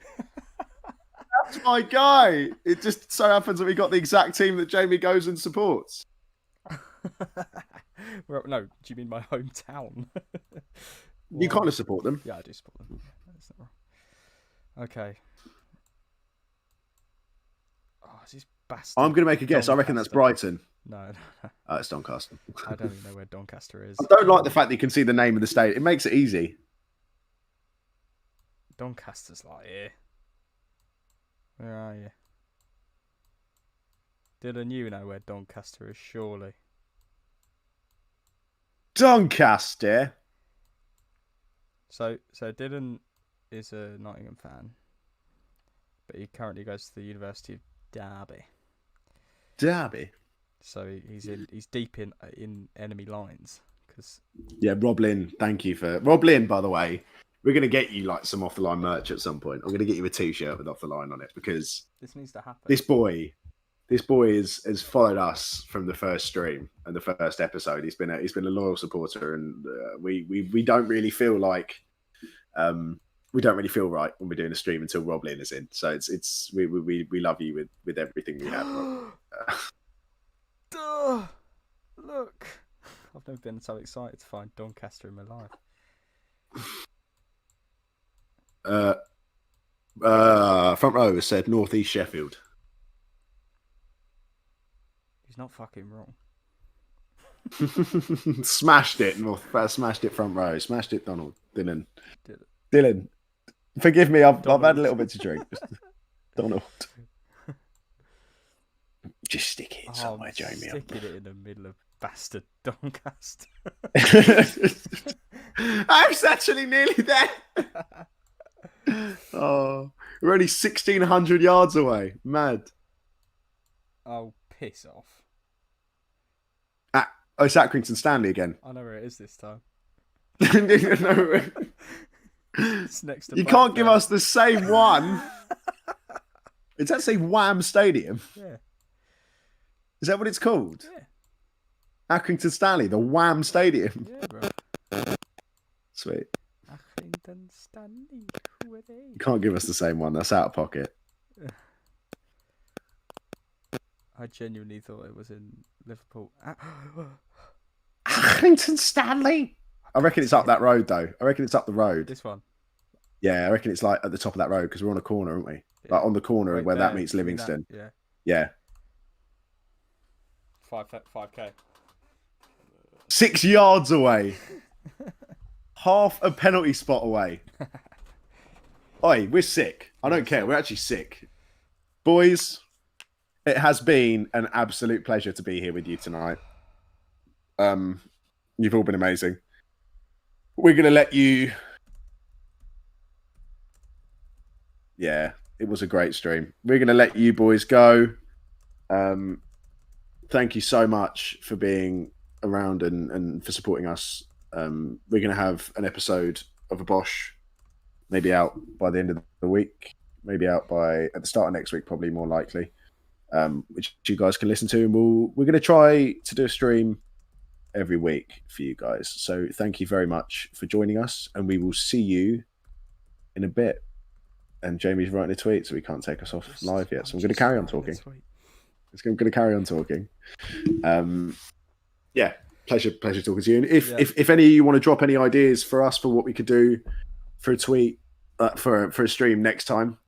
Speaker 2: That's my guy! It just so happens that we got the exact team that Jamie goes and supports.
Speaker 1: No, do you mean my hometown?
Speaker 2: You kind of support them.
Speaker 1: Yeah, I do support them. That's not wrong. Okay. Oh, is this bastard?
Speaker 2: I'm going to make a guess. I reckon that's Brighton.
Speaker 1: No.
Speaker 2: It's Doncaster.
Speaker 1: I don't even know where Doncaster is.
Speaker 2: I don't like the fact that you can see the name of the state. It makes it easy.
Speaker 1: Doncaster's like here. Where are you? Dylan, you know where Doncaster is, surely.
Speaker 2: Doncaster.
Speaker 1: So Dylan is a Nottingham fan, but he currently goes to the University of Derby.
Speaker 2: Derby.
Speaker 1: So he's deep in enemy lines because.
Speaker 2: Yeah, Rob Lynn. Thank you for Rob Lynn. By the way, we're gonna get you like some off the line merch at some point. I'm gonna get you a T-shirt with off the line on it because
Speaker 1: this needs to happen.
Speaker 2: This boy has followed us from the first stream and the first episode. He's been a loyal supporter, and we don't really feel like we don't really feel right when we're doing a stream until Rob Lynn is in. So we love you with everything we have.
Speaker 1: Look, I've never been so excited to find Doncaster in my
Speaker 2: life. Front row has said North East Sheffield.
Speaker 1: He's not fucking wrong.
Speaker 2: Smashed it, smashed it front row. Smashed it, Dylan. Forgive me, I've had a little bit to drink. Donald. Just stick it somewhere, Jamie.
Speaker 1: Sticking it in the middle of bastard Doncaster.
Speaker 2: I was actually nearly there. Oh, we're only 1,600 yards away. Mad.
Speaker 1: Oh, piss off.
Speaker 2: It's Accrington Stanley again.
Speaker 1: I know where it is this time.
Speaker 2: No,
Speaker 1: it's next to
Speaker 2: you can't give us the same one. Does that say Wham Stadium?
Speaker 1: Yeah.
Speaker 2: Is that what it's called?
Speaker 1: Yeah.
Speaker 2: Accrington Stanley, the Wham Stadium.
Speaker 1: Yeah, bro.
Speaker 2: Sweet.
Speaker 1: Accrington Stanley, who are they?
Speaker 2: You can't give us the same one. That's out of pocket.
Speaker 1: I genuinely thought it was in Liverpool.
Speaker 2: Accrington Stanley. I reckon it's up that road, though. I reckon it's up the road.
Speaker 1: This one.
Speaker 2: Yeah, I reckon it's like at the top of that road because we're on a corner, aren't we? Yeah. Like on the corner where that meets Livingston.
Speaker 1: Yeah.
Speaker 2: Yeah.
Speaker 1: 5K.
Speaker 2: 6 yards away. Half a penalty spot away. Oi, we're sick. I don't care. We're actually sick. Boys, it has been an absolute pleasure to be here with you tonight. You've all been amazing. We're going to let you... Yeah, it was a great stream. We're going to let you boys go. Thank you so much for being around and for supporting us. We're going to have an episode of a Bosch maybe out by the end of the week, maybe out at the start of next week, probably more likely, which you guys can listen to. And we're going to try to do a stream every week for you guys. So thank you very much for joining us, and we will see you in a bit. And Jamie's writing a tweet, so we can't take us off live yet. So I'm going to carry on talking. I'm going to carry on talking. Yeah, pleasure talking to you. And if any of you want to drop any ideas for us for what we could do for a tweet, for a stream next time,